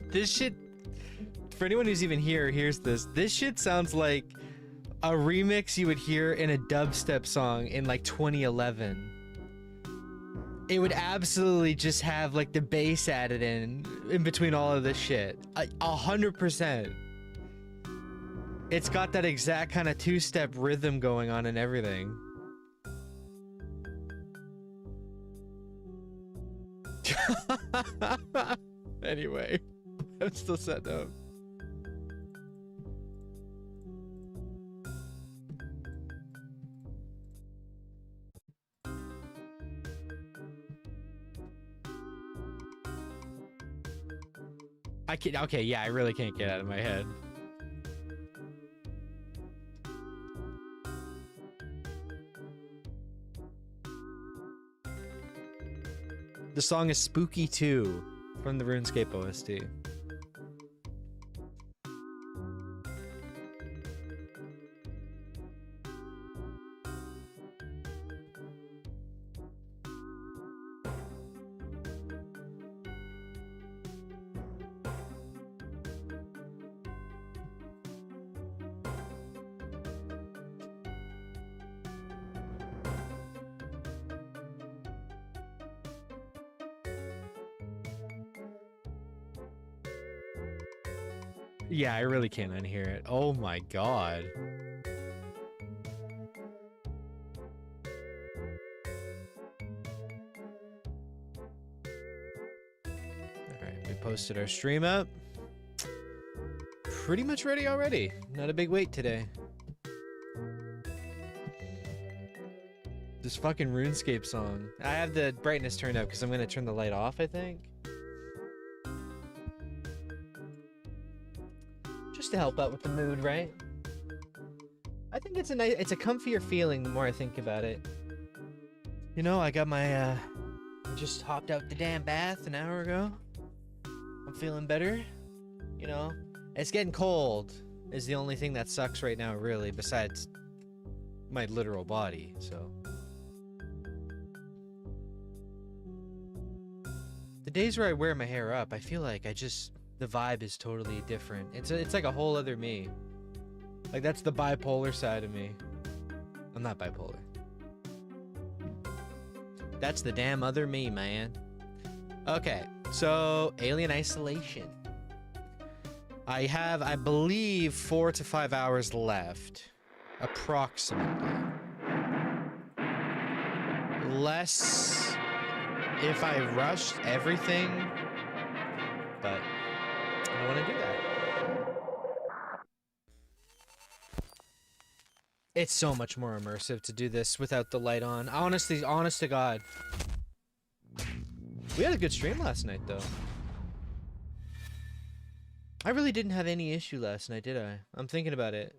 This shit, for anyone who's even hears this, this shit sounds like a remix you would hear in a dubstep song in like 2011. It would absolutely just have like the bass added in between all of this shit. 100%. It's got that exact kind of two-step rhythm going on and everything. Anyway, I'm still setting up. I can't, okay, yeah, I really can't get out of my head. The song is Spooky 2 from the RuneScape OST. Yeah, I really can't unhear it. Oh my god. Alright, we posted our stream up. Pretty much ready already. Not a big wait today. This fucking RuneScape song. I have the brightness turned up because I'm gonna turn the light off, I think. To help out with the mood, right? I think it's a nice, it's a comfier feeling the more I think about it. You know, I got my I just hopped out the damn bath an hour ago. I'm feeling better. You know, it's getting cold is the only thing that sucks right now, really, besides my literal body, so. The days where I wear my hair up, I feel like the vibe is totally different. It's like a whole other me. Like, that's the bipolar side of me. I'm not bipolar. That's the damn other me, man. Okay, so Alien Isolation. I have, I believe, 4 to 5 hours left. Approximately. Less if I rushed everything, but I don't want to do that. It's so much more immersive to do this without the light on. Honestly, honest to God. We had a good stream last night, though. I really didn't have any issue last night, did I? I'm thinking about it.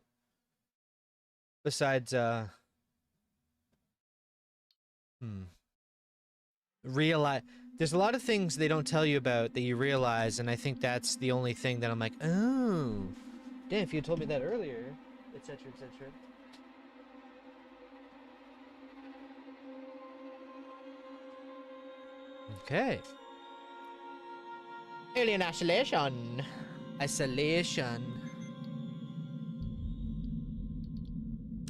Besides, there's a lot of things they don't tell you about that you realize, and I think that's the only thing that I'm like, oh, damn, if you had told me that earlier, etc., etc. Okay. Alien Isolation. Isolation.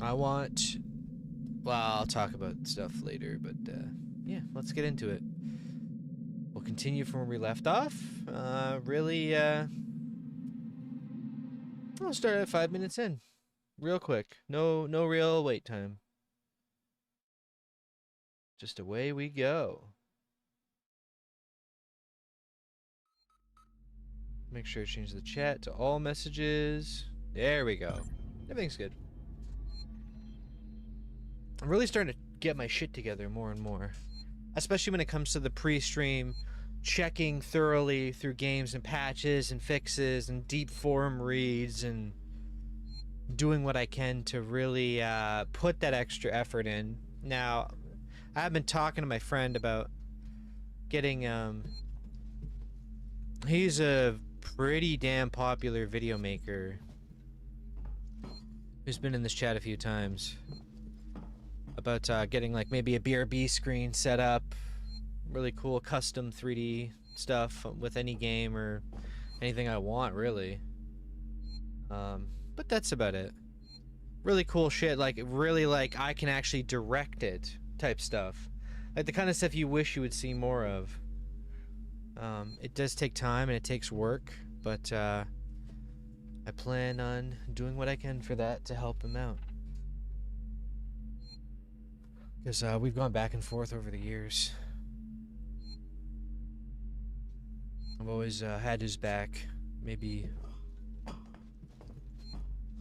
I want... Well, I'll talk about stuff later, but yeah, let's get into it. We'll continue from where we left off. I'll start at 5 minutes in. Real quick. No real wait time. Just away we go. Make sure to change the chat to all messages. There we go. Everything's good. I'm really starting to get my shit together more and more. Especially when it comes to the pre-stream, checking thoroughly through games and patches and fixes and deep forum reads and doing what I can to really put that extra effort in. Now, I've been talking to my friend about getting, he's a pretty damn popular video maker who's been in this chat a few times. About getting like maybe a BRB screen set up, really cool custom 3D stuff with any game, or anything I want, really. But that's about it. Really cool shit, like, really, like, I can actually direct it type stuff. Like, the kind of stuff you wish you would see more of. It does take time and it takes work, but, I plan on doing what I can for that to help him out. Because, we've gone back and forth over the years. I've always, had his back. Maybe...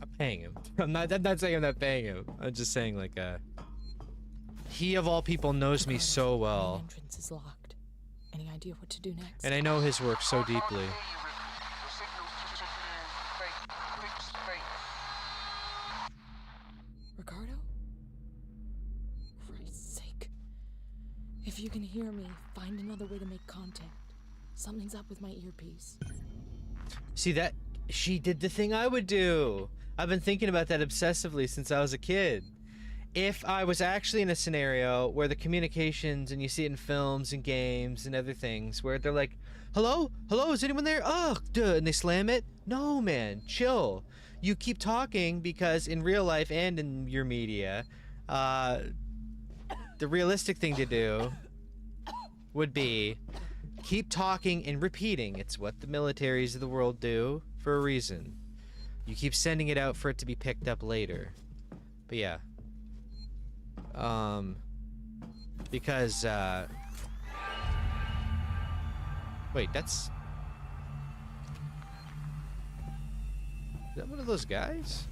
I'm paying him. I'm not saying I'm not paying him. I'm just saying, like, he of all people knows me so well. The entrance is locked. Any idea what to do next? And I know his work so deeply. Ricardo? For Christ's sake. If you can hear me, find another way to make contact. Something's up with my earpiece. See that? She did the thing I would do. I've been thinking about that obsessively since I was a kid. If I was actually in a scenario where the communications, and you see it in films and games and other things, where they're like, hello? Hello? Is anyone there? Oh, duh, and they slam it? No, man, chill. You keep talking because in real life and in your media, the realistic thing to do would be keep talking and repeating. It's what the militaries of the world do for a reason. You keep sending it out for it to be picked up later. But yeah. Because, wait, that's... Is that one of those guys?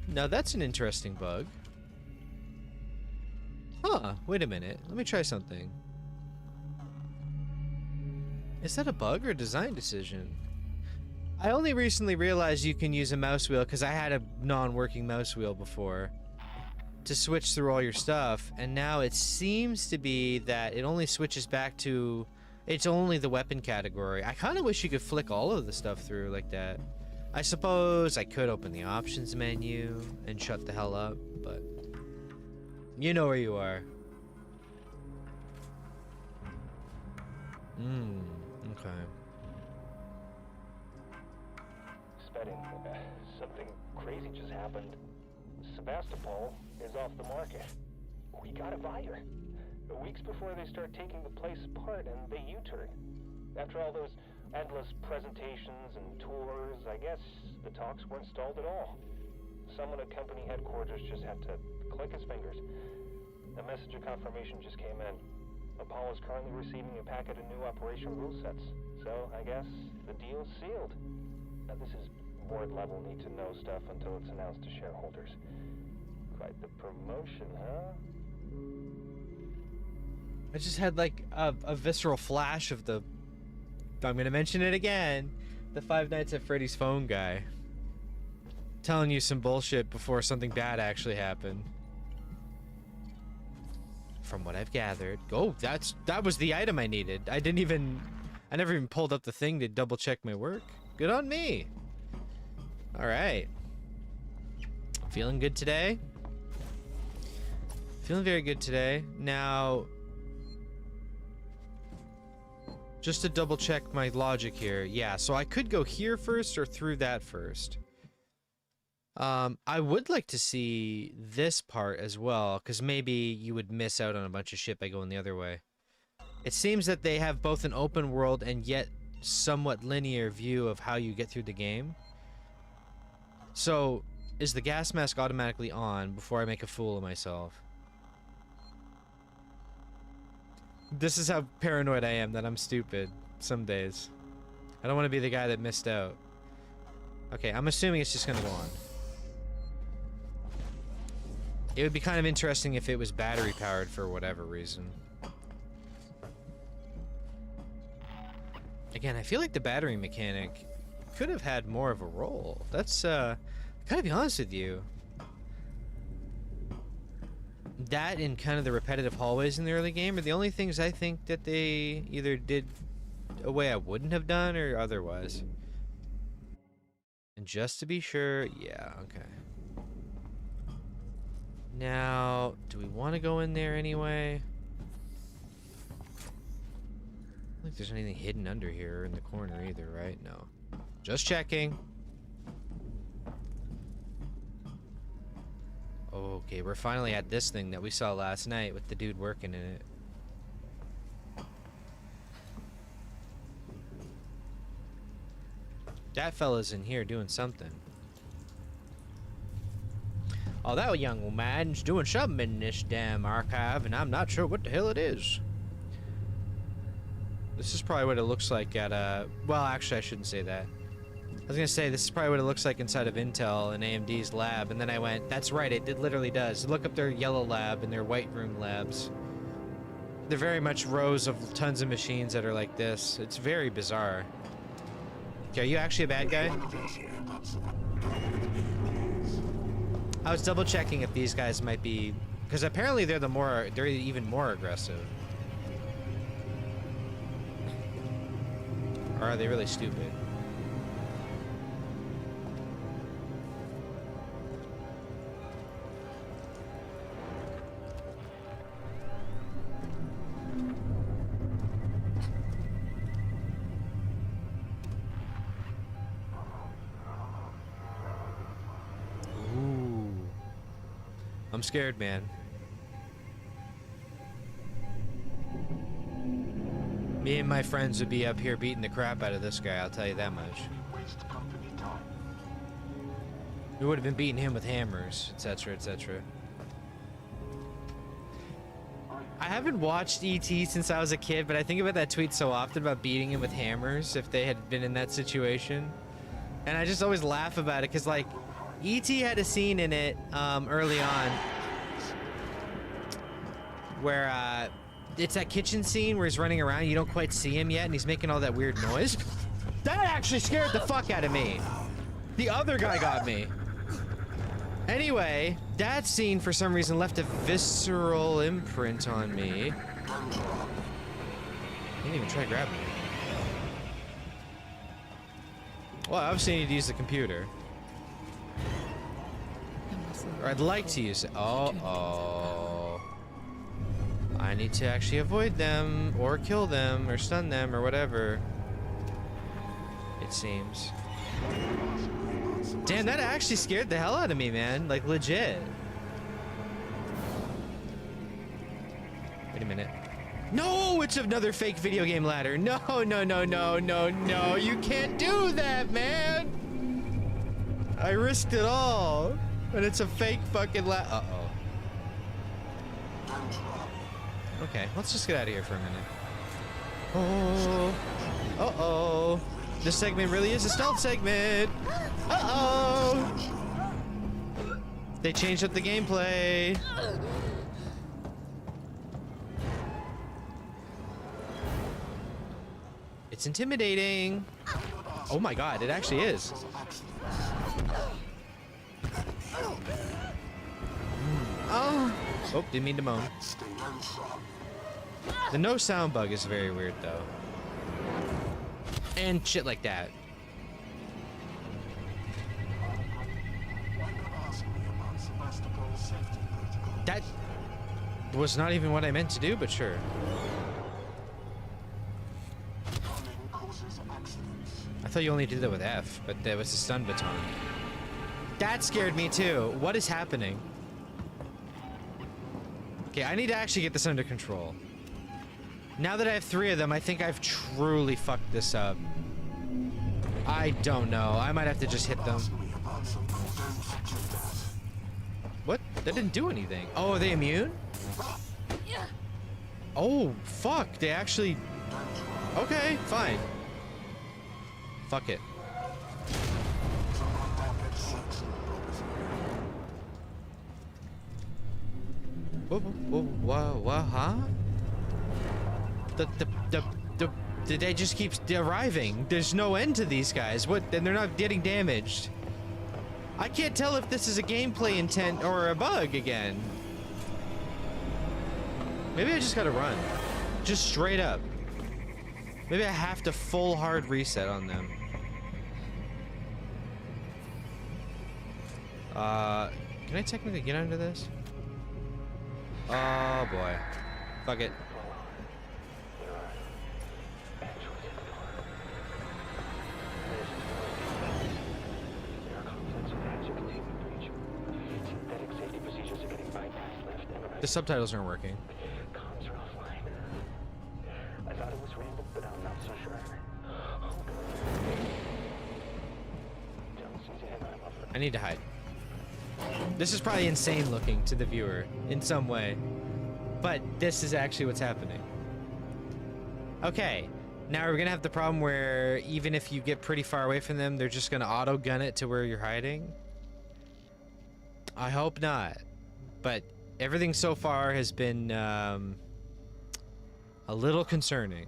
Now that's an interesting bug. Huh, wait a minute. Let me try something. Is that a bug or a design decision? I only recently realized you can use a mouse wheel because I had a non-working mouse wheel before to switch through all your stuff, and now it seems to be that it only switches back to... It's only the weapon category. I kind of wish you could flick all of the stuff through like that. I suppose I could open the options menu and shut the hell up, but... You know where you are. Okay. Spedding, something crazy just happened. Sebastopol is off the market. We got a buyer. Weeks before they start taking the place apart and they U-turn. After all those endless presentations and tours, I guess the talks weren't stalled at all. Someone at company headquarters just had to click his fingers. A message of confirmation just came in. Apollo is currently receiving a packet of new operation rule sets. So, I guess the deal's sealed. Now this is board level need to know stuff until it's announced to shareholders. Quite the promotion, huh? I just had like a visceral flash of the... I'm gonna mention it again. The Five Nights at Freddy's phone guy. Telling you some bullshit before something bad actually happened. From what I've gathered. Oh, that was the item I needed. I never even pulled up the thing to double check my work. Good on me. Alright. Feeling good today? Feeling very good today. Now, just to double check my logic here. Yeah, so I could go here first or through that first. I would like to see this part as well, because maybe you would miss out on a bunch of shit by going the other way. It seems that they have both an open world and yet somewhat linear view of how you get through the game. So, is the gas mask automatically on before I make a fool of myself? This is how paranoid I am that I'm stupid some days. I don't want to be the guy that missed out. Okay, I'm assuming it's just gonna go on. It would be kind of interesting if it was battery powered for whatever reason. Again, I feel like the battery mechanic could have had more of a role. That's, gotta be honest with you. That and kind of the repetitive hallways in the early game are the only things I think that they either did a way I wouldn't have done or otherwise. And just to be sure, yeah, okay. Now, do we want to go in there anyway? don't think there's anything hidden under here or in the corner either, right? No. Just checking. Okay, we're finally at this thing that we saw last night with the dude working in it. That fella's in here doing something. Oh, that young man's doing something in this damn archive, and I'm not sure what the hell it is. This is probably what it looks like at well, actually, I shouldn't say that. I was gonna say this is probably what it looks like inside of Intel and AMD's lab, and then I went, that's right, it literally does. Look up their yellow lab and their white room labs. They're very much rows of tons of machines that are like this. It's very bizarre. Okay, are you actually a bad guy? I was double checking if these guys might be, because apparently they're even more aggressive. Or are they really stupid? I'm scared, man. Me and my friends would be up here beating the crap out of this guy, I'll tell you that much. We would have been beating him with hammers, etc., etc. I haven't watched E.T. since I was a kid, but I think about that tweet so often about beating him with hammers if they had been in that situation. And I just always laugh about it, because, like, E.T. had a scene in it early on where it's that kitchen scene where he's running around, you don't quite see him yet, and he's making all that weird noise. That actually scared the fuck out of me. The other guy got me. Anyway, that scene for some reason left a visceral imprint on me. He didn't even try grabbing me. Well, I obviously need to use the computer. Or I'd like to use it. Uh-oh. I need to actually avoid them, or kill them, or stun them, or whatever. It seems. Damn, that actually scared the hell out of me, man. Like, legit. Wait a minute. No, it's another fake video game ladder. No, no, no, no, no, no. You can't do that, man. I risked it all. But it's a fake fucking uh-oh. Okay, let's just get out of here for a minute. Oh. Uh-oh. This segment really is a stealth segment. Uh-oh. They changed up the gameplay. It's intimidating. Oh my god, it actually is. Oh, didn't mean to moan. The no sound bug is very weird though. And shit like that. That was not even what I meant to do, but sure. I thought you only did that with F, but there was a stun baton. That scared me too. What is happening? Okay, I need to actually get this under control. Now that I have 3 of them, I think I've truly fucked this up. I don't know. I might have to just hit them. What? That didn't do anything. Oh, are they immune? Oh, fuck. They actually... Okay, fine. Fuck it. What, huh? They just keep arriving. There's no end to these guys. What? And they're not getting damaged. I can't tell if this is a gameplay intent or a bug again. Maybe I just gotta run. Just straight up. Maybe I have to full hard reset on them. Can I technically get under this? Oh boy. Fuck it. The subtitles aren't working. Comms are offline. I thought it was random, but I'm not so sure. Oh, God. Don't see him, I'm afraid. I need to hide. This is probably insane looking to the viewer in some way, but this is actually what's happening. Okay, now we're gonna have the problem where even if you get pretty far away from them, they're just gonna auto gun it to where you're hiding. I hope not, but everything so far has been a little concerning.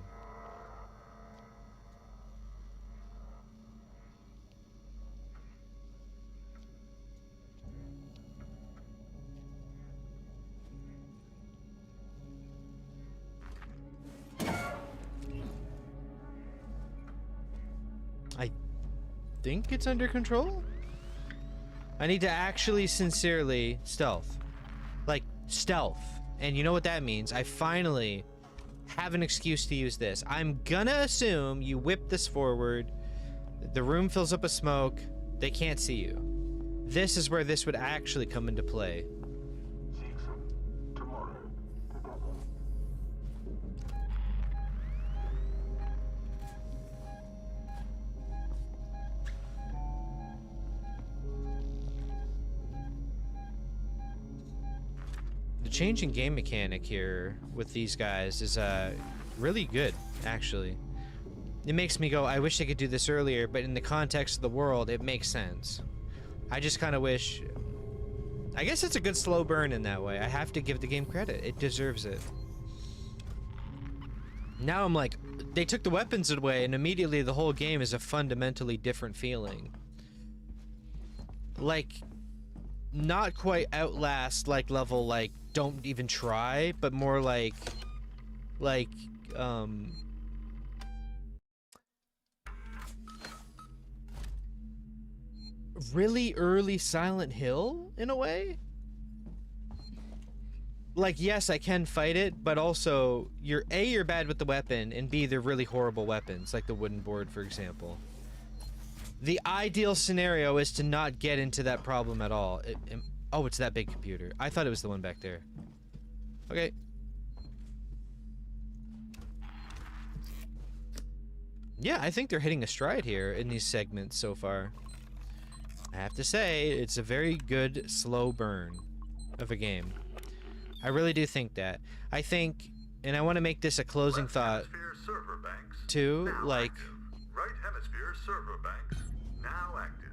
I think it's under control. I need to actually sincerely stealth. Like, stealth. And you know what that means? I finally have an excuse to use this. I'm gonna assume you whip this forward, the room fills up with smoke, they can't see you. This is where this would actually come into play. The change in game mechanic here with these guys is really good, actually. It makes me go, I wish I could do this earlier, but in the context of the world, it makes sense. I just kind of wish... I guess it's a good slow burn in that way. I have to give the game credit. It deserves it. Now I'm like, they took the weapons away, and immediately the whole game is a fundamentally different feeling. Like, not quite Outlast like level, like, don't even try, but more like really early Silent Hill in a way. Like, yes, I can fight it, but also you're bad with the weapon, and B, they're really horrible weapons, like the wooden board, for example. The ideal scenario is to not get into that problem at all. Oh, it's that big computer. I thought it was the one back there. Okay. Yeah, I think they're hitting a stride here in these segments so far. I have to say, it's a very good slow burn of a game. I really do think that. I think, and I want to make this a closing thought too, like... Right hemisphere server banks now active.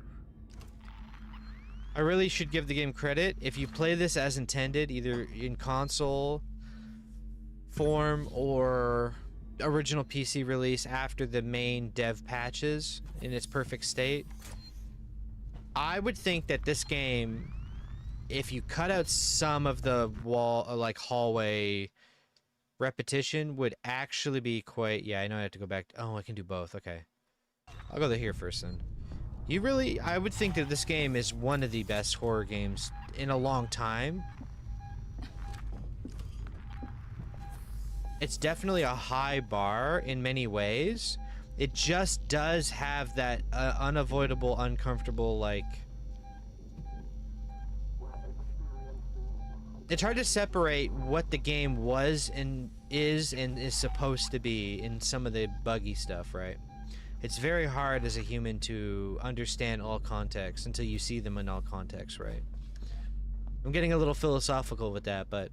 I really should give the game credit. If you play this as intended, either in console form or original PC release after the main dev patches in its perfect state, I would think that this game, if you cut out some of the wall, like hallway repetition, would actually be quite... Yeah, I know I have to go back. Oh, I can do both. Okay. I'll go here first then. You really... I would think that this game is one of the best horror games in a long time. It's definitely a high bar in many ways. It just does have that unavoidable, uncomfortable, like... It's hard to separate what the game was and is supposed to be in some of the buggy stuff, right? It's very hard as a human to understand all contexts until you see them in all contexts, right? I'm getting a little philosophical with that, but...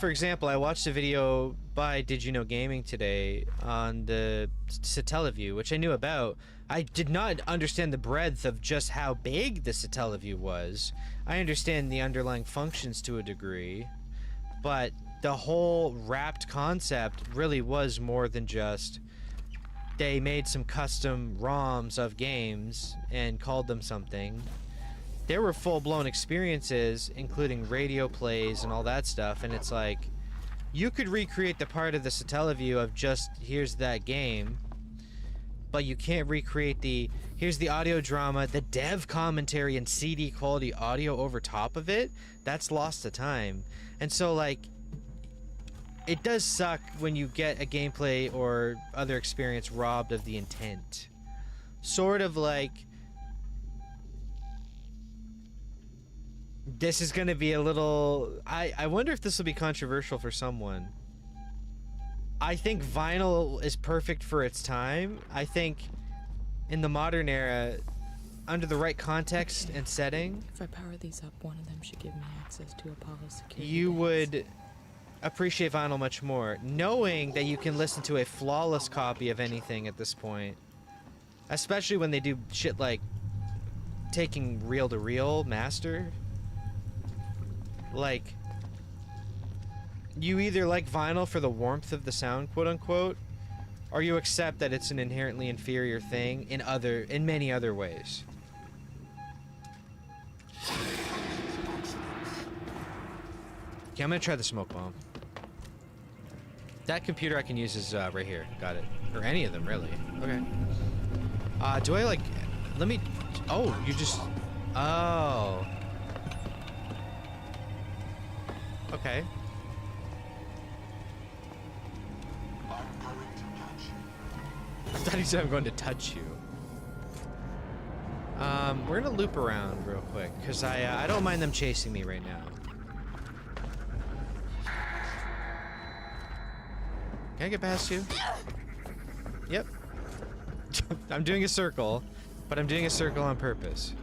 for example, I watched a video by Did You Know Gaming today on the Satellaview, which I knew about. I did not understand the breadth of just how big the Satellaview was. I understand the underlying functions to a degree, but the whole wrapped concept really was more than just they made some custom ROMs of games and called them something. There were full-blown experiences, including radio plays and all that stuff, and it's like, you could recreate the part of the Satellaview of just, here's that game, but you can't recreate the, here's the audio drama, the dev commentary and CD quality audio over top of it. That's lost to time. And so, like, it does suck when you get a gameplay or other experience robbed of the intent. Sort of like... This is gonna be a little... I wonder if this will be controversial for someone. I think vinyl is perfect for its time. I think in the modern era, under the right context and setting, If I power these up, one of them should give me access to Apollo security. you base. would appreciate vinyl much more, knowing that you can listen to a flawless copy of anything at this point. Especially when they do shit like taking reel-to-reel master. Like, you either like vinyl for the warmth of the sound, quote-unquote, or you accept that it's an inherently inferior thing in many other ways. Okay, I'm gonna try the smoke bomb. That computer I can use is right here. Got it. Or any of them, really. Okay. Do I like... Let me... Oh, you just... Oh. Okay. I thought he said I'm going to touch you. We're gonna loop around real quick, because I don't mind them chasing me right now. Can I get past you? Yep. I'm doing a circle, but I'm doing a circle on purpose.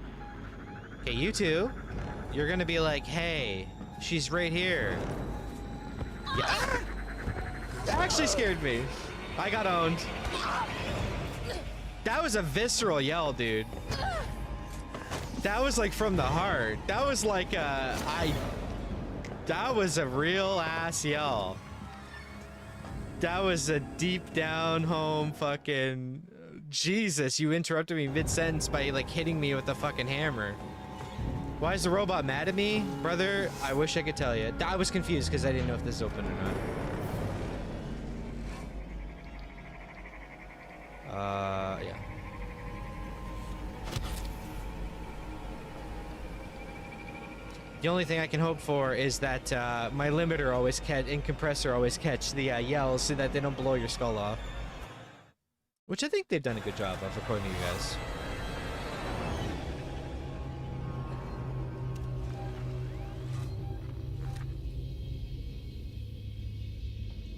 Okay, you two. You're gonna be like, hey, she's right here. Yeah. That actually scared me. I got owned. That was a visceral yell, dude. That was like from the heart. That was like that was a real ass yell. That was a deep down home fucking... Jesus, you interrupted me mid-sentence by like hitting me with a fucking hammer. Why is the robot mad at me? Brother, I wish I could tell you. I was confused because I didn't know if this is open or not. Yeah. The only thing I can hope for is that my limiter always and compressor always catch the yells so that they don't blow your skull off. Which I think they've done a good job of, according to you guys.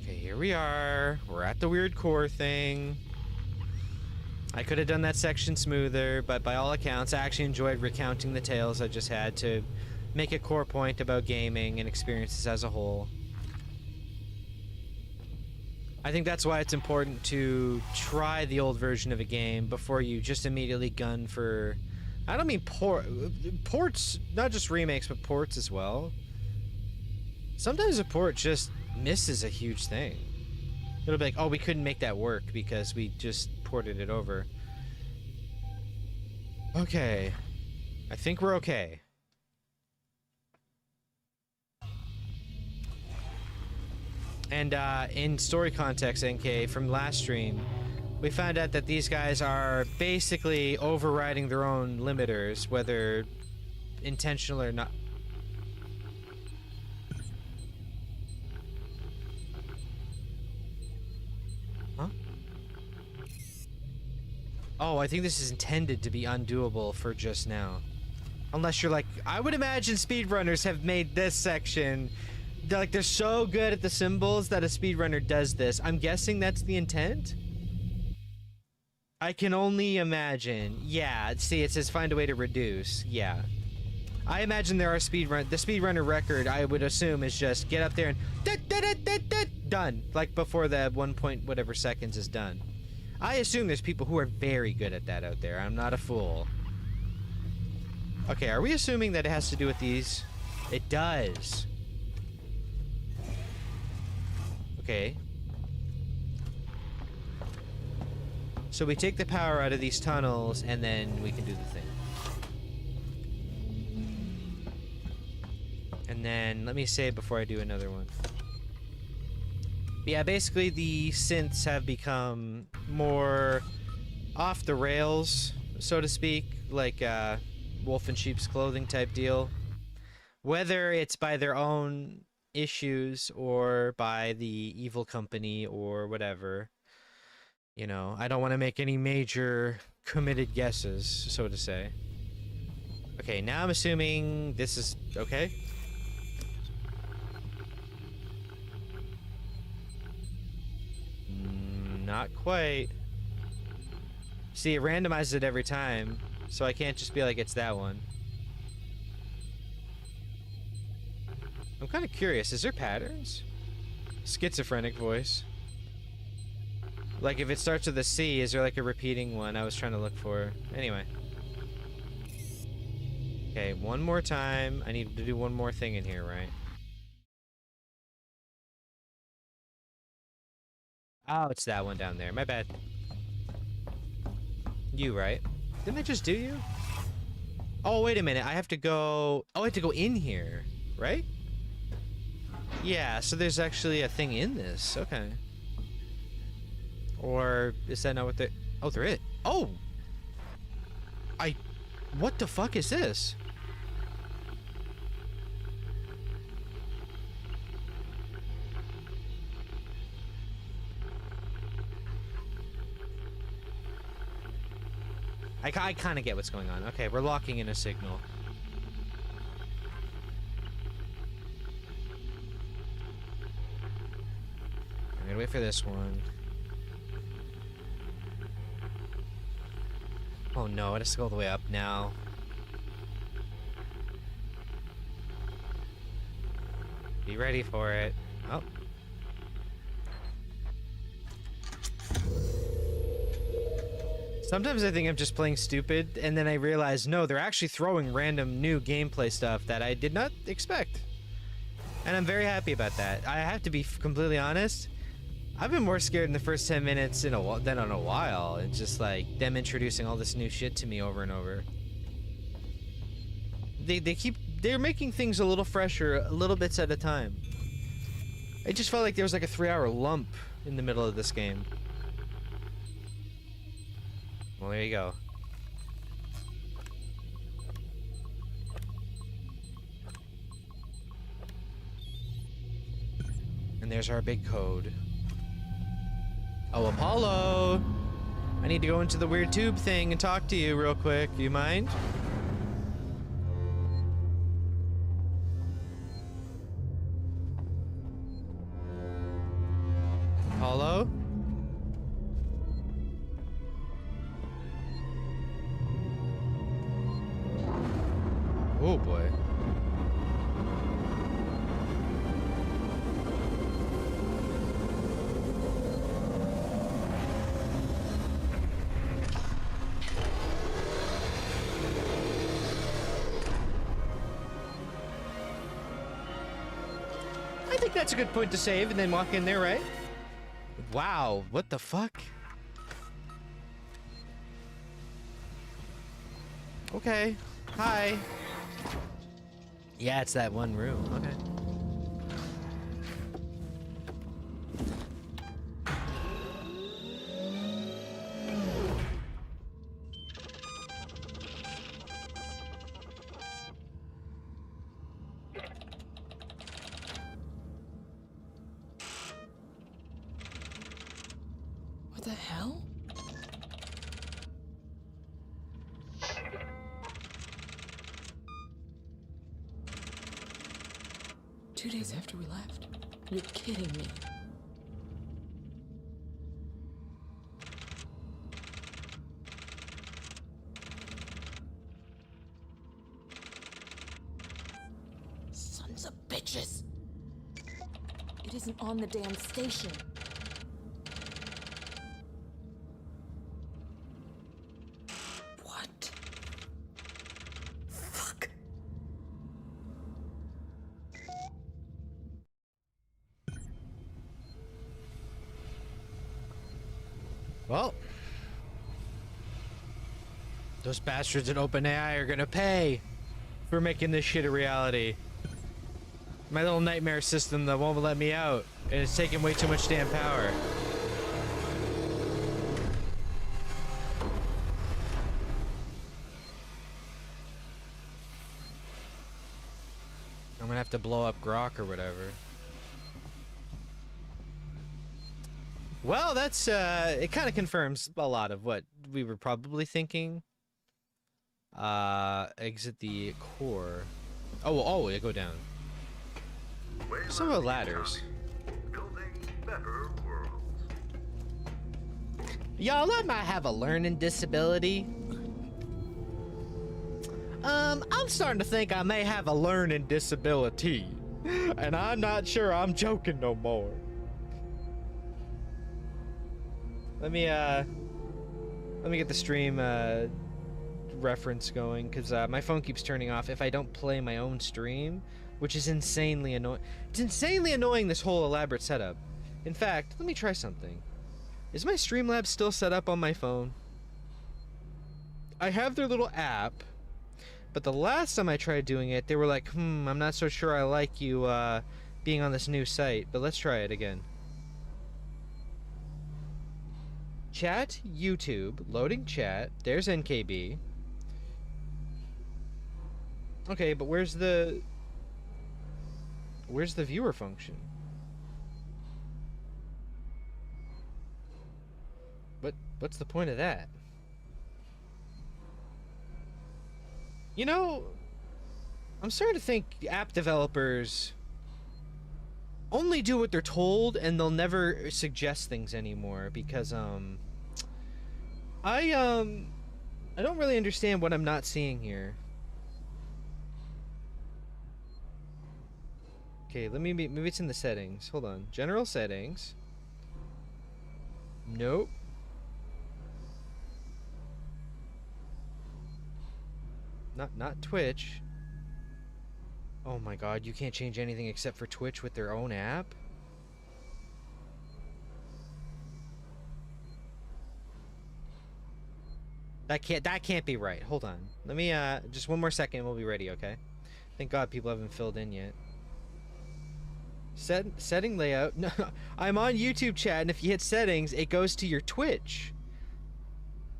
Okay, here we are. We're at the weird core thing. I could have done that section smoother, but by all accounts, I actually enjoyed recounting the tales I just had to make a core point about gaming and experiences as a whole. I think that's why it's important to try the old version of a game before you just immediately gun for... I don't mean ports, not just remakes, but ports as well. Sometimes a port just misses a huge thing. It'll be like, oh, we couldn't make that work because we just ported it over. Okay. I think we're okay. And in story context, NK, from last stream, we found out that these guys are basically overriding their own limiters, whether intentional or not. Huh? Oh, I think this is intended to be undoable for just now. Unless you're like, I would imagine speedrunners have made this section... They're so good at the symbols that a speedrunner does this. I'm guessing that's the intent? I can only imagine. Yeah, see, it says find a way to reduce. Yeah. I imagine there are the speedrunner record, I would assume, is just get up there and done. Like before the 1 point whatever seconds is done. I assume there's people who are very good at that out there. I'm not a fool. Okay, are we assuming that it has to do with these? It does. Okay. So we take the power out of these tunnels, and then we can do the thing. And then, let me say it before I do another one. Yeah, basically the synths have become more off the rails, so to speak, like wolf in sheep's clothing type deal. Whether it's by their own issues or by the evil company or whatever, you know, I don't want to make any major committed guesses, so to say. Okay, now I'm assuming this is okay. Not quite. See, it randomizes it every time, so I can't just be like, it's that one. I'm kind of curious, is there patterns? Schizophrenic voice. Like, if it starts with a C, is there like a repeating one I was trying to look for? Anyway. Okay, one more time. I need to do one more thing in here, right? Oh, it's that one down there. My bad. You, right? Didn't I just do you? Oh, wait a minute. I have to go... Oh, I have to go in here, right? Yeah, so there's actually a thing in this. Okay. Or is that not what they... Oh, there is. Oh! What the fuck is this? I kind of get what's going on. Okay, we're locking in a signal. I'm gonna wait for this one. Oh no, it has to go all the way up now. Be ready for it. Oh. Sometimes I think I'm just playing stupid, and then I realize, no, they're actually throwing random new gameplay stuff that I did not expect. And I'm very happy about that. I have to be completely honest. I've been more scared in the first 10 minutes than in a while. It's just like them introducing all this new shit to me over and over. They're making things a little fresher, little bits at a time. It just felt like there was like a 3-hour lump in the middle of this game. Well, there you go. And there's our big code. Oh, Apollo! I need to go into the weird tube thing and talk to you real quick. Do you mind? Apollo? Oh boy. I think that's a good point to save and then walk in there, right? Wow, what the fuck? Okay. Hi. Yeah, it's that one room. Okay. What the hell? Two days after we left? You're kidding me. Sons of bitches! It isn't on the damn station. What? Fuck. Well, those bastards at OpenAI are gonna pay for making this shit a reality. My little nightmare system that won't let me out, and it's taking way too much damn power. I'm gonna have to blow up Grok or whatever. Well, that's, it kind of confirms a lot of what we were probably thinking. Exit the core. Oh, yeah, go down. Some of the ladders. Building better worlds. Y'all, I might have a learning disability. I'm starting to think I may have a learning disability. And I'm not sure I'm joking no more. Let me get the stream reference going, because my phone keeps turning off if I don't play my own stream, which is insanely annoying. It's insanely annoying, this whole elaborate setup. In fact, let me try something. Is my Streamlabs still set up on my phone? I have their little app, but the last time I tried doing it, they were like, I'm not so sure I like you being on this new site, but let's try it again. Chat, YouTube, loading chat, there's NKB. Okay, but where's the viewer function? What's the point of that? You know, I'm starting to think app developers only do what they're told, and they'll never suggest things anymore, because I don't really understand what I'm not seeing here. Okay, maybe it's in the settings. Hold on. General settings. Nope. Not Twitch. Oh my god, you can't change anything except for Twitch with their own app? That can't be right. Hold on. Let me just one more second and we'll be ready, okay? Thank God people haven't filled in yet. Setting layout. No, I'm on YouTube chat, and if you hit settings, it goes to your Twitch.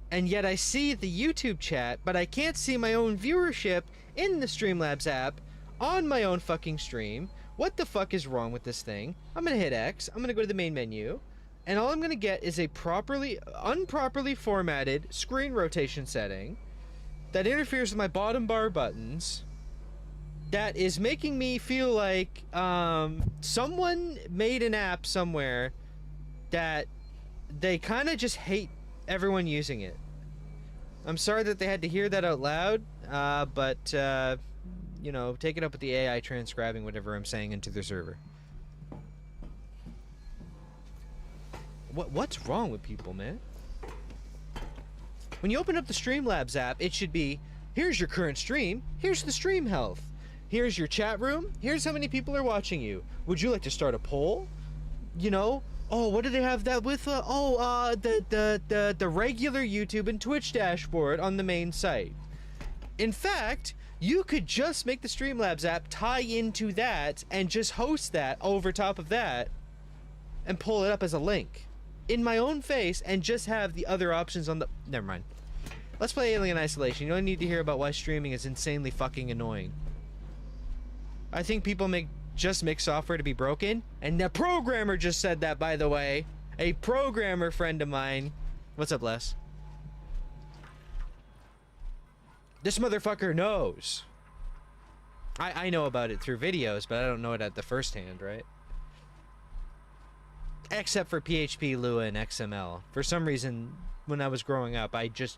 And yet I see the YouTube chat, but I can't see my own viewership in the Streamlabs app on my own fucking stream. What the fuck is wrong with this thing? I'm gonna hit X, I'm gonna go to the main menu, and all I'm gonna get is a unproperly formatted screen rotation setting that interferes with my bottom bar buttons, that is making me feel like someone made an app somewhere that they kind of just hate everyone using it. I'm sorry that they had to hear that out loud, but you know, take it up with the AI transcribing whatever I'm saying into their server. What's wrong with people, man? When you open up the Streamlabs app, it should be, here's your current stream, here's the stream health, here's your chat room, here's how many people are watching you. Would you like to start a poll? You know, oh, what do they have that with? The regular YouTube and Twitch dashboard on the main site. In fact, you could just make the Streamlabs app tie into that and just host that over top of that and pull it up as a link in my own face and just have the other options on the... Never mind. Let's play Alien Isolation. You don't need to hear about why streaming is insanely fucking annoying. I think people just make software to be broken, and the programmer just said that, by the way. A programmer friend of mine. What's up, Les? This motherfucker knows. I know about it through videos, but I don't know it at the first hand, right? Except for PHP, Lua, and XML. For some reason, when I was growing up, I just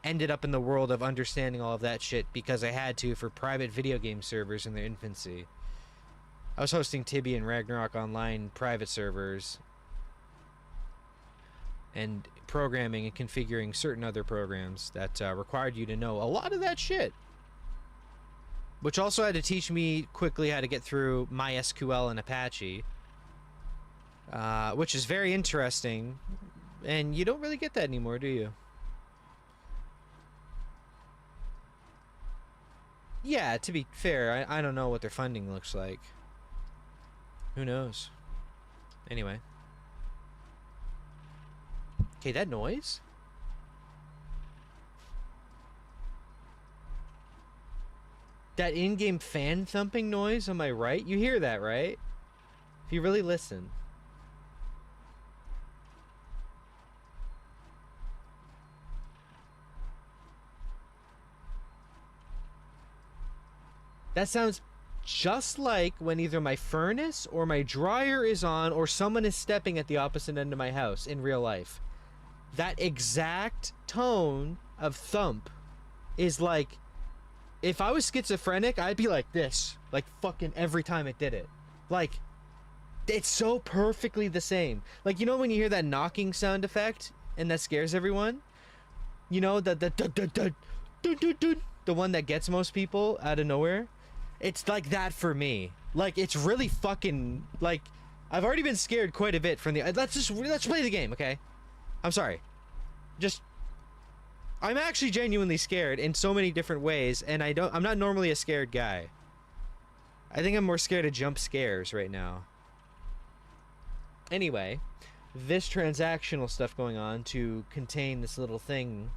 ended up in the world of understanding all of that shit because I had to for private video game servers in their infancy. I was hosting Tibia and Ragnarok Online private servers and programming and configuring certain other programs that required you to know a lot of that shit. Which also had to teach me quickly how to get through MySQL and Apache. Which is very interesting. And you don't really get that anymore, do you? Yeah, to be fair, I don't know what their funding looks like. Who knows? Anyway. Okay, that noise? That in-game fan thumping noise on my right? You hear that, right? If you really listen. That sounds just like when either my furnace or my dryer is on or someone is stepping at the opposite end of my house in real life. That exact tone of thump is like, if I was schizophrenic, I'd be like this, like fucking every time it did it. Like, it's so perfectly the same. Like, you know when you hear that knocking sound effect and that scares everyone? You know, the one that gets most people out of nowhere? It's like that for me. Like, it's really fucking, like, I've already been scared quite a bit from the, let's play the game, okay? I'm sorry. I'm actually genuinely scared in so many different ways, and I'm not normally a scared guy. I think I'm more scared of jump scares right now. Anyway, this transactional stuff going on to contain this little thing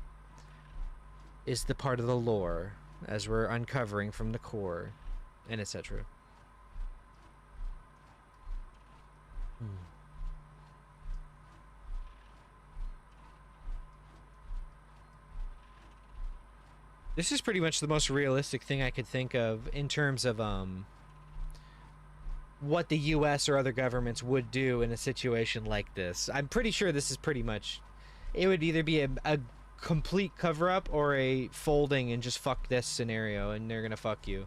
is the part of the lore, as we're uncovering from the core, and etc. This is pretty much the most realistic thing I could think of in terms of what the US or other governments would do in a situation like this. I'm pretty sure this is pretty much, it would either be a complete cover-up or a folding and just fuck this scenario, and they're gonna fuck you.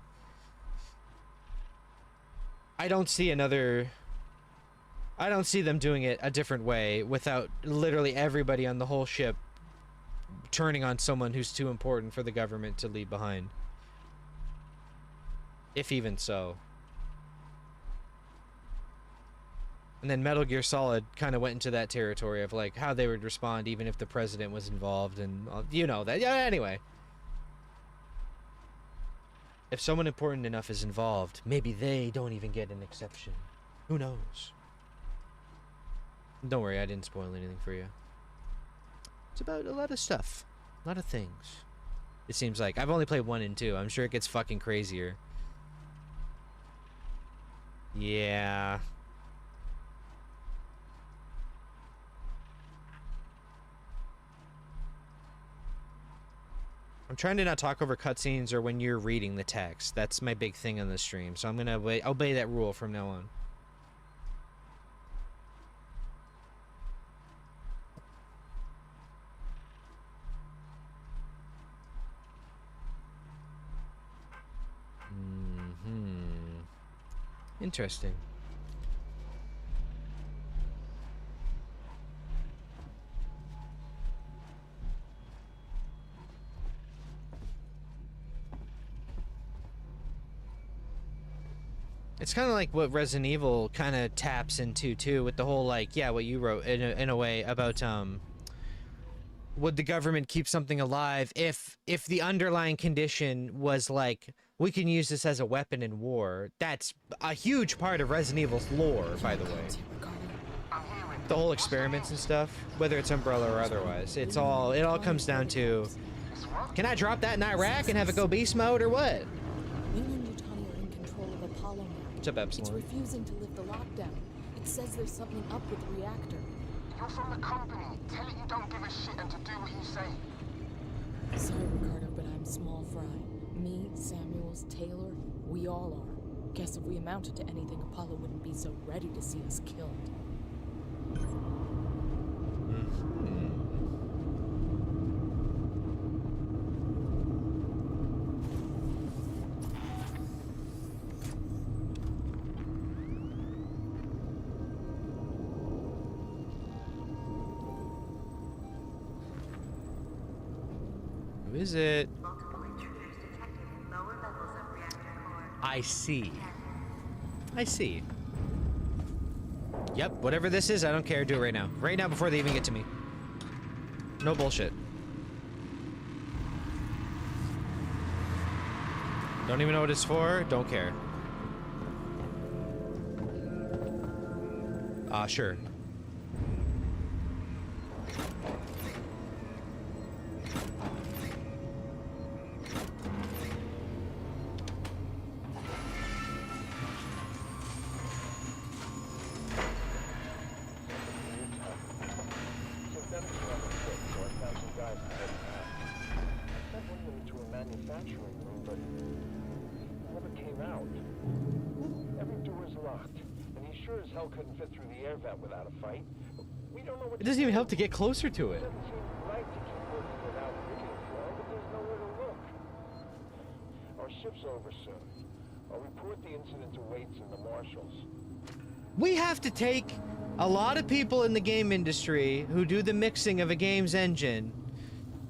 I don't see them doing it a different way without literally everybody on the whole ship turning on someone who's too important for the government to leave behind. If even so. And then Metal Gear Solid kind of went into that territory of like how they would respond even if the president was involved, and you know that. Yeah, anyway. If someone important enough is involved, maybe they don't even get an exception. Who knows? Don't worry, I didn't spoil anything for you. It's about a lot of stuff. A lot of things. It seems like. I've only played 1 and 2. I'm sure it gets fucking crazier. Yeah. I'm trying to not talk over cutscenes or when you're reading the text. That's my big thing on the stream. So I'm gonna obey that rule from now on. Interesting. It's kind of like what Resident Evil kind of taps into too, with the whole like, yeah, what you wrote in a way about would the government keep something alive if the underlying condition was like, we can use this as a weapon in war. That's a huge part of Resident Evil's lore, by the way. The whole experiments and stuff, whether it's Umbrella or otherwise, it all comes down to, can I drop that in Iraq and have it go beast mode or what? Wing and Yutani are in control of Apollo now. What's up, Epsilon? It's refusing to lift the lockdown. It says there's something up with the reactor. You're from the company. Tell it you don't give a shit and to do what you say. Sorry, Ricardo, but I'm small fry. Me, Samuels, Taylor, we all are. Guess if we amounted to anything, Apollo wouldn't be so ready to see us killed. Who is it? I see. I see. Yep, whatever this is, I don't care. Do it right now. Right now before they even get to me. No bullshit. Don't even know what it's for. Don't care. Sure. Manufacturing room, but whoever came out. Every door's locked, and he sure as hell couldn't fit through the air vent without a fight. We don't know what It doesn't even help to get closer to it. It doesn't seem right to keep working without rigging for him, but there's nowhere to look. Our shift's over soon. I'll report the incident to Waits and the marshals. We have to take a lot of people in the game industry who do the mixing of a game's engine,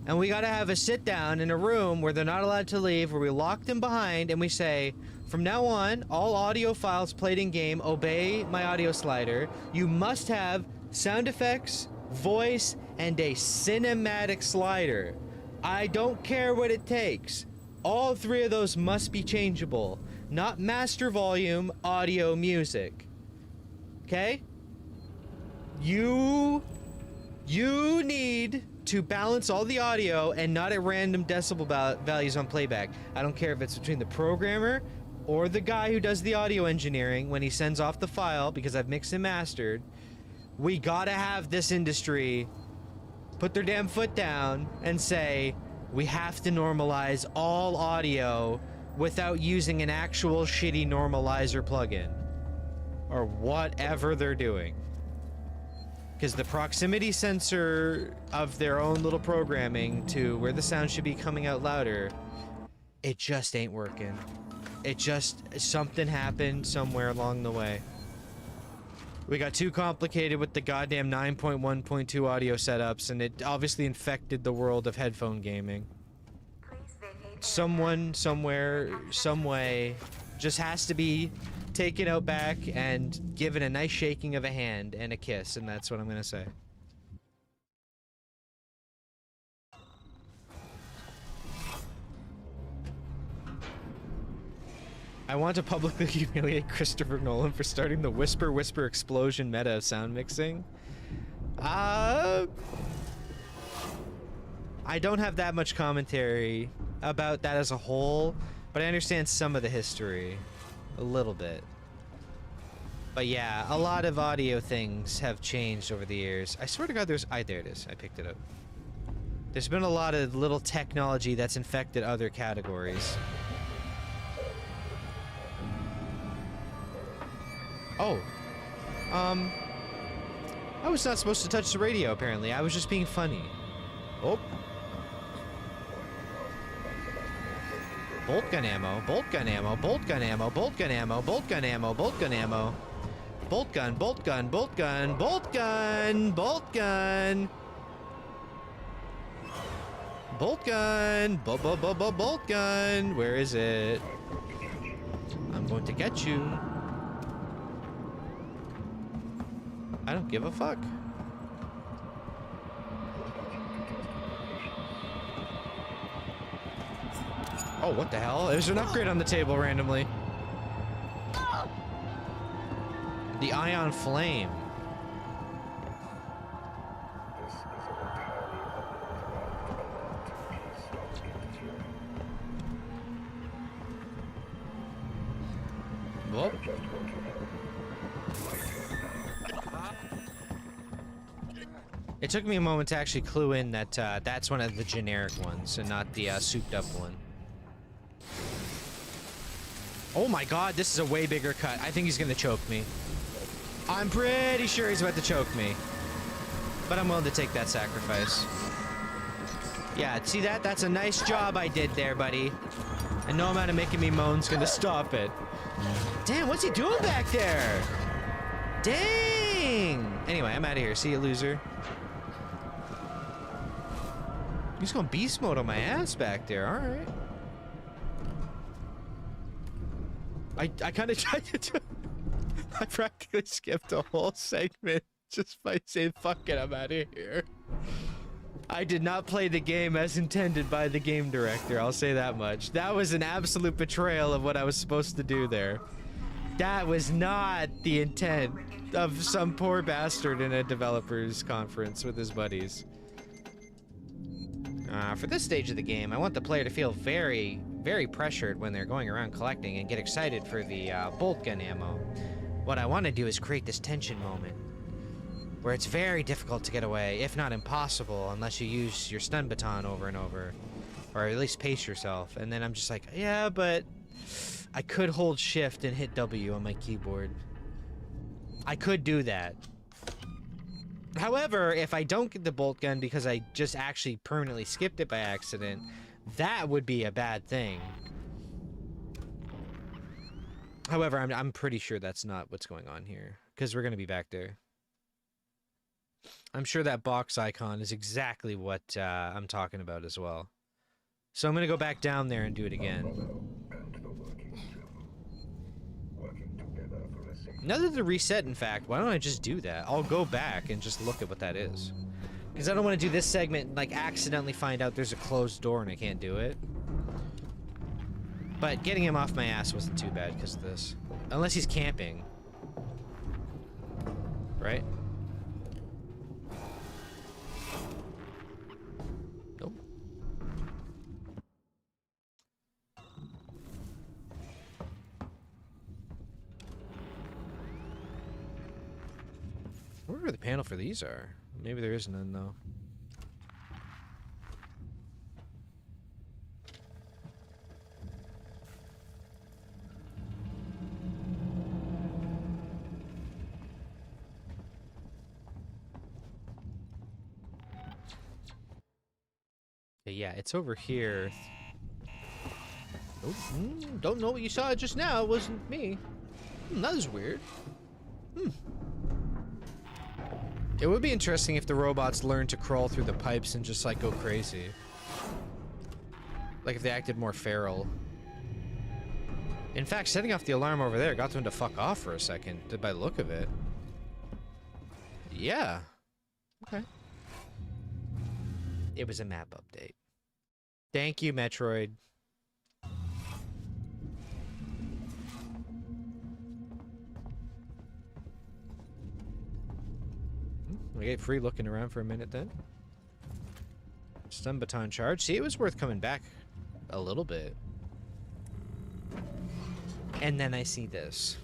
and we gotta have a sit down in a room where they're not allowed to leave, where we lock them behind, and we say, from now on, all audio files played in game obey my audio slider. You must have sound effects, voice, and a cinematic slider. I don't care what it takes. All three of those must be changeable, not master volume, audio, music. Okay? You need to balance all the audio and not at random decibel values on playback. I don't care if it's between the programmer or the guy who does the audio engineering when he sends off the file, because I've mixed and mastered. We gotta have this industry put their damn foot down and say, we have to normalize all audio without using an actual shitty normalizer plugin. Or whatever they're doing. Because the proximity sensor of their own little programming to where the sound should be coming out louder, it just ain't working. It just, something happened somewhere along the way. We got too complicated with the goddamn 9.1.2 audio setups, and it obviously infected the world of headphone gaming. Someone, somewhere, some way, just has to be taken out back and given a nice shaking of a hand and a kiss, and that's what I'm gonna say. I want to publicly humiliate Christopher Nolan for starting the whisper whisper explosion meta of sound mixing. I don't have that much commentary about that as a whole, but I understand some of the history. A little bit. But yeah, a lot of audio things have changed over the years. I swear to God there it is. I picked it up. There's been a lot of little technology that's infected other categories. Oh. I was not supposed to touch the radio, apparently. I was just being funny. Oh. Bolt gun ammo, bolt gun ammo, bolt gun ammo, bolt gun ammo, bolt gun ammo, bolt gun ammo. Bolt gun, bolt gun, bolt gun, bolt gun, bolt gun. Bolt gun, bolt gun. Where is it? I'm going to get you. I don't give a fuck. Oh, what the hell? There's an upgrade on the table randomly. The ion flame. Whoop. It took me a moment to actually clue in that that's one of the generic ones and not the souped up one. Oh my god, this is a way bigger cut. I think he's gonna choke me. I'm pretty sure he's about to choke me. But I'm willing to take that sacrifice. Yeah, see that? That's a nice job I did there, buddy. And no amount of making me moan's gonna stop it. Damn, what's he doing back there? Dang! Anyway, I'm out of here. See you, loser. He's going beast mode on my ass back there. Alright. I kind of tried to I practically skipped a whole segment just by saying, fuck it, I'm out of here. I did not play the game as intended by the game director, I'll say that much. That was an absolute betrayal of what I was supposed to do there. That was not the intent of some poor bastard in a developers conference with his buddies. For this stage of the game, I want the player to feel very, very pressured when they're going around collecting and get excited for the bolt gun ammo. What I want to do is create this tension moment where it's very difficult to get away, if not impossible, unless you use your stun baton over and over, or at least pace yourself. And then I'm just like, yeah, but I could hold shift and hit W on my keyboard. I could do that. However, if I don't get the bolt gun because I just actually permanently skipped it by accident, that would be a bad thing. However, I'm pretty sure that's not what's going on here, because we're going to be back there. I'm sure that box icon is exactly what I'm talking about as well. So I'm going to go back down there and do it again. Now that the reset, in fact, why don't I just do that? I'll go back and just look at what that is. Because I don't want to do this segment and, like, accidentally find out there's a closed door and I can't do it. But getting him off my ass wasn't too bad because of this. Unless he's camping. Right? Nope. I wonder where the panel for these are. Maybe there is none, though. Yeah, it's over here. Oh, don't know what you saw just now. It wasn't me. That was weird. It would be interesting if the robots learned to crawl through the pipes and just, like, go crazy. Like, if they acted more feral. In fact, setting off the alarm over there got them to fuck off for a second, by the look of it. Yeah. Okay. It was a map update. Thank you, Metroid. We get free looking around for a minute then. Stun baton charge. See, it was worth coming back a little bit. And then I see this.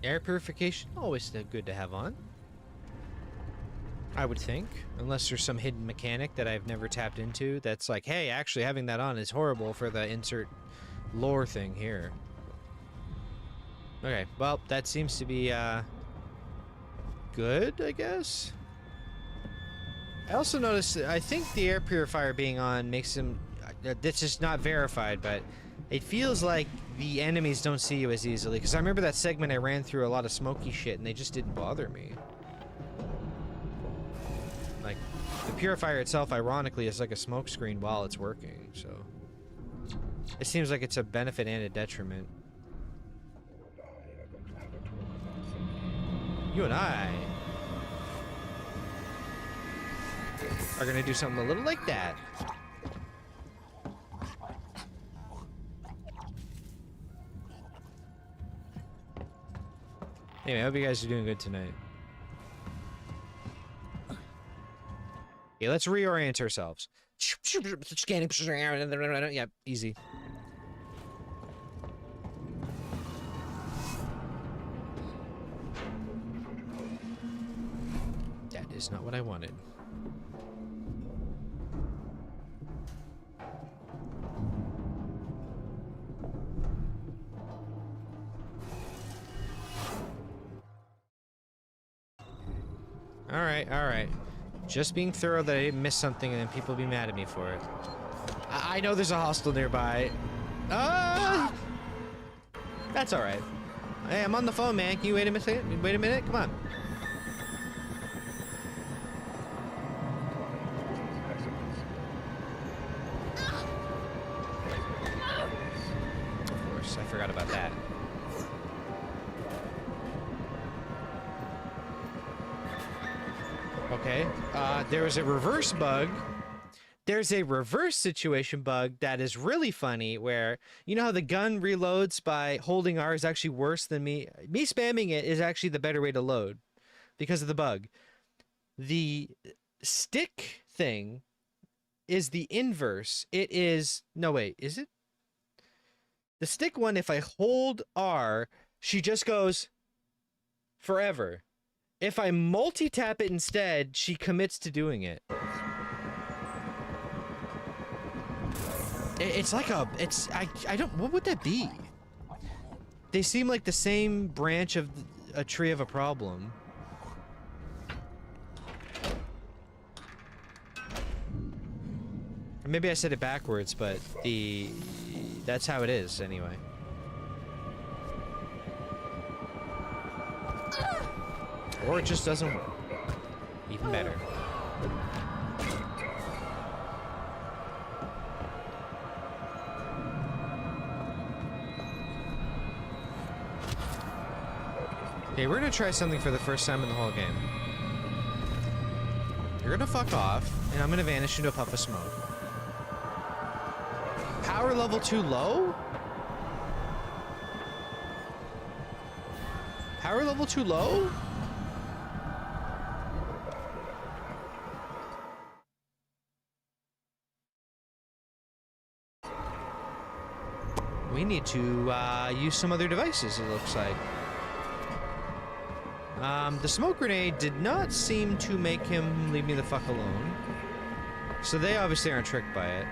Air purification, always good to have on. I would think. Unless there's some hidden mechanic that I've never tapped into that's like, hey, actually having that on is horrible for the insert lore thing here. Okay, well, that seems to be, good, I guess? I also noticed that I think the air purifier being on makes them... That's just not verified, but it feels like the enemies don't see you as easily. Because I remember that segment I ran through a lot of smoky shit, and they just didn't bother me. Like, the purifier itself, ironically, is like a smoke screen while it's working, so... It seems like it's a benefit and a detriment. You and I are gonna do something a little like that. Anyway, I hope you guys are doing good tonight. Okay, let's reorient ourselves. Scanning. Yeah, easy. That is not what I wanted. Alright. Just being thorough that I didn't miss something and then people be mad at me for it. I know there's a hostel nearby. That's alright. Hey, I'm on the phone, man. Can you wait a minute? Wait a minute? Come on. Of course, I forgot about that. Okay, there was a reverse bug. There's a reverse situation bug that is really funny where, you know how the gun reloads by holding R is actually worse than me spamming it is actually the better way to load because of the bug. The stick thing is the inverse. It is, no wait, is it? The stick one, if I hold R, she just goes forever. If I multi-tap it instead, she commits to doing it. It's like a, I don't, what would that be? They seem like the same branch of a tree of a problem. Or maybe I said it backwards, but that's how it is anyway. Or it just doesn't work. Even better. Okay, we're gonna try something for the first time in the whole game. You're gonna fuck off, and I'm gonna vanish into a puff of smoke. Power level too low? Power level too low? We need to use some other devices, it looks like. The smoke grenade did not seem to make him leave me the fuck alone. So they obviously aren't tricked by it.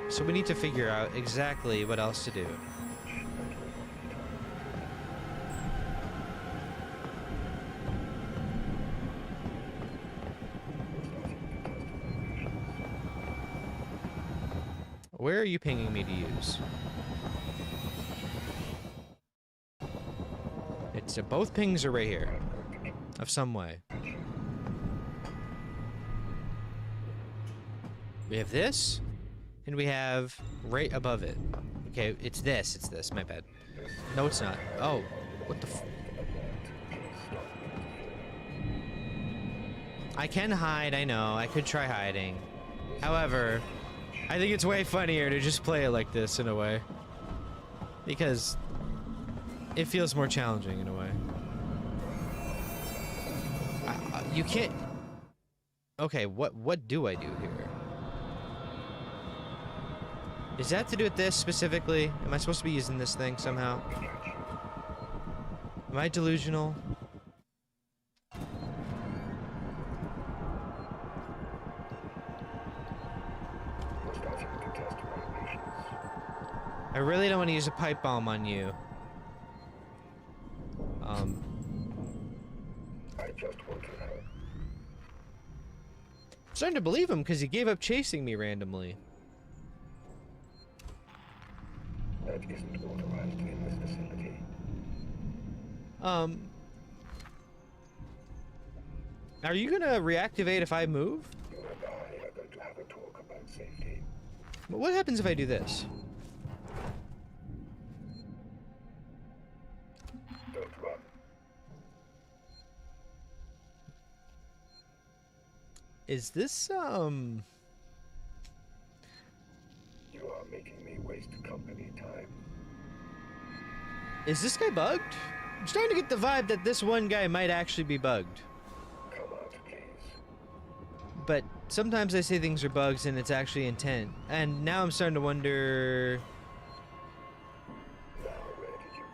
So we need to figure out exactly what else to do. Where are you pinging me to use? It's both pings are right here. Of some way. We have this, and we have right above it. Okay, it's this, my bad. No, it's not. Oh, what the f— I can hide, I know. I could try hiding. However, I think it's way funnier to just play it like this in a way. Because it feels more challenging in a way. You can't— Okay, what do I do here? Is that to do with this specifically? Am I supposed to be using this thing somehow? Am I delusional? I really don't want to use a pipe bomb on you. I just want to help. I'm starting to believe him because he gave up chasing me randomly. That isn't authorized in this vicinity. Are you gonna reactivate if I move? You and I are going to have a talk about safety. But what happens if I do this? Don't run. Is this, You are making me waste company time. is this guy bugged? I'm starting to get the vibe that this one guy might actually be bugged. Come out, please. But sometimes I say things are bugs and it's actually intent. And now I'm starting to wonder... Now, where did you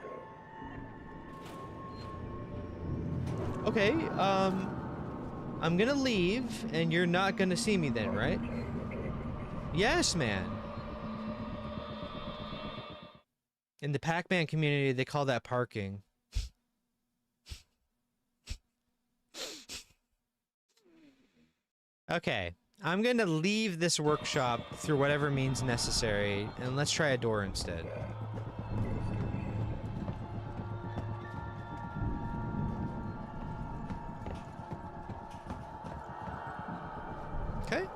go? Okay, I'm gonna leave, and you're not gonna see me then, right? Yes, man. In the Pac-Man community, they call that parking. Okay, I'm gonna leave this workshop through whatever means necessary, and let's try a door instead. Okay.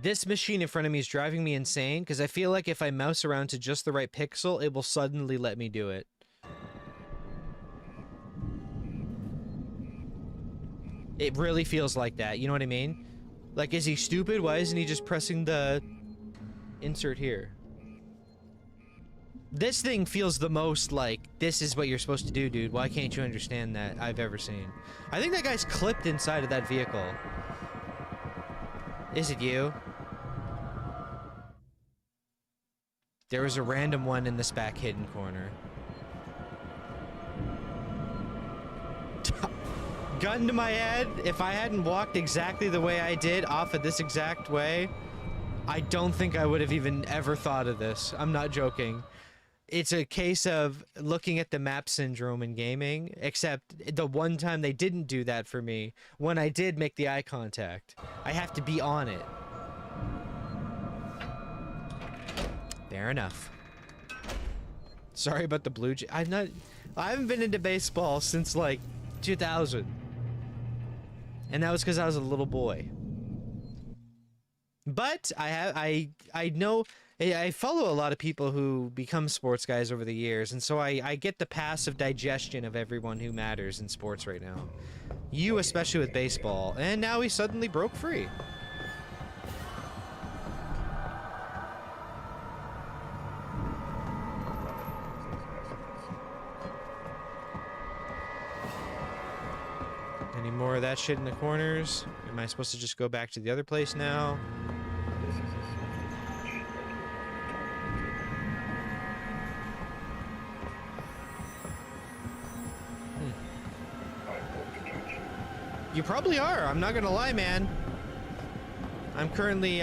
This machine in front of me is driving me insane because I feel like if I mouse around to just the right pixel, it will suddenly let me do it. It really feels like that, you know what I mean? Like, is he stupid? Why isn't he just pressing the insert here? This thing feels the most like, this is what you're supposed to do, dude. Why can't you understand that I've ever seen? I think that guy's clipped inside of that vehicle. Is it you? There was a random one in this back hidden corner. Gun to my head, if I hadn't walked exactly the way I did off of this exact way, I don't think I would have even ever thought of this. I'm not joking. It's a case of looking at the map syndrome in gaming, except the one time they didn't do that for me, when I did make the eye contact, I have to be on it. Fair enough. Sorry about the Blue Jay. I haven't been into baseball since like 2000. And that was because I was a little boy. But I know I follow a lot of people who become sports guys over the years, and so I get the passive digestion of everyone who matters in sports right now. You especially with baseball, and now he suddenly broke free. Any more of that shit in the corners? Am I supposed to just go back to the other place now? You probably are. I'm not gonna lie, man. I'm currently,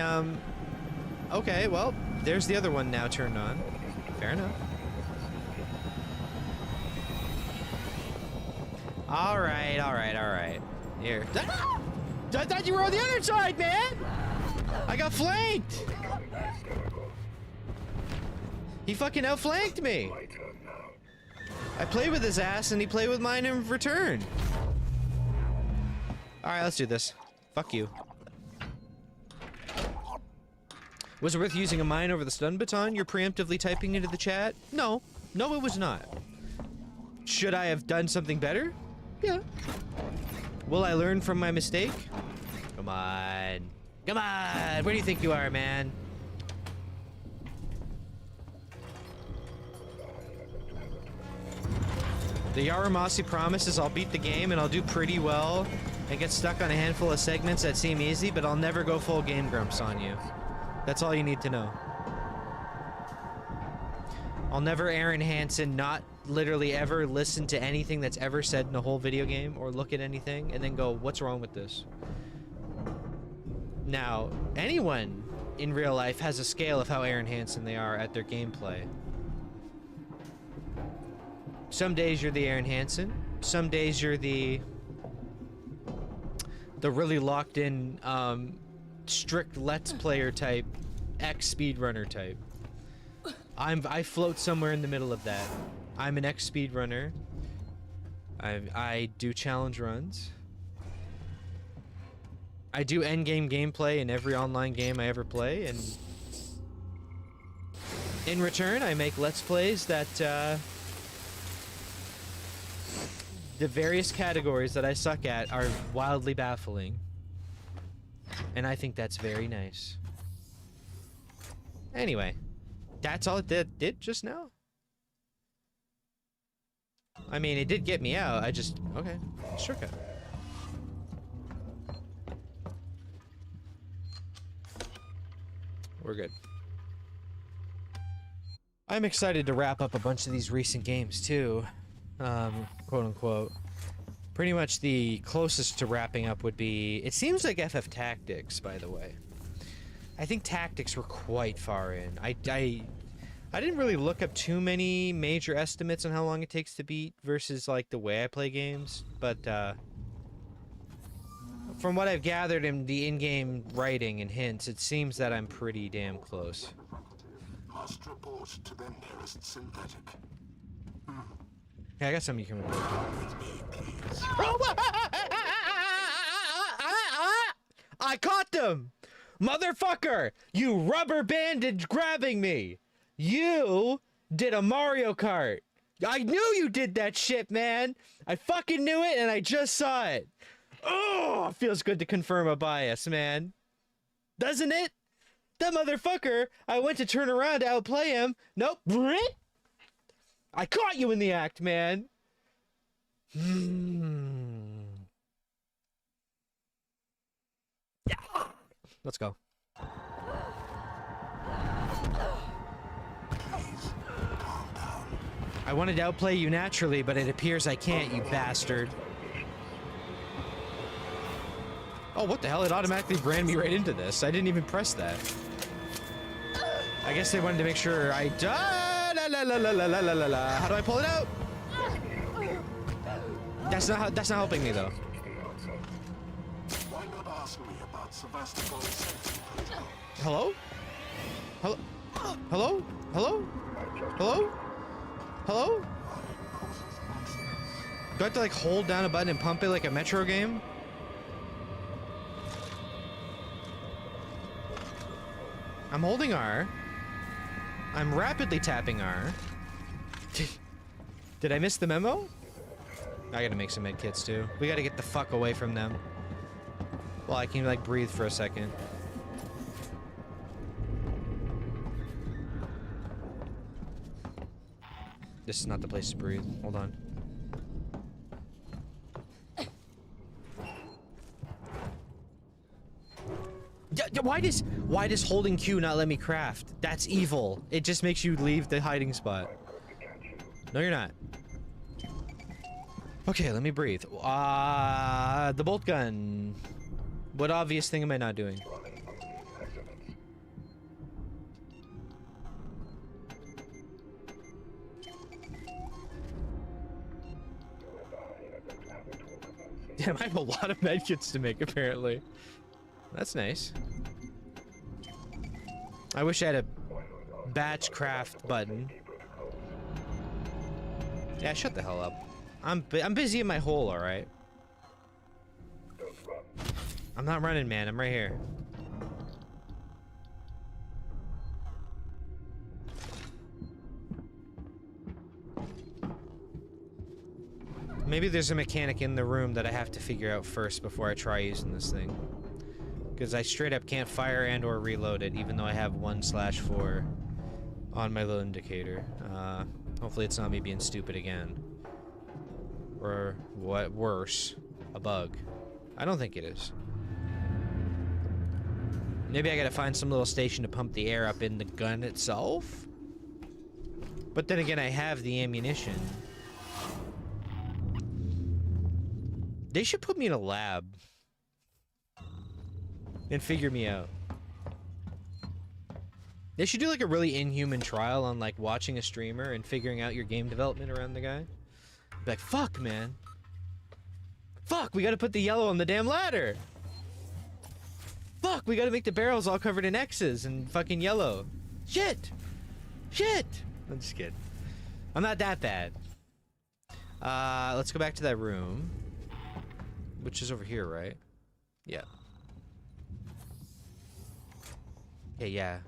okay, well, there's the other one now turned on. Fair enough. Alright, alright, alright. Here. Ah! I thought you were on the other side, man! I got flanked! He fucking outflanked me! I played with his ass and he played with mine in return. Alright, let's do this. Fuck you. Was it worth using a mine over the stun baton you're preemptively typing into the chat? No. No, it was not. Should I have done something better? Yeah. Will I learn from my mistake? Come on. Come on! Where do you think you are, man? The Yaramasi promise is I'll beat the game and I'll do pretty well and get stuck on a handful of segments that seem easy, but I'll never go full Game Grumps on you. That's all you need to know. I'll never Aaron Hansen not literally ever listen to anything that's ever said in a whole video game or look at anything and then go, what's wrong with this? Now, anyone in real life has a scale of how Aaron Hansen they are at their gameplay. Some days you're the Aaron Hansen. Some days you're the really locked in, strict Let's Player type, ex-speedrunner type. I float somewhere in the middle of that. I'm an ex-speedrunner. I do challenge runs. I do endgame gameplay in every online game I ever play, and in return, I make Let's Plays that, the various categories that I suck at are wildly baffling. And I think that's very nice. Anyway, that's all it did just now? I mean, it did get me out. Okay, shortcut. We're good. I'm excited to wrap up a bunch of these recent games too. Quote unquote. Pretty much the closest to wrapping up would be, it seems like FF Tactics, by the way. I think Tactics were quite far in. I didn't really look up too many major estimates on how long it takes to beat versus like the way I play games, but from what I've gathered in the in-game writing and hints, it seems that I'm pretty damn close. Must report to the nearest synthetic. Yeah, I got something you can report to. I caught them! Motherfucker! You rubber bandage grabbing me! You did a Mario Kart! I knew you did that shit, man! I fucking knew it and I just saw it! Oh, it feels good to confirm a bias, man. Doesn't it? That motherfucker, I went to turn around to outplay him. Nope. I caught you in the act, man. Let's go. I wanted to outplay you naturally, but it appears I can't, you bastard. Oh, what the hell? It automatically ran me right into this. I didn't even press that. I guess they wanted to make sure I die. La, la, la, la, la, la, la, la. How do I pull it out? That's not helping me though. Why not ask me about Sevastopol's safety protocol? Hello? Hello? Hello? Hello? Hello? Hello? Do I have to like hold down a button and pump it like a Metro game? I'm holding R. I'm rapidly tapping R. Did I miss the memo? I gotta make some med kits too. We gotta get the fuck away from them. Well, I can like breathe for a second. This is not the place to breathe. Hold on. Why does holding Q not let me craft? That's evil. It just makes you leave the hiding spot. No, you're not. Okay, let me breathe. The bolt gun. What obvious thing am I not doing? Damn, I have a lot of medkits to make, apparently. That's nice. I wish I had a batch craft button. Yeah, shut the hell up. I'm busy in my hole, alright? I'm not running, man. I'm right here. Maybe there's a mechanic in the room that I have to figure out first before I try using this thing. Because I straight up can't fire and or reload it, even though I have 1/4 on my little indicator. Hopefully it's not me being stupid again. Or what worse, a bug. I don't think it is. Maybe I gotta find some little station to pump the air up in the gun itself? But then again, I have the ammunition. They should put me in a lab. And figure me out. They should do like a really inhuman trial on like watching a streamer and figuring out your game development around the guy. Be like, fuck, man. Fuck, we gotta put the yellow on the damn ladder. Fuck, we gotta make the barrels all covered in X's and fucking yellow. Shit! Shit! I'm just kidding. I'm not that bad. Let's go back to that room. Which is over here, right? Yeah. Okay, yeah.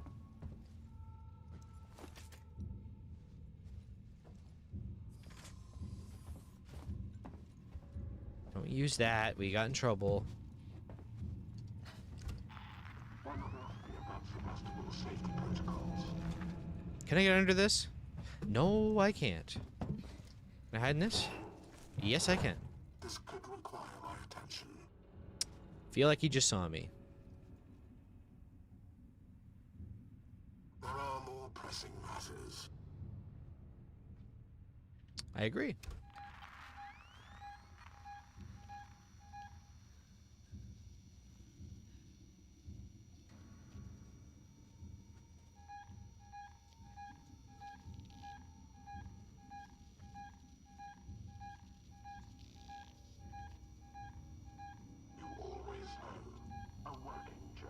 Don't use that. We got in trouble. Can I get under this? No, I can't. Can I hide in this? Yes, I can. This could require my attention. Feel like he just saw me. There are more pressing matters. I agree. You always know a working Joe.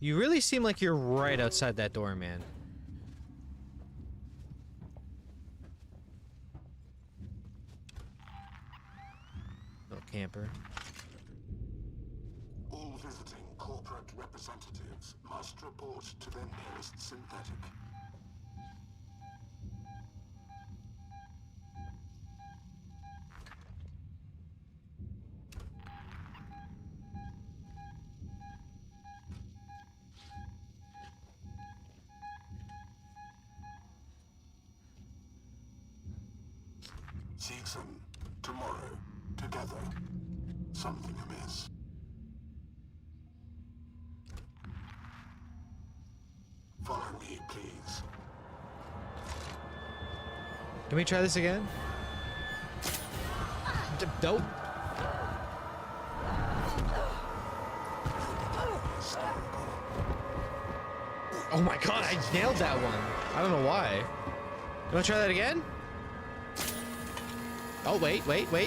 You really seem like you're right outside that door, man. Little camper. All visiting corporate representatives must report to their nearest synthetic. Season. Tomorrow. Together. Something amiss. Follow me, please. Can we try this again? Nope. Oh my god, I nailed that one. I don't know why. You wanna try that again? Oh, wait,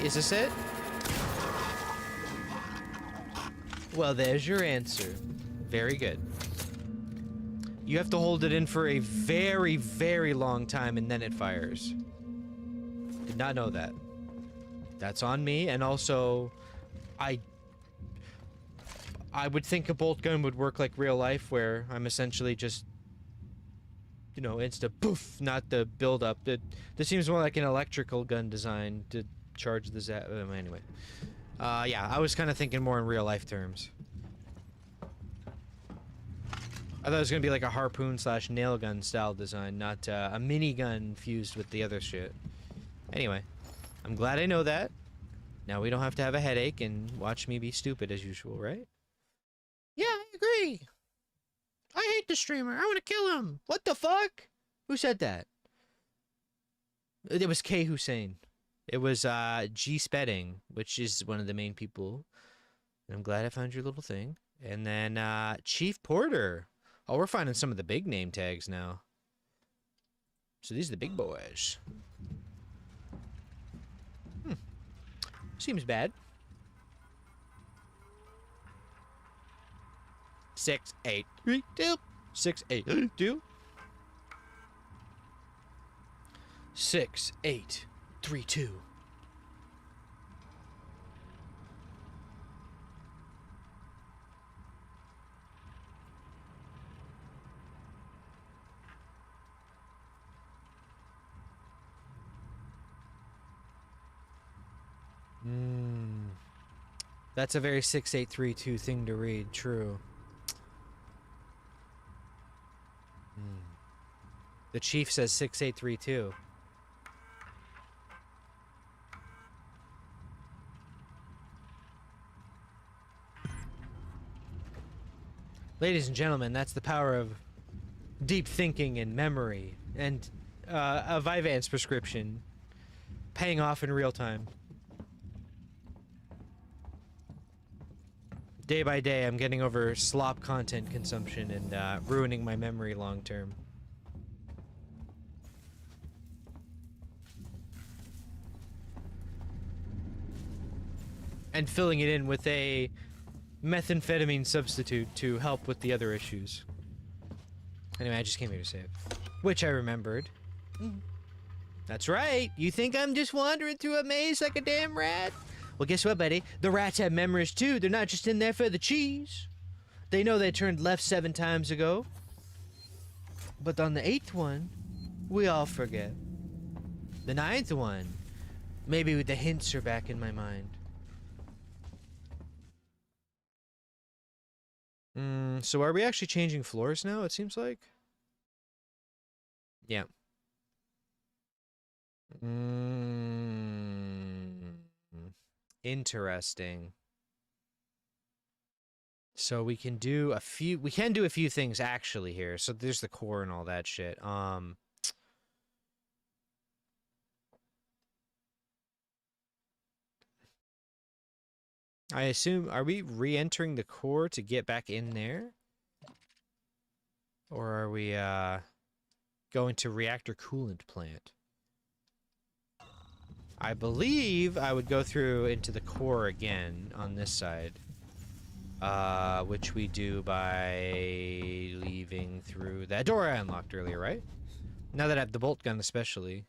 is this it? Well, there's your answer. Very good. You have to hold it in for a very, very long time and then it fires. Did not know that. That's on me, and also, I would think a bolt gun would work like real life, where I'm essentially just, you know, insta poof, not the build up. This seems more like an electrical gun design to charge the zap. Anyway, yeah, I was kind of thinking more in real life terms. I thought it was gonna be like a harpoon / nail gun style design, not a minigun fused with the other shit. Anyway, I'm glad I know that. Now we don't have to have a headache and watch me be stupid as usual, right? Yeah, I agree. I hate the streamer. I want to kill him. What the fuck? Who said that? It was K Hussein. It was G Spedding, which is one of the main people. And I'm glad I found your little thing. And then Chief Porter. Oh, we're finding some of the big name tags now. So these are the big boys. Seems bad. 6, 8, 3, 2. 6, 8, 2. 6, 8, 3, 2. That's a very 6832 thing to read, true. The chief says 6832. Ladies and gentlemen, that's the power of deep thinking and memory and a Vyvanse prescription paying off in real time. Day by day, I'm getting over slop content consumption and ruining my memory long term. And filling it in with a methamphetamine substitute to help with the other issues. Anyway, I just came here to say it. Which I remembered. That's right. You think I'm just wandering through a maze like a damn rat? Well, guess what, buddy? The rats have memories, too. They're not just in there for the cheese. They know they turned left 7 times ago. But on the 8th one, we all forget. The 9th one, maybe the hints are back in my mind. So are we actually changing floors now, it seems like? Yeah. Interesting. So we can do a few things actually here. So there's the core and all that shit. I assume, are we re-entering the core to get back in there? Or are we going to reactor coolant plant? I believe I would go through into the core again on this side. Which we do by leaving through that door I unlocked earlier, right? Now that I have the bolt gun especially.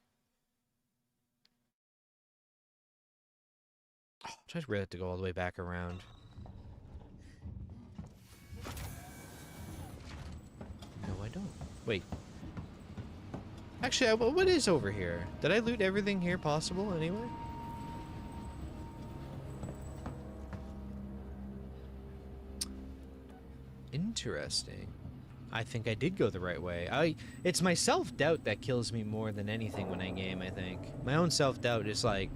Oh, I just really have to go all the way back around. No, I don't. Wait. Actually, what is over here? Did I loot everything here possible anyway? Interesting. I think I did go the right way. It's my self-doubt that kills me more than anything when I game, I think. My own self-doubt is like,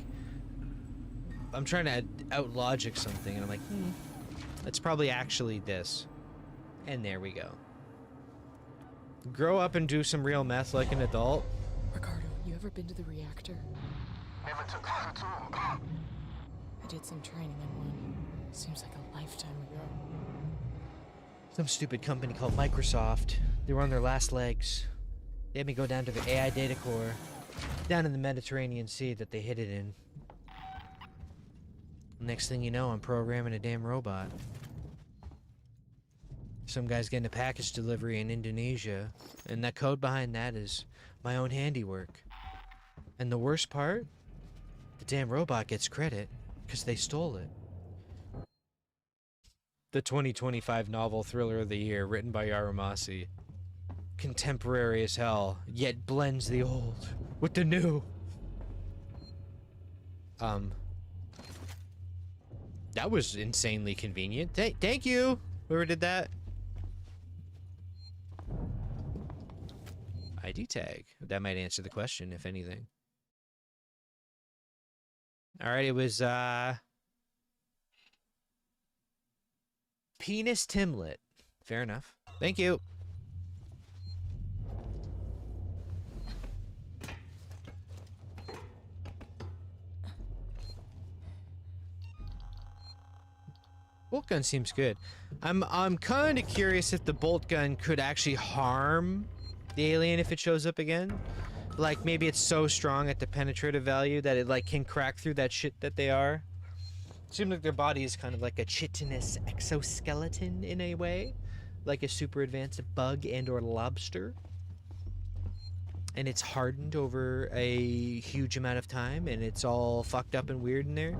I'm trying to out-logic something, and I'm like, that's probably actually this. And there we go. Grow up and do some real meth like an adult. Ricardo, you ever been to the reactor? Never took that at all. I did some training in one. Seems like a lifetime ago. Some stupid company called Microsoft. They were on their last legs. They had me go down to the AI data core, down in the Mediterranean Sea that they hid it in. Next thing you know, I'm programming a damn robot. Some guy's getting a package delivery in Indonesia, and that code behind that is my own handiwork. And the worst part? The damn robot gets credit, because they stole it. The 2025 novel thriller of the year, written by Yaramasi. Contemporary as hell, yet blends the old with the new. That was insanely convenient. Thank you, whoever did that. ID tag. That might answer the question, if anything. Alright, it was, Penis Timlet. Fair enough. Thank you. Bolt gun seems good. I'm kind of curious if the bolt gun could actually harm the alien if it shows up again. Like maybe it's so strong at the penetrative value that it like can crack through that shit that they are. Seems like their body is kind of like a chitinous exoskeleton in a way, like a super advanced bug and or lobster. And it's hardened over a huge amount of time, and it's all fucked up and weird in there.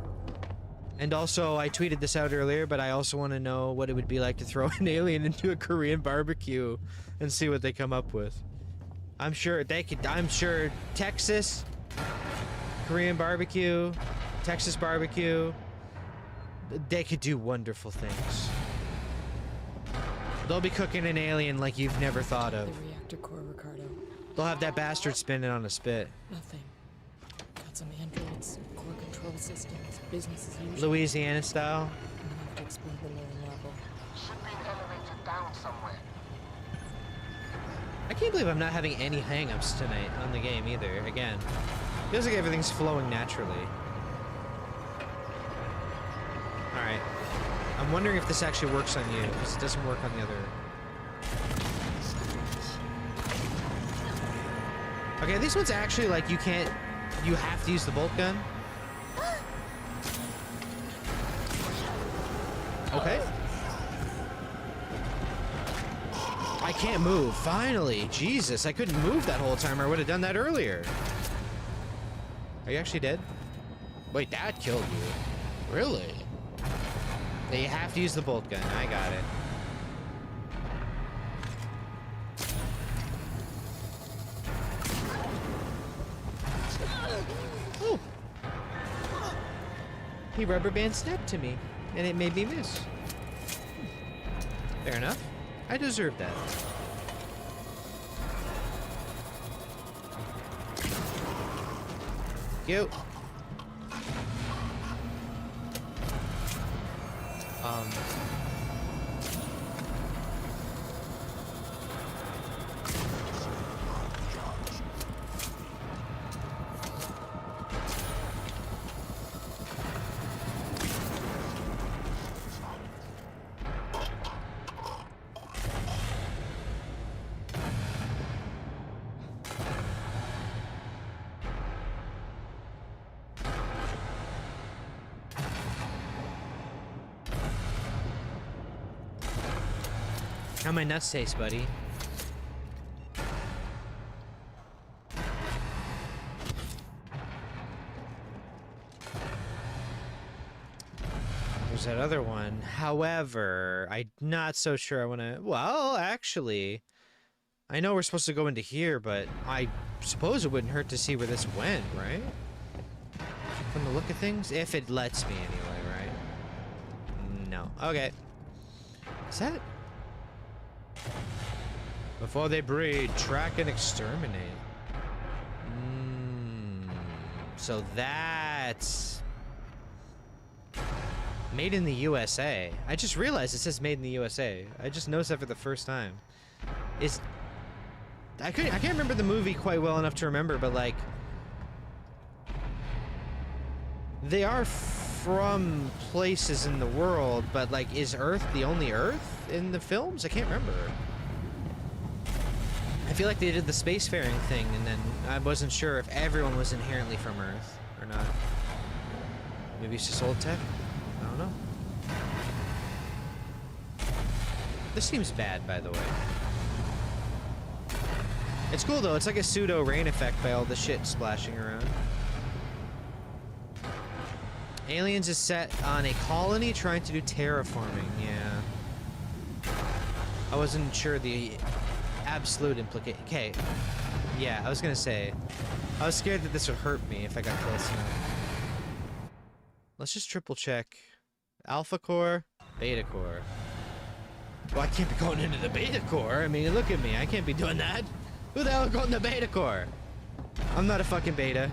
And also, I tweeted this out earlier, but I also want to know what it would be like to throw an alien into a Korean barbecue and see what they come up with. I'm sure they could. I'm sure Texas, Korean barbecue, Texas barbecue, they could do wonderful things. They'll be cooking an alien like you've never thought of. The reactor core, Ricardo. They'll have that bastard spinning on a spit. Nothing. Got some androids, core control systems, business as usual. Louisiana style. I'm gonna have to explore the lower level. Should be an elevator down somewhere. I can't believe I'm not having any hang-ups tonight on the game either. Again, feels like everything's flowing naturally. Alright. I'm wondering if this actually works on you, because it doesn't work on the other. Okay, these ones actually, like, you can't... You have to use the bolt gun? Okay. I can't move. Finally. Jesus, I couldn't move that whole time, or I would have done that earlier. Are you actually dead? Wait, that killed you. Really? Yeah, you have to use the bolt gun. I got it. Oh. He rubber band snapped to me, and it made me miss. Fair enough. I deserve that. You. How my nuts taste, buddy? There's that other one. However, I'm not so sure I want to... Well, actually, I know we're supposed to go into here, but I suppose it wouldn't hurt to see where this went, right? From the look of things? If it lets me anyway, right? No. Okay. Is that... Before they breed, track and exterminate. So that's made in the USA. I just realized it says made in the USA. I just noticed that for the first time. I can't remember the movie quite well enough to remember, but like they are from places in the world, but like is Earth the only Earth in the films? I can't remember. I feel like they did the spacefaring thing, and then I wasn't sure if everyone was inherently from Earth or not. Maybe it's just old tech? I don't know. This seems bad, by the way. It's cool, though. It's like a pseudo rain effect by all the shit splashing around. Aliens is set on a colony trying to do terraforming, yeah. I wasn't sure the absolute implication. Okay. Yeah, I was gonna say. I was scared that this would hurt me if I got close enough. Let's just triple check. Alpha core, beta core. Well, I can't be going into the beta core. I mean, look at me. I can't be doing that. Who the hell is going to the beta core? I'm not a fucking beta.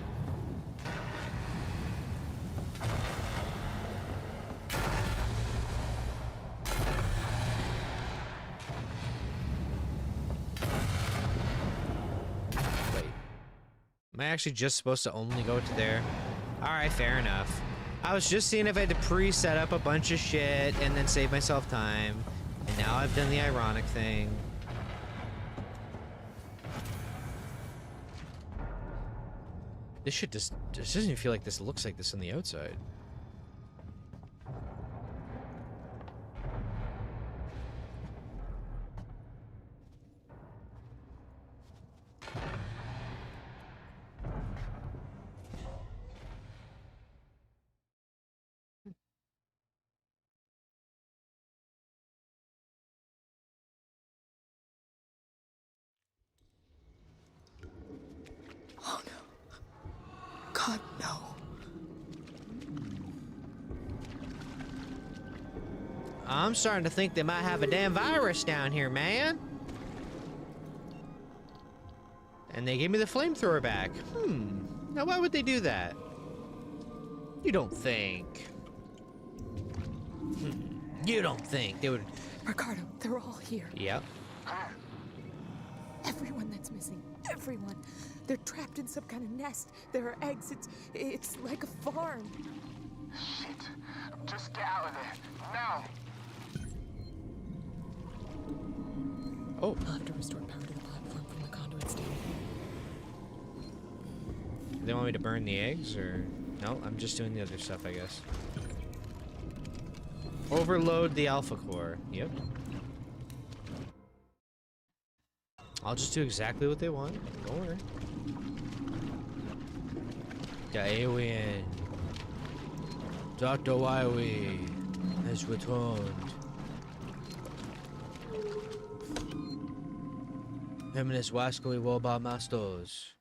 Wait. Am I actually just supposed to only go to there? Alright, fair enough. I was just seeing if I had to pre-set up a bunch of shit and then save myself time. And now I've done the ironic thing. This shit just doesn't even feel like this looks like this on the outside. Oh no. God, no. I'm starting to think they might have a damn virus down here, man. And they gave me the flamethrower back. Now why would they do that? You don't think. You don't think they would... Ricardo, they're all here. Yep. Everyone that's missing. Everyone. They're trapped in some kind of nest. There are eggs. It's like a farm. Shit. Just get out of there. Now. Oh. I'll have to restore power to the platform from the conduit station. They want me to burn the eggs, or... No, I'm just doing the other stuff, I guess. Overload the alpha core. Yep. I'll just do exactly what they want. Don't worry. The alien. Dr. Wiley has returned. Him and his wascally robot masters.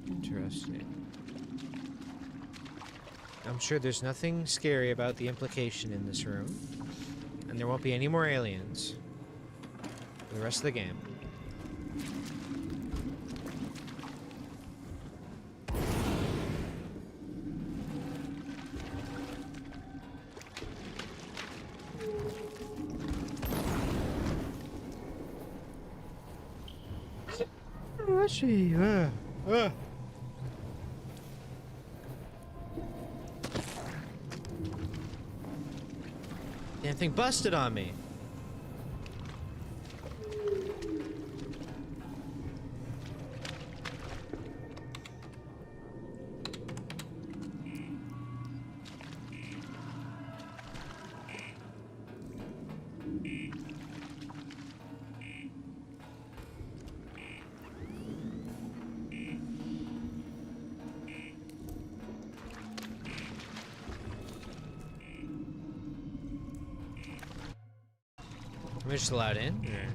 Interesting. I'm sure there's nothing scary about the implication in this room. And there won't be any more aliens for the rest of the game. Let's see. Damn thing busted on me. Am I just allowed in? Or?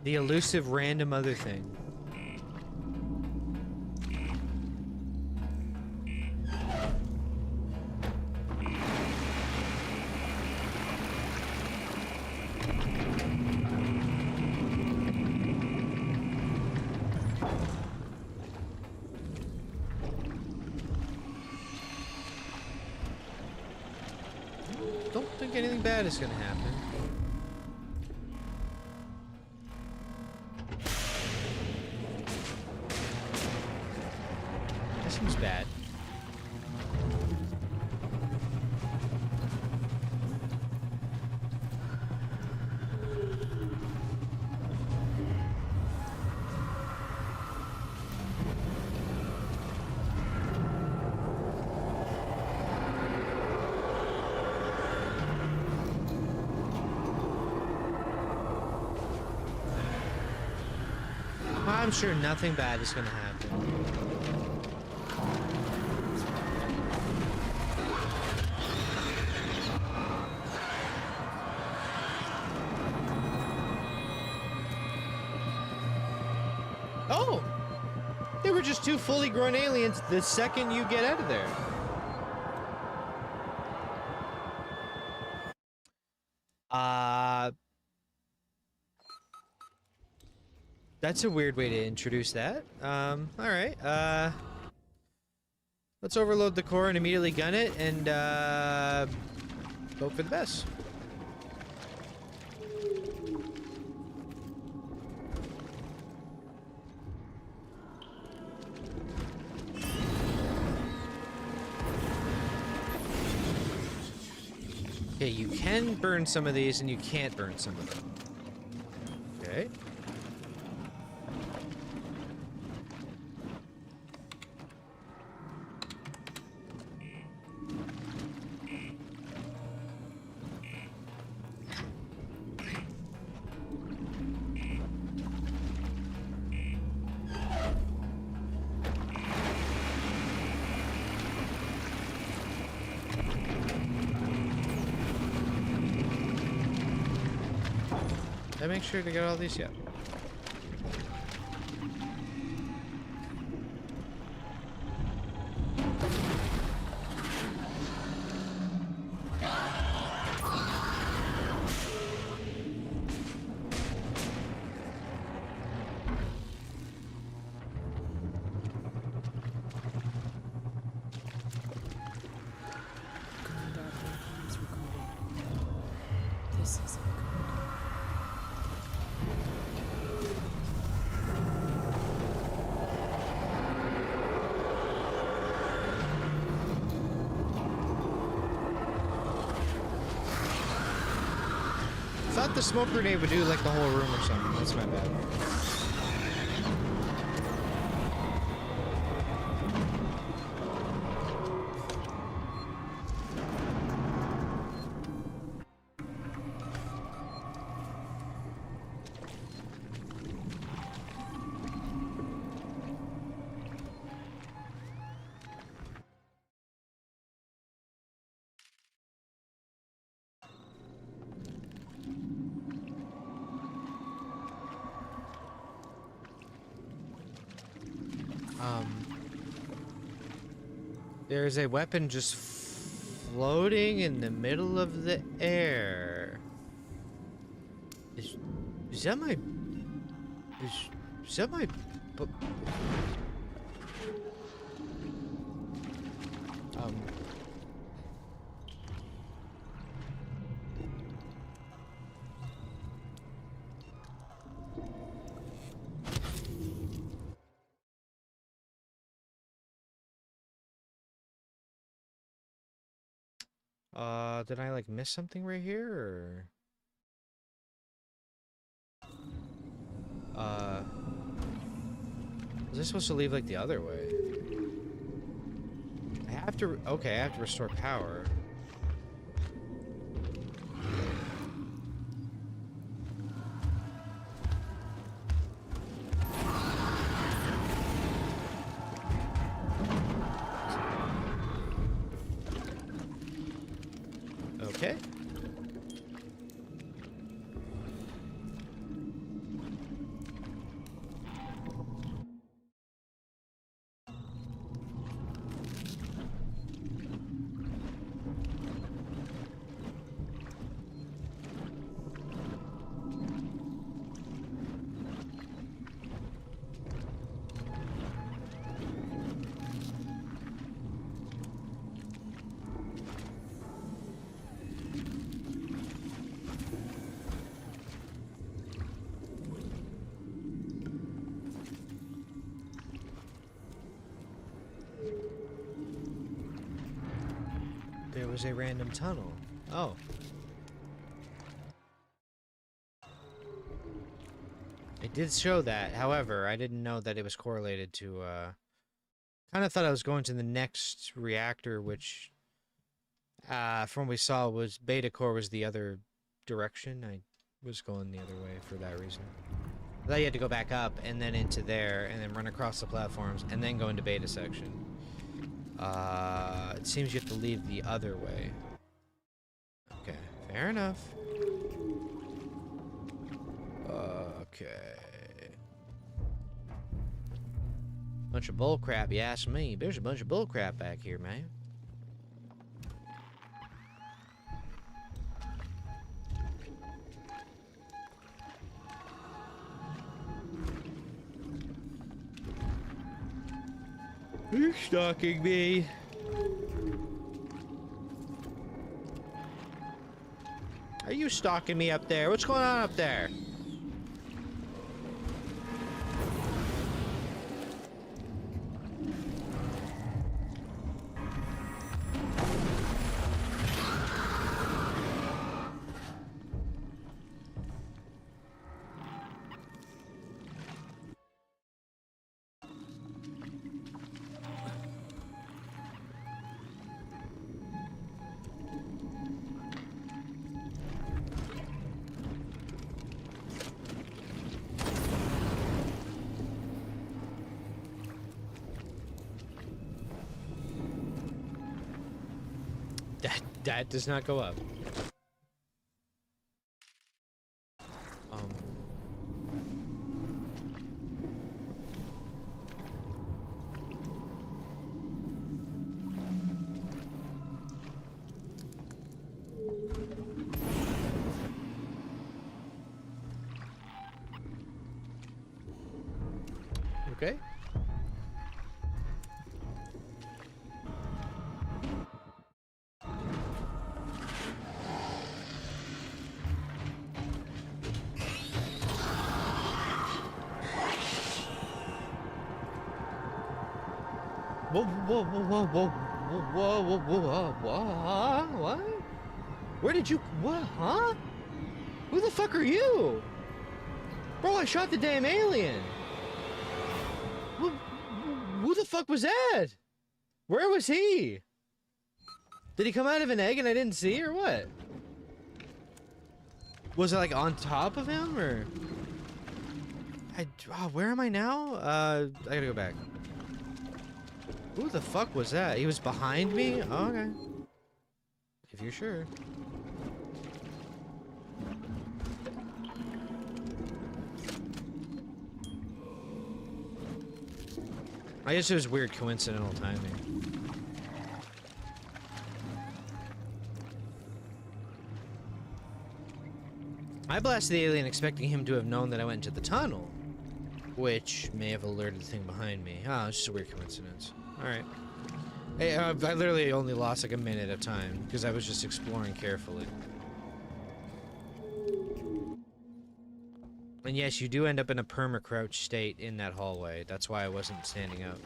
The elusive random other thing. Don't think anything bad is gonna happen. That seems bad. I'm sure nothing bad is gonna happen. Oh! They were just two fully grown aliens the second you get out of there. That's a weird way to introduce that. Alright, let's overload the core and immediately gun it and, hope for the best. Okay, you can burn some of these and you can't burn some of them. Okay. Did I make sure to get all these? Yeah. This is Thought the smoke grenade would do like the whole room or something. That's my bad. There's a weapon just floating in the middle of the air. Is that my... Is that my... Did I like miss something right here, or was I supposed to leave like the other way? I have to, okay, I have to restore power. Okay. There was a random tunnel. Oh. It did show that. However, I didn't know that it was correlated to, kind of thought I was going to the next reactor, which, from what we saw, was Beta Core was the other direction. I was going the other way for that reason. I thought you had to go back up and then into there and then run across the platforms and then go into Beta section. It seems you have to leave the other way. Okay, fair enough. Okay. Bunch of bull crap, you ask me. There's a bunch of bull crap back here, man. You're stalking me. Are you stalking me up there? What's going on up there? That does not go up. Okay. Whoa, whoa, whoa, whoa, whoa, whoa, whoa, whoa, what? Where did you, what, huh? Who the fuck are you? Bro, I shot the damn alien. Who the fuck was that? Where was he? Did he come out of an egg and I didn't see, or what? Was it like on top of him, or? Where am I now? I gotta go back. Who the fuck was that? He was behind me? Oh, okay. If you're sure. I guess it was weird coincidental timing. I blasted the alien expecting him to have known that I went into the tunnel, which may have alerted the thing behind me. Oh, it's just a weird coincidence. Alright. Hey, I literally only lost like a minute of time because I was just exploring carefully. And yes, you do end up in a perma-crouch state in that hallway. That's why I wasn't standing up.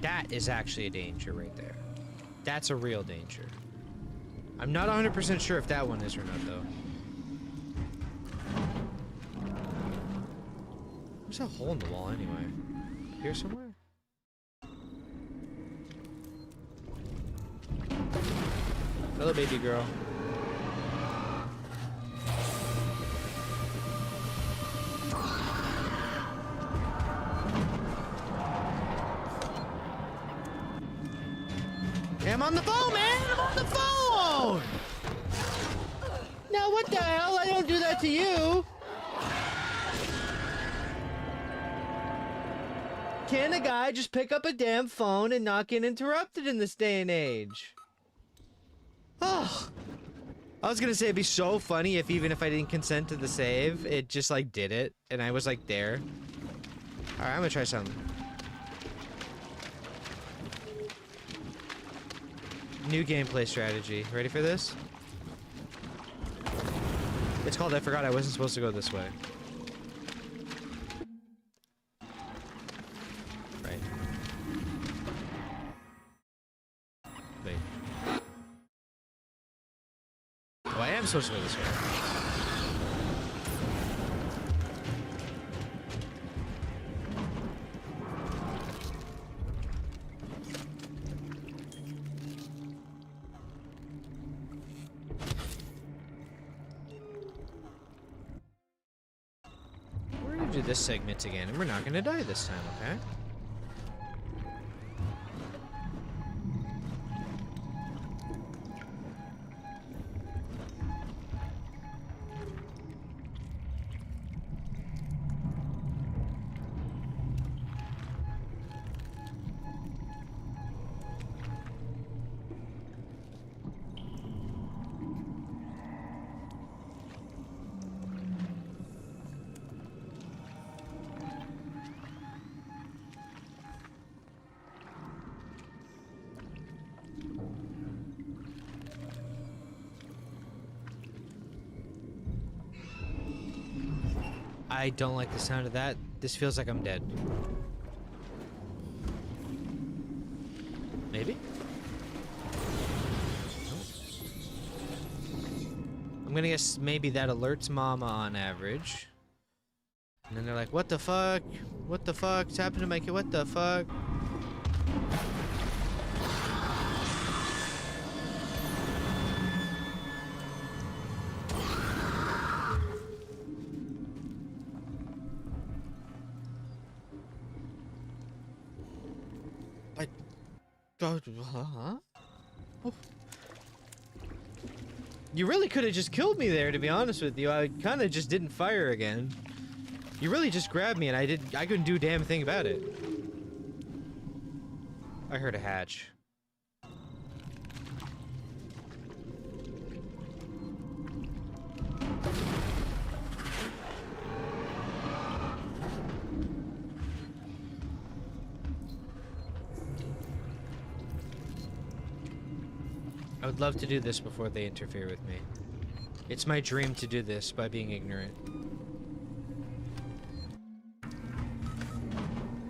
That is actually a danger right there. That's a real danger. I'm not 100% sure if that one is or not, though. There's a hole in the wall anyway. Here somewhere? Hello, baby girl. I'm on the phone, man! I'm on the phone! Now what the hell? I don't do that to you! Can a guy just pick up a damn phone and not get interrupted in this day and age? Oh. I was gonna say it'd be so funny if even if I didn't consent to the save, it just like did it and I was like there. Alright, I'm gonna try something. New gameplay strategy. Ready for this? It's called I forgot I wasn't supposed to go this way. Right. Wait. Oh, I am supposed to go this way. Do this segment again, and we're not gonna die this time, okay? I don't like the sound of that. This feels like I'm dead. Maybe? Nope. I'm gonna guess maybe that alerts Mama on average. And then they're like, what the fuck? What the fuck's happened to my kid? What the fuck? Huh? Oh. You really could have just killed me there, to be honest with you. I kind of just didn't fire again. You really just grabbed me and I couldn't do a damn thing about it. I heard a hatch. I would love to do this before they interfere with me. It's my dream to do this by being ignorant.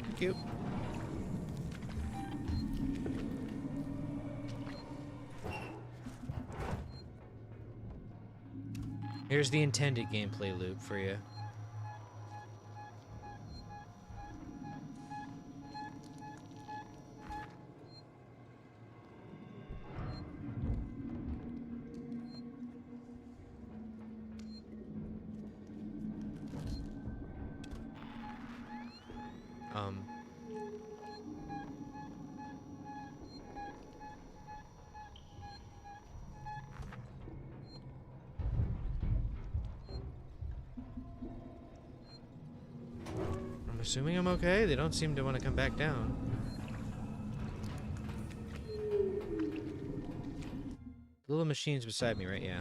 Thank you. Here's the intended gameplay loop for you. I'm assuming I'm okay. They don't seem to want to come back down. The little machine's beside me, right? Yeah.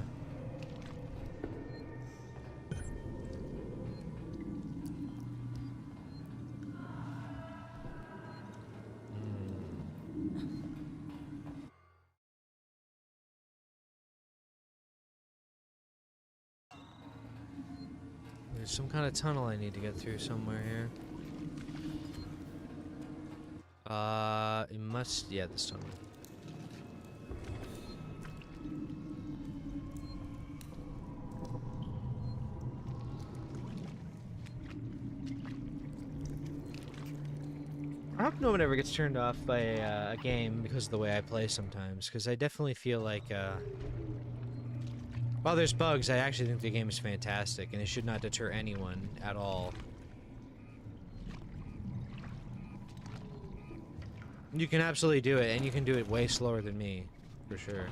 There's some kind of tunnel I need to get through somewhere here. It must, yeah, this tunnel. I hope no one ever gets turned off by a game because of the way I play sometimes, because I definitely feel like, while there's bugs, I actually think the game is fantastic, and it should not deter anyone at all. You can absolutely do it, and you can do it way slower than me, for sure.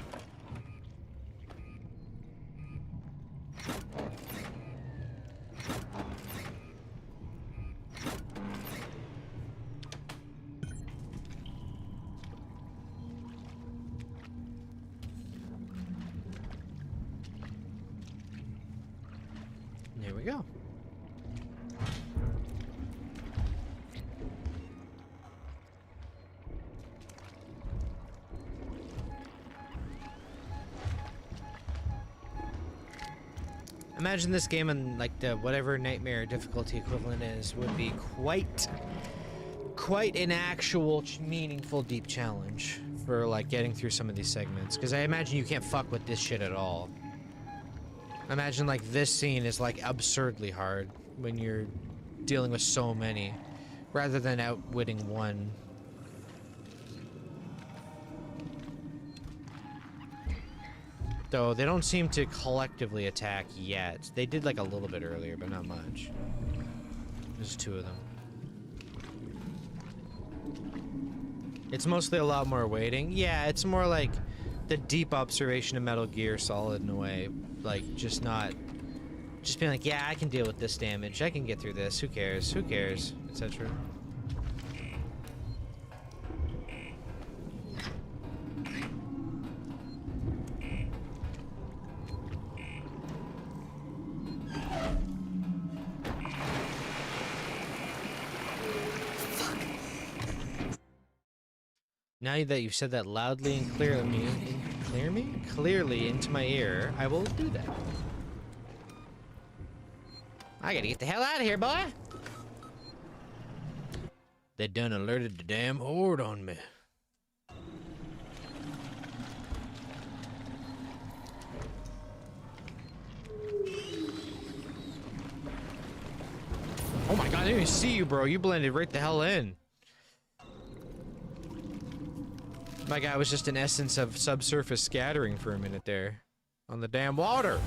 There we go. Imagine this game on like the whatever nightmare difficulty equivalent is would be quite an actual meaningful deep challenge for like getting through some of these segments, because I imagine you can't fuck with this shit at all. Imagine like this scene is like absurdly hard when you're dealing with so many rather than outwitting one. Though they don't seem to collectively attack yet. They did like a little bit earlier, but not much. There's two of them. It's mostly a lot more waiting. Yeah, it's more like the deep observation of Metal Gear Solid in a way. Like, just being like, yeah, I can deal with this damage. I can get through this. Who cares? Who cares? Etc. Now that you've said that loudly and clearly into my ear, I will do that. I gotta get the hell out of here, boy! They done alerted the damn horde on me. Oh my god, I didn't even see you, bro. You blended right the hell in. My guy was just an essence of subsurface scattering for a minute there. On the damn water.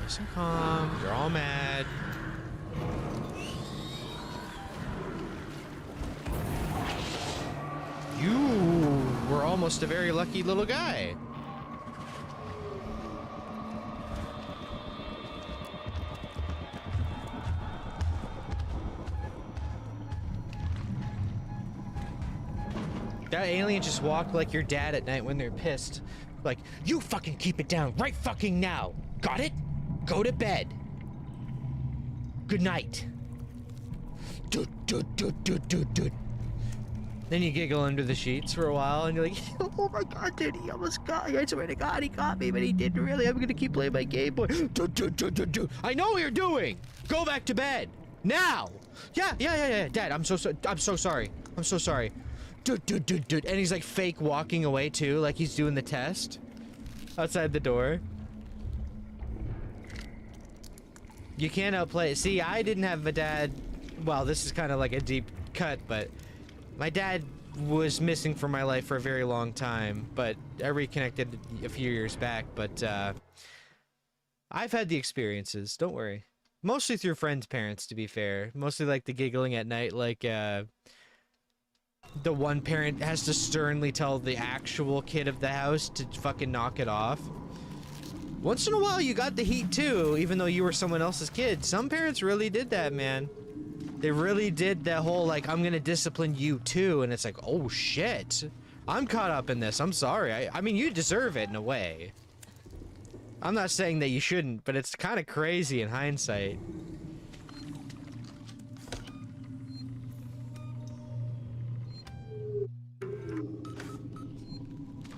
Nice and calm. You're all mad. You were almost a very lucky little guy. That alien just walked like your dad at night when they're pissed. Like, you fucking keep it down right fucking now. Got it? Go to bed. Good night. Then you giggle under the sheets for a while, and you're like, oh my god, dude, he almost got me. I swear to god, he got me, but he didn't really. I'm gonna keep playing my Game Boy. I know what you're doing. Go back to bed. Now. Yeah. Dad, I'm so sorry. I'm so sorry. And he's like fake walking away too, like he's doing the test. Outside the door. You can't outplay it. See, I didn't have a dad. Well, this is kind of like a deep cut, but my dad was missing from my life for a very long time, but I reconnected a few years back, but I've had the experiences, don't worry. Mostly through friends' parents, to be fair. Mostly like the giggling at night, like the one parent has to sternly tell the actual kid of the house to fucking knock it off. Once in a while you got the heat too, even though you were someone else's kid. Some parents really did that, man. They really did that whole, like, I'm gonna discipline you too, and it's like, oh shit. I'm caught up in this, I'm sorry. I mean, you deserve it in a way. I'm not saying that you shouldn't, but it's kind of crazy in hindsight.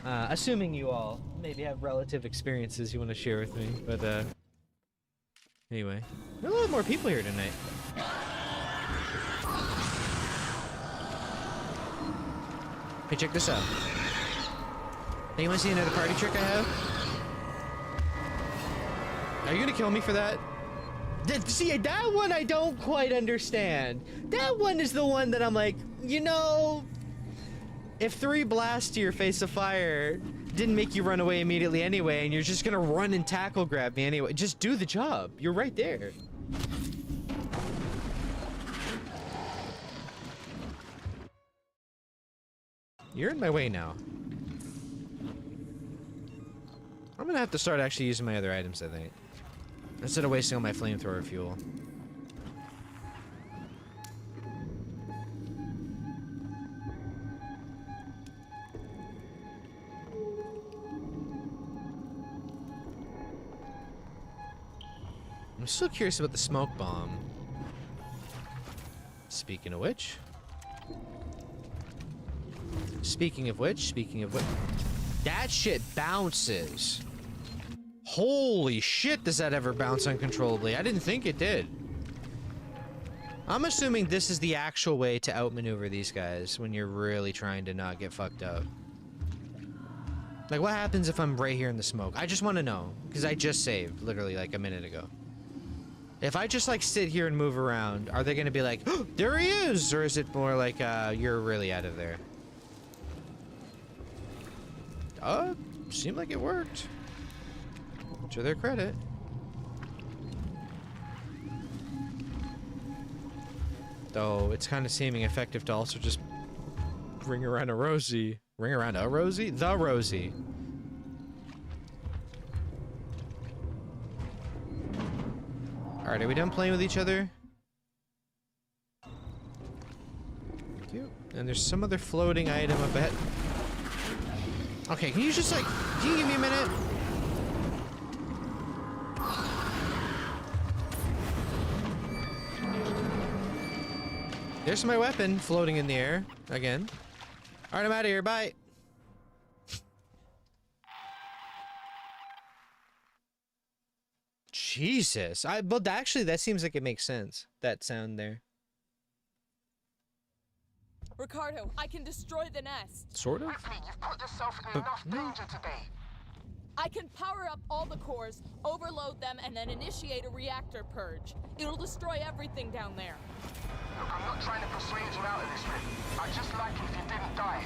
Assuming you all maybe have relative experiences you want to share with me, but anyway, there are a lot more people here tonight. Hey, check this out. Hey, you want to see another party trick I have? Are you gonna kill me for that? See, that one I don't quite understand. That one is the one that I'm like, you know, if 3 blasts to your face of fire didn't make you run away immediately anyway, and you're just gonna run and tackle grab me anyway, just do the job. You're right there. You're in my way now. I'm gonna have to start actually using my other items, I think. Instead of wasting all my flamethrower fuel. I'm still curious about the smoke bomb. Speaking of which. Speaking of which. That shit bounces. Holy shit, does that ever bounce uncontrollably? I didn't think it did. I'm assuming this is the actual way to outmaneuver these guys when you're really trying to not get fucked up. Like, what happens if I'm right here in the smoke? I just want to know, because I just saved, literally, like, a minute ago. If I just, like, sit here and move around, are they going to be like, oh, there he is? Or is it more like, you're really out of there? Seemed like it worked. To their credit. Though it's kind of seeming effective to also just ring around a Rosie. Ring around a Rosie? The Rosie. Alright, are we done playing with each other? Thank you. And there's some other floating item up ahead. Okay, can you just like, can you give me a minute? There's my weapon floating in the air again. Alright, I'm out of here. Bye. Jesus. But actually, that seems like it makes sense. That sound there. Ricardo, I can destroy the nest. Sort of? Ripley, you've put yourself in enough danger today. I can power up all the cores, overload them, and then initiate a reactor purge. It'll destroy everything down there. Look, I'm not trying to persuade you out of this, Rip. I'd just like it if you didn't die.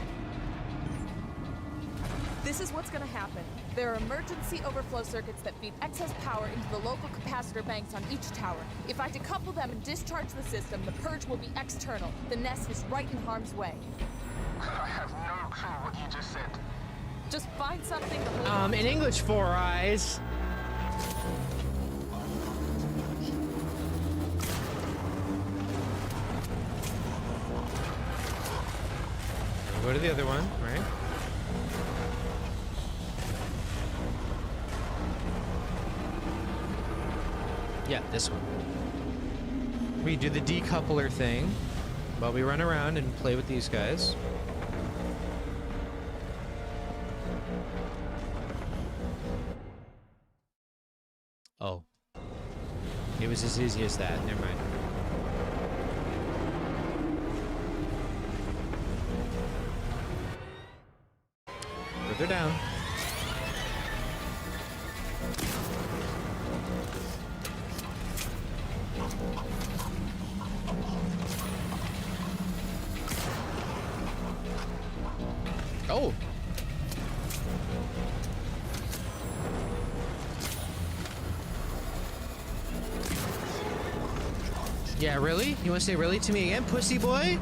This is what's gonna happen. There are emergency overflow circuits that feed excess power into the local capacitor banks on each tower. If I decouple them and discharge the system, the purge will be external. The nest is right in harm's way. I have no clue what you just said. Just find something to hold In English, 4 eyes. We'll go to the other one, right? Yeah, this one. We do the decoupler thing while we run around and play with these guys. Oh. It was as easy as that. Never mind. Further down. Oh. Yeah, really? You want to say really to me again, pussy boy?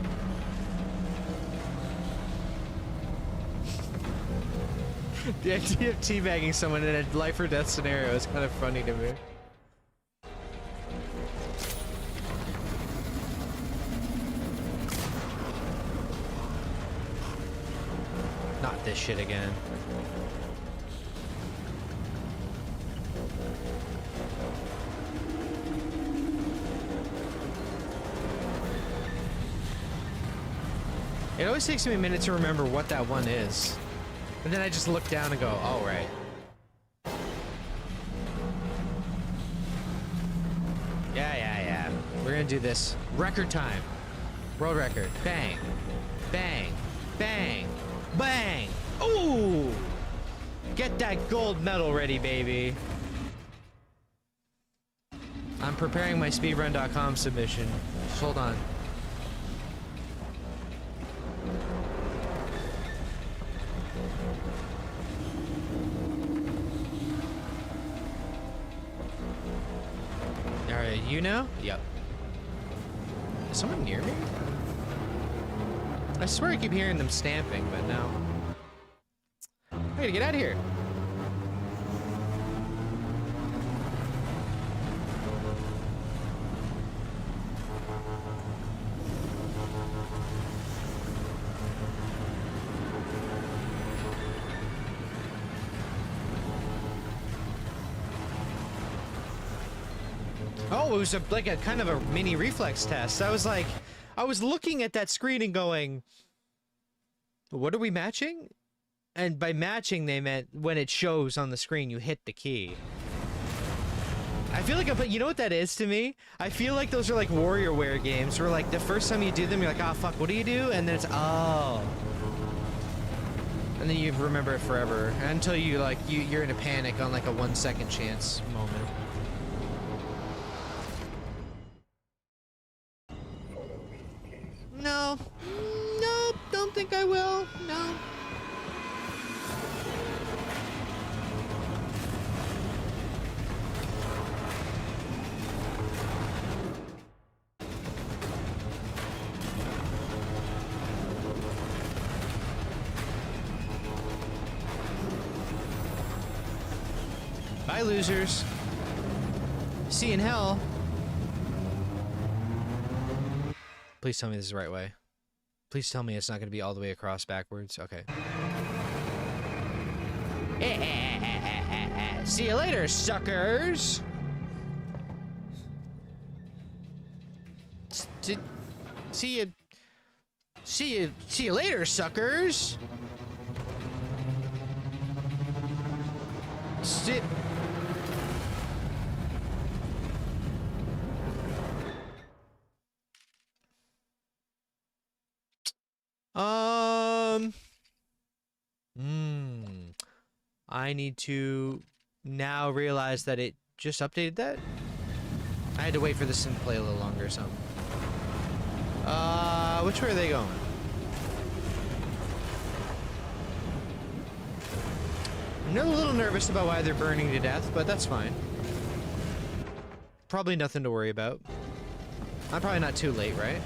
The idea of teabagging someone in a life or death scenario is kind of funny to me. Not this shit again. It always takes me a minute to remember what that one is. And then I just look down and go, oh, right. Yeah. We're gonna do this. Record time. World record. Bang. Bang. Bang. Bang. Ooh! Get that gold medal ready, baby. I'm preparing my speedrun.com submission. Just hold on. Alright, you know? Yep. Is someone near me? I swear I keep hearing them stamping, but no. I gotta get out of here. Oh, it was like a kind of a mini reflex test. I was looking at that screen and going, what are we matching? And by matching, they meant when it shows on the screen, you hit the key. I feel like, you know what that is to me? I feel like those are like WarioWare games where like the first time you do them, you're like, oh fuck, what do you do? And then it's, oh. And then you remember it forever until you like, you're in a panic on like a 1 second chance moment. No. Nope, don't think I will. No. Bye, losers. See you in hell. Please tell me this is the right way. Please tell me it's not going to be all the way across backwards. Okay. See you later, suckers. See you later, suckers. I need to now realize that it just updated that. I had to wait for this to play a little longer or something. Which way are they going? I'm a little nervous about why they're burning to death, but that's fine. Probably nothing to worry about. I'm probably not too late, right?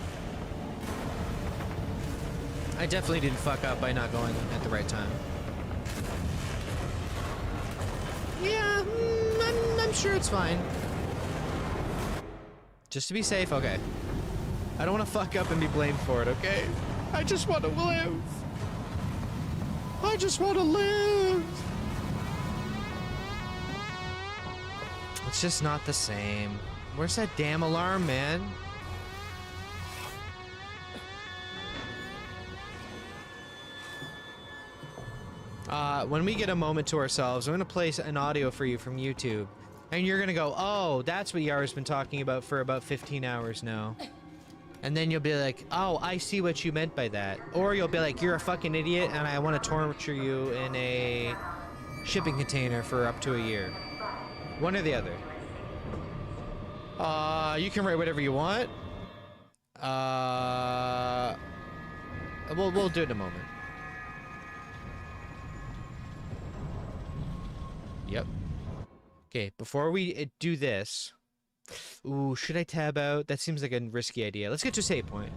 I definitely didn't fuck up by not going at the right time. Yeah, I'm sure it's fine. Just to be safe, okay. I don't want to fuck up and be blamed for it, okay? I just want to live. I just want to live. It's just not the same. Where's that damn alarm, man? When we get a moment to ourselves, I'm going to play an audio for you from YouTube. And you're going to go, oh, that's what Yara's been talking about for about 15 hours now. And then you'll be like, oh, I see what you meant by that. Or you'll be like, you're a fucking idiot and I want to torture you in a shipping container for up to a year. One or the other. You can write whatever you want. We'll do it in a moment. Yep. Okay, before we do this... Ooh, should I tab out? That seems like a risky idea. Let's get to a save point.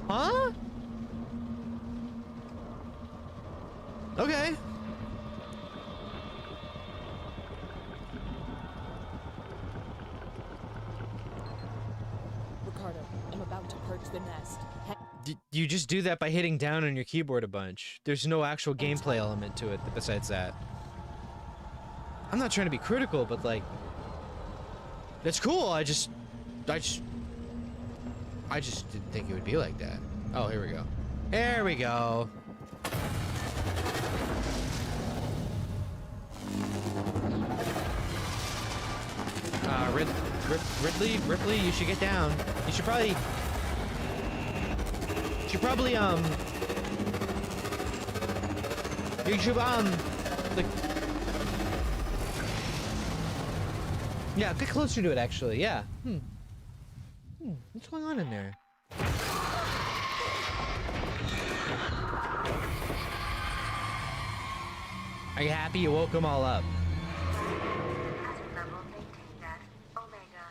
Huh? Okay. I'm about to purge the nest. You just do that by hitting down on your keyboard a bunch. There's no actual gameplay element to it besides that. I'm not trying to be critical, but like, that's cool. I just didn't think it would be like that. Oh, here we go. There we go. Ripley, you should get down. You should probably, like, yeah, get closer to it, actually, yeah. What's going on in there? Are you happy you woke them all up? Hazard level maintained at Omega.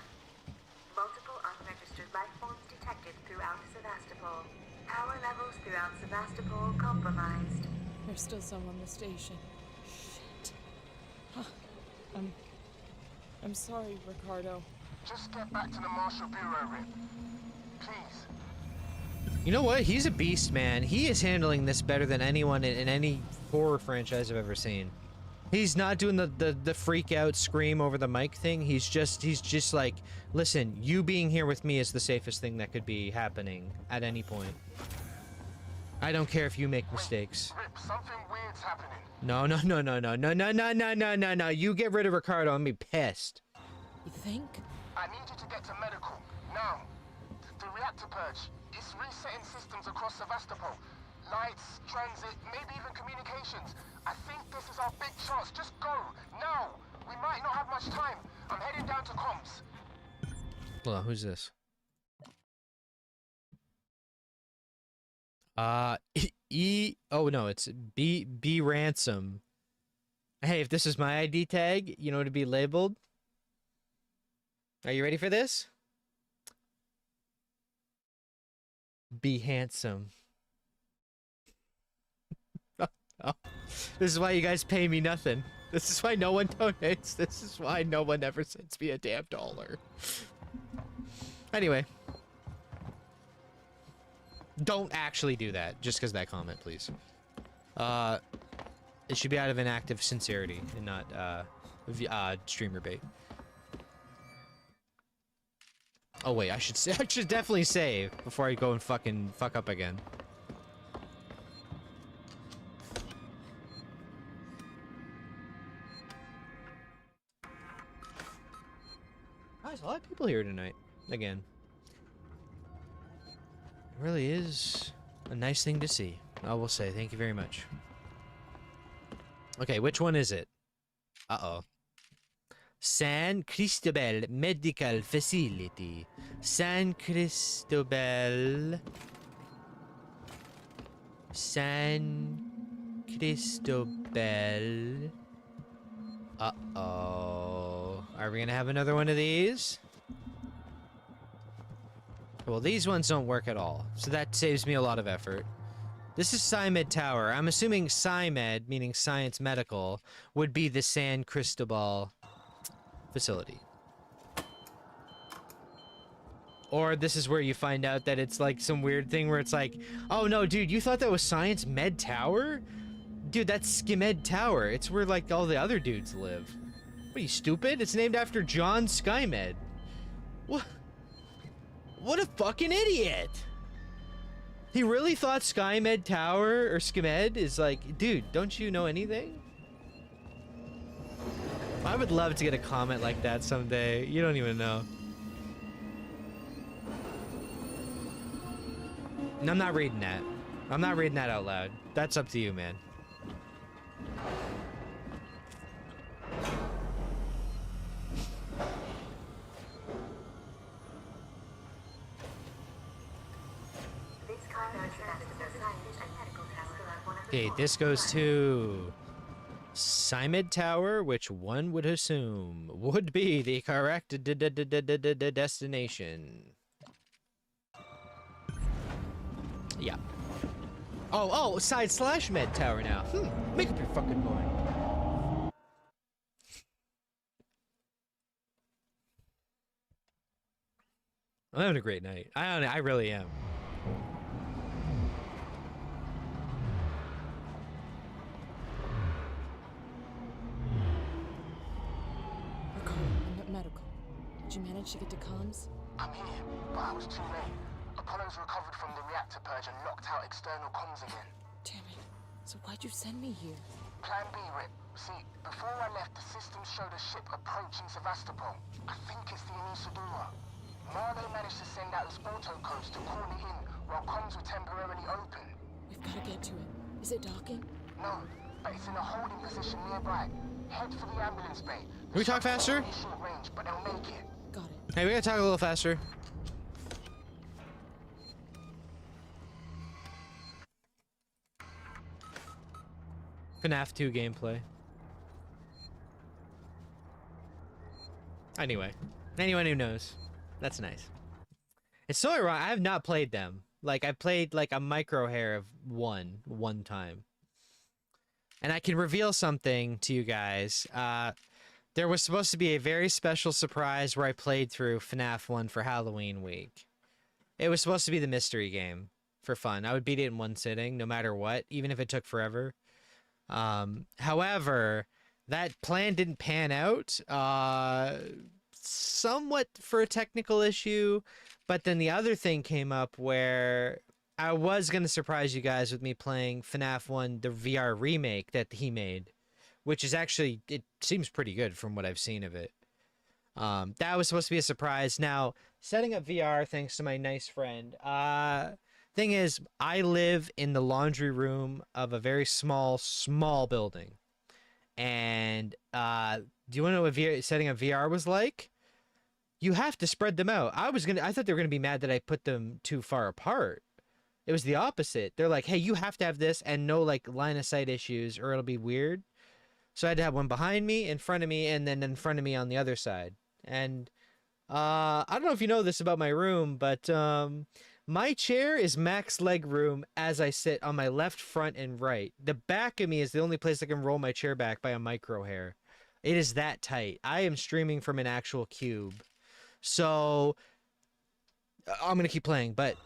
Multiple unregistered life forms detected throughout Sevastopol. Power levels throughout Sevastopol compromised. There's still some on the station. Shit. Huh. I'm sorry, Ricardo. Just get back to the Marshal Bureau, Rip. Please. You know what? He's a beast, man. He is handling this better than anyone in any horror franchise I've ever seen. He's not doing the freak out scream over the mic thing. He's just like, listen, you being here with me is the safest thing that could be happening at any point. I don't care if you make mistakes. Rip, something weird's happening. No. You get rid of Ricardo, I'm gonna be pissed. You think? I need you to get to medical. Now. The reactor purge. It's resetting systems across Sevastopol. Lights, transit, maybe even communications. I think this is our big chance. Just go. Now. We might not have much time. I'm heading down to comms. Hold on, who's this? Oh no, it's B Ransom. Hey, if this is my ID tag, you know what to be labeled? Are you ready for this? Be handsome. Oh, this is why you guys pay me nothing. This is why no one donates. This is why no one ever sends me a damn dollar. Anyway. Don't actually do that, just because of that comment, please. It should be out of an act of sincerity and not, streamer bait. Oh wait, I should definitely save before I go and fucking fuck up again. Oh, there's a lot of people here tonight. Again. It really is a nice thing to see. I will say, thank you very much. Okay, which one is it? Uh-oh. San Cristobal Medical Facility. San Cristobal. San Cristobal. Uh-oh. Are we gonna have another one of these? Well, these ones don't work at all, so that saves me a lot of effort. This is SciMed Tower. I'm assuming SciMed, meaning Science Medical, would be the San Cristobal facility. Or this is where you find out that it's like some weird thing where it's like, oh no, dude, you thought that was Science Med Tower? Dude, that's SciMed Tower. It's where like all the other dudes live. What are you, stupid? It's named after John SciMed. What? What a fucking idiot! He really thought SciMed Tower or SciMed is like, dude, don't you know anything? I would love to get a comment like that someday. You don't even know. And I'm not reading that. I'm not reading that out loud. That's up to you, man. Okay, this goes to SciMed Tower, which one would assume would be the correct destination. Yeah. Oh, /Med Tower now. Make up your fucking mind. I'm having a great night. I really am. Did you manage to get to comms? I'm here, but I was too late. Apollo's recovered from the reactor purge and locked out external comms again. Damn it. So why'd you send me here? Plan B, Rip. See, before I left, the system showed a ship approaching Sevastopol. I think it's the Anisadora. Marlowe managed to send out his auto codes to call it in while comms were temporarily open. We've got to get to it. Is it docking? No, but it's in a holding position nearby. Head for the ambulance bay. Can we talk faster? Short range, but they'll make it. Got it. Hey, we gotta talk a little faster. FNAF 2 gameplay. Anyway, anyone who knows, that's nice. It's so ironic. I have not played them. Like, I played like a micro hair of one time. And I can reveal something to you guys. There was supposed to be a very special surprise where I played through FNAF 1 for Halloween week. It was supposed to be the mystery game for fun. I would beat it in one sitting, no matter what, even if it took forever. However, that plan didn't pan out, somewhat for a technical issue, but then the other thing came up where I was going to surprise you guys with me playing FNAF 1, the VR remake that he made, which is actually, it seems pretty good from what I've seen of it. That was supposed to be a surprise. Now, setting up VR, thanks to my nice friend, thing is, I live in the laundry room of a very small building. And do you want to know what setting up VR was like? You have to spread them out. I thought they were gonna be mad that I put them too far apart. It was the opposite. They're like, hey, you have to have this and no like line of sight issues or it'll be weird. So I had to have one behind me, in front of me, and then in front of me on the other side. And I don't know if you know this about my room, but my chair is max leg room as I sit on my left, front, and right. The back of me is the only place I can roll my chair back by a micro hair. It is that tight. I am streaming from an actual cube. So I'm going to keep playing, but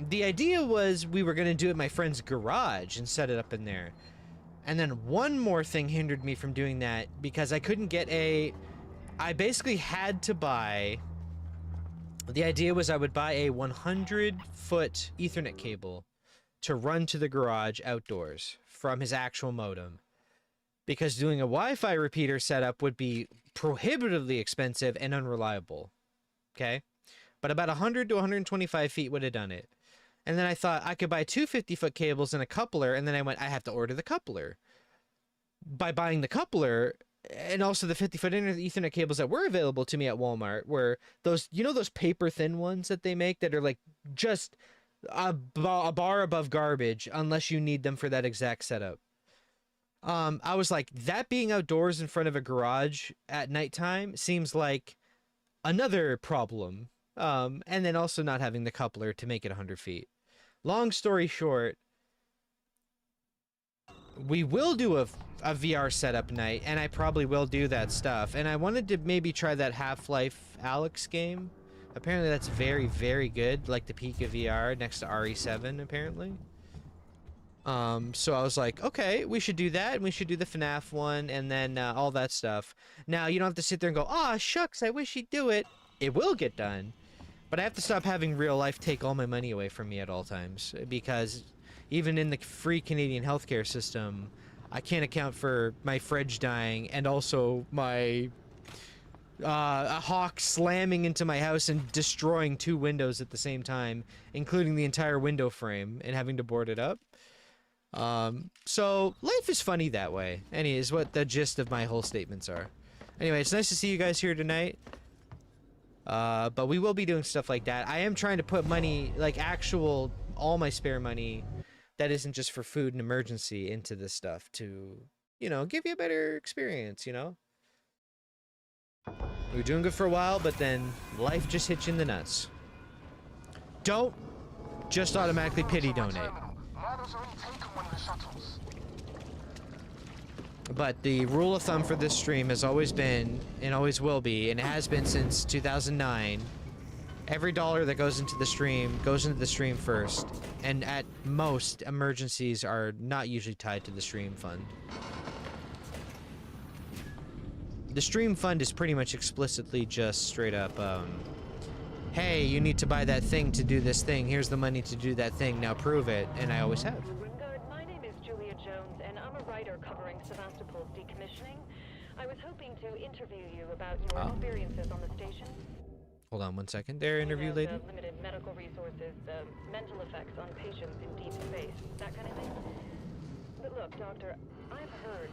the idea was we were going to do it in my friend's garage and set it up in there. And then one more thing hindered me from doing that because I couldn't get I basically had to buy... The idea was I would buy a 100-foot Ethernet cable to run to the garage outdoors from his actual modem. Because doing a Wi-Fi repeater setup would be prohibitively expensive and unreliable. Okay? But about 100 to 125 feet would have done it. And then I thought I could buy two 50-foot cables and a coupler, and then I went, I have to order the coupler. By buying the coupler... And also the 50-foot Ethernet cables that were available to me at Walmart were those, you know, those paper thin ones that they make that are like just a bar above garbage unless you need them for that exact setup. I was like, that being outdoors in front of a garage at nighttime seems like another problem. And then also not having the coupler to make it 100 feet. Long story short, we will do a VR setup night, and I probably will do that stuff. And I wanted to maybe try that Half-Life Alyx game. Apparently that's very, very good, like the peak of VR next to RE7, apparently. So I was like, okay, we should do that, and we should do the FNAF one, and then all that stuff. Now, you don't have to sit there and go, aw, shucks, I wish he'd do it. It will get done. But I have to stop having real life take all my money away from me at all times, because even in the free Canadian healthcare system, I can't account for my fridge dying and also my a hawk slamming into my house and destroying two windows at the same time, including the entire window frame, and having to board it up. So life is funny that way. Anyways, what the gist of my whole statements are. Anyway, it's nice to see you guys here tonight. But we will be doing stuff like that. I am trying to put money, like actual, all my spare money that isn't just for food and emergency into this stuff to, you know, give you a better experience, you know? We were doing good for a while, but then life just hits you in the nuts. Don't just automatically pity donate. But the rule of thumb for this stream has always been, and always will be, and it has been since 2009, every dollar that goes into the stream first. And at most, emergencies are not usually tied to the stream fund. The stream fund is pretty much explicitly just straight up, hey, you need to buy that thing to do this thing. Here's the money to do that thing. Now prove it. And I always have. Wingard, my name is Julia Jones, and I'm a writer covering Sevastopol's decommissioning. I was hoping to interview you about your experiences on the station. Hold on 1 second there, interview lady. The limited medical resources, the mental effects on patients in deep space, that kind of thing. But look, Doctor, I've heard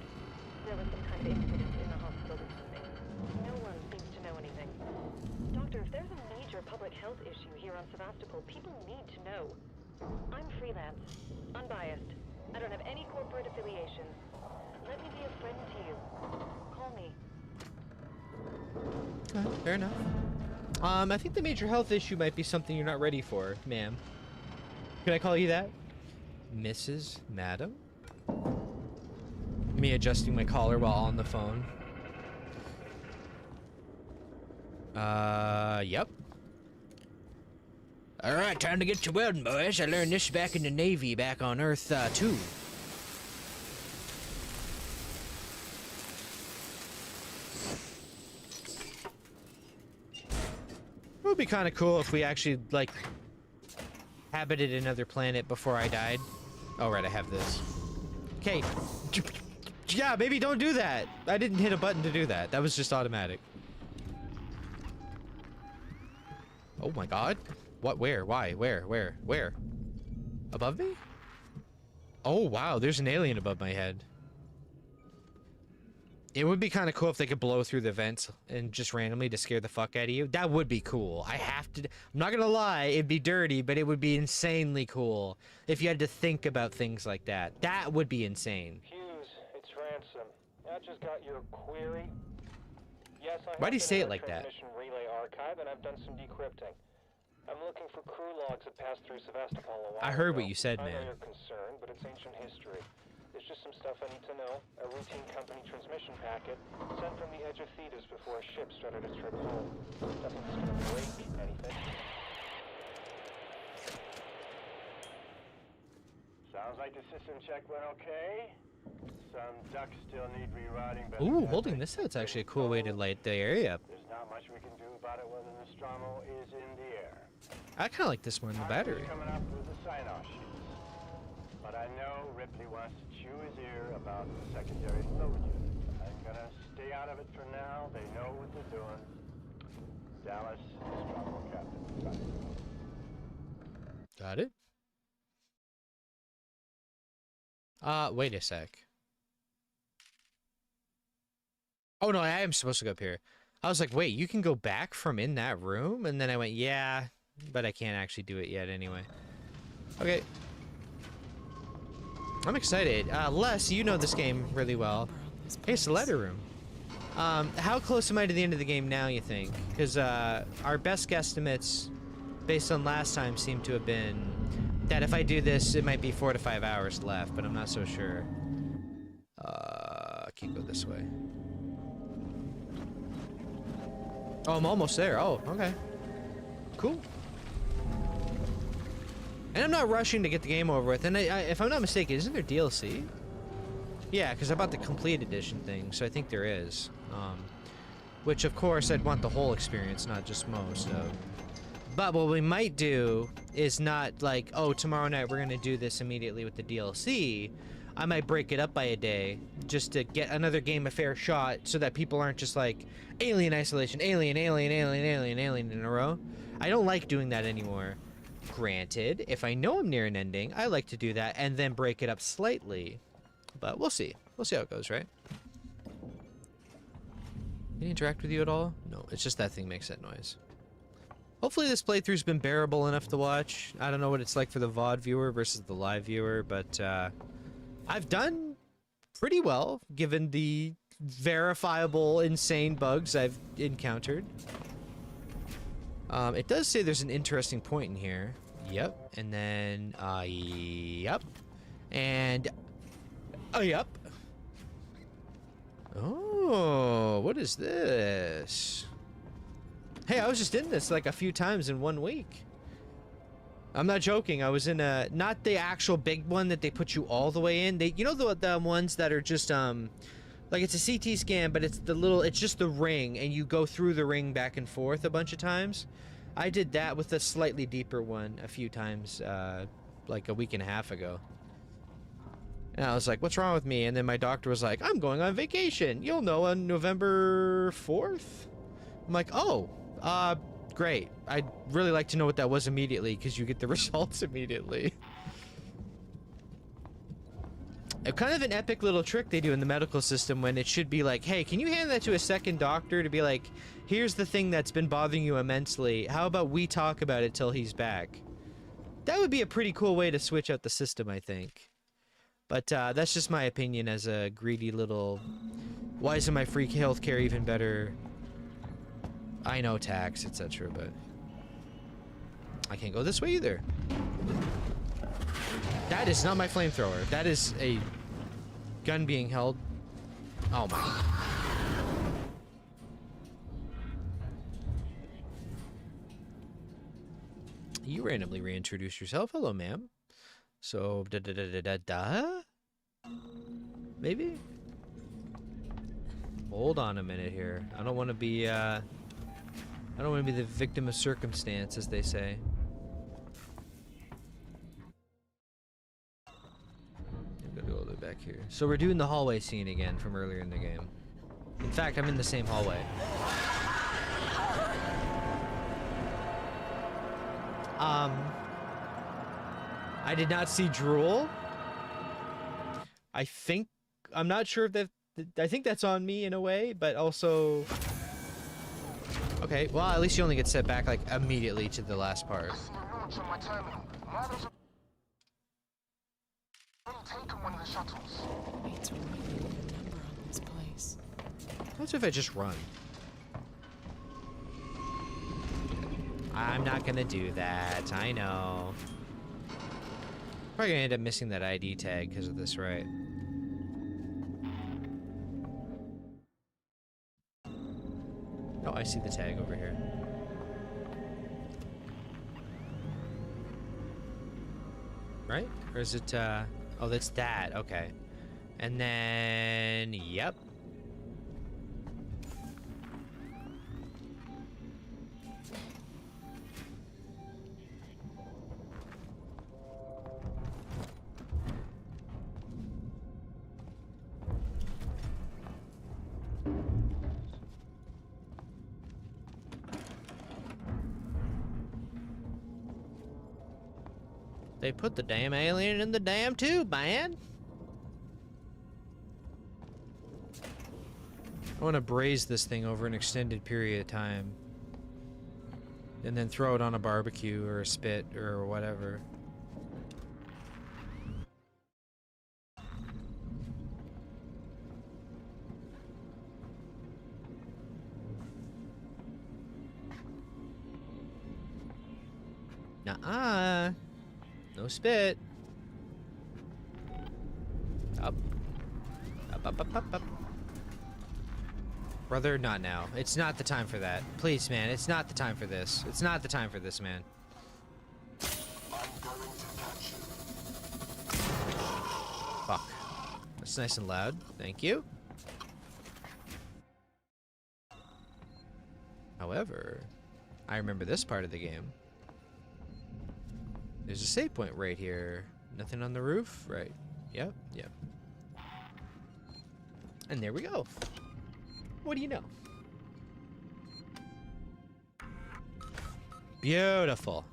there was some kind of incident in the hospital this evening. No one seems to know anything. Doctor, if there's a major public health issue here on Sevastopol, people need to know. I'm freelance, unbiased. I don't have any corporate affiliations. Let me be a friend to you. Call me. Fair enough. I think the major health issue might be something you're not ready for, ma'am. Can I call you that? Mrs. Madam? Me adjusting my collar while on the phone. Yep. Alright, time to get to welding, boys. I learned this back in the Navy, back on Earth, 2. It would be kind of cool if we actually, like, habited another planet before I died. Oh, right, I have this. Okay. Yeah, maybe don't do that. I didn't hit a button to do that. That was just automatic. Oh my god. What? Where? Why? Where? Above me? Oh, wow. There's an alien above my head. It would be kind of cool if they could blow through the vents and just randomly to scare the fuck out of you. That would be cool. I have to... I'm not gonna lie, it'd be dirty, but it would be insanely cool if you had to think about things like that. That would be insane. Hughes, it's Ransom. I just got your query. Yes, I Why do you have say been it like in our that? transmission relay archive, and I've done some decrypting. I'm looking for crew logs that passed through Sevastopol a while I heard ago. what you said, I man. know you're concerned, but it's ancient history. There's just some stuff I need to know. A routine company transmission packet sent from the edge of Thetis before a ship started its trip home. Nothing's gonna break anything. Sounds like the system check went okay. Some ducts still need rewriting. but Ooh, holding this out's actually a cool way to light the area up. There's not much we can do about it when the Nostromo is in the air. I kind of like this more than the battery. Coming up with the sign-off sheets. But I know Ripley wants to chew his ear about the secondary load unit. I'm gonna stay out of it for now. They know what they're doing. Dallas, Nostromo Captain. Bye. Got it. Wait a sec. Oh no, I am supposed to go up here. I was like, wait, you can go back from in that room? And then I went, yeah, but I can't actually do it yet anyway. Okay. I'm excited. Les, you know this game really well. Hey, it's the letter room. How close am I to the end of the game now, you think? Because our best guesstimates, based on last time, seem to have been that if I do this, it might be 4 to 5 hours left, but I'm not so sure. I can't go this way. Oh, I'm almost there. Oh, okay. Cool. And I'm not rushing to get the game over with. And if I'm not mistaken, isn't there DLC? Yeah, because I bought the complete edition thing, so I think there is. Which, of course, I'd want the whole experience, not just most of. But what we might do is not like, oh, tomorrow night we're going to do this immediately with the DLC. I might break it up by a day just to get another game a fair shot so that people aren't just like, Alien Isolation, Alien in a row. I don't like doing that anymore. Granted, if I know I'm near an ending, I like to do that and then break it up slightly. But we'll see. We'll see how it goes, right? Did he interact with you at all? No, it's just that thing makes that noise. Hopefully this playthrough's been bearable enough to watch. I don't know what it's like for the VOD viewer versus the live viewer, but I've done pretty well given the verifiable insane bugs I've encountered. It does say there's an interesting point in here. Yep. And then, yep. And, yep. Oh, what is this? Hey, I was just in this like a few times in 1 week. I'm not joking. I was in a, not the actual big one that they put you all the way in. They, you know, the ones that are just, like Like, it's a CT scan, but it's it's just the ring, and you go through the ring back and forth a bunch of times. I did that with a slightly deeper one a few times, like a week and a half ago. And I was like, what's wrong with me? And then my doctor was like, I'm going on vacation. You'll know on November 4th? I'm like, oh, great. I'd really like to know what that was immediately, because you get the results immediately. Kind of an epic little trick they do in the medical system when it should be like, hey, can you hand that to a second doctor to be like, here's the thing that's been bothering you immensely. How about we talk about it till he's back? That would be a pretty cool way to switch out the system, I think. But that's just my opinion as a greedy little... Why isn't my free healthcare even better? I know tax, etc., but... I can't go this way either. That is not my flamethrower. That is a gun being held. Oh my. You randomly reintroduced yourself. Hello, ma'am. So, da-da-da-da-da-da? Maybe? Hold on a minute here. I don't want to be, I don't want to be the victim of circumstance, as they say. Gotta go all the way back here. So we're doing the hallway scene again from earlier in the game. In fact, I'm in the same hallway. I did not see drool. I'm not sure if that... I think that's on me in a way, but also... Okay, well, at least you only get set back, like, immediately to the last part. Wait to write a number on this place. What if I just run? I'm not gonna do that, I know. Probably gonna end up missing that ID tag because of this, right? Oh, I see the tag over here. Right? Or is it, oh, that's that. Okay. And then, yep. They put the damn alien in the damn tube, man. I want to braise this thing over an extended period of time. And then throw it on a barbecue or a spit or whatever. Nuh-uh. No spit. Up. Up, up, up, up, up. Brother, not now. It's not the time for that. Please, man, it's not the time for this. It's not the time for this, man. I'm going to catch you. Fuck. That's nice and loud. Thank you. However, I remember this part of the game. There's a save point right here. Nothing on the roof? Right. Yep, yep. And there we go. What do you know? Beautiful.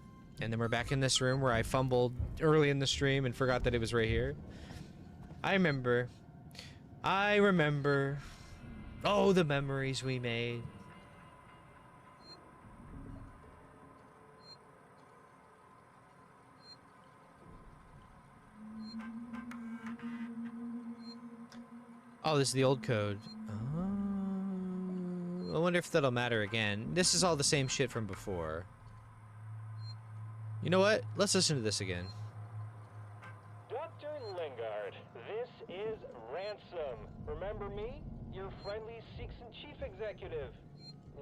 And then we're back in this room where I fumbled early in the stream and forgot that it was right here. I remember. I remember. Oh, the memories we made. Oh, this is the old code. I wonder if that'll matter again. This is all the same shit from before. You know what? Let's listen to this again. Dr. Lingard, this is Ransom. Remember me? Your friendly Seegson chief executive.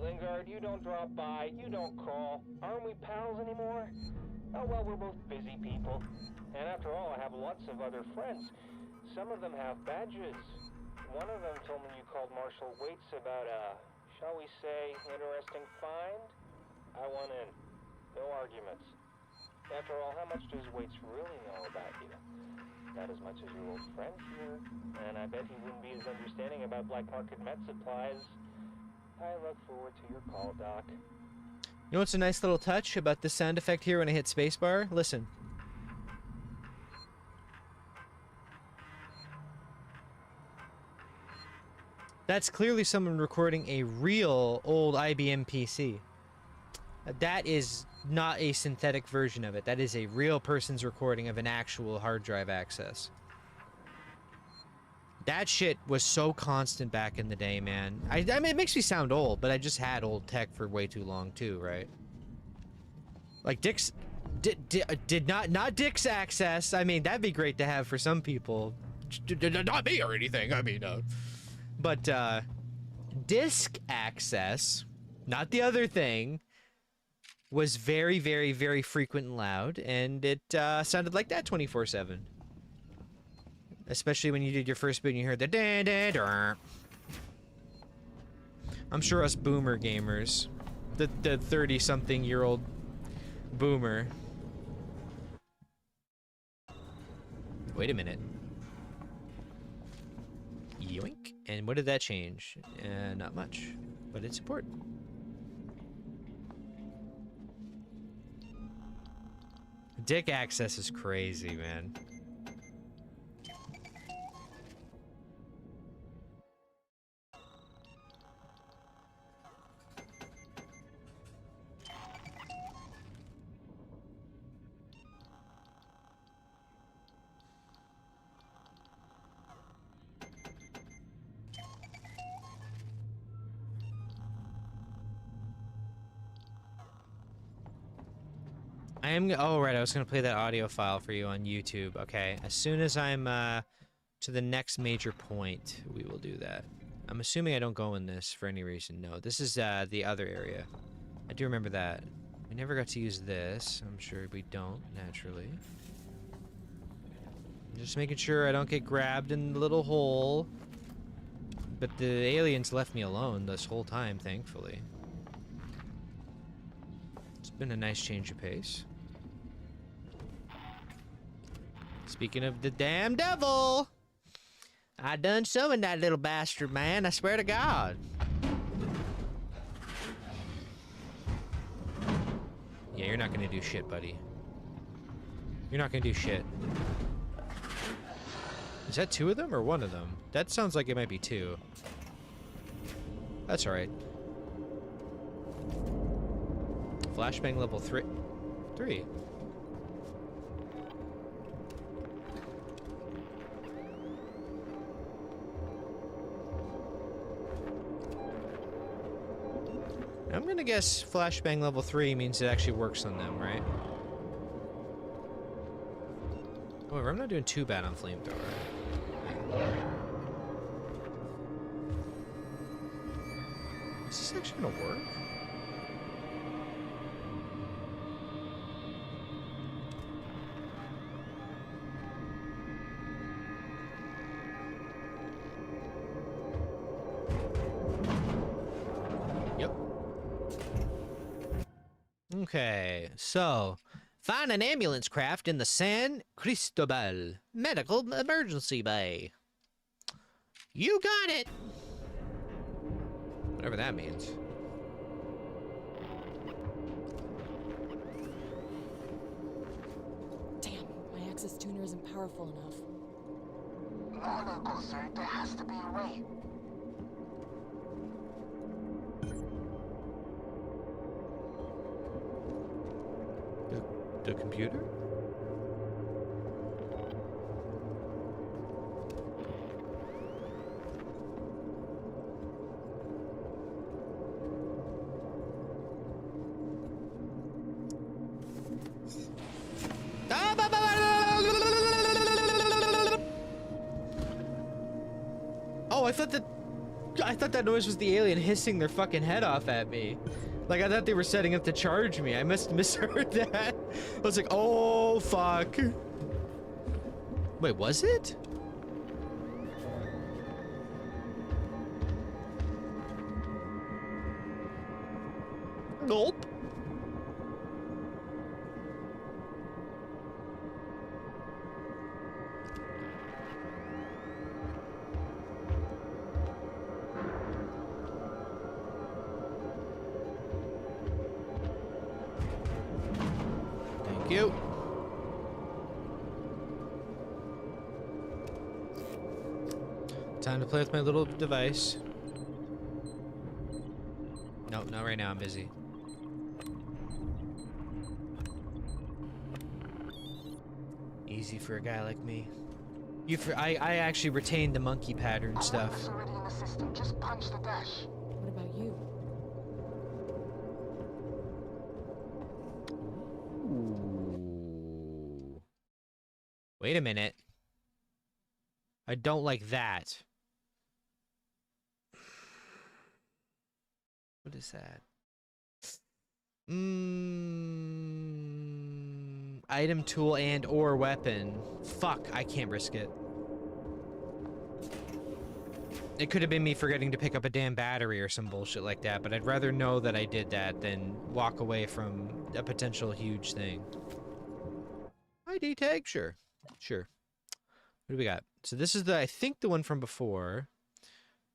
Lingard, you don't drop by, you don't call. Aren't we pals anymore? Oh, well, we're both busy people. And after all, I have lots of other friends. Some of them have badges. One of them told me you called Marshal Waits about a, shall we say, interesting find. I want in. No arguments. After all, how much does Waits really know about you? Not as much as your old friend here. And I bet he wouldn't be as understanding about black market med supplies. I look forward to your call, Doc. You know what's a nice little touch about this sound effect here when I hit spacebar? Listen. That's clearly someone recording a real old IBM PC. That is not a synthetic version of it. That is a real person's recording of an actual hard drive access. That shit was so constant back in the day, man. I mean, it makes me sound old, but I just had old tech for way too long, too, right? Like, Dick's... not Dick's access. I mean, that'd be great to have for some people. Not me or anything, I mean, But, disk access, not the other thing, was very, very, very frequent and loud, and it sounded like that 24/7. Especially when you did your first boot and you heard the da-da-da. I'm sure us boomer gamers, the 30-something-year-old boomer. Wait a minute. Yoink. And what did that change? Not much, but it's important. Dick access is crazy, man. Oh, right, I was going to play that audio file for you on YouTube. Okay, as soon as I'm to the next major point, we will do that. I'm assuming I don't go in this for any reason. No, this is the other area. I do remember that. We never got to use this. I'm sure we don't, naturally. Just making sure I don't get grabbed in the little hole. But the aliens left me alone this whole time, thankfully. It's been a nice change of pace. Speaking of the damn devil, I done summoned that little bastard, man. I swear to God. Yeah, you're not gonna do shit, buddy. You're not gonna do shit. Is that two of them or one of them? That sounds like it might be two. That's alright. Flashbang level 3. I'm gonna guess flashbang level 3 means it actually works on them, right? However, I'm not doing too bad on flamethrower. Is this actually gonna work? Okay, so find an ambulance craft in the San Cristobal Medical Emergency Bay. You got it! Whatever that means. Damn, my access tuner isn't powerful enough. No, sir. There has to be a way. The computer? Oh, I thought that noise was the alien hissing their fucking head off at me. Like, I thought they were setting up to charge me. I must have misheard that. I was like, oh, fuck. Wait, was it? Nope. Thank you. Time to play with my little device. Nope, not right now. I'm busy. Easy for a guy like me. I actually retained the monkey pattern stuff. It's already in the system. Just punch the dash. What about you? Ooh. Wait a minute. I don't like that. What is that? Item, tool, and or weapon. Fuck, I can't risk it. It could have been me forgetting to pick up a damn battery or some bullshit like that, but I'd rather know that I did that than walk away from a potential huge thing. ID tag? Sure. Sure. What do we got? So this is I think the one from before.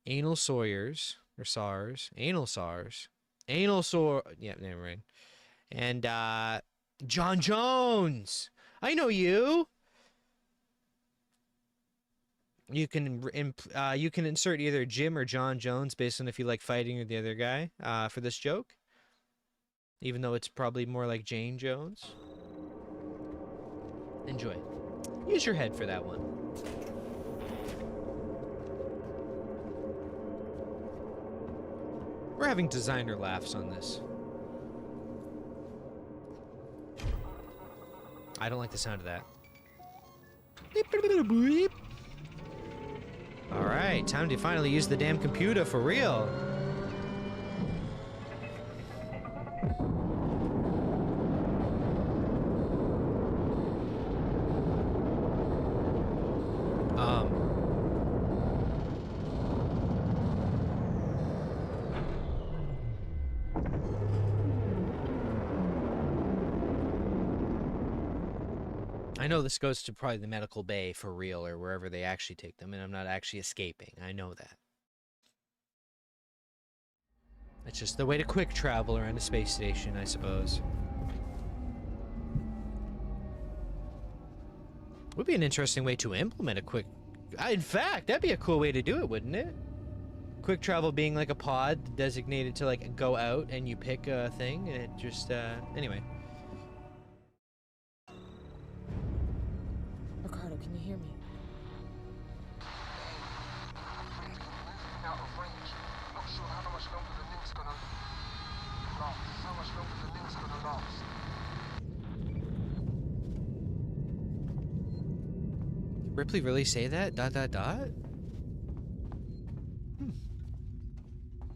Anal Sawyers. Or SARS. Anal SARS. Anal Sor... Yeah, never mind. And, John Jones! I know you! You can insert either Jim or John Jones based on if you like fighting or the other guy, for this joke. Even though it's probably more like Jane Jones. Enjoy. Use your head for that one. We're having designer laughs on this. I don't like the sound of that. Alright, time to finally use the damn computer for real. I know this goes to probably the medical bay for real or wherever they actually take them, and I'm not actually escaping. I know that. It's just the way to quick travel around a space station, I suppose. Would be an interesting way to implement a quick... In fact, that'd be a cool way to do it, wouldn't it? Quick travel being like a pod designated to like go out and you pick a thing and it just, anyway. Ricardo, can you hear me? Out of range. Not sure how much longer the link's gonna last. How much longer the link's gonna last. Did Ripley really say that? ...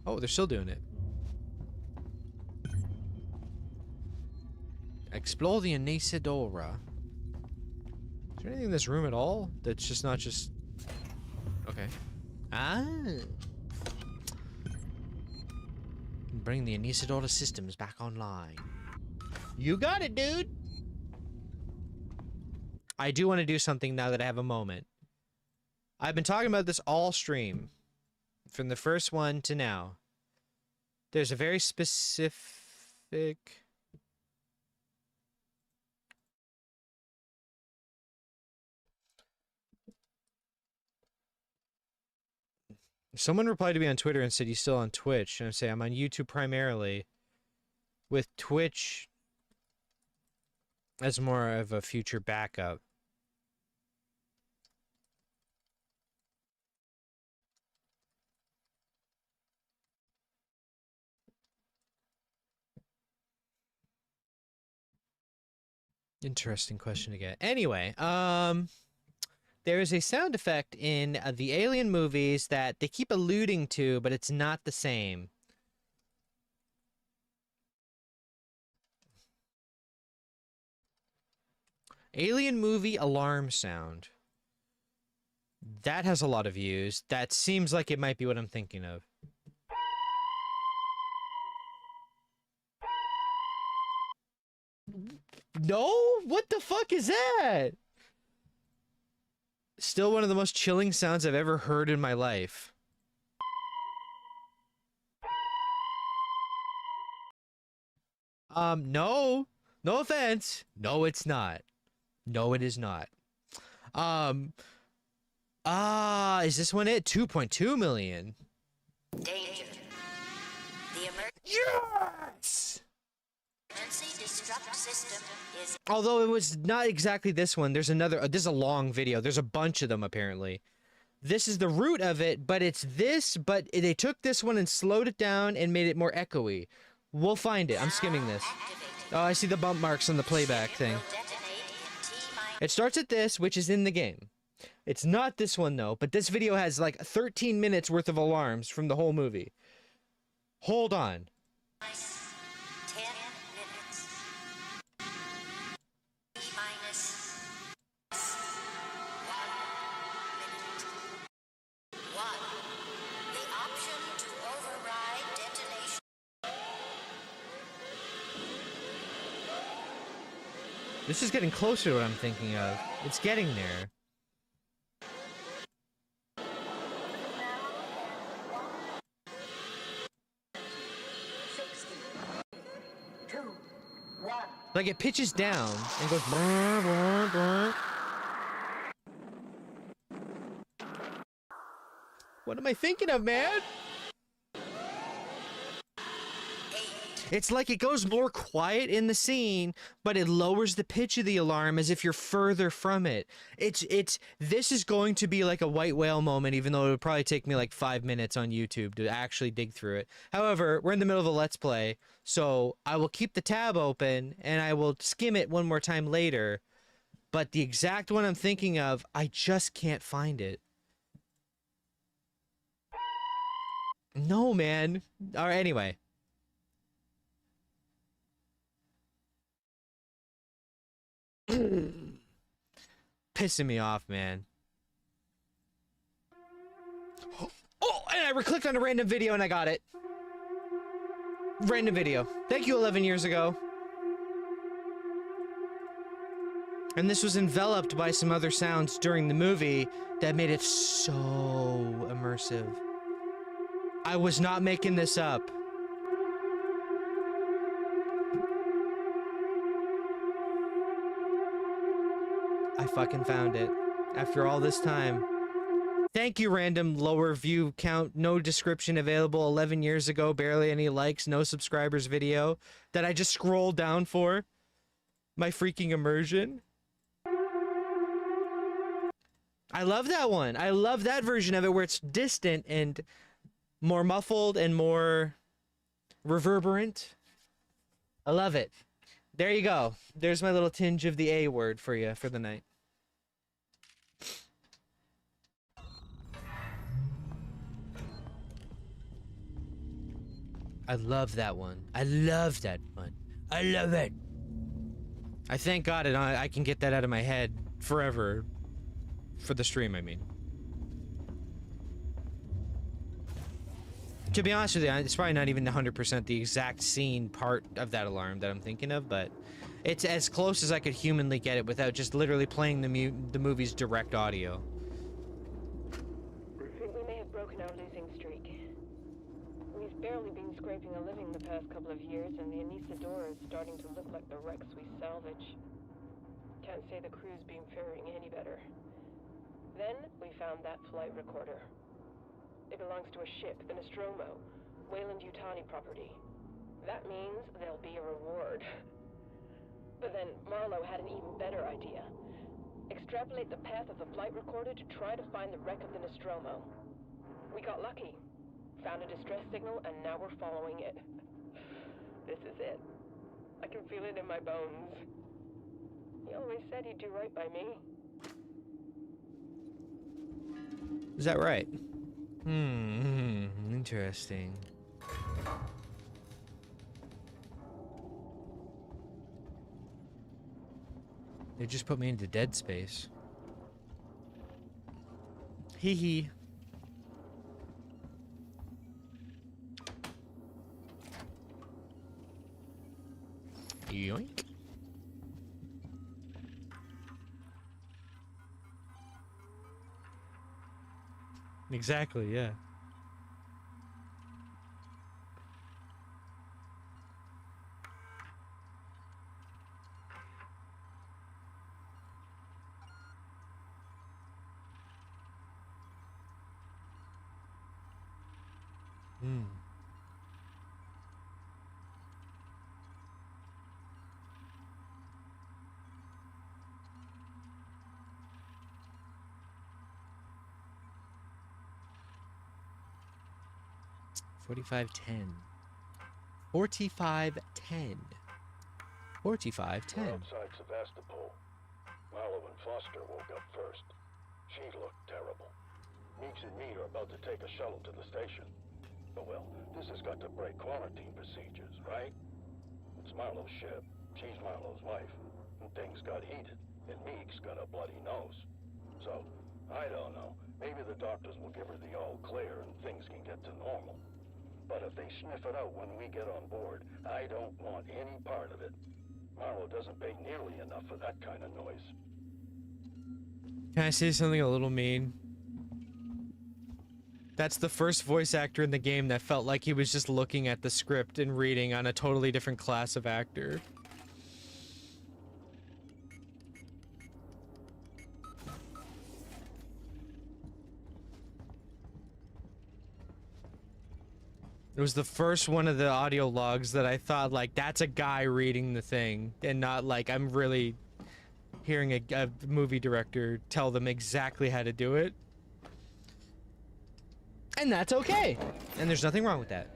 Oh, they're still doing it. Explore the Anisadora. Is there anything in this room at all that's just not just... Okay. Ah. Bring the Anisadora systems back online. You got it, dude! I do want to do something now that I have a moment. I've been talking about this all stream. From the first one to now. There's a very specific... Someone replied to me on Twitter and said he's still on Twitch. And I say I'm on YouTube primarily, with Twitch as more of a future backup. Interesting question to get. Anyway, there is a sound effect in the Alien movies that they keep alluding to, but it's not the same. Alien movie alarm sound. That has a lot of views. That seems like it might be what I'm thinking of. No? What the fuck is that? Still one of the most chilling sounds I've ever heard in my life. No. No offense. No, it's not. No, it is not. Is this one it? 2.2 million. Danger. The Yes! emergency disrupt system is... Although it was not exactly this one. There's another, this is a long video. There's a bunch of them apparently. This is the root of it, but it's this, but they took this one and slowed it down and made it more echoey. We'll find it. I'm skimming this. Oh, I see the bump marks on the playback thing. It starts at this, which is in the game. It's not this one though, but this video has like 13 minutes worth of alarms from the whole movie. Hold on. 10 minutes. T-minus 1 minute. 1. The option to override detonation. This is getting closer to what I'm thinking of. It's getting there. Like it pitches down and goes. Brr, brr, brr. What am I thinking of, man? It's like it goes more quiet in the scene, but it lowers the pitch of the alarm as if you're further from it. This is going to be like a white whale moment, even though it would probably take me like 5 minutes on YouTube to actually dig through it. However, we're in the middle of a Let's Play, so I will keep the tab open and I will skim it one more time later. But the exact one I'm thinking of, I just can't find it. No, man. All right, anyway. Pissing me off, man. Oh, and I clicked on a random video and I got it. Random video. Thank you, 11 years ago. And this was enveloped by some other sounds during the movie that made it so immersive. I was not making this up. I fucking found it. After all this time. Thank you, random lower view count, no description available 11 years ago, barely any likes, no subscribers video that I just scrolled down for. My freaking immersion. I love that one. I love that version of it where it's distant and more muffled and more reverberant. I love it. There you go. There's my little tinge of the A word for you for the night. I love that one. I love that one. I love it. I thank God I can get that out of my head forever. For the stream, I mean. To be honest with you, it's probably not even 100% the exact scene part of that alarm that I'm thinking of, but it's as close as I could humanly get it without just literally playing the movie's direct audio. I think we may have broken our losing streak. We've barely been scraping a living the past couple of years, and the Anisadora is starting to look like the wrecks we salvage. Can't say the crew's been faring any better. Then we found that flight recorder. It belongs to a ship, the Nostromo, Wayland-Yutani property. That means there'll be a reward. But then Marlowe had an even better idea. Extrapolate the path of the flight recorder to try to find the wreck of the Nostromo. We got lucky. Found a distress signal, and now we're following it. This is it. I can feel it in my bones. He always said he'd do right by me. Is that right? Interesting. They just put me into dead space. Hee hee. Yoink. Exactly, yeah. Hmm. $45.10. $45.10. $45.10. We're outside Sevastopol. Marlowe and Foster woke up first. She looked terrible. Meeks and me are about to take a shuttle to the station. But well, this has got to break quarantine procedures, right? It's Marlowe's ship. She's Marlowe's wife. And things got heated. And Meeks got a bloody nose. So, I don't know. Maybe the doctors will give her the all clear and things can get to normal. But if they sniff it out when we get on board, I don't want any part of it. Marlowe doesn't pay nearly enough for that kind of noise. Can I say something a little mean? That's the first voice actor in the game that felt like he was just looking at the script and reading on a totally different class of actor. It was the first one of the audio logs that I thought, like, that's a guy reading the thing, and not like I'm really hearing a movie director tell them exactly how to do it. And that's okay. And there's nothing wrong with that.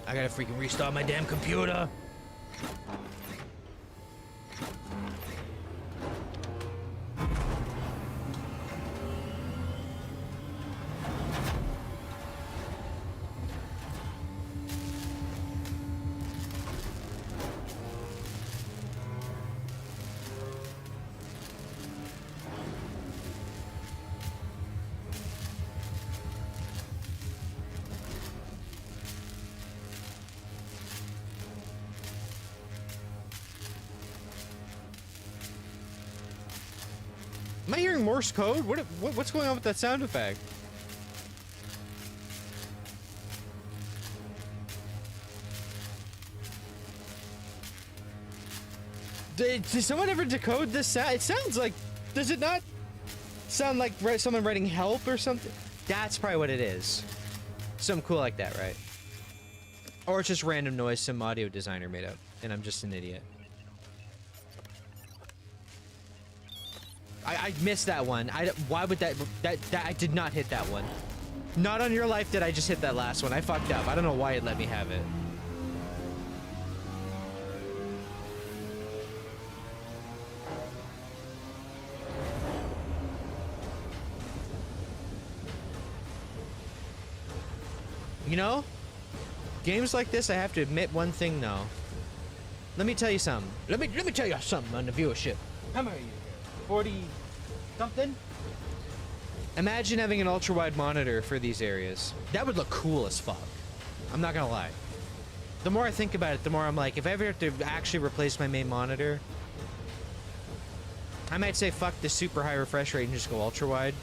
I gotta freaking restart my damn computer. Am I hearing Morse code? What's going on with that sound effect? Did someone ever decode this sound? It sounds like... Does it not sound like someone writing help or something? That's probably what it is. Something cool like that, right? Or it's just random noise some audio designer made up, and I'm just an idiot. I missed that one. Why would that I did not hit that one. Not on your life did I just hit that last one. I fucked up. I don't know why it let me have it. You know, games like this, I have to admit one thing though. Let me tell you something. Let me tell you something on the viewership. How many are you? 40 something? Imagine having an ultra wide monitor for these areas. That would look cool as fuck. I'm not gonna lie. The more I think about it, the more I'm like, if I ever have to actually replace my main monitor, I might say fuck the super high refresh rate and just go ultra wide.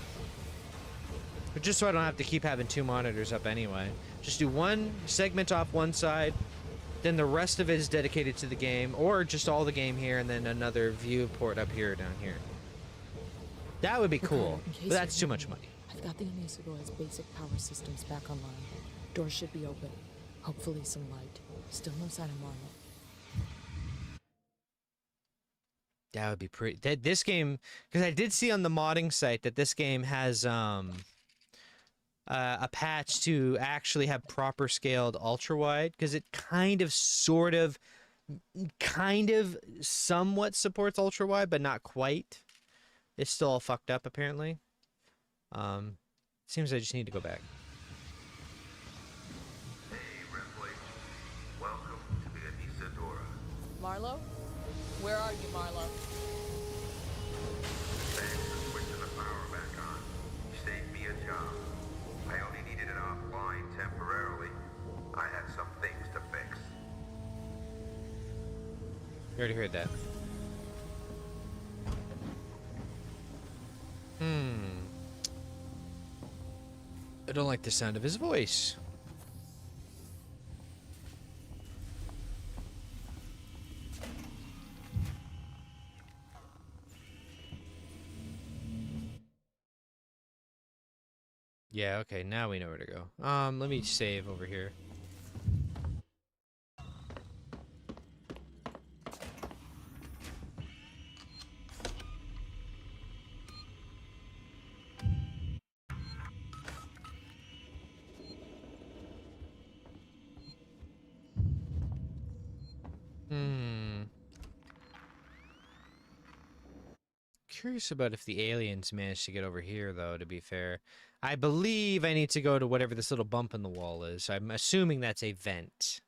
But just so I don't have to keep having two monitors up anyway. Just do one segment off one side, then the rest of it is dedicated to the game, or just all the game here and then another viewport up here or down here. That would be cool, but that's too much money. I've got the Anisador's basic power systems back online. Doors should be open. Hopefully some light. Still no sign of Marlowe. That would be pretty... This game... Because I did see on the modding site that this game has a patch to actually have proper scaled ultra wide, because it kind of somewhat supports ultra wide, but not quite. It's still all fucked up apparently. Seems I just need to go back. Hey, Ripley. Welcome to the Anisadora. Marlowe? Where are you, Marlowe? Thanks for switching the power back on. You saved me a job. I only needed it offline temporarily. I had some things to fix. Already heard that. I don't like the sound of his voice. Yeah, okay, now we know where to go. Let me save over here. Curious about if the aliens managed to get over here, though, to be fair. I believe I need to go to whatever this little bump in the wall is. I'm assuming that's a vent.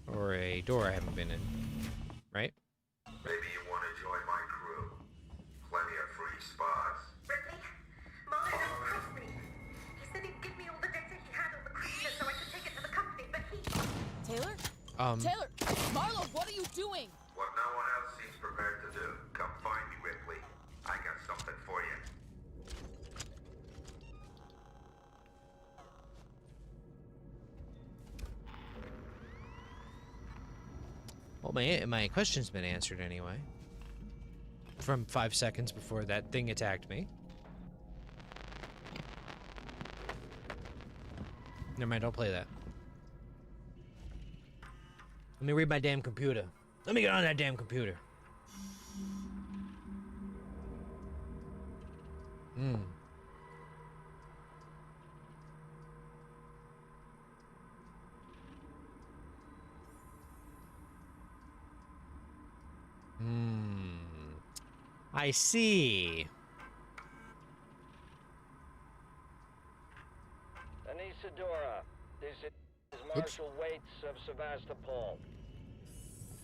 Or a door I haven't been in. Right? Maybe you want to join my crew. Plenty of free spots. Ripley, Marlowe don't trust me. He said he'd give me all the data he had on the creature so I could take it to the company, but he... Taylor? Taylor! Marlowe, what are you doing? What no one else seems prepared to do. Come find me, Ripley. I got something for you. Well, my question's been answered anyway. From 5 seconds before that thing attacked me. Never mind, don't play that. Let me read my damn computer. Let me get on that damn computer. I see. Anisadora, this is Marshal Waits of Sevastopol.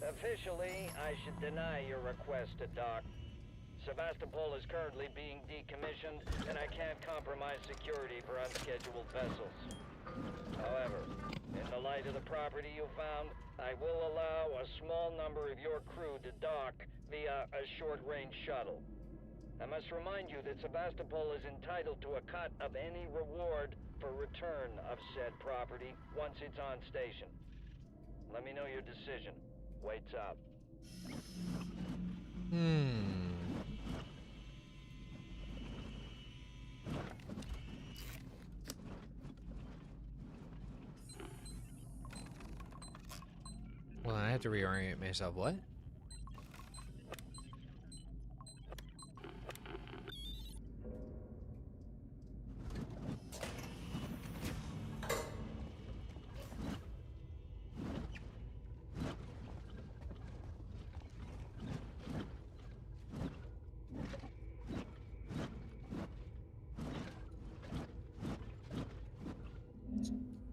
Officially, I should deny your request to dock. Sevastopol is currently being decommissioned, and I can't compromise security for unscheduled vessels. However, in the light of the property you found, I will allow a small number of your crew to dock via a short-range shuttle. I must remind you that Sevastopol is entitled to a cut of any reward for return of said property once it's on station. Let me know your decision. Waits out. Well, I have to reorient myself. What?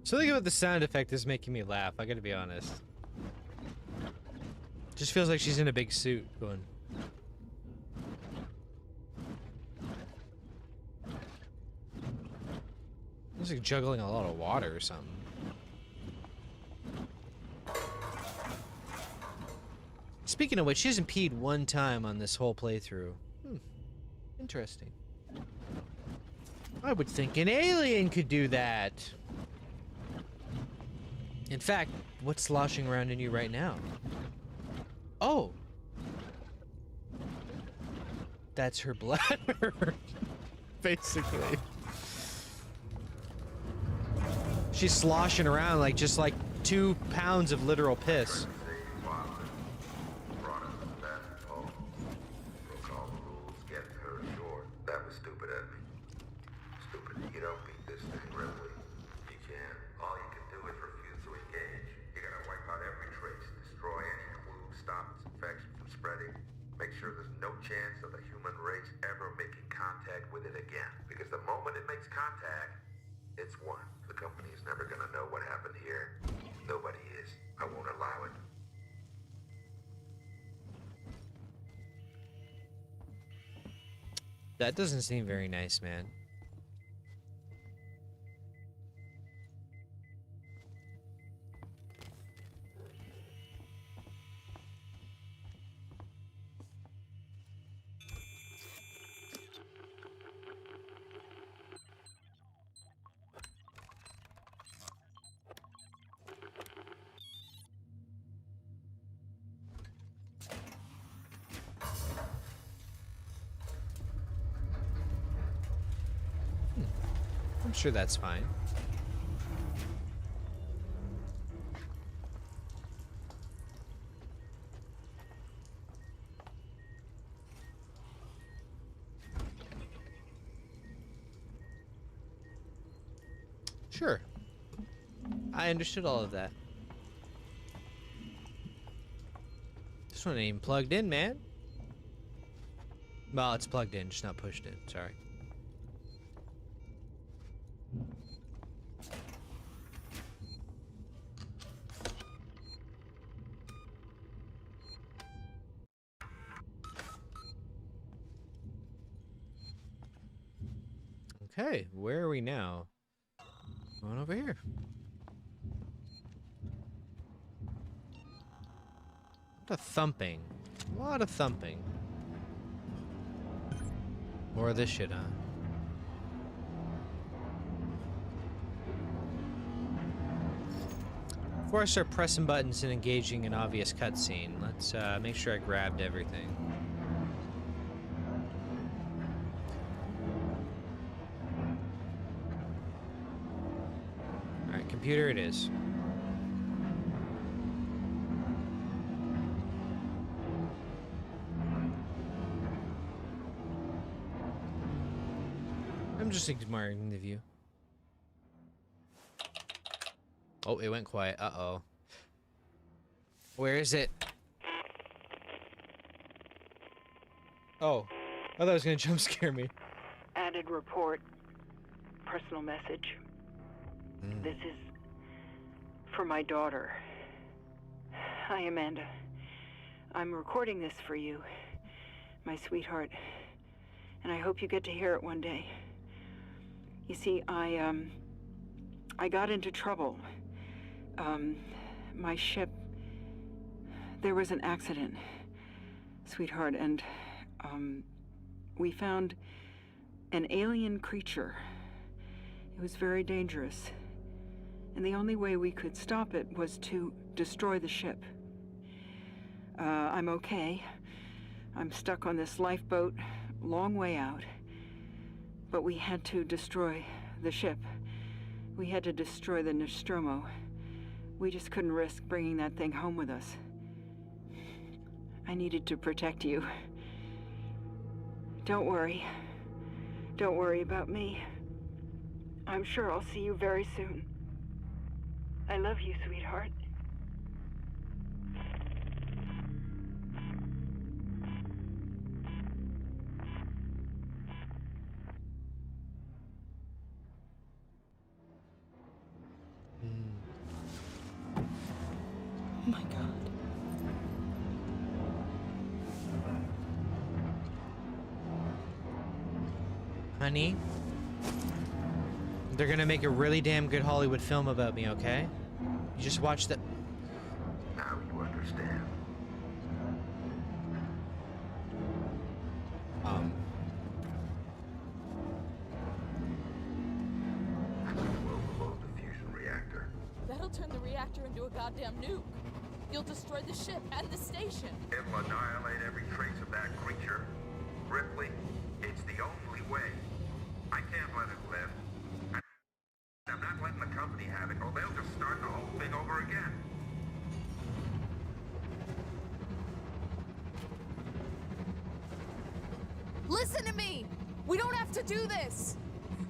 Something about the sound effect is making me laugh, I gotta be honest. Just feels like she's in a big suit going. Looks like juggling a lot of water or something. Speaking of which, she hasn't peed one time on this whole playthrough. Interesting. I would think an alien could do that. In fact, what's sloshing around in you right now? Oh! That's her bladder. Basically. She's sloshing around like just like 2 pounds of literal piss. That was stupid of me. Stupid. You don't beat this thing, Ripley. You can. All you can do is refuse to engage. You gotta wipe out every trace, destroy any clue, stop its infection from spreading. Make sure there's no chance of the human race ever making contact with it again. Because the moment it makes contact, it's won. The company is never gonna know what happened here. Nobody is. I won't allow it. That doesn't seem very nice, man. I'm sure that's fine. Sure. I understood all of that. This one ain't even plugged in, man. Well, it's plugged in, just not pushed in. Sorry. Okay, where are we now? Going over here. A lot of thumping. A lot of thumping. More of this shit, huh? Before I start pressing buttons and engaging an obvious cutscene, let's make sure I grabbed everything. Alright, computer it is. I'm just admiring the view. Oh, it went quiet. Uh-oh. Where is it? Oh. I thought it was gonna jump scare me. Added report. Personal message. This is for my daughter. Hi, Amanda. I'm recording this for you, my sweetheart. And I hope you get to hear it one day. You see, I got into trouble. My ship, there was an accident, sweetheart, and, we found an alien creature. It was very dangerous. And the only way we could stop it was to destroy the ship. I'm okay. I'm stuck on this lifeboat, long way out. But we had to destroy the ship. We had to destroy the Nostromo. We just couldn't risk bringing that thing home with us. I needed to protect you. Don't worry. Don't worry about me. I'm sure I'll see you very soon. I love you, sweetheart. Oh my god. Honey, they're gonna make a really damn good Hollywood film about me, okay? You just watch the... Now you understand. We'll overload the fusion reactor. That'll turn the reactor into a goddamn nuke. You'll destroy the ship and the station. It will annihilate every trace of that creature. Ripley, it's the only way. I can't let it live. I'm not letting the company have it, or they'll just start the whole thing over again. Listen to me! We don't have to do this!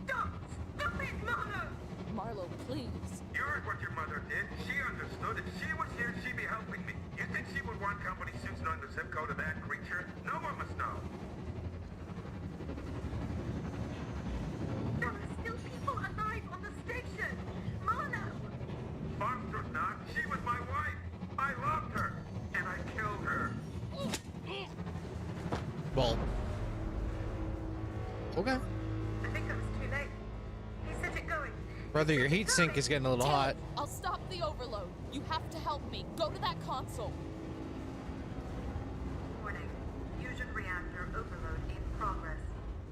Stop! Stop it, Marlo! Marlo, please. You heard what your mother did. She understood. If she was here, she'd be helping me. You think she would want company suits knowing the zip code of that creature? No one must know. There are still people alive on the station! Marlo! Foster's not. She was my wife. I loved her. And I killed her. Well... Okay. I think it was too late. He said it going. Brother, your heat sink is getting a little hot. I'll stop the overload. You have to help me. Go to that console. Warning. Fusion reactor overload in progress.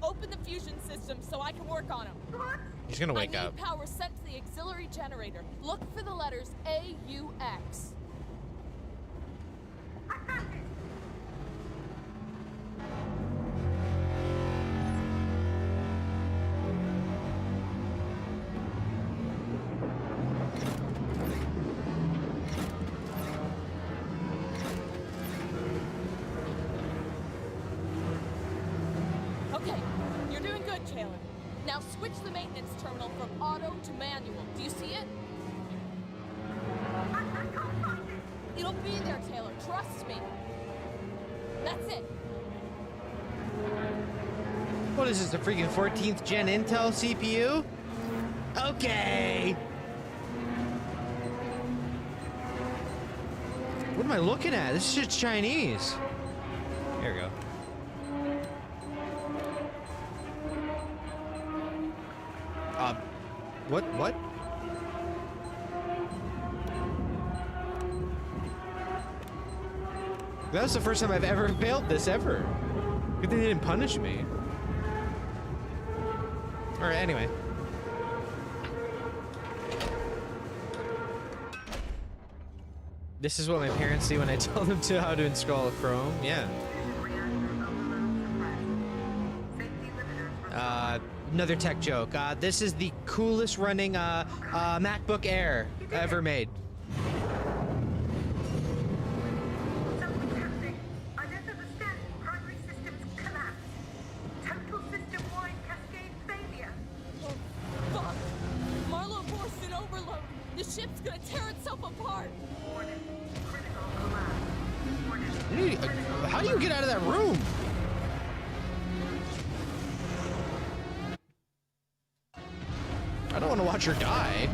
Open the fusion system so I can work on him. What? He's gonna wake I up. need power sent to the auxiliary generator. Look for the letters AUX. I found it! it, Taylor. Now switch the maintenance terminal from auto to manual. Do you see it? I can't find it. It'll be there, Taylor. Trust me. That's it. What is this, a freaking 14th gen Intel CPU? Okay. What am I looking at? This shit's Chinese. Here we go. What? That was the first time I've ever failed this ever. Good thing they didn't punish me. Alright, anyway. This is what my parents see when I tell them to how to install Chrome. Yeah. Another tech joke. This is the coolest running MacBook Air ever made. Something's happening. I don't understand. Primary systems collapse. Total system-wide cascade failure. Oh, fuck. Marlowe forced an overload. The ship's gonna tear itself apart. Warning. Critical collapse. Warning. How do you get out of that room? I don't want to watch her die.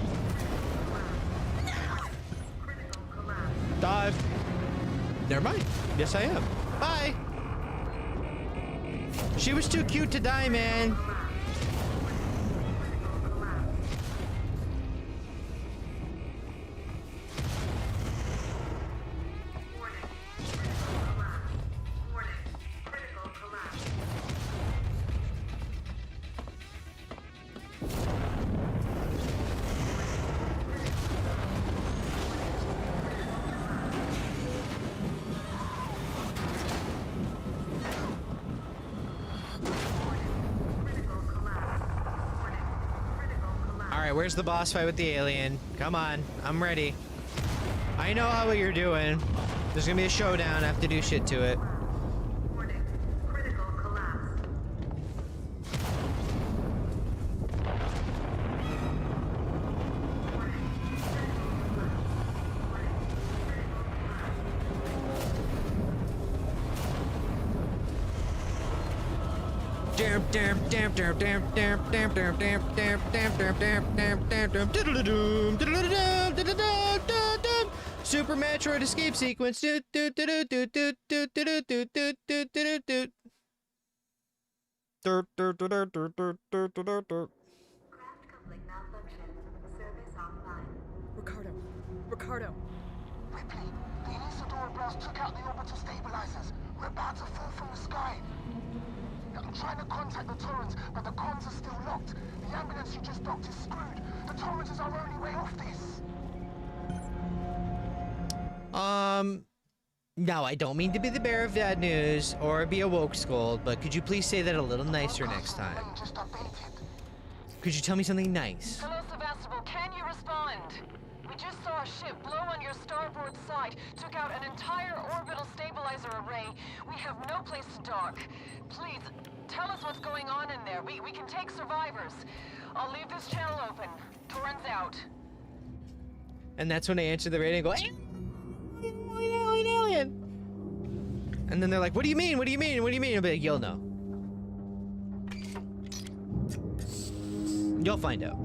Dive. Never mind. Yes, I am. Bye. She was too cute to die, man. Where's the boss fight with the alien? Come on, I'm ready. I know how what you're doing. There's gonna be a showdown. I have to do shit to it. Warning. Critical collapse. Super Metroid escape sequence. Craft coupling malfunction. Service offline. Ricardo. Ripley, the Isadora blast took out the orbital stabilizers. We're about to fall from the sky. I'm trying to contact the Torrens, but the comms are still locked. The ambulance you just docked is screwed. The Torrens is our only way off this. Now I don't mean to be the bearer of bad news or be a woke scold, but could you please say that a little nicer next time? Could you tell me something nice? Hello, Sevastopol. Can you respond? We just saw a ship blow on your starboard side, took out an entire orbital stabilizer array. We have no place to dock. Please, tell us what's going on in there. We can take survivors. I'll leave this channel open. Torrens out. And that's when I answer the radio and go, alien. And then they're like, what do you mean? What do you mean? What do you mean? I'll be like, you'll know. You'll find out.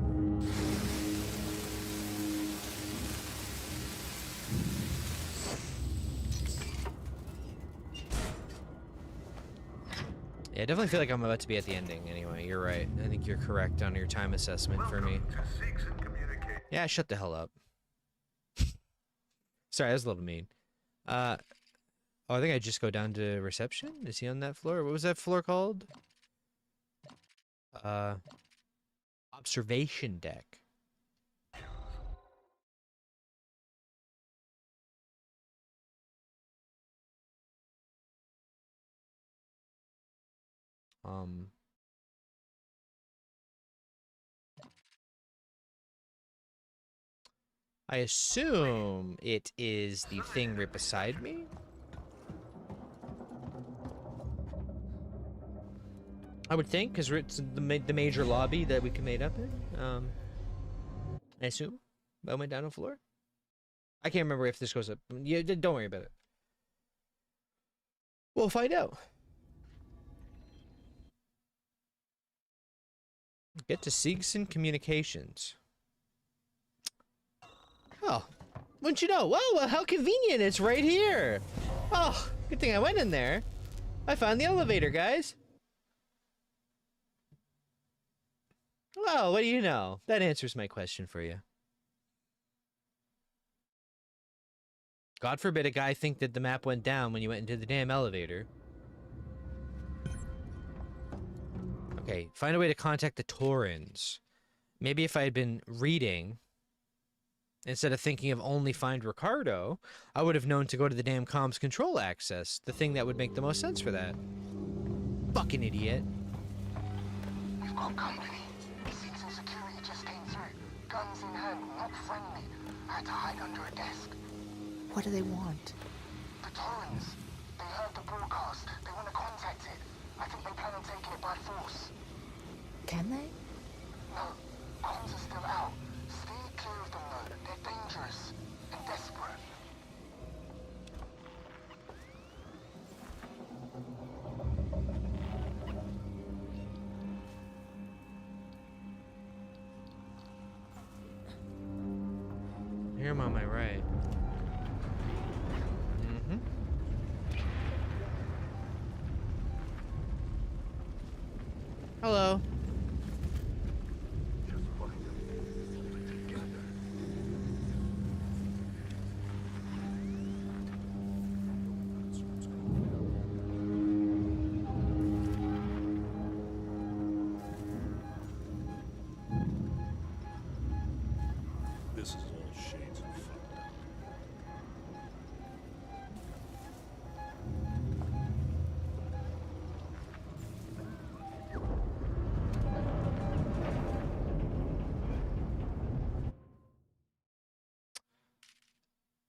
Yeah, I definitely feel like I'm about to be at the ending anyway. You're right. I think you're correct on your time assessment for me. Yeah, shut the hell up. Sorry, that was a little mean. Oh, I think I just go down to reception. Is he on that floor? What was that floor called? Observation deck. I assume it is the thing right beside me. I would think, because it's the major lobby that we can made up in. I assume. I went down a floor. I can't remember if this goes up. Yeah, don't worry about it. We'll find out. Get to Seegson Communications. Oh, wouldn't you know? Well, how convenient. It's right here. Oh, good thing I went in there. I found the elevator, guys. Well, what do you know? That answers my question for you. God forbid a guy think that the map went down when you went into the damn elevator. Okay, find a way to contact the Taurens. Maybe if I had been reading, instead of thinking of only find Ricardo, I would have known to go to the damn comms control access, the thing that would make the most sense for that. Fucking idiot. We've got company. Seegson security just came through. Guns in hand, not friendly. I had to hide under a desk. What do they want? The Taurens. They heard the broadcast. They want to contact it. I think they plan on taking it by force. Can they? No, comms are still out. Stay clear of them though. They're dangerous and desperate. Here I'm on my right. Hello. This is all shades of fucked up.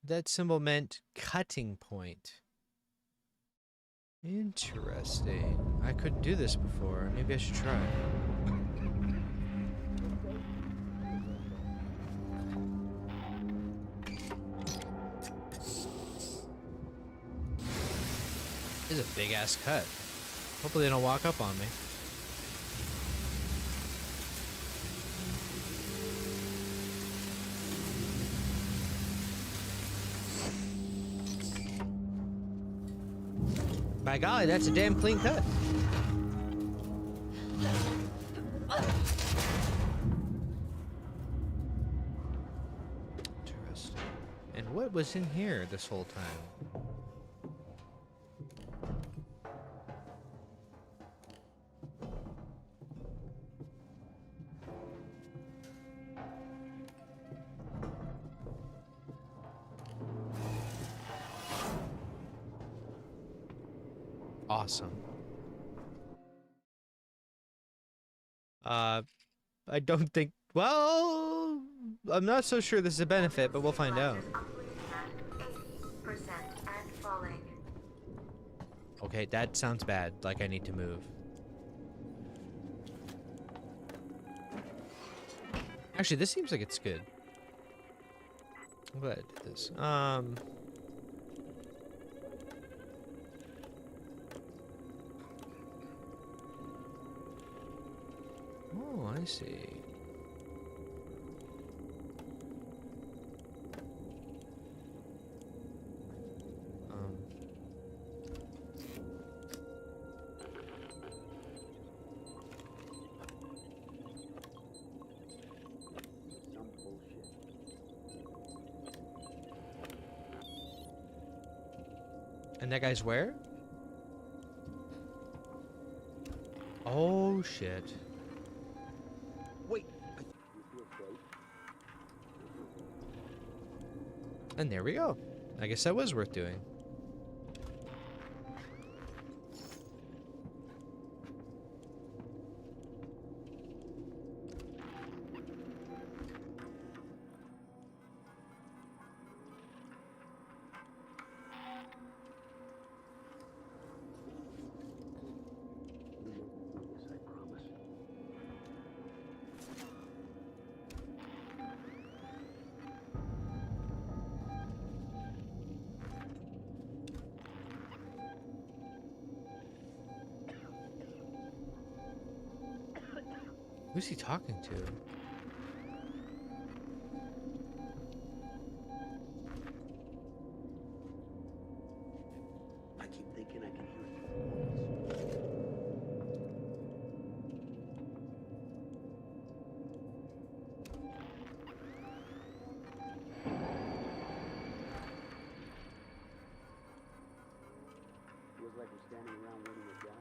That symbol meant cutting point. Interesting. I couldn't do this before. Maybe I should try. This is a big ass cut. Hopefully they don't walk up on me. By golly, that's a damn clean cut. Interesting. And what was in here this whole time? Awesome. I don't think... Well, I'm not so sure this is a benefit, but we'll find out. Okay, that sounds bad. Like I need to move. Actually, this seems like it's good. I'm glad I did this. Oh, I see. And that guy's where? Oh, shit. Wait. And there we go. I guess that was worth doing. Who's he talking to? I keep thinking I can hear it. Feels like we're standing around waiting to die.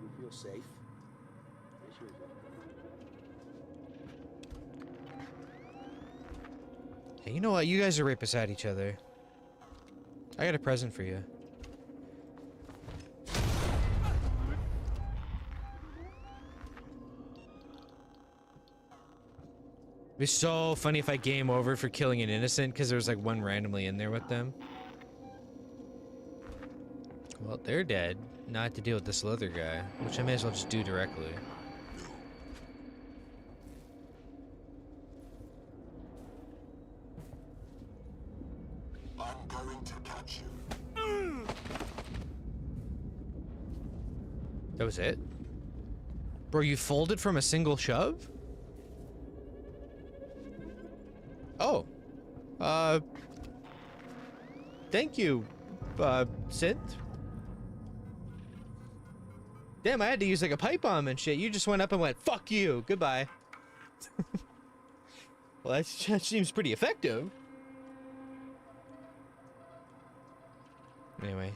You feel safe? I sure do. Hey, you know what? You guys are right beside each other. I got a present for you. It'd be so funny if I game over for killing an innocent because there was like one randomly in there with them. Well, they're dead. Now I have to deal with this other guy, which I may as well just do directly. I'm going to catch you. That was it? Bro, you folded from a single shove? Oh. Thank you, Synth. Damn, I had to use like a pipe bomb and shit. You just went up and went, fuck you, goodbye. Well, that seems pretty effective. Anyway.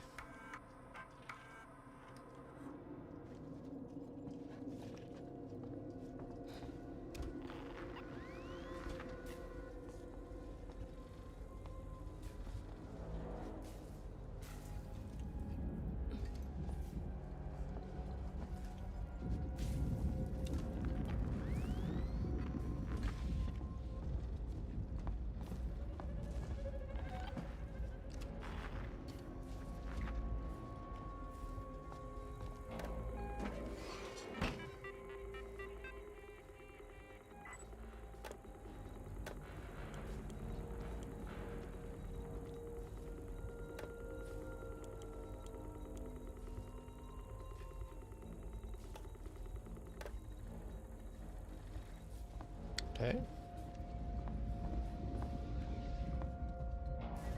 Okay.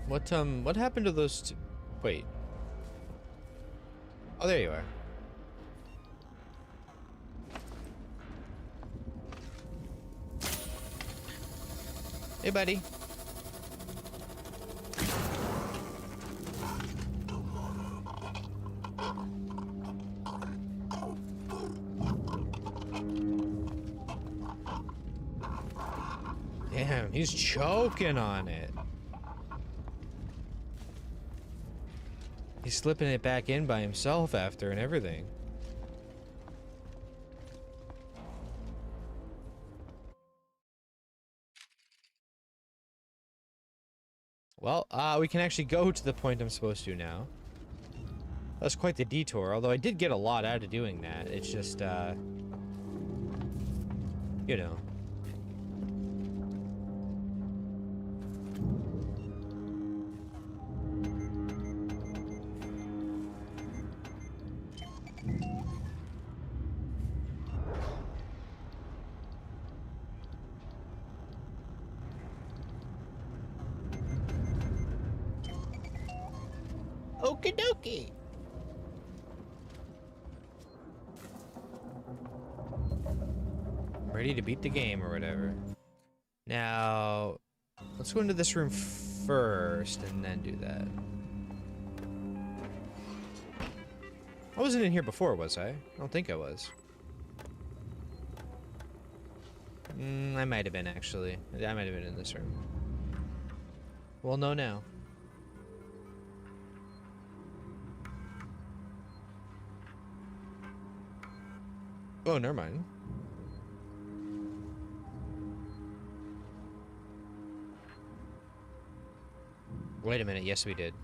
What happened to those two? Wait. Oh, there you are. Hey, buddy. Damn, he's choking on it. He's slipping it back in by himself after and everything. Well, we can actually go to the point I'm supposed to now. That's quite the detour, although I did get a lot out of doing that. It's just, you know. Okie dokie. I'm ready to beat the game or whatever. Now, let's go into this room first and then do that. I wasn't in here before, was I? I don't think I was. I might have been, actually. I might have been in this room. We'll know now. Oh, never mind. Wait a minute, yes we did.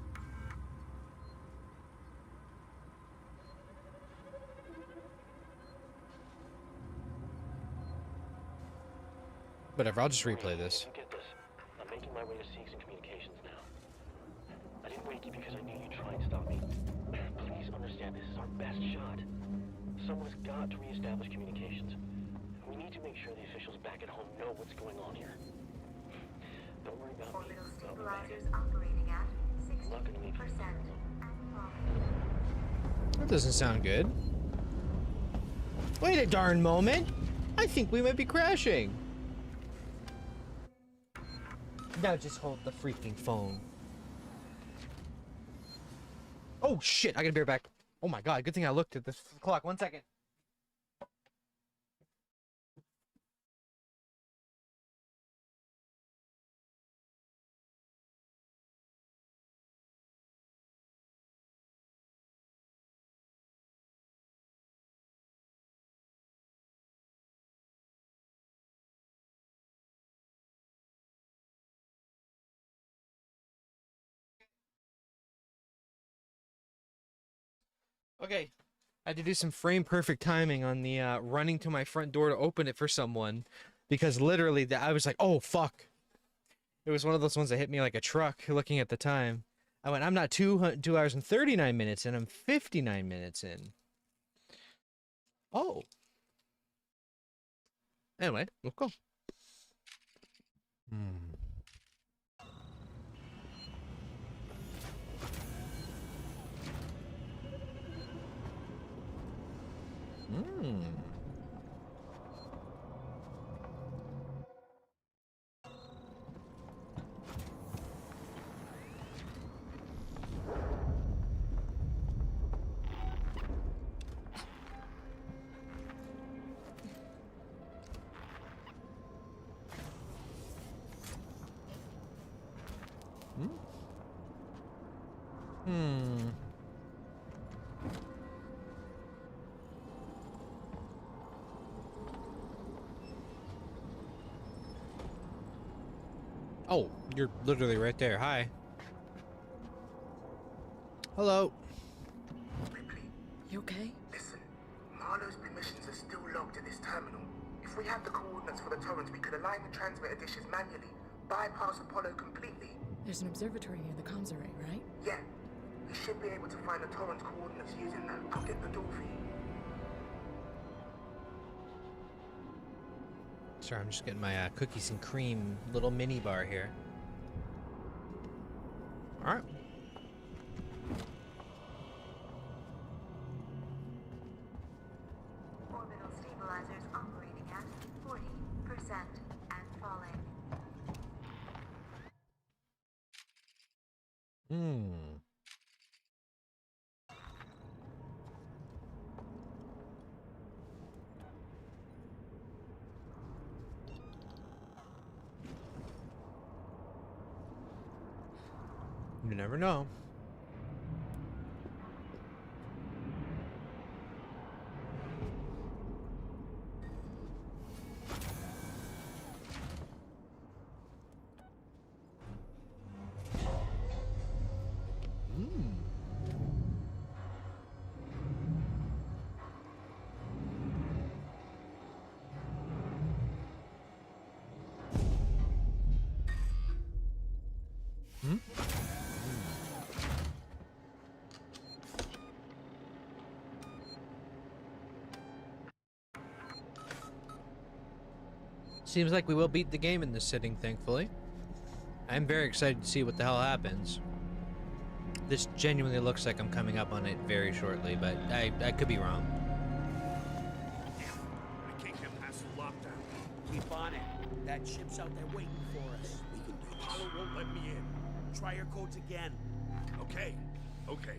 Whatever, I'll just replay this. You get this. I'm making my way to Siegs and Communications now. I didn't wake you because I knew you'd try and stop me. Please understand, this is our best shot. Someone's got to reestablish communications. We need to make sure the officials back at home know what's going on here. Don't worry about me. Orbital stabilizers operating at 60%. That doesn't sound good. Wait a darn moment. I think we might be crashing. Now just hold the freaking phone. Oh shit, I gotta be right back. Oh my god, good thing I looked at this clock. 1 second. Okay, I had to do some frame perfect timing on the running to my front door to open it for someone, because literally I was like, oh fuck. It was one of those ones that hit me like a truck looking at the time. I went, I'm not 2 hours and 39 minutes in, I'm 59 minutes in. Oh. Anyway, we'll go. Oh, you're literally right there. Hi. Hello. Ripley, You okay? listen. Marlowe's permissions are still logged at this terminal. If we had the coordinates for the torrents, we could align the transmitter dishes manually, bypass Apollo completely. There's an observatory near the comms array, right? Yeah. We should be able to find the torrent coordinates using that. I'll get the door for you. Sorry, I'm just getting my cookies and cream little mini bar here. All right. Orbital stabilizers operating at 40% and falling. You never know. Seems like we will beat the game in this sitting, thankfully. I'm very excited to see what the hell happens. This genuinely looks like I'm coming up on it very shortly, but I could be wrong. I can't get past the lockdown. Keep on it. That ship's out there waiting for us. We can do this. Apollo won't let me in. Try your codes again. Okay. Okay.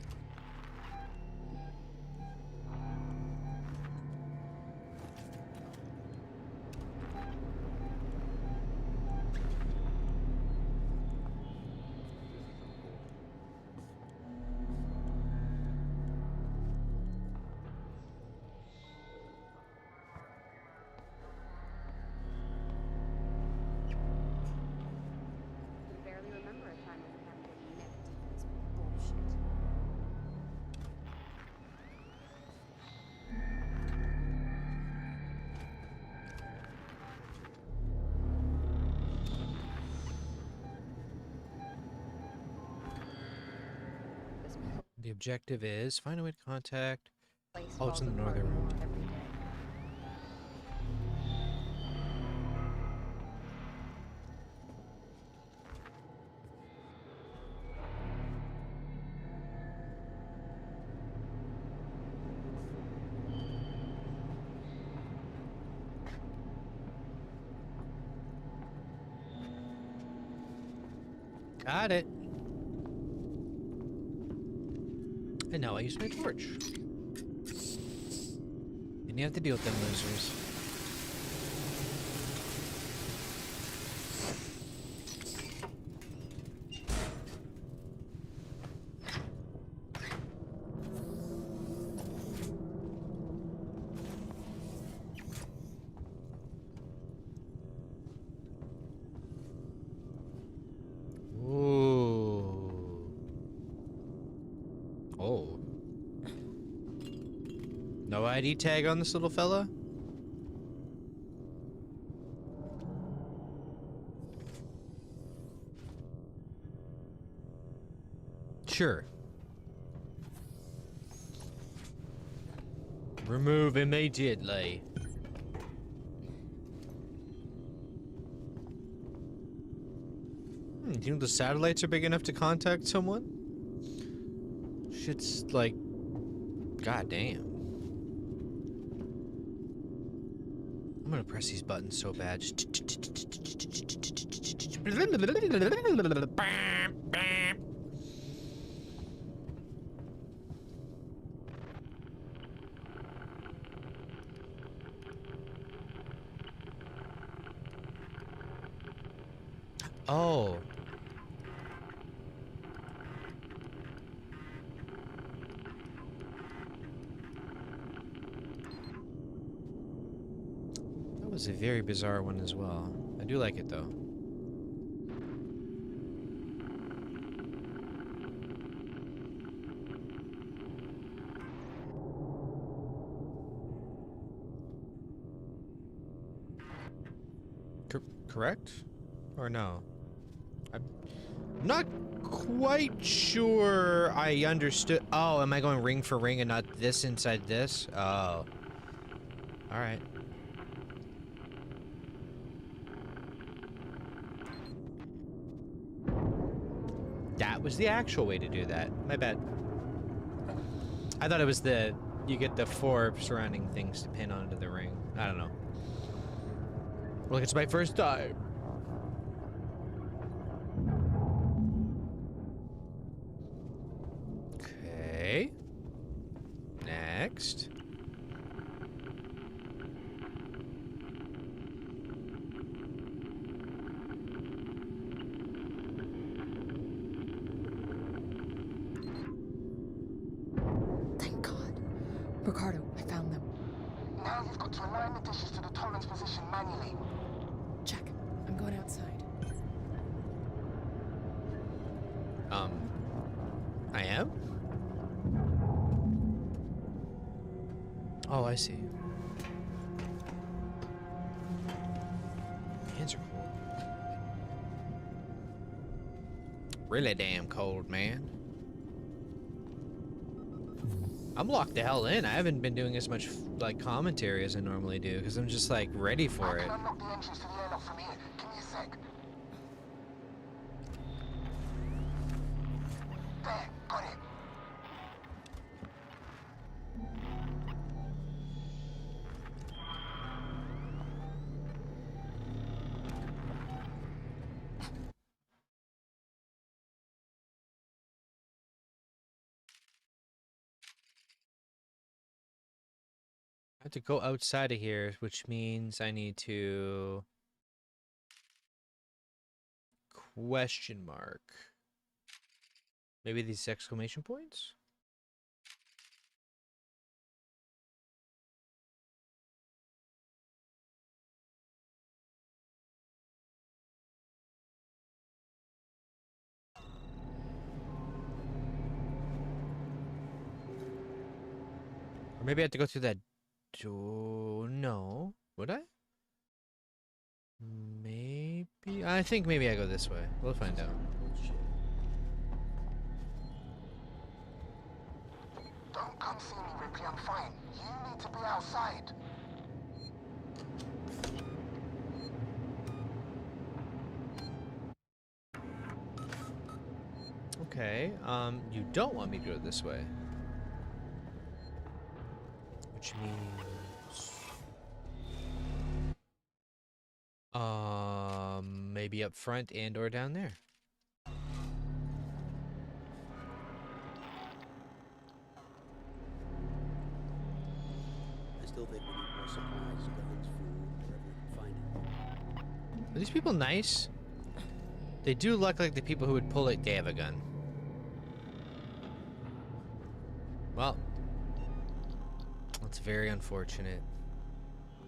The objective is find a way to contact. Oh, it's in the northern room. Got it. And now I use my torch. Didn't have to deal with them losers. Oh. No ID tag on this little fella? Sure. Remove immediately. Do you think the satellites are big enough to contact someone? Shit's like, goddamn. I'm gonna press these buttons so bad. Oh. That was a very bizarre one as well. I do like it though. Correct? Or no? I'm not quite sure I understood. Oh, am I going ring for ring and not this inside this? Oh. Alright. That was the actual way to do that. My bad. I thought it was the... You get the 4 surrounding things to pin onto the ring. I don't know. Look, it's my first time. Okay. Next. Thank God. Ricardo, I found them. Now you've got to align the dishes to the Torrens position manually. Check. I'm going outside. I am? Oh, I see. Hands are cold. Really damn cold, man. I'm locked the hell in. I haven't been doing as much like commentary as I normally do because I'm just like ready for it. I can unlock the entrance to the airlock from here. Give me a sec. There, got it. I have to go outside of here, which means I need to... Question mark. Maybe these exclamation points? Or maybe I have to go through that door. No. Would I? Maybe. I think maybe I go this way. We'll find out. Come see me, Ripley, I'm fine. You need to be outside. Okay, you don't want me to go this way. Which means... maybe up front and or down there. I still think we need more supplies, guns, food, wherever we can find it. Are these people nice? They do look like the people who would pull it. They have a gun. Well, that's very unfortunate.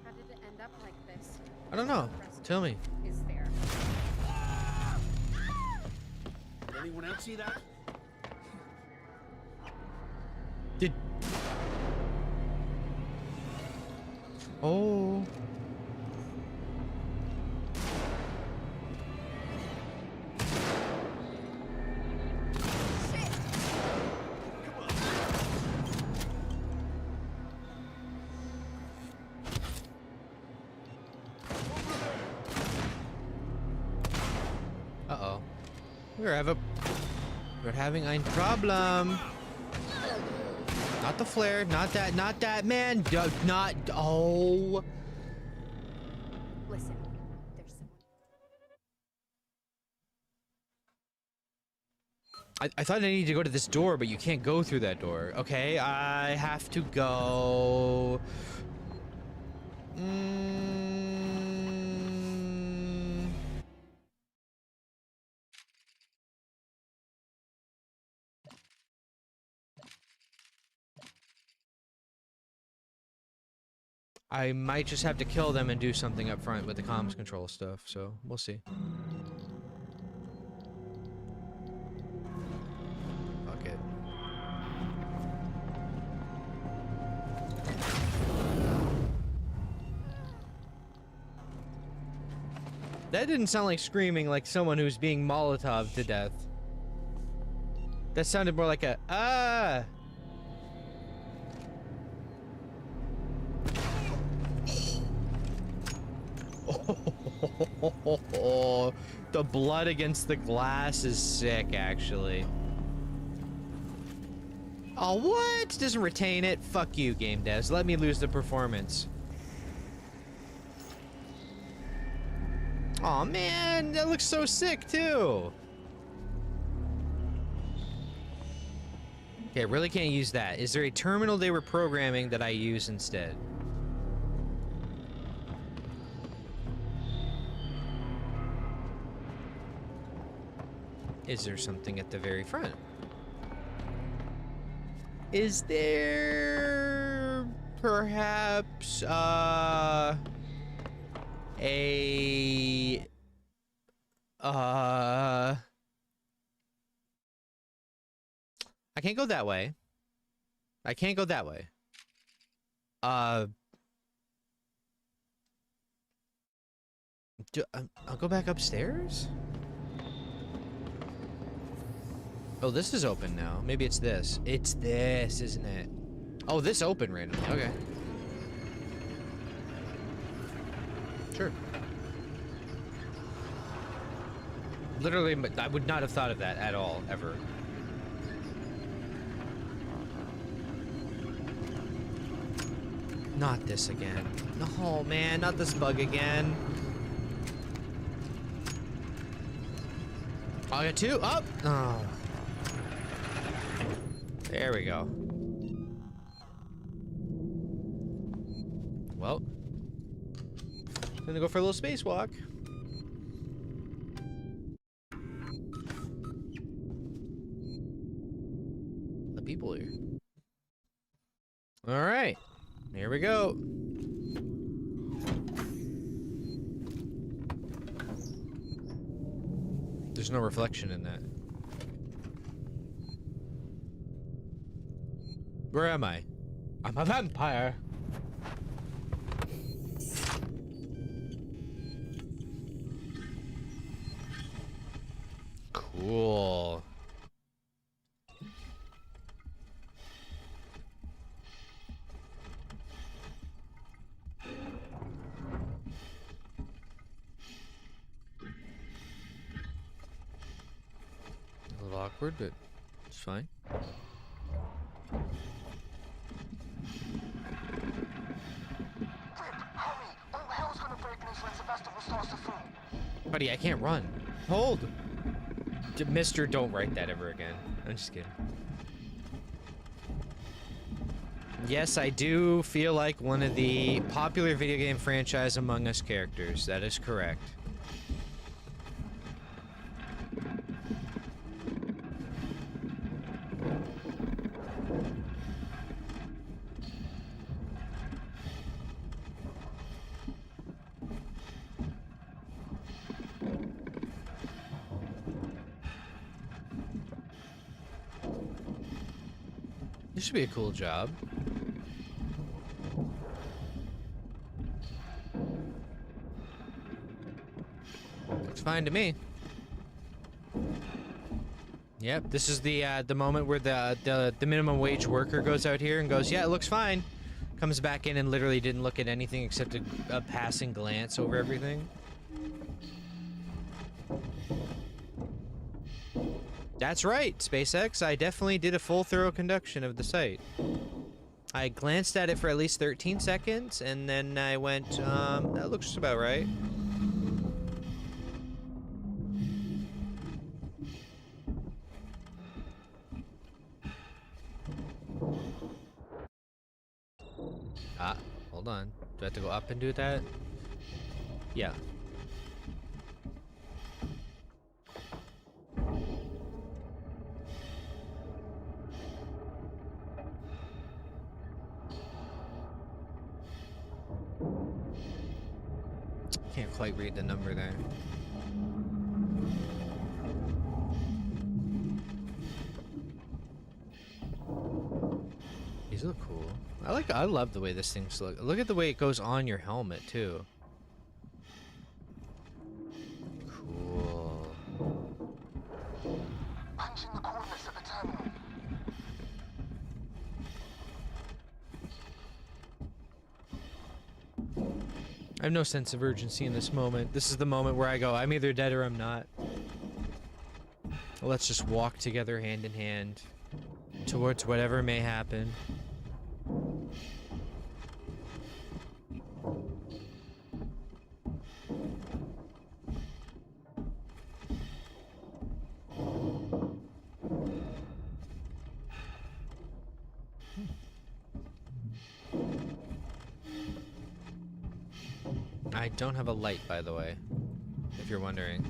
How did it end up like this? I don't know. Tell me. Is there? Did anyone else see that? Did... Oh... Uh-oh. We're having a problem. Not the flare, not that, man. Not, oh. Listen, there's someone. I thought I needed to go to this door, but you can't go through that door. Okay, I have to go. I might just have to kill them and do something up front with the comms control stuff, so we'll see. Fuck it. That didn't sound like screaming like someone who's being Molotov to death. That sounded more like a, ah! Oh, the blood against the glass is sick, actually. Oh, what? Doesn't retain it? Fuck you, game devs. Let me lose the performance. Oh man, that looks so sick, too. Okay, I really can't use that. Is there a terminal they were programming that I use instead? Is there something at the very front? Is there perhaps I can't go that way. I can't go that way. I'll go back upstairs? Oh, this is open now. Maybe it's this. It's this, isn't it? Oh, this opened randomly. Okay. Sure. Literally, I would not have thought of that at all, ever. Not this again. No, man, not this bug again. Oh, I got two. Up. Oh. There we go. Well, gonna go for a little spacewalk. The people here. All right, here we go. There's no reflection in that. Where am I? I'm a vampire. Cool. awkward, but it's fine. Buddy, I can't run. Hold! Mister, don't write that ever again. I'm just kidding. Yes, I do feel like one of the popular video game franchise Among Us characters. That is correct. This should be a cool job. Looks fine to me. Yep, this is the moment where the minimum wage worker goes out here and goes, yeah, it looks fine. Comes back in and literally didn't look at anything except a passing glance over everything. That's right, SpaceX. I definitely did a full thorough conduction of the site. I glanced at it for at least 13 seconds, and then I went, that looks about right. Ah, hold on. Do I have to go up and do that? Yeah. Can't quite read the number there. These look cool. I love the way this thing's look. Look at the way it goes on your helmet too. Cool. Punching the coordinates at the terminal. I have no sense of urgency in this moment. This is the moment where I go, I'm either dead or I'm not. Let's just walk together hand in hand towards whatever may happen. I don't have a light, by the way, if you're wondering.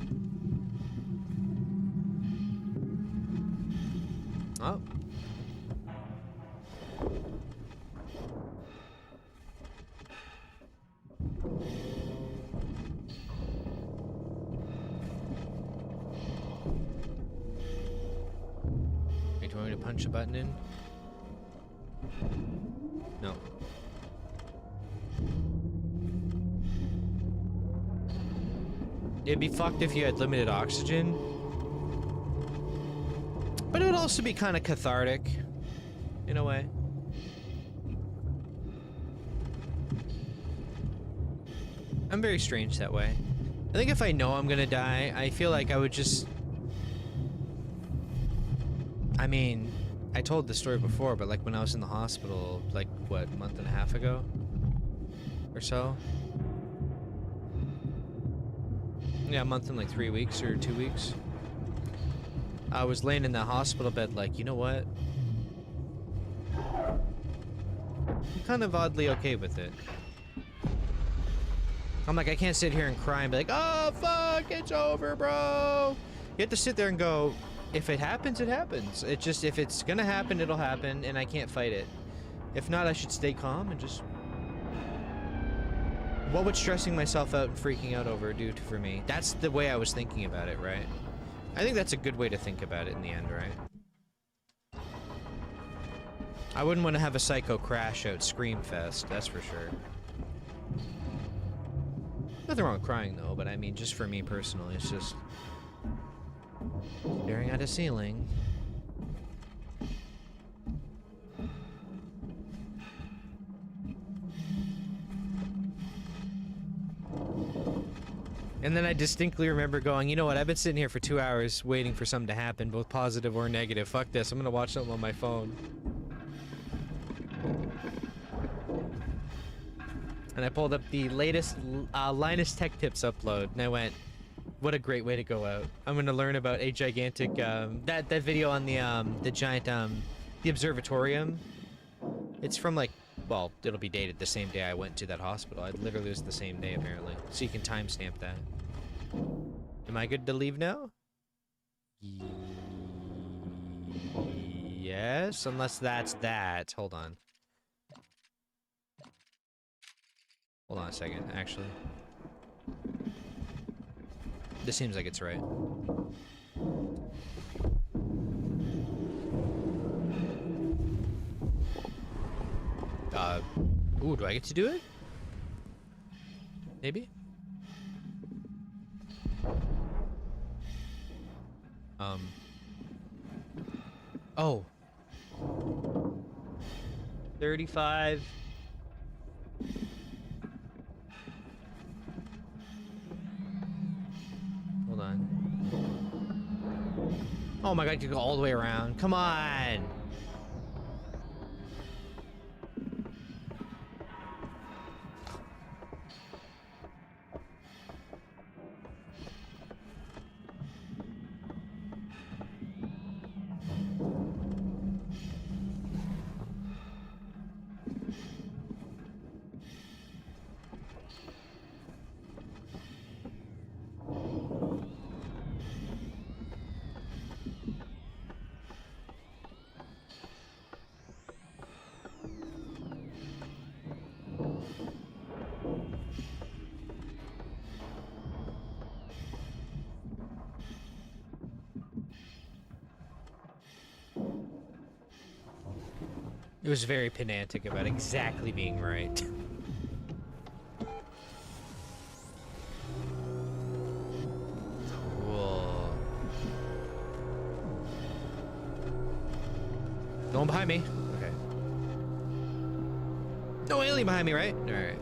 Oh. Are you going to punch a button in? No. It'd be fucked if you had limited oxygen. But it would also be kind of cathartic, in a way. I'm very strange that way. I think if I know I'm gonna die, I feel like I would just... I mean, I told this story before, but like when I was in the hospital, like, what, a month and a half ago? Or so? Yeah, a month and like 3 weeks or 2 weeks. I was laying in the hospital bed like, you know what? I'm kind of oddly okay with it. I'm like, I can't sit here and cry and be like, oh, fuck, it's over, bro. You have to sit there and go, if it happens, it happens. It just, if it's gonna happen, it'll happen, and I can't fight it. If not, I should stay calm and just... What would stressing myself out and freaking out over do for me? That's the way I was thinking about it, right? I think that's a good way to think about it in the end, right? I wouldn't want to have a psycho crash out Screamfest, that's for sure. Nothing wrong with crying, though, but I mean, just for me personally, it's just... staring at a ceiling. And then I distinctly remember going, you know what, I've been sitting here for 2 hours waiting for something to happen, both positive or negative. Fuck this, I'm gonna watch something on my phone. And I pulled up the latest Linus Tech Tips upload, and I went, what a great way to go out. I'm gonna learn about a gigantic, that video on the giant, the observatorium. It's from like, well, it'll be dated the same day I went to that hospital. It literally was the same day, apparently. So you can timestamp that. Am I good to leave now? Yes, unless that's that. Hold on. Hold on a second, actually. This seems like it's right. Ooh, do I get to do it? Maybe? Oh. 35. Hold on. Oh my god, you could go all the way around. Come on! It was very pedantic about exactly being right. Cool. No one behind me. Okay. No alien behind me, right? Alright.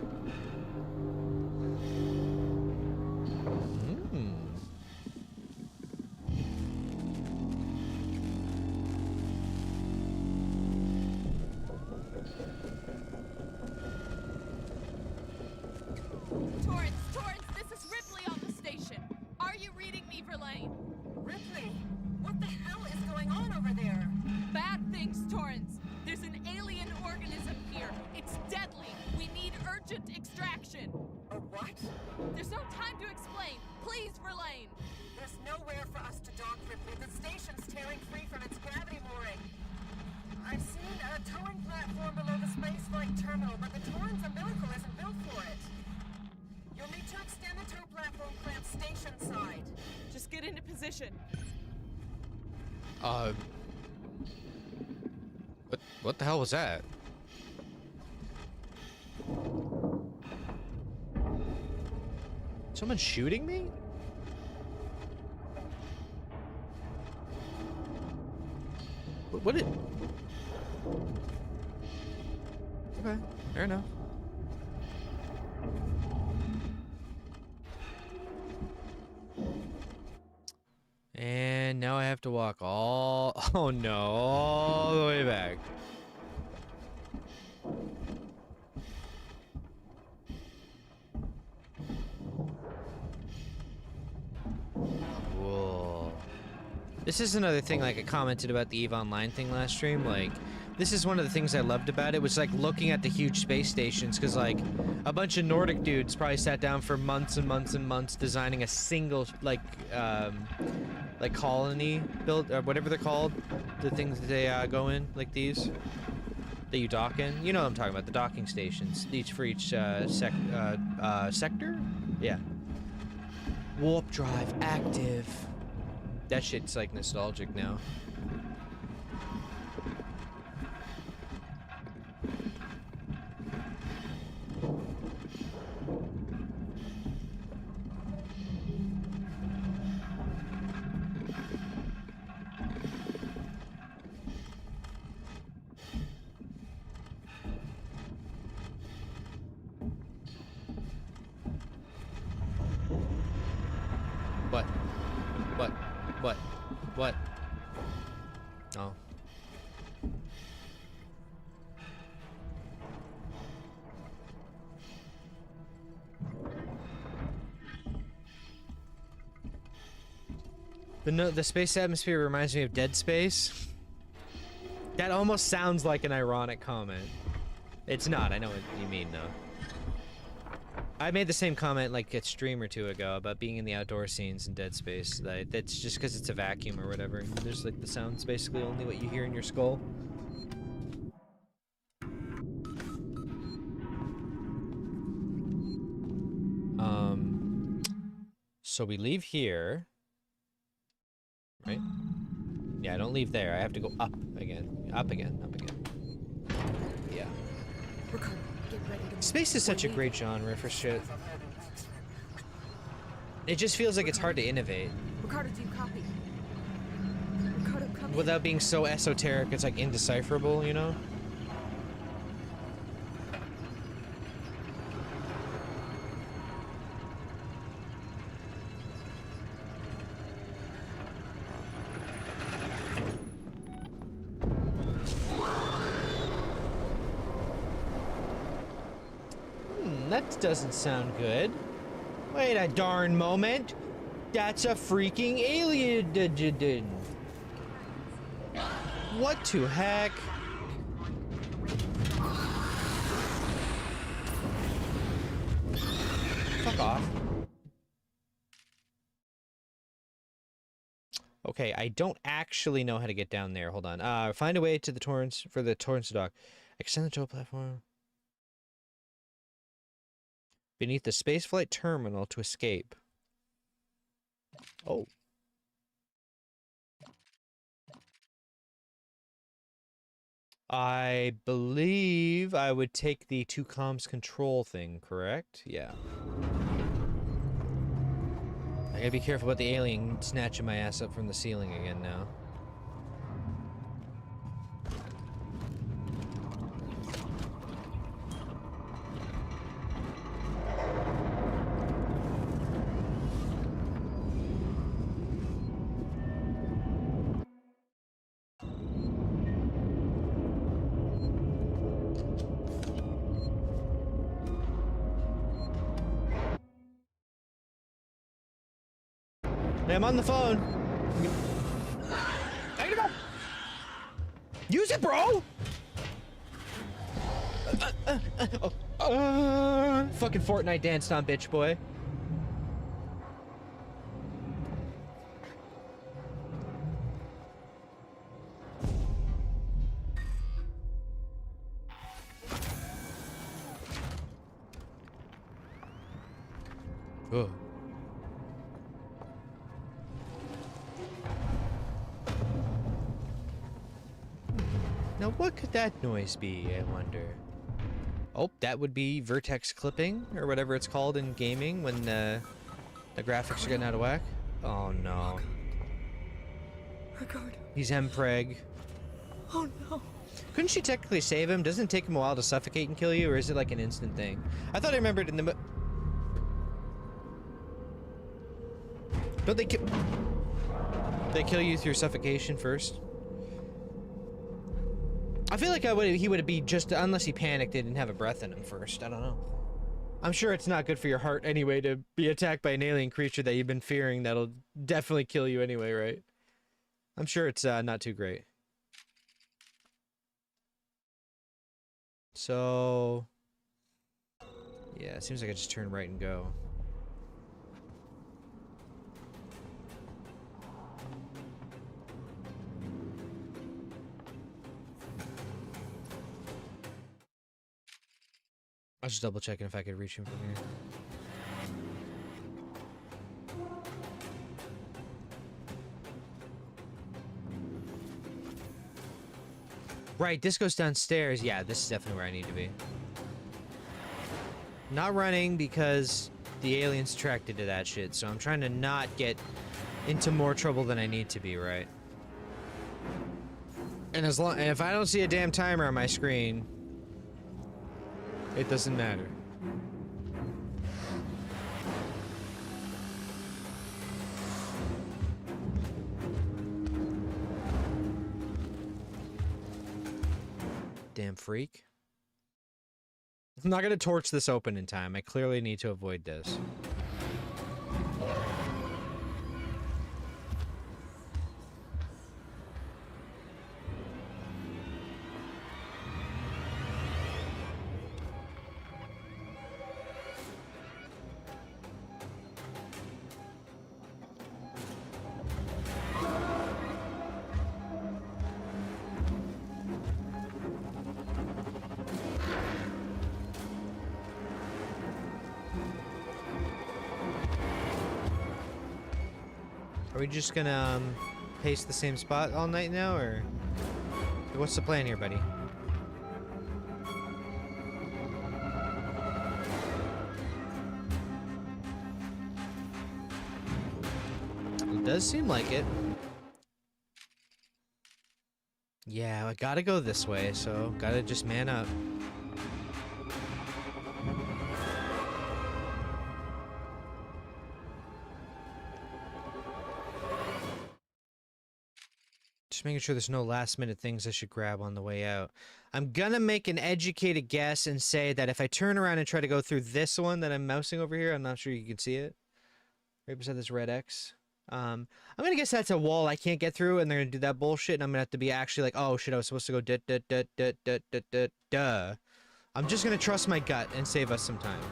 What the hell was that? Someone shooting me? What did... Okay, fair enough. And now I have to walk all... Oh no, all the way back. Whoa. This is another thing, like I commented about the EVE Online thing last stream, like... This is one of the things I loved about it, was like looking at the huge space stations, because like a bunch of Nordic dudes probably sat down for months and months and months designing a single like colony build, or whatever they're called, the things that they go in, like these that you dock in. You know what I'm talking about, the docking stations, each for each sector. Yeah. Warp drive active. That shit's like nostalgic now. What? Oh. The space atmosphere reminds me of Dead Space. That almost sounds like an ironic comment. It's not, I know what you mean though. I made the same comment like a stream or two ago about being in the outdoor scenes in Dead Space. That's just because it's a vacuum or whatever. And there's like the sound's basically only what you hear in your skull. So we leave here. Right? Yeah, I don't leave there. I have to go up again. Up again. Up again. Yeah. Ricardo, get ready to Space is such a great genre for shit. It just feels like it's hard to innovate. Ricardo, do you copy? Ricardo, come in. Without being so esoteric, it's like indecipherable, you know? That doesn't sound good. Wait a darn moment. That's a freaking alien. What to heck? Fuck off. Okay, I don't actually know how to get down there. Hold on. Find a way to the Torrance for the Torrance dock. Extend the tow platform beneath the spaceflight terminal to escape. Oh. I believe I would take the 2 comms control thing, correct? Yeah. I gotta be careful about the alien snatching my ass up from the ceiling again now. Hey, I'm on the phone. Use it, bro! Fucking Fortnite dance on, bitch boy. Oh. Now, what could that noise be, I wonder? Oh, that would be vertex clipping, or whatever it's called in gaming when the graphics are getting out of whack. Oh, no. Ricardo. He's Mpreg. Oh, no. Couldn't she technically save him? Doesn't it take him a while to suffocate and kill you, or is it like an instant thing? I thought I remembered in the... Don't they kill... They kill you through suffocation first? I feel like he would be just, unless he panicked and didn't have a breath in him first. I don't know. I'm sure it's not good for your heart anyway to be attacked by an alien creature that you've been fearing that'll definitely kill you anyway, right? I'm sure it's not too great. So... yeah, it seems like I just turn right and go. I was just double checking if I could reach him from here. Right, this goes downstairs. Yeah, this is definitely where I need to be. Not running because the alien's attracted to that shit, so I'm trying to not get into more trouble than I need to be, right? And if I don't see a damn timer on my screen, it doesn't matter. Damn freak. I'm not gonna torch this open in time. I clearly need to avoid this. Are we just gonna pace the same spot all night now, or what's the plan here, buddy? It does seem like it. Yeah, I gotta go this way, so gotta just man up. Just making sure there's no last minute things I should grab on the way out. I'm gonna make an educated guess and say that if I turn around and try to go through this one that I'm mousing over here, I'm not sure you can see it. Right beside this red X. I'm gonna guess that's a wall I can't get through, and they're gonna do that bullshit, and I'm gonna have to be actually like, oh shit, I was supposed to go duh. I'm just gonna trust my gut and save us some time.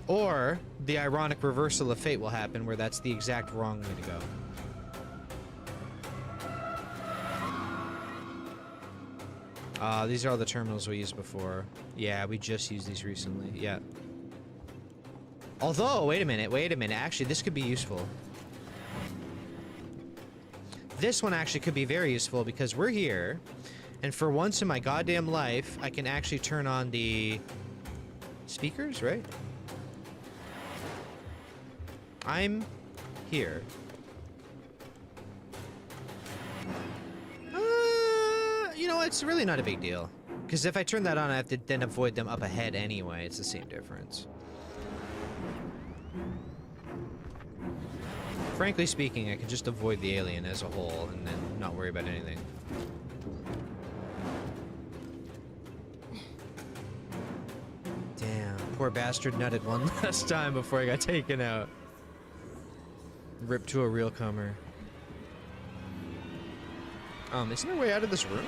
Or the ironic reversal of fate will happen, where that's the exact wrong way to go. These are all the terminals we used before. Yeah, we just used these recently. Yeah. Although, wait a minute. Actually, this could be useful. This one actually could be very useful because we're here, and for once in my goddamn life, I can actually turn on the speakers, right? I'm here. You know, it's really not a big deal. Because if I turn that on, I have to then avoid them up ahead anyway. It's the same difference. Frankly speaking, I could just avoid the alien as a whole and then not worry about anything. Damn, poor bastard nutted one last time before I got taken out. Ripped to a real comer. Isn't there a way out of this room?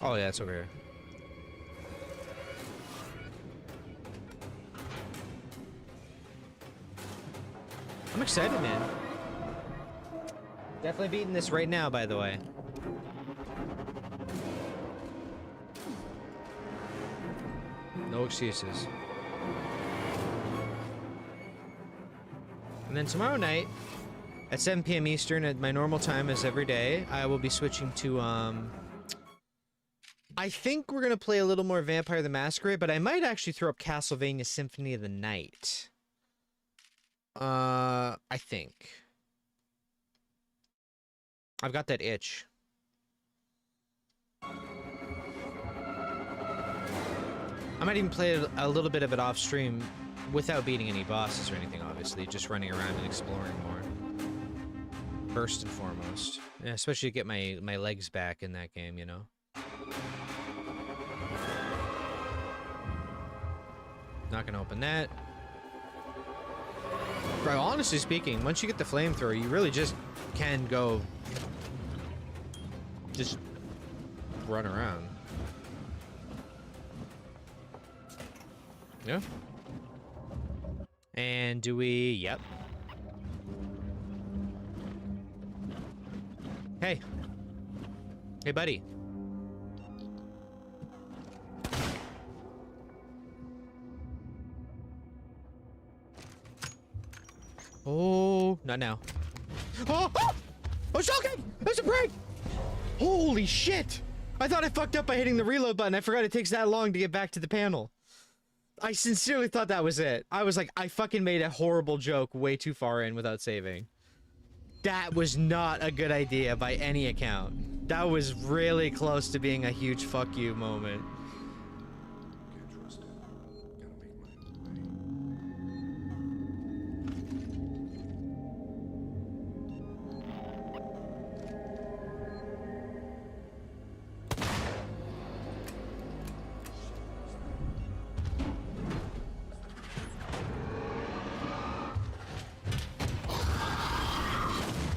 Oh yeah, it's over here. I'm excited, man. Definitely beating this right now, by the way. No excuses. And then tomorrow night, at 7 p.m. Eastern, at my normal time as every day, I will be switching to, I think we're gonna play a little more Vampire the Masquerade, but I might actually throw up Castlevania Symphony of the Night. I think. I've got that itch. I might even play a little bit of it off stream without beating any bosses or anything, obviously. Just running around and exploring more. First and foremost. Yeah, especially to get my legs back in that game, you know? Not gonna open that. Bro, honestly speaking, once you get the flamethrower, you really just can go... just run around. Yeah. And do we... Yep. Hey. Hey, buddy. Oh, not now. Oh! Oh! Oh, shocking! There's a break! Holy shit! I thought I fucked up by hitting the reload button. I forgot it takes that long to get back to the panel. I sincerely thought that was it. I was like, I fucking made a horrible joke way too far in without saving. That was not a good idea by any account. That was really close to being a huge fuck you moment.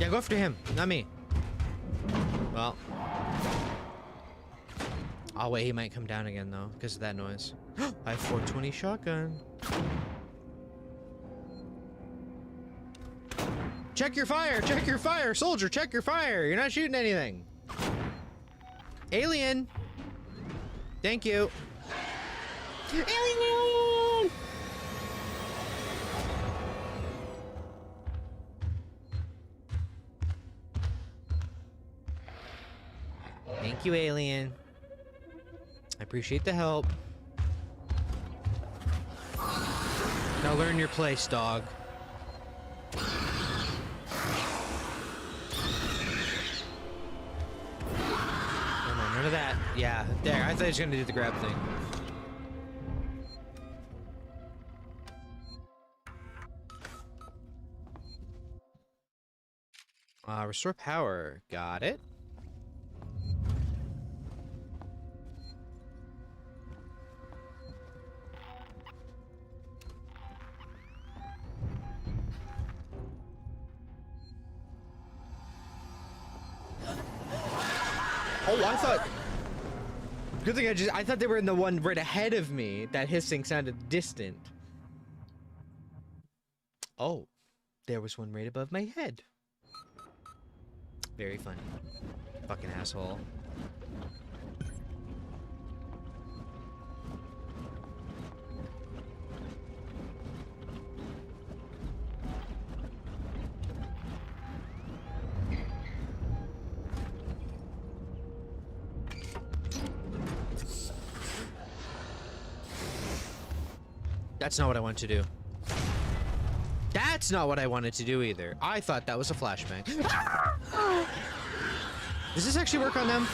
Yeah, go after him, not me. Well. Oh wait, he might come down again though, because of that noise. I have 420 shotgun. Check your fire, soldier, check your fire. You're not shooting anything. Alien. Thank you. Alien! Thank you, alien. I appreciate the help. Now learn your place, dog. Come on, none of that. Yeah, there. I thought he was gonna do the grab thing. Restore power. Got it. Oh, I thought... Good thing I thought they were in the one right ahead of me. That hissing sounded distant. Oh, there was one right above my head. Very funny. Fucking asshole. That's not what I wanted to do. That's not what I wanted to do either. I thought that was a flashbang. Does this actually work on them?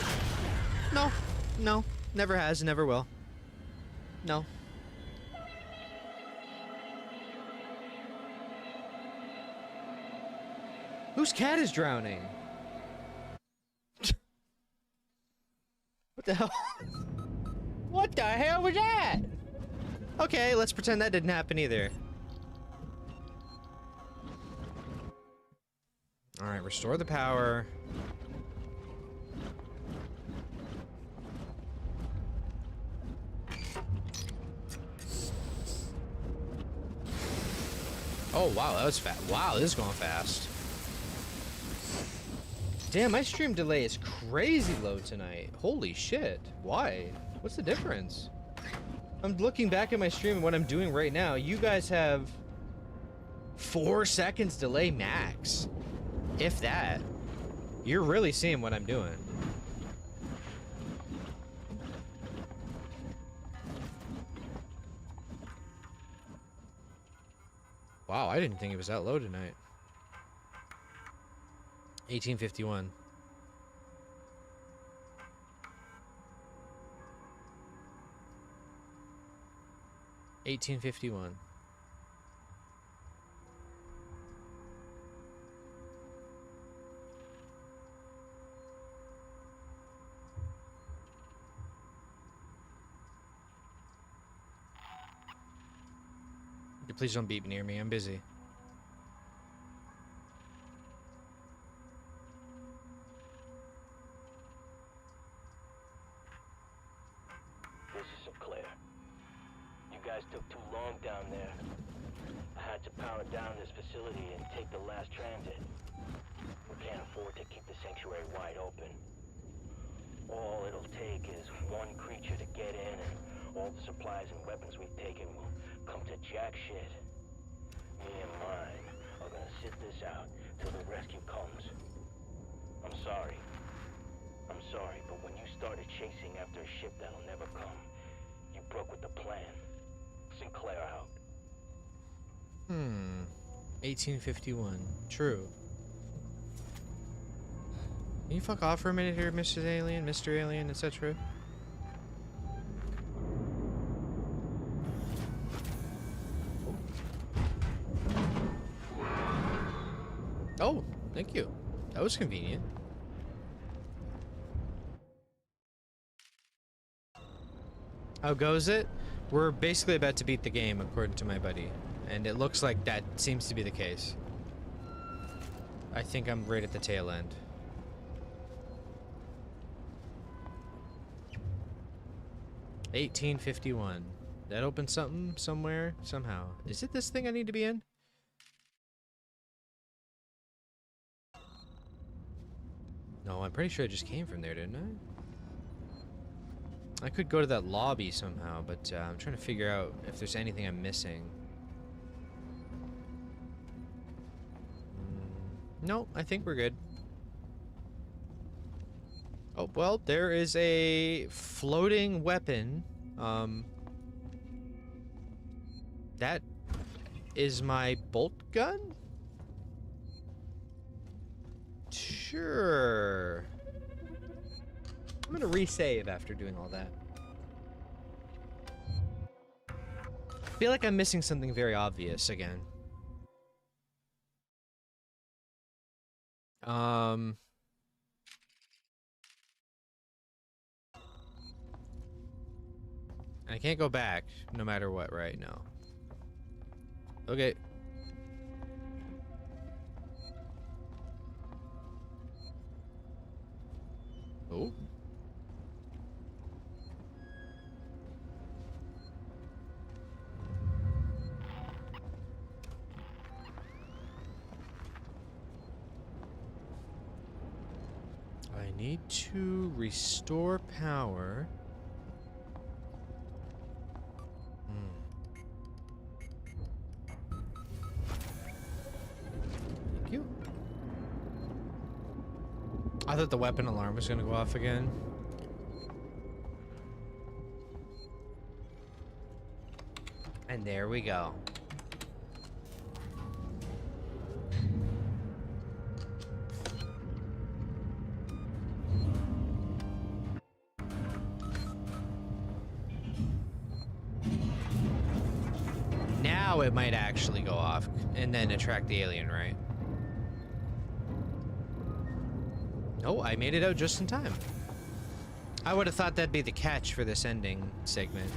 No. No. Never has, never will. No. Whose cat is drowning? What the hell? What the hell was that? Okay, let's pretend that didn't happen either. Alright, restore the power. Oh, wow, that was fast. Wow, this is going fast. Damn, my stream delay is crazy low tonight. Holy shit. Why? What's the difference? I'm looking back at my stream and what I'm doing right now. You guys have 4 seconds delay max. If that. You're really seeing what I'm doing. Wow, I didn't think it was that low tonight. 1851. $18.51. Please don't beep near me. I'm busy. This is Sinclair. You guys took too long down there. I had to power down this facility and take the last transit. We can't afford to keep the sanctuary wide open. All it'll take is one creature to get in, and all the supplies and weapons we've taken will come to jack shit. Me and mine are gonna sit this out till the rescue comes. I'm sorry, but when you started chasing after a ship that'll never come, you broke with the plan. Sinclair out. 1851. True. Can you fuck off for a minute here, Mr. Alien, Mr. Alien, etc.? Oh, thank you. That was convenient. How goes it? We're basically about to beat the game, according to my buddy. And it looks like that seems to be the case. I think I'm right at the tail end. $18.51. That opened something somewhere somehow. Is it this thing I need to be in? No, I'm pretty sure I just came from there, didn't I? I could go to that lobby somehow, but I'm trying to figure out if there's anything I'm missing. No, I think we're good. Oh, well, there is a floating weapon. That is my bolt gun? Sure. I'm gonna resave after doing all that. I feel like I'm missing something very obvious again. I can't go back no matter what right now. Okay. Oh. I need to restore power. Thank you. I thought the weapon alarm was going to go off again. And there we go. Now it might actually go off and then attract the alien, right? Oh, I made it out just in time. I would have thought that'd be the catch for this ending segment.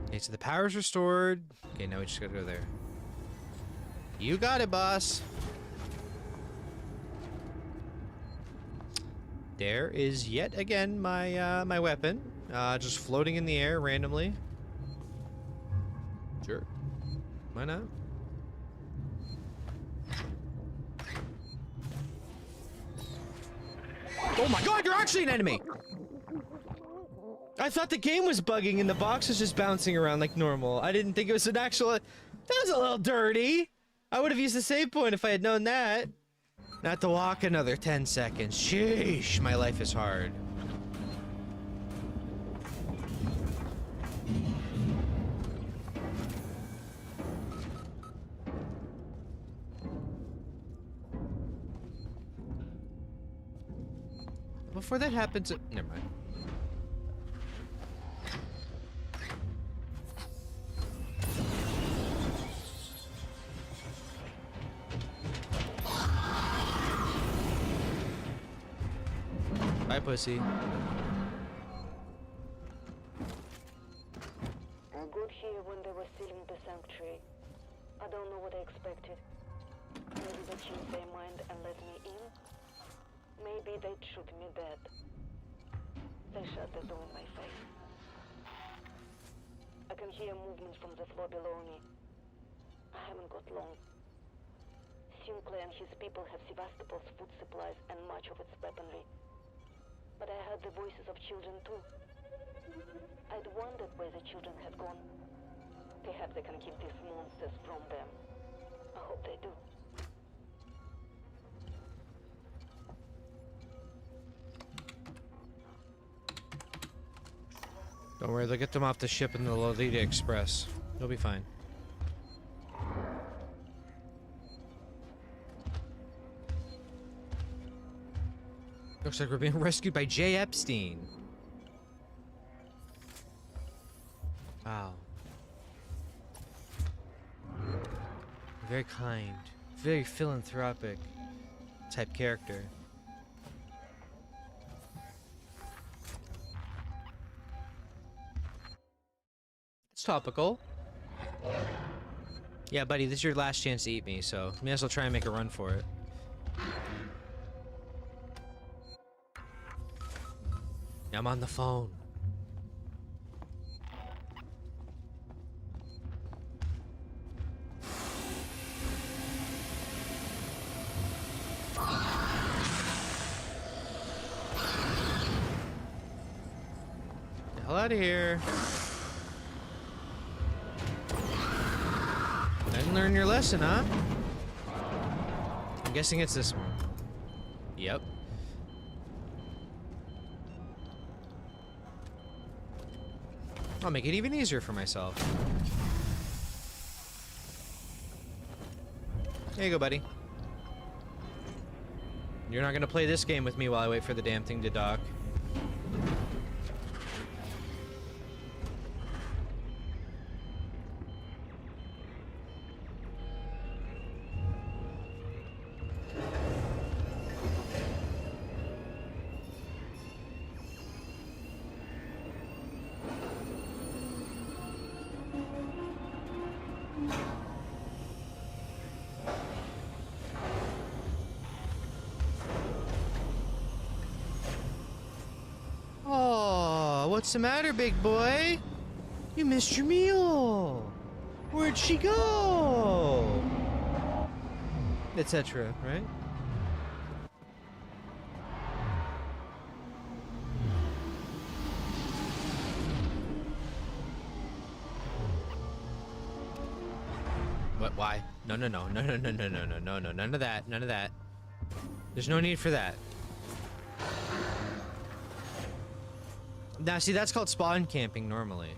Okay, so the power's restored. Okay, now we just gotta go there. You got it, boss. There is yet again my my weapon, just floating in the air randomly. Sure. Why not? Oh my god, you're actually an enemy! I thought the game was bugging and the box was just bouncing around like normal. I didn't think it was an actual... That was a little dirty! I would have used the save point if I had known that. Not to walk another 10 seconds. Sheesh, my life is hard. Before that happens, never mind. Bye, pussy. I got here when they were sealing the sanctuary. I don't know what I expected. Maybe they changed their mind and let me in? Maybe they'd shoot me dead. They shut the door in my face. I can hear movements from the floor below me. I haven't got long. Sinclair and his people have Sevastopol's food supplies and much of its weaponry. But I heard the voices of children too. I'd wondered where the children had gone. Perhaps they can keep these monsters from them. I hope they do. Don't worry, they'll get them off the ship in the Lolita Express. They'll be fine. Looks like we're being rescued by Jay Epstein. Wow. Very kind, very philanthropic type character. It's topical. Yeah, buddy, this is your last chance to eat me, so may as well try and make a run for it. I'm on the phone. Get the hell out of here. Didn't learn your lesson, huh? I'm guessing it's this one. Yep. I'll make it even easier for myself. There you go, buddy. You're not gonna play this game with me while I wait for the damn thing to dock. What's the matter, big boy? You missed your meal. Where'd she go? Etc., right? What? Why? No, no, no, no, no, no, no, no, no, no, no, none of that, none of that. There's no need for that. Now, see, that's called spawn camping normally.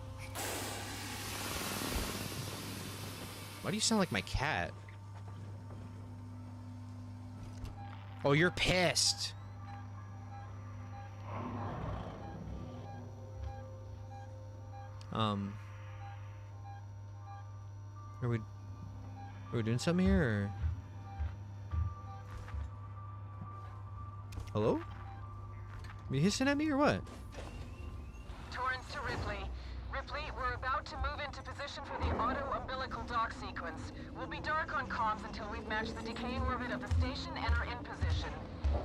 Why do you sound like my cat? Oh, you're pissed. Are we doing something here, or? Hello? Are you hissing at me, or what? Torrance to Ripley. Ripley, we're about to move into position for the auto-umbilical dock sequence. We'll be dark on comms until we've matched the decaying orbit of the station and are in position.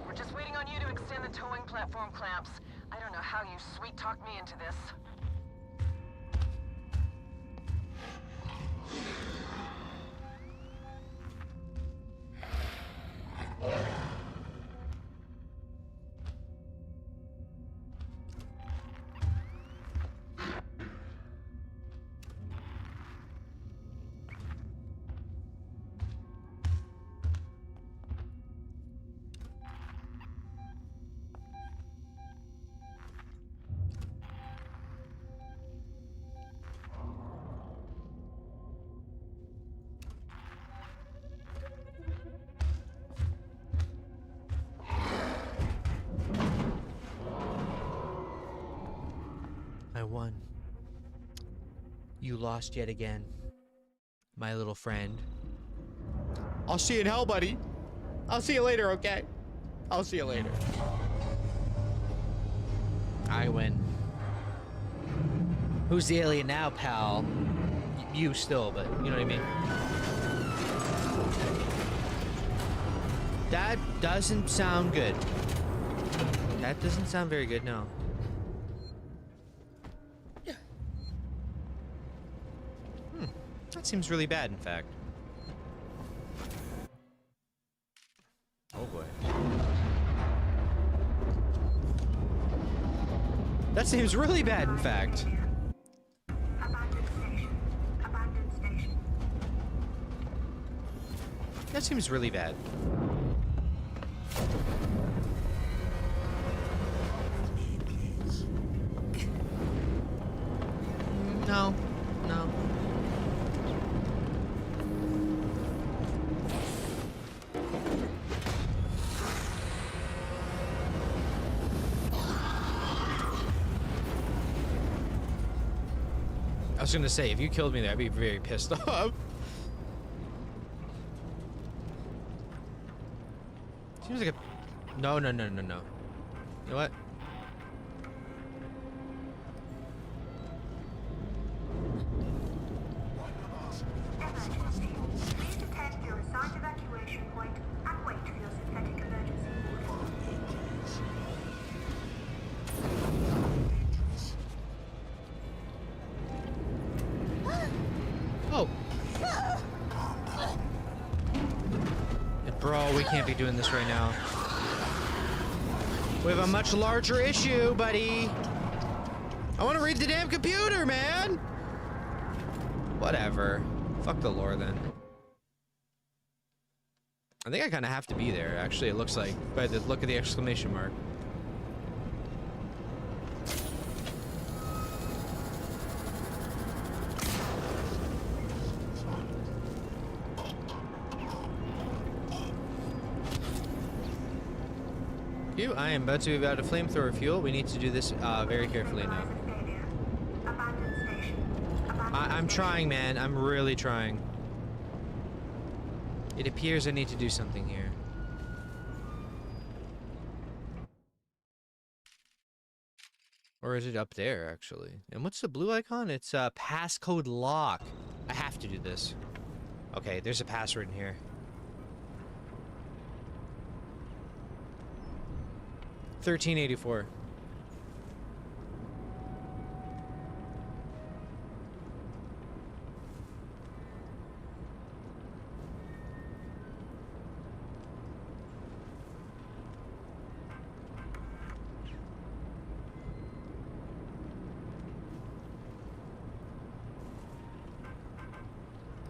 We're just waiting on you to extend the towing platform clamps. I don't know how you sweet-talked me into this. I won. You lost yet again, my little friend. I'll see you in hell, buddy. I'll see you later, okay? I'll see you later. I win. Who's the alien now, pal? You still, but you know what I mean? That doesn't sound good. That doesn't sound very good, no. That seems really bad, in fact. Oh boy. That seems really bad, in fact. That seems really bad. No. No. I was gonna say, if you killed me there, I'd be very pissed off. Seems like a... No, no, no, no, no. You know what? can't be doing this right now. We have a much larger issue, buddy. I want to read the damn computer, man. Whatever. Fuck the lore then. I think I kind of have to be there, actually, it looks like, by the look of the exclamation mark. I am about to be out of flamethrower fuel. We need to do this very carefully now. I'm trying, man. I'm really trying. It appears I need to do something here. Or is it up there, actually? And what's the blue icon? It's passcode lock. I have to do this. Okay, there's a password in here. 1384.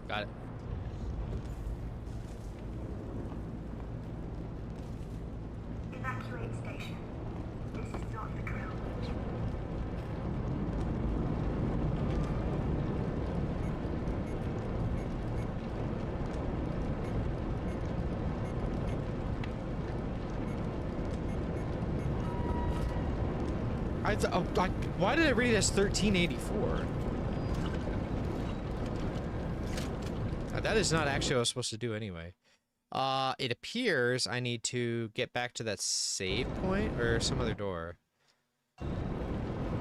Got it. Evacuate station. This is not the drill. Why did I read it as 1384? That is not actually what I was supposed to do anyway. It appears I need to get back to that save point or some other door.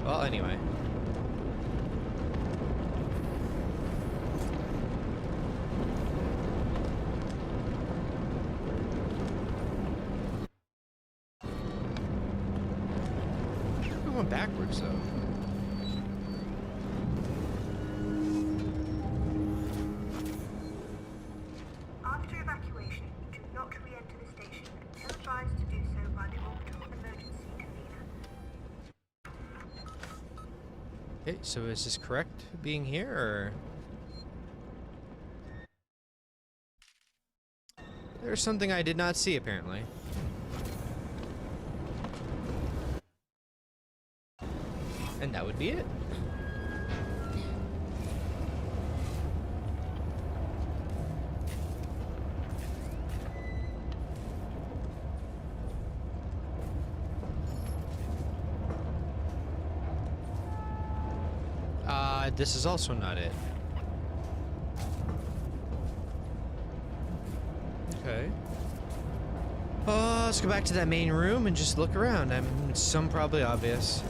Well, anyway. I'm going backwards though. After evacuation, do not re-enter the station until advised to do so by the orbital emergency convener. Okay, so is this correct being here, or? There's something I did not see, apparently. And that would be it. This is also not it. Okay. Let's go back to that main room and just look around. Some probably obvious.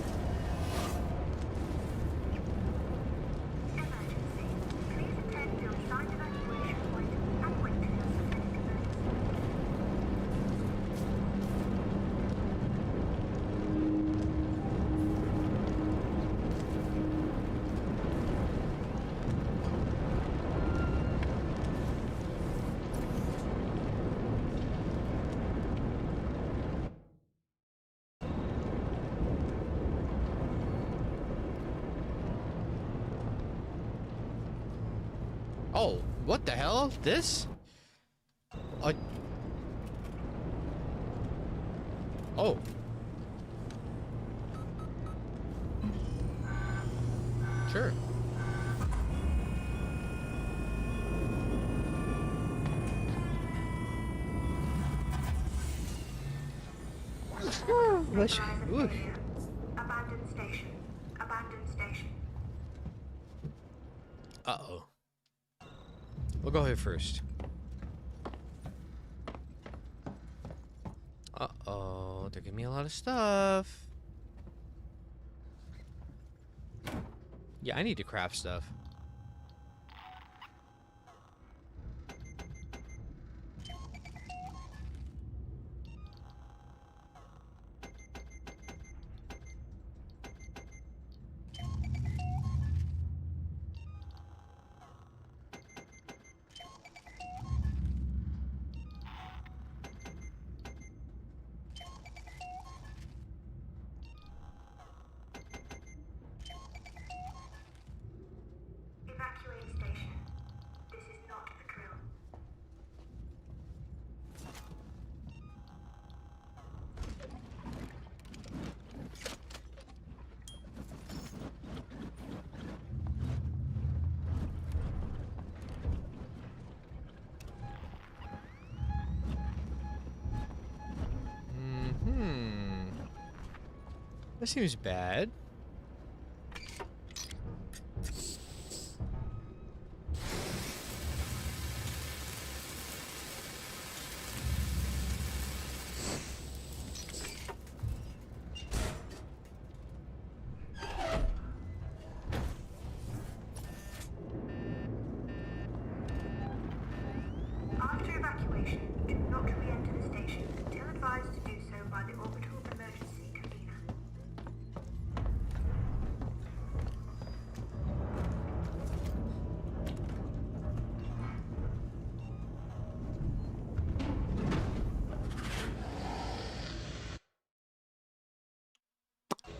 Oh, what the hell? This? Oh. Sure. Abandoned station. Abandoned station. Uh-oh. We'll go here first. Uh-oh, they're giving me a lot of stuff. Yeah, I need to craft stuff. That seems bad. After evacuation, do not re-enter the station until advised to do so by the orbital emergency convener.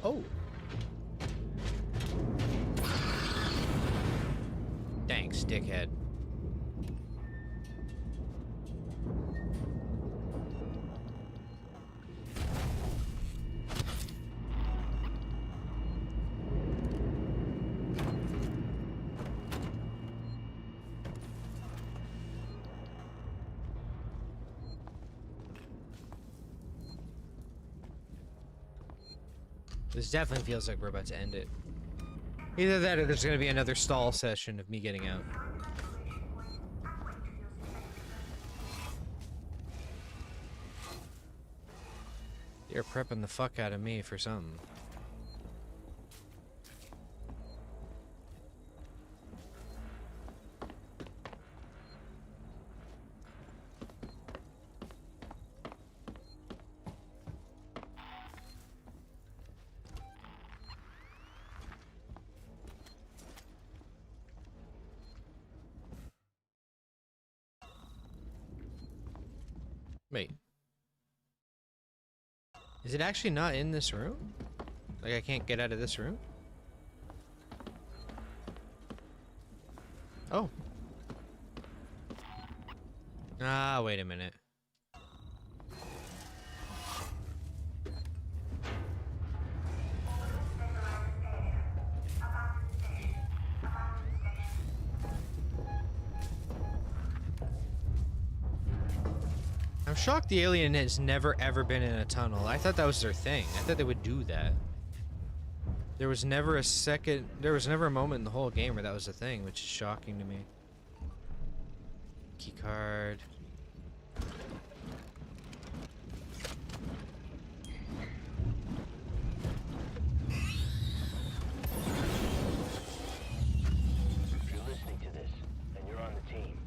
Oh. Thanks, dickhead. This definitely feels like we're about to end it. Either that or there's gonna be another stall session of me getting out. You're prepping the fuck out of me for something. Wait. Is it actually not in this room? Like I can't get out of this room? Oh. Ah, wait a minute. I'm shocked the alien has never ever been in a tunnel. I thought that was their thing. I thought they would do that. There was never a moment in the whole game where that was a thing, which is shocking to me. Key card. If you're listening to this, and you're on the team,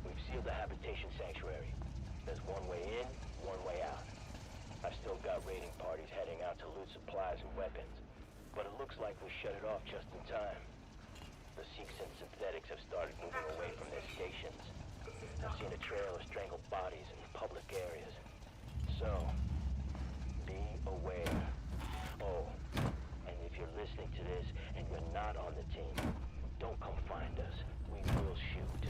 we've sealed the habitation sanctuary. There's one way in, one way out. I've still got raiding parties heading out to loot supplies and weapons, but it looks like we shut it off just in time. The Sikhs and synthetics have started moving away from their stations. I've seen a trail of strangled bodies in public areas. So, be aware. Oh, and if you're listening to this and you're not on the team, don't come find us. We will shoot.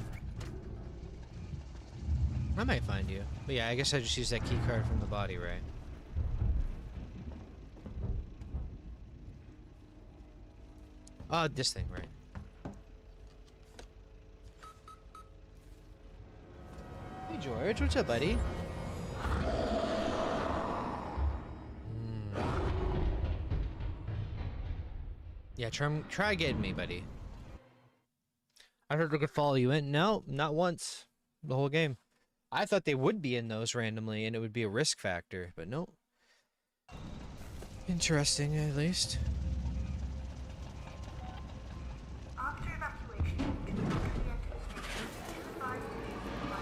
I might find you. But yeah, I guess I just used that key card from the body, right? Oh, this thing, right. Hey, George. What's up, buddy? Yeah, try getting me, buddy. I heard they could follow you in. No, not once. The whole game. I thought they would be in those randomly, and it would be a risk factor, but no. Interesting, at least. After evacuation, do not re-enter the station until advised to do so by the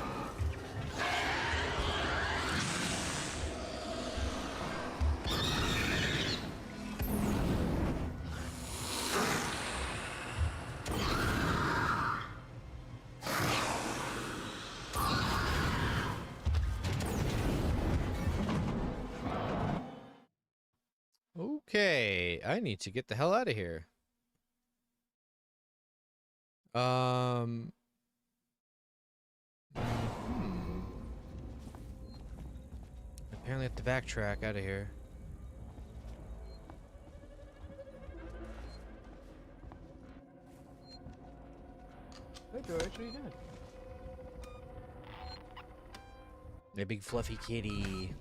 Okay, I need to get the hell out of here. Apparently I have to backtrack out of here. Hey George, what are you doing? The big fluffy kitty.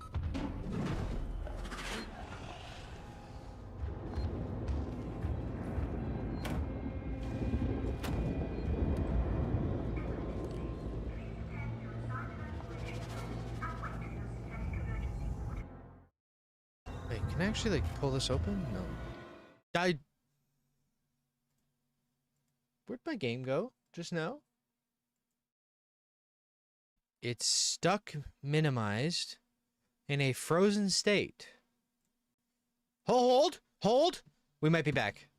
Can I actually, like, pull this open? No. Where'd my game go just now? It's stuck minimized in a frozen state. Hold! Hold! We might be back.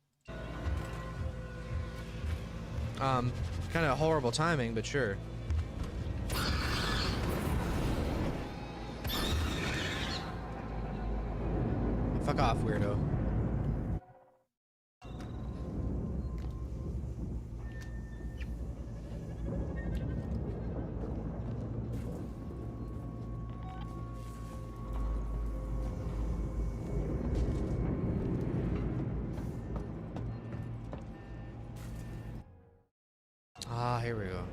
Kind of horrible timing, but sure. Fuck off, weirdo. Ah, here we go.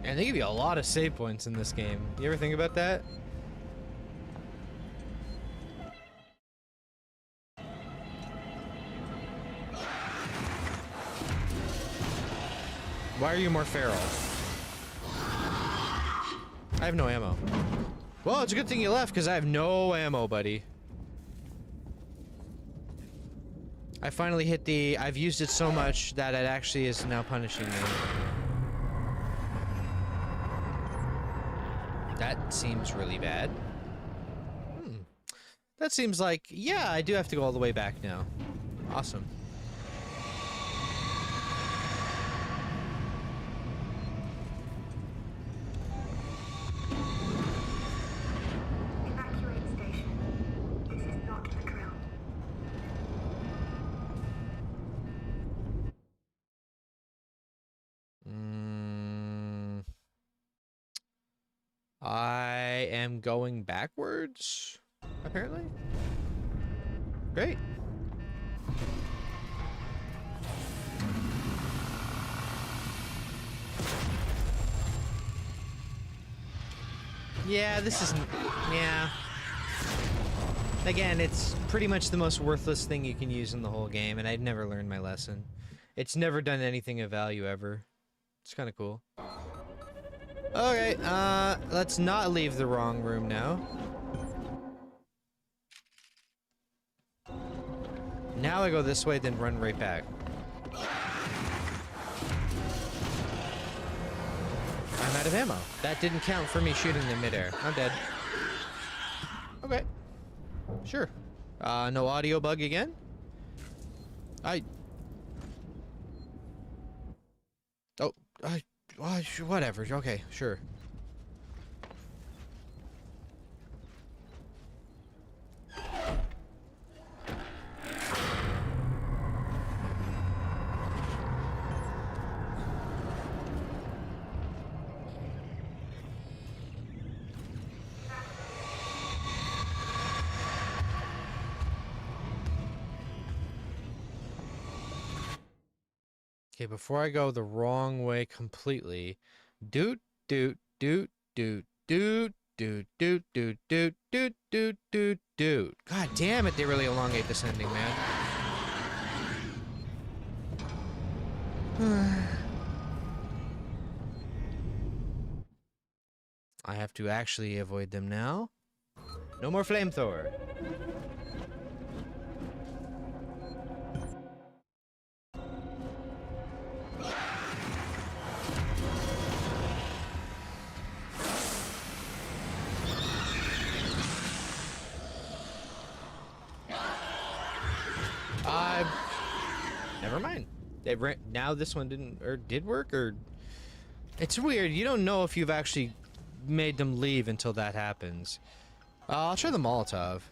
And they give you a lot of save points in this game. You ever think about that? Why are you more feral? I have no ammo. Well, it's a good thing you left, because I have no ammo, buddy. I finally hit the... I've used it so much that it actually is now punishing me. That seems really bad. That seems like... Yeah, I do have to go all the way back now. Awesome. I am going backwards, apparently. Great. Yeah, this isn't... Yeah. Again, it's pretty much the most worthless thing you can use in the whole game, and I'd never learned my lesson. It's never done anything of value ever. It's kind of cool. Okay, let's not leave the wrong room now. Now I go this way, then run right back. I'm out of ammo. That didn't count for me shooting in midair. I'm dead. Okay. Sure. No audio bug again? Whatever. Okay, sure. Okay, before I go the wrong way completely, doot doot doot doot doot doot doot doot doot doot doot doot doot. God damn it, they really elongate this ending, man. I have to actually avoid them now. No more flamethrower. Never mind. Now this one didn't, or did work, or... It's weird. You don't know if you've actually made them leave until that happens. I'll try the Molotov.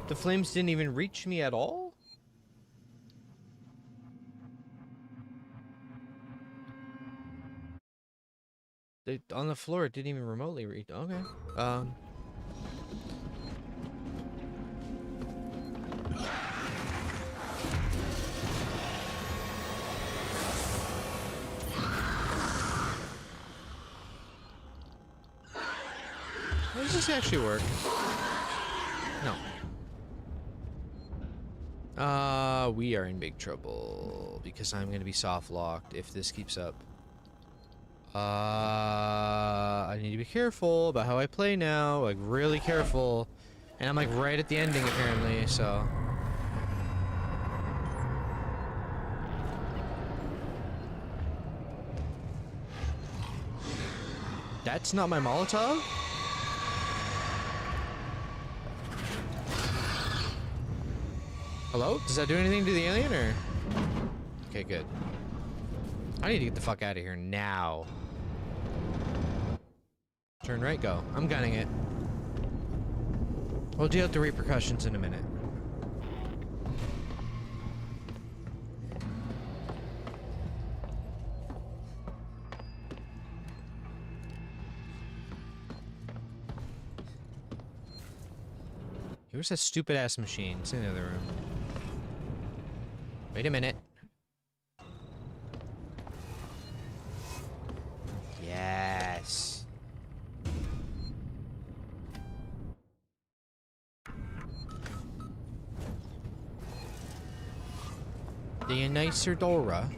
The flames didn't even reach me at all? On the floor, it didn't even remotely read. Okay. Does this actually work? No. We are in big trouble because I'm gonna be soft locked if this keeps up. I need to be careful about how I play now, like really careful. And I'm like right at the ending apparently, so. That's not my Molotov? Hello? Does that do anything to the alien or? Okay, good. I need to get the fuck out of here now. Turn right, go. I'm gunning it. We'll deal with the repercussions in a minute. Where's that stupid ass machine? It's in the other room. Wait a minute. Yes. The nicer Dora.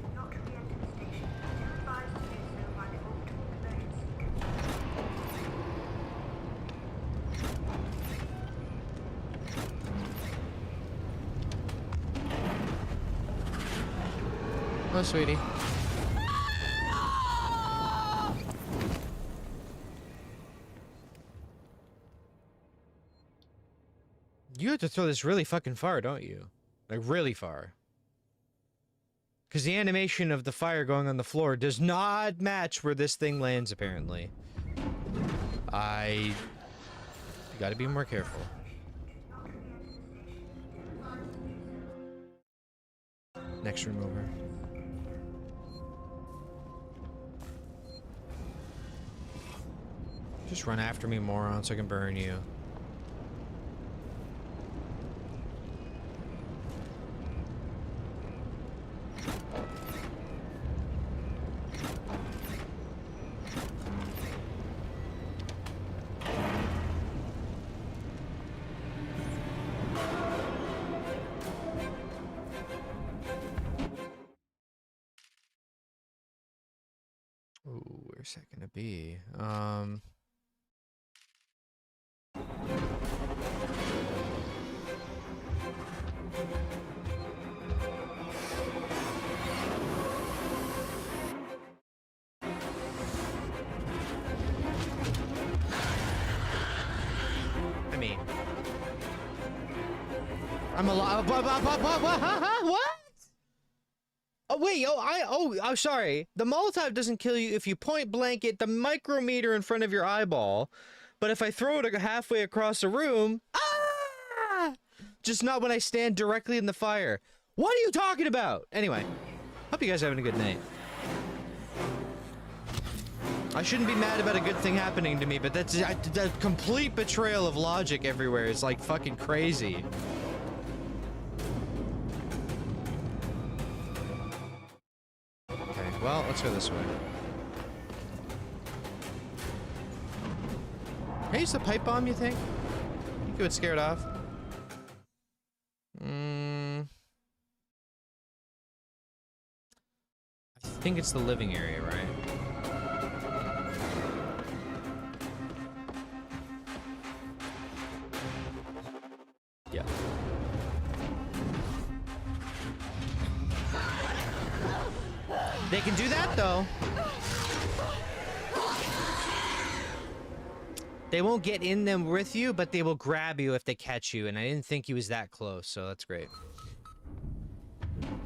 Oh, sweetie. You have to throw this really fucking far, don't you? Like, really far. Because the animation of the fire going on the floor does not match where this thing lands, apparently. You gotta be more careful. Next room over. Just run after me, moron, so I can burn you. Ooh, where's that gonna be? I mean, I'm alive. What? Oh wait, I'm sorry. The Molotov doesn't kill you if you point blank at the micrometer in front of your eyeball, but if I throw it halfway across the room, just not when I stand directly in the fire. What are you talking about? Anyway, hope you guys are having a good night. I shouldn't be mad about a good thing happening to me, but that's a complete betrayal of logic everywhere. It's like fucking crazy. Okay, well, let's go this way. Can I use the pipe bomb, you think? Think it would scare it off? I think it's the living area, right? Yeah. They can do that, though. They won't get in them with you, but they will grab you if they catch you, and I didn't think he was that close, so that's great.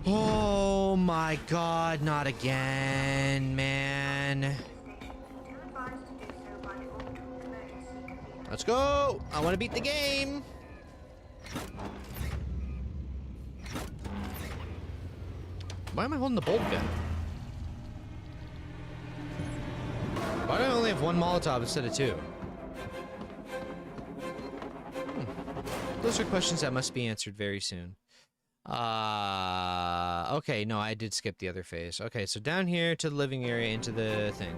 Oh my god, not again, man. Let's go! I want to beat the game! Why am I holding the bolt gun? Why do I only have one Molotov instead of two? Those are questions that must be answered very soon. Okay, no, I did skip the other phase. Okay, so down here to the living area into the thing.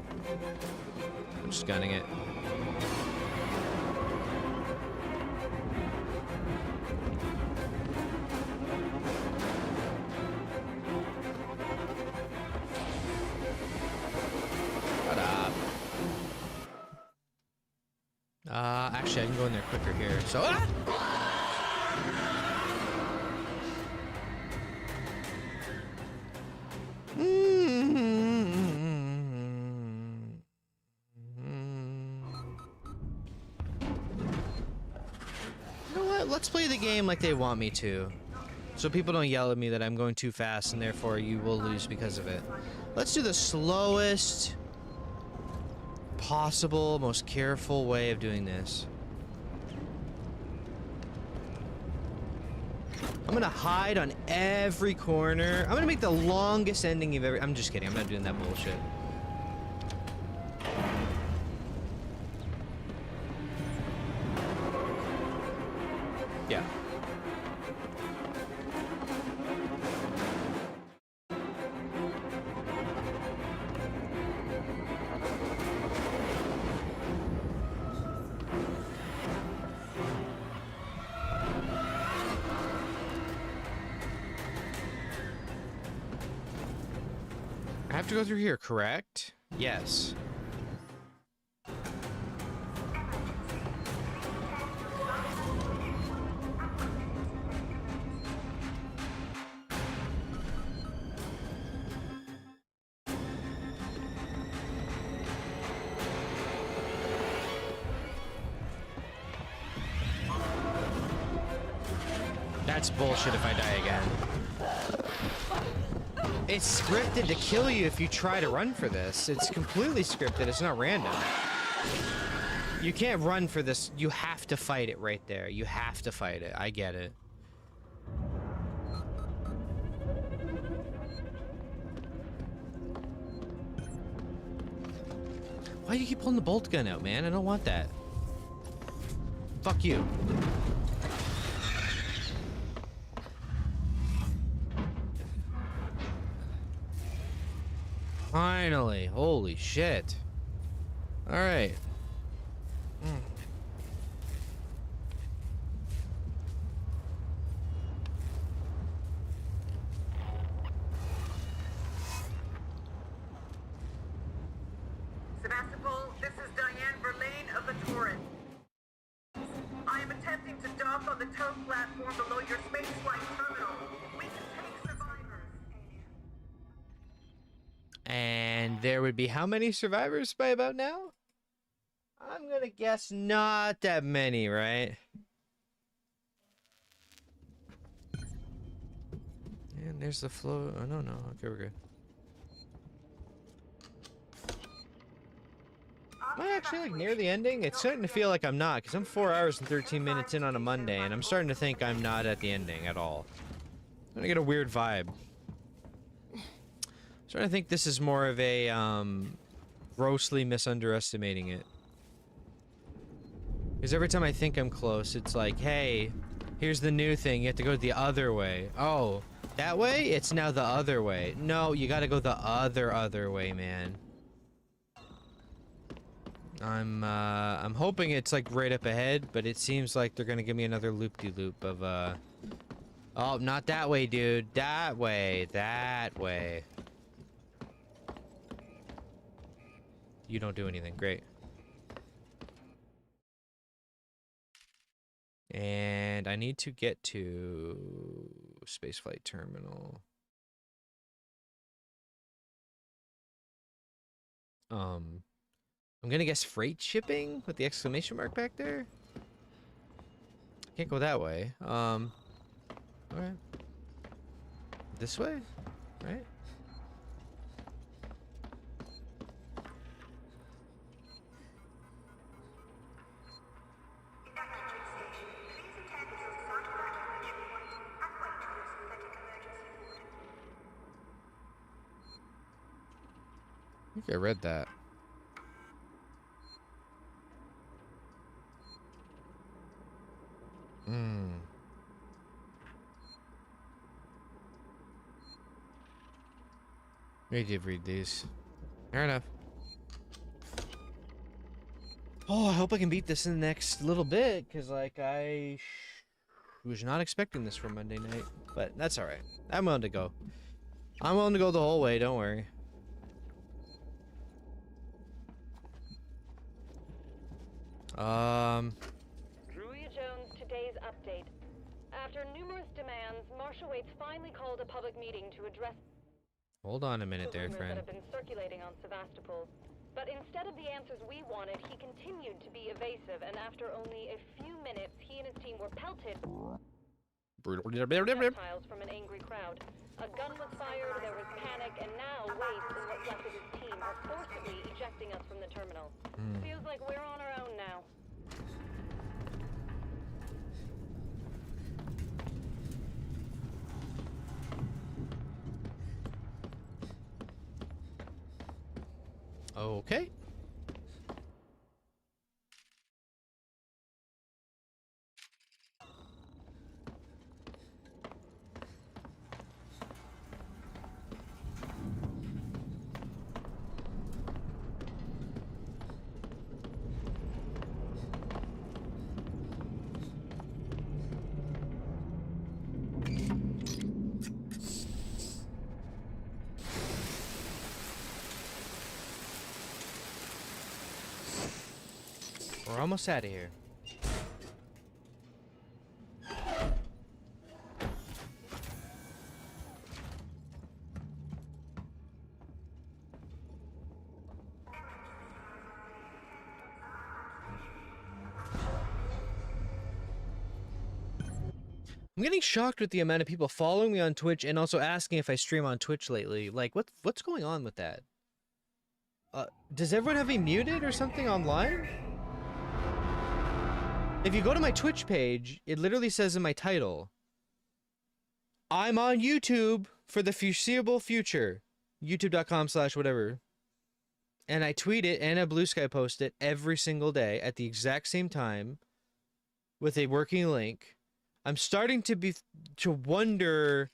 I'm just gunning it. Shut up. Actually, I can go in there quicker here. So, You know what? Let's play the game like they want me to. So people don't yell at me that I'm going too fast and therefore you will lose because of it. Let's do the slowest possible, most careful way of doing this. I'm gonna hide on every corner. I'm gonna make the longest ending you've ever... I'm just kidding. I'm not doing that bullshit. Yeah. I have to go through here, correct? Yes. That's bullshit if I die again. It's scripted to kill you if you try to run for this. It's completely scripted. It's not random. You can't run for this. You have to fight it right there. You have to fight it. I get it. Why do you keep pulling the bolt gun out, man? I don't want that. Fuck you. Finally. Holy shit. Alright. Sebastopol, this is Diane Verlaine of the Torrent. I am attempting to dock on the tow platform below your spaceflight terminal. We can take survivors. And there would be how many survivors by about now? I'm gonna guess not that many, right? And there's the flow. Oh, no. Okay, we're good. Am I actually like near the ending? It's starting to feel like I'm not, because I'm 4 hours and 13 minutes in on a Monday, and I'm starting to think I'm not at the ending at all. I'm gonna get a weird vibe. I'm starting to think this is more of a, grossly misunderestimating it. Because every time I think I'm close, it's like, hey, here's the new thing. You have to go the other way. Oh, that way? It's now the other way. No, you gotta go the other way, man. I'm hoping it's like right up ahead, but it seems like they're gonna give me another loop-de-loop of, oh, not that way, dude. That way. That way. You don't do anything. Great. And I need to get to spaceflight terminal. I'm gonna guess freight shipping with the exclamation mark back there. Can't go that way. Okay. This way, right? I think I read that. I did read these. Fair enough. Oh, I hope I can beat this in the next little bit, because, like, I was not expecting this for Monday night. But that's alright. I'm willing to go. I'm willing to go the whole way, don't worry. Julia Jones, today's update. After numerous demands, Marshal Waits finally called a public meeting to address Hold on a minute the there, rumors friend. that have been circulating on Sevastopol. But instead of the answers we wanted, he continued to be evasive, and after only a few minutes, he and his team were pelted with projectiles from an angry crowd. A gun was fired, there was panic, and now Waits and what's left of his team are forcibly ejecting us from the terminal. Feels like we're on our own now. Okay. We're almost out of here. I'm getting shocked with the amount of people following me on Twitch and also asking if I stream on Twitch lately. Like, what's going on with that? Does everyone have me muted or something online? If you go to my Twitch page, it literally says in my title, I'm on YouTube for the foreseeable future. YouTube.com/whatever. And I tweet it and a Blue Sky post it every single day at the exact same time with a working link. I'm starting to wonder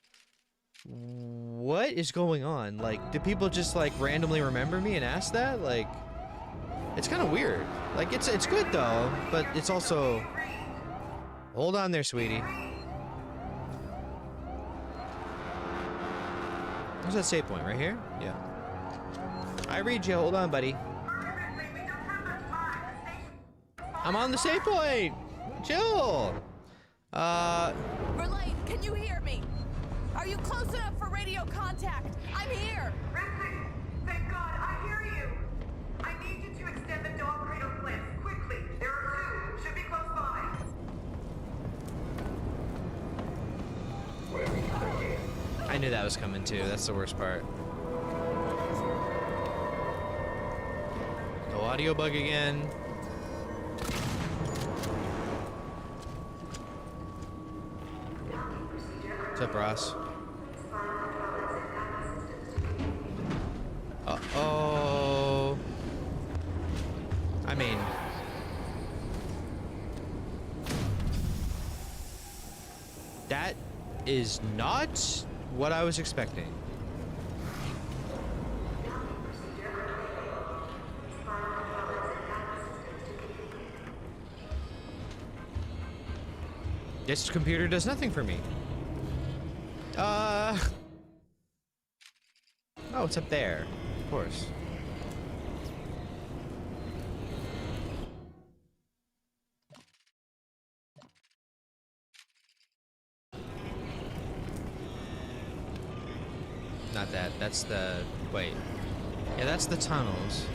what is going on. Like, do people just like randomly remember me and ask that? Like, it's kind of weird. Like, it's good though, but it's also... Hold on there, sweetie. Where's that save point? Right here? Yeah. I read you. Hold on, buddy. I'm on the save point! Chill! Verlaine, can you hear me? Are you close enough for radio contact? I'm here! Ripley, thank God, I hear you. I need you to extend the dog cradle cliffs quickly. There are two. Should be close by. I knew that was coming too. That's the worst part. No audio bug again. What's up, Ross? Uh-oh. I mean... that is not what I was expecting. This computer does nothing for me. Oh, it's up there. Of course. Not that. That's the... wait. Yeah, that's the tunnels.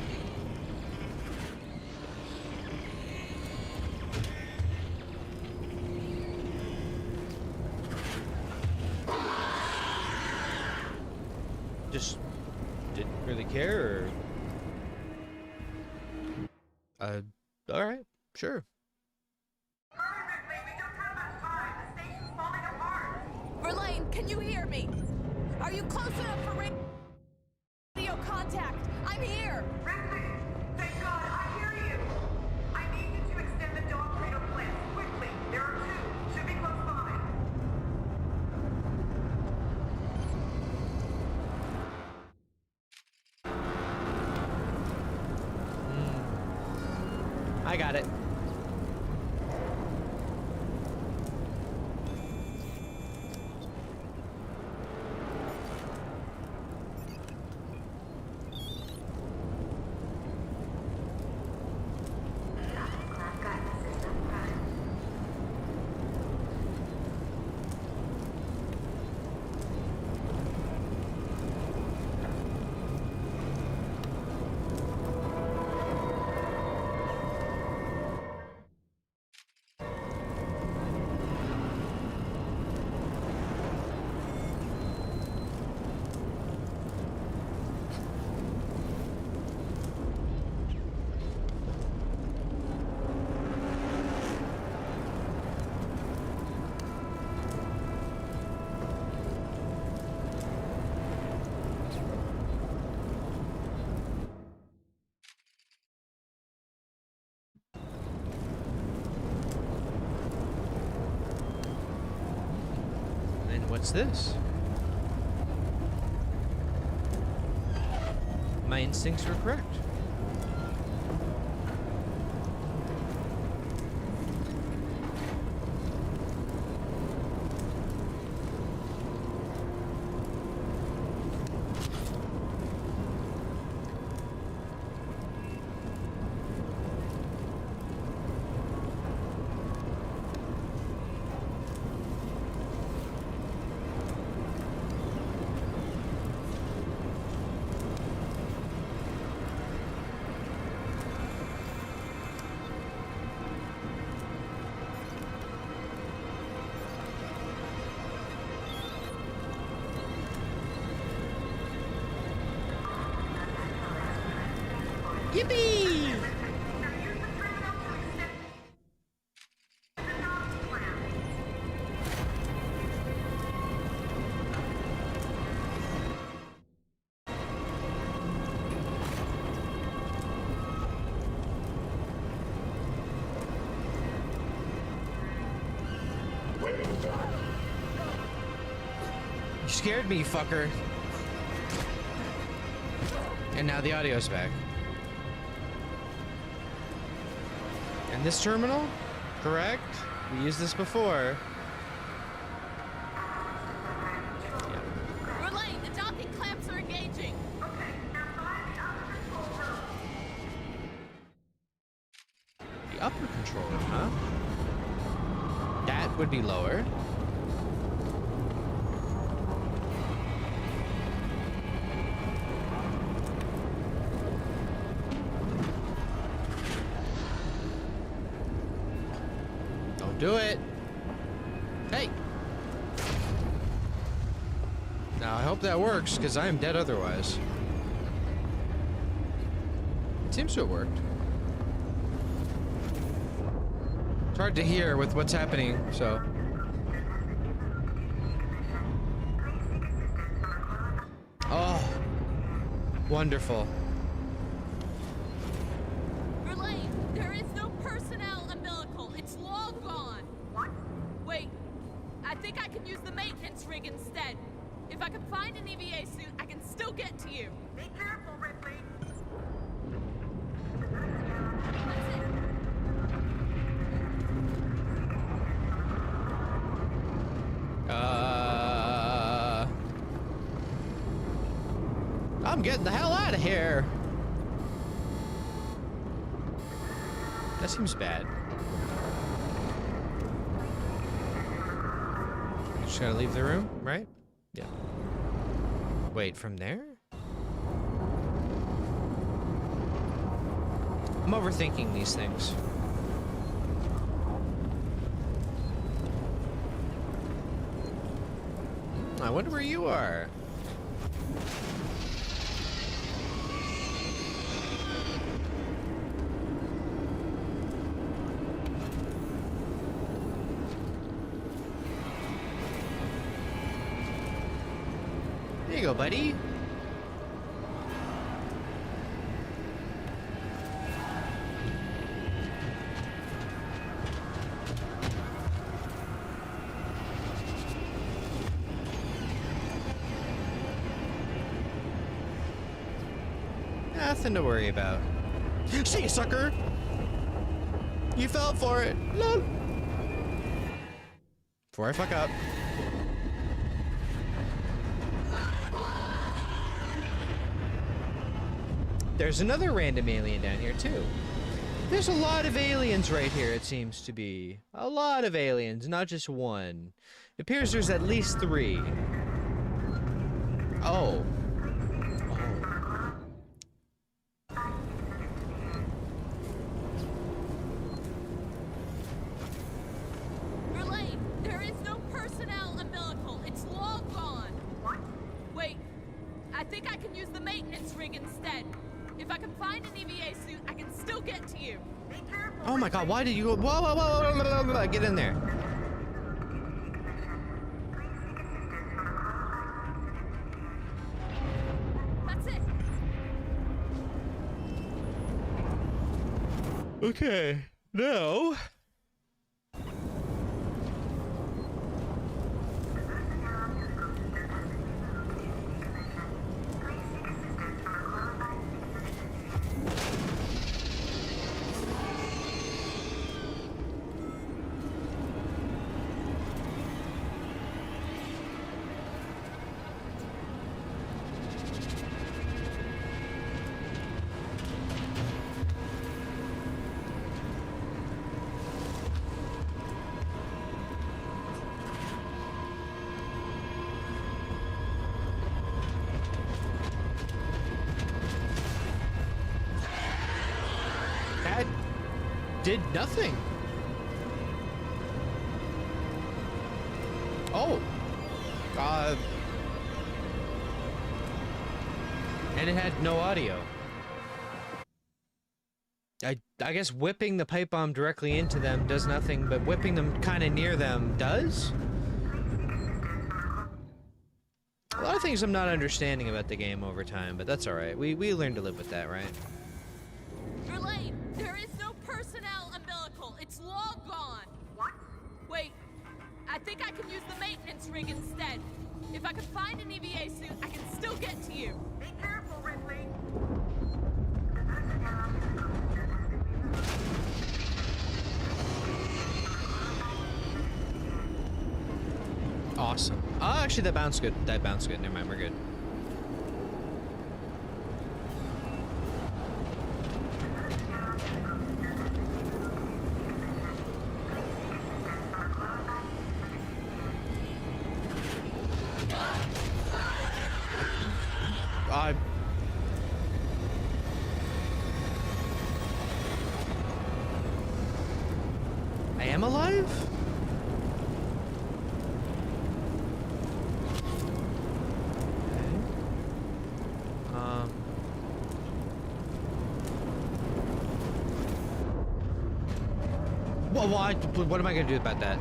Just didn't really care, or... alright, sure. Verlaine, can you hear me? Are you close enough for radio contact? I'm here! Ripley, thank God, I hear you. I need you to extend the dog cradle cliffs quickly. There are two. Should be close by. I got it. What's this? My instincts were correct. Yippee! You scared me, fucker. And now the audio's back. And this terminal? Correct? We used this before. Relay, the docking clamps are engaging. The upper control room, huh? That would be lower. Do it. Hey. Now I hope that works, because I am dead otherwise. It seems to have worked. It's hard to hear with what's happening, so. Oh. Wonderful. Relay, there is no personnel umbilical. It's long gone. What? Wait, I think I can use the maintenance rig instead. If I can find an EVA suit, I can still get to you. Be careful, Ripley. I'm getting the hell out of here. That seems bad. Just gotta leave the room, right? Yeah. Wait, from there? I'm overthinking these things. I wonder where you are. There you go, buddy. Nothing to worry about. See you, sucker! You fell for it. Lol. Before I fuck up. There's another random alien down here, too. There's a lot of aliens right here, it seems to be. A lot of aliens, not just one. It appears there's at least 3. Oh. Verlaine, there is no personnel umbilical. It's long gone. What? Wait, I think I can use the maintenance rig instead. If I can find an EVA suit, I can still get to you. Be careful. Oh my god, why did you go? Whoa, whoa, whoa, whoa, whoa, whoa, get in there. That's it. Okay, now. That did nothing. Oh. And it had no audio. I guess whipping the pipe bomb directly into them does nothing, but whipping them kind of near them does? A lot of things I'm not understanding about the game over time, but that's alright. We learn to live with that, right? Verlaine, there is no personnel umbilical. It's long gone. What? Wait, I think I can use the maintenance rig instead. If I can find an EVA suit, I can still get to you. Be careful, Ripley. Awesome. Oh, actually, that bounced good. That bounced good. Never mind, we're good. I am alive? What am I gonna do about that?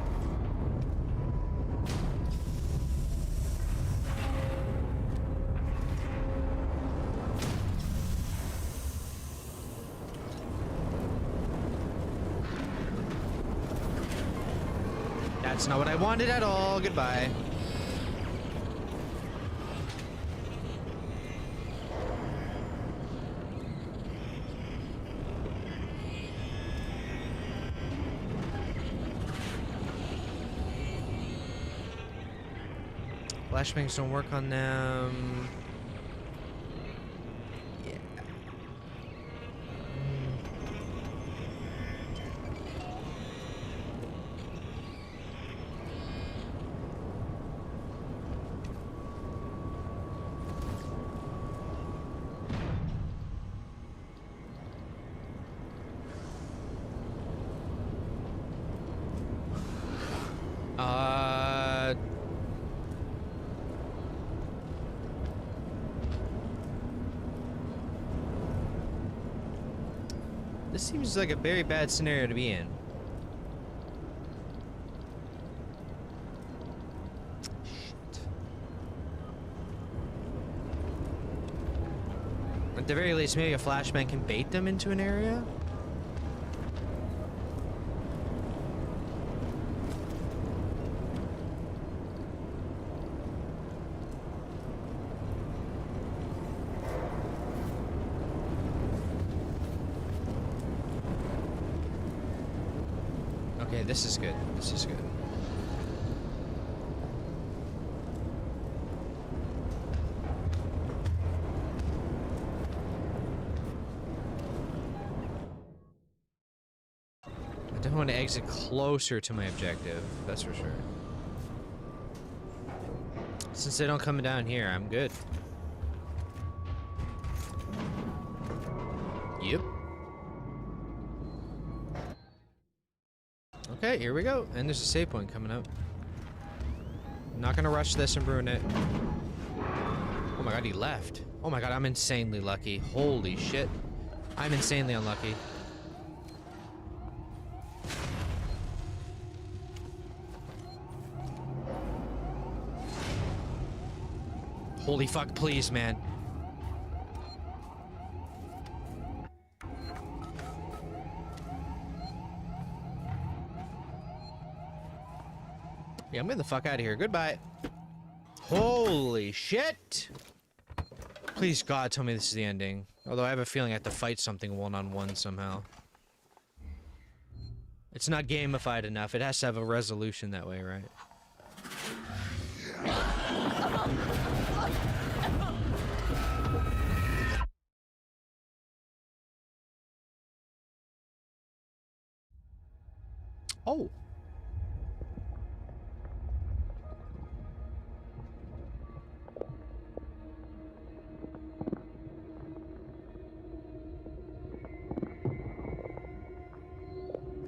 That's not what I wanted at all. Goodbye. Flashbangs don't work on them. Yeah. This seems like a very bad scenario to be in. Shit. At the very least, maybe a flashbang can bait them into an area? Okay, this is good. This is good. I definitely want to exit closer to my objective, that's for sure. Since they don't come down here, I'm good. Yep. Okay, here we go. And there's a save point coming up. I'm not gonna rush this and ruin it. Oh my god, he left. Oh my god, I'm insanely lucky. Holy shit. I'm insanely unlucky. Holy fuck, please, man. Yeah, I'm getting the fuck out of here. Goodbye. Holy shit! Please, God, tell me this is the ending. Although I have a feeling I have to fight something one-on-one somehow. It's not gamified enough. It has to have a resolution that way, right? Oh.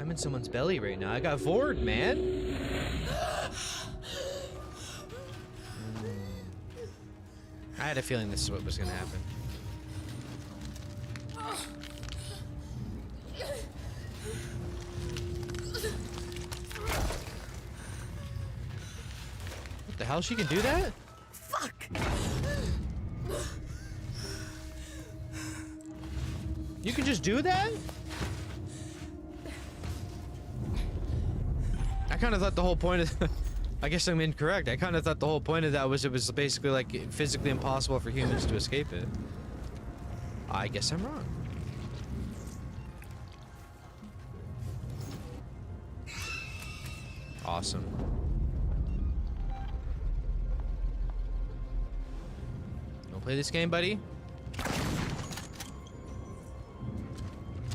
I'm in someone's belly right now. I got Vord, man. I had a feeling this is what was gonna happen. What the hell? She can do that? Fuck! You can just do that? I kind of thought the whole point of... I guess I'm incorrect. I kind of thought the whole point of that was it was basically like physically impossible for humans to escape it. I guess I'm wrong. Awesome. Don't play this game, buddy.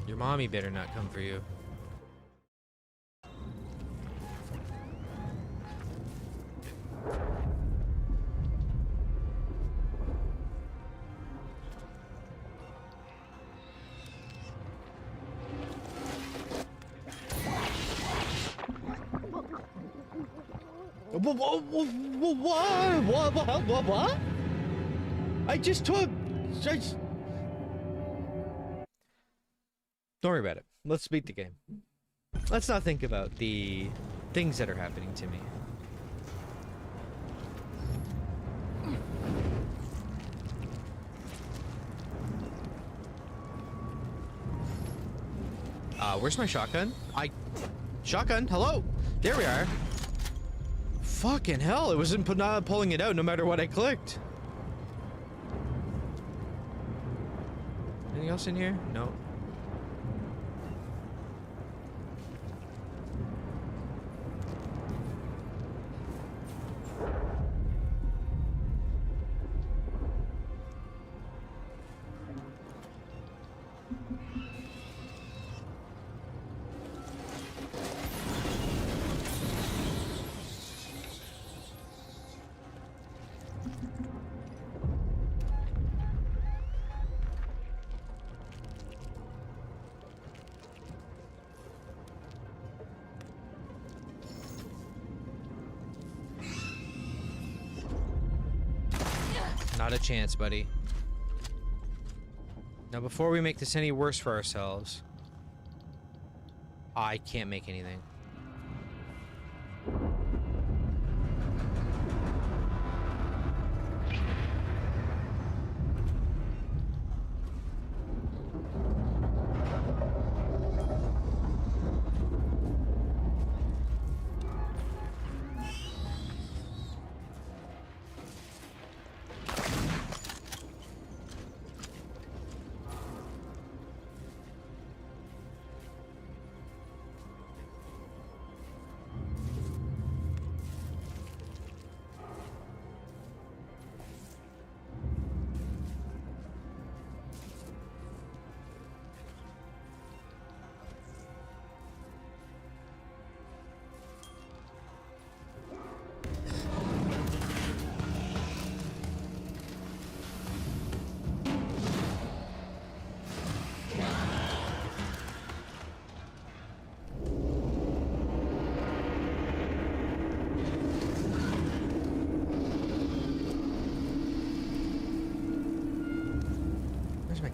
Your mommy better not come for you. What? I just took... Don't worry about it. Let's beat the game. Let's not think about the things that are happening to me. Where's my shotgun? Shotgun, hello? There we are. Fucking hell, it wasn't not pulling it out no matter what I clicked. Anything else in here? No. Not a chance, buddy. Now, before we make this any worse for ourselves, I can't make anything.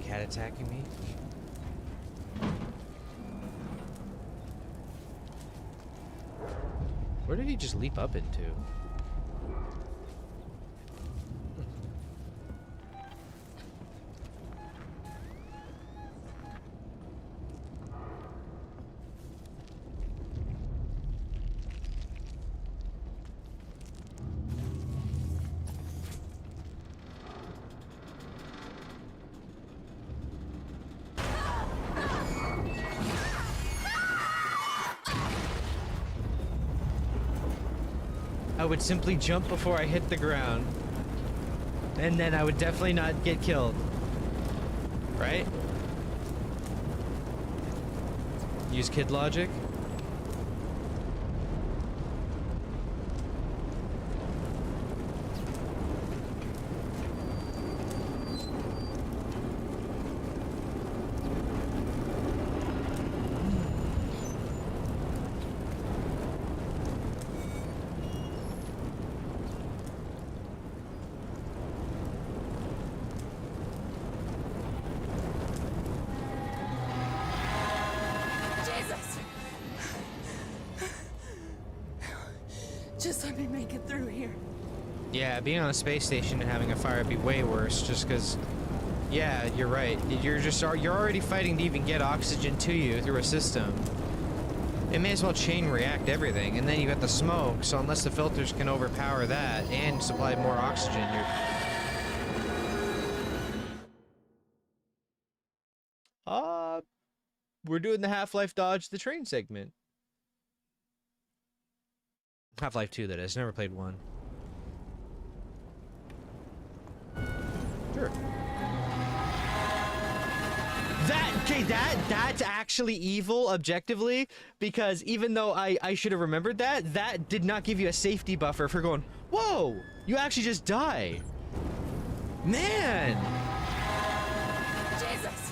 cat attacking me? Where did he just leap up into? I would simply jump before I hit the ground. And then I would definitely not get killed. Right? Use kid logic. Just let me make it through here. Yeah, being on a space station and having a fire would be way worse just because, yeah, you're right. You're already fighting to even get oxygen to you through a system. It may as well chain react everything, and then you got the smoke, so unless the filters can overpower that and supply more oxygen, we're doing the Half-Life Dodge the Train segment. Half-Life 2, that is. Never played 1. Sure. That's actually evil, objectively, because even though I should have remembered that, that did not give you a safety buffer for going, whoa, you actually just die. Man! Jesus!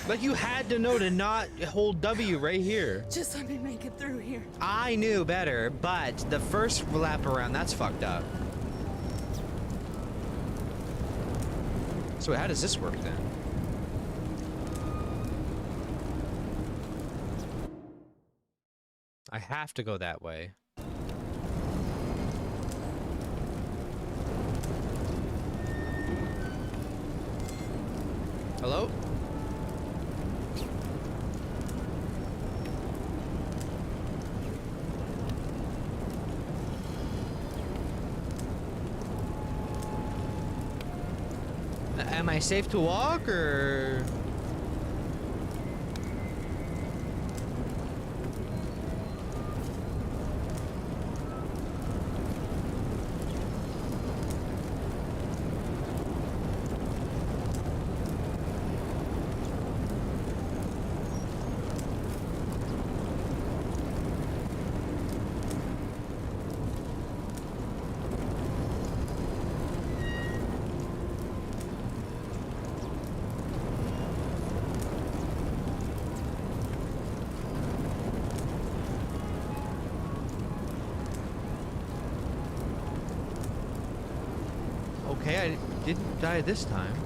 Like, you had to know to not hold W right here. Just let me make it through here. I knew better, but the first lap around, that's fucked up. So how does this work then? I have to go that way. Hello? Am I safe to walk, or...? Okay, I didn't die this time.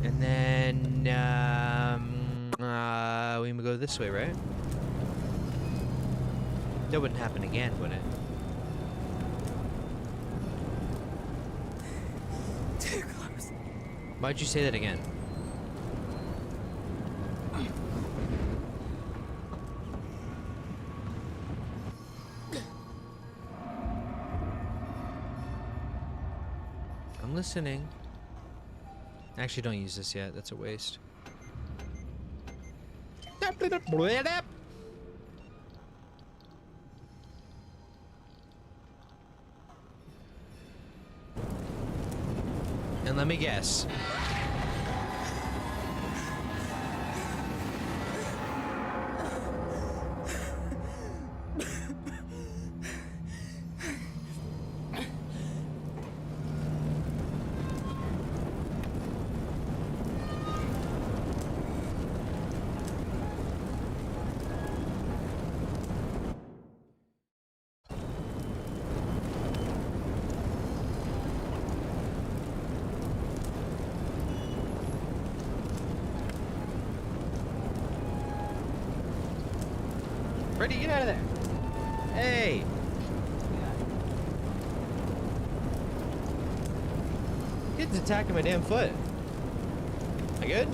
And then, we go this way, right? That wouldn't happen again, would it? Too close. Why'd you say that again? I'm listening. Actually, don't use this yet. That's a waste. And let me guess. Freddy, get out of there. Hey. Kid's attacking my damn foot. Am I good?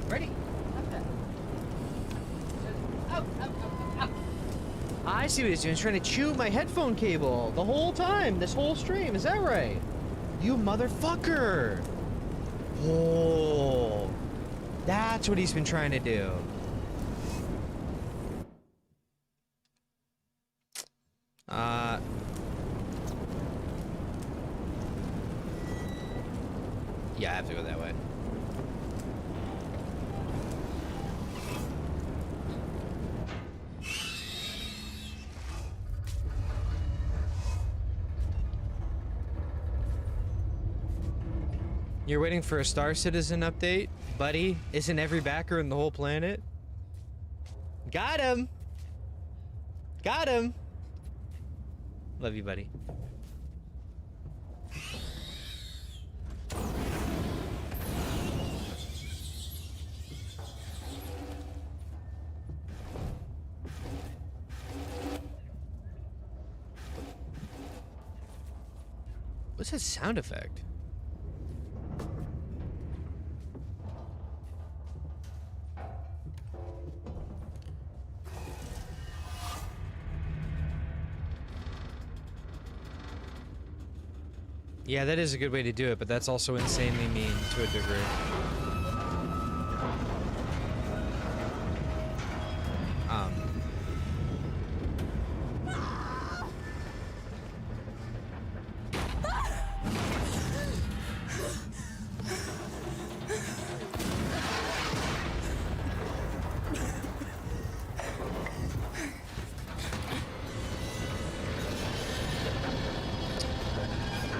Ready? I see what he's doing. He's trying to chew my headphone cable the whole time. This whole stream. Is that right? You motherfucker. Oh. That's what he's been trying to do. Yeah, I have to go that way. You're waiting for a Star Citizen update? Buddy, isn't every backer in the whole planet? Got him! Got him! Love you, buddy. What's that sound effect? Yeah, that is a good way to do it, but that's also insanely mean to a degree.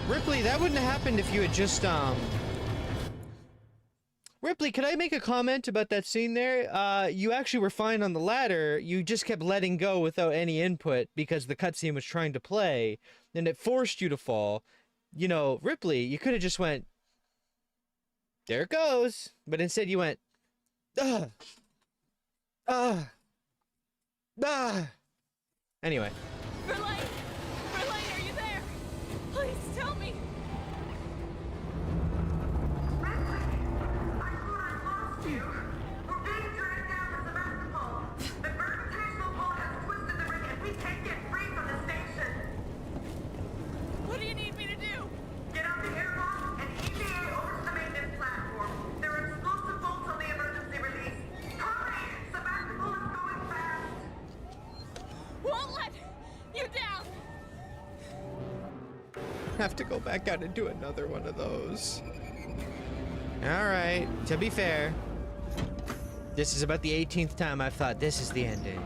Ripley, that wouldn't have happened if you had just, Ripley, could I make a comment about that scene there? You actually were fine on the ladder. You just kept letting go without any input because the cutscene was trying to play, and it forced you to fall. You know, Ripley, you could have just went, there it goes. But instead you went, Anyway. Verlaine! Verlaine, are you there? Please tell me! What do you need me to do? Get out the airlock and EVA over to the maintenance platform. There are explosive bolts on the emergency release. Hurry! Sebastopol is going fast! Won't let you down! Have to go back out and do another one of those. Alright, to be fair, this is about the 18th time I've thought this is the ending.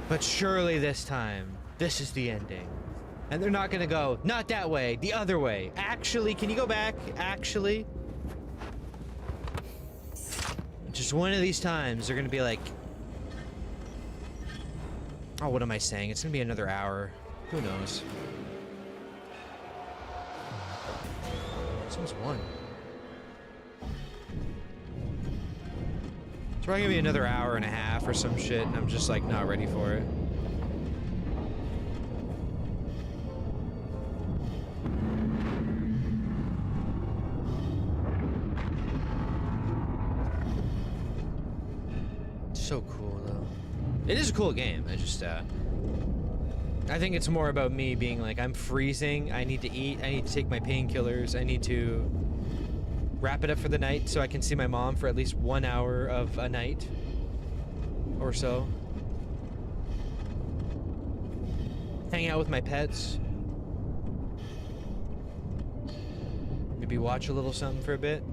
But surely this time, this is the ending. And they're not gonna go, not that way, the other way. Actually, can you go back? Actually? Just one of these times, they're gonna be like, oh, what am I saying? It's gonna be another hour. Who knows? Someone's won. It's probably gonna be another hour and a half or some shit, and I'm just like not ready for it. So cool though. It is a cool game. I just I think it's more about me being like, I'm freezing, I need to eat, I need to take my painkillers, I need to wrap it up for the night so I can see my mom for at least 1 hour of a night or so. Hang out with my pets. Maybe watch a little something for a bit.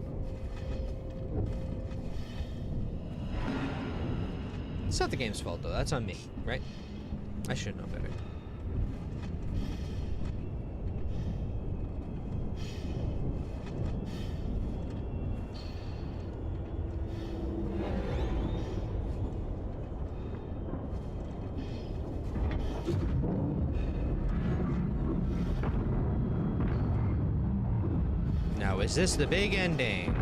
It's not the game's fault though, that's on me, right? I should know better. Now, is this the big ending?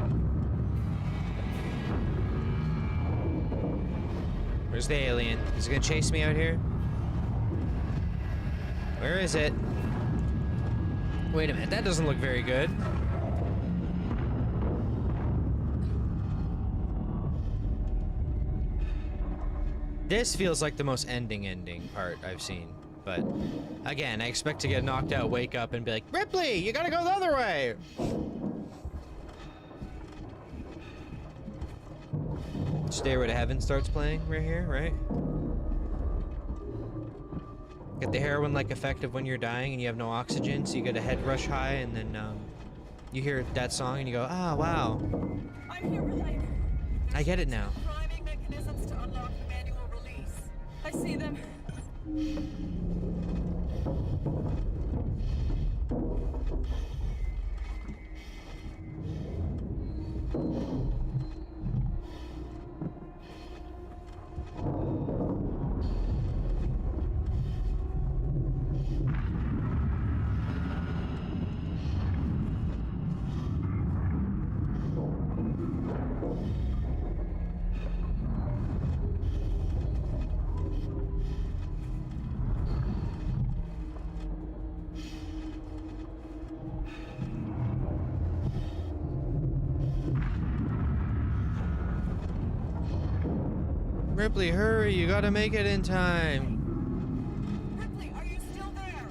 Where's the alien? Is it gonna chase me out here? Where is it? Wait a minute, that doesn't look very good. This feels like the most ending part I've seen. But, again, I expect to get knocked out, wake up, and be like, Ripley, you gotta go the other way! Stairway to Heaven starts playing right here, right? Get the heroin-like effect of when you're dying and you have no oxygen, so you get a head rush high, and then you hear that song and you go, ah, wow. I'm here, Elaine. I get it now. Priming mechanisms to unlock the manual release. I see them. Ripley, hurry, you gotta make it in time. Ripley, are you still there?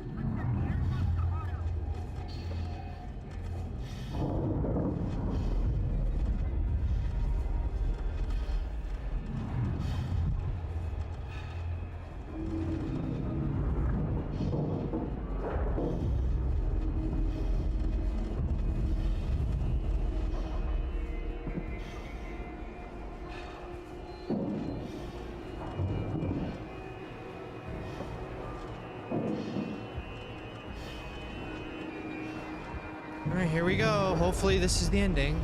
Alright, here we go. Hopefully this is the ending.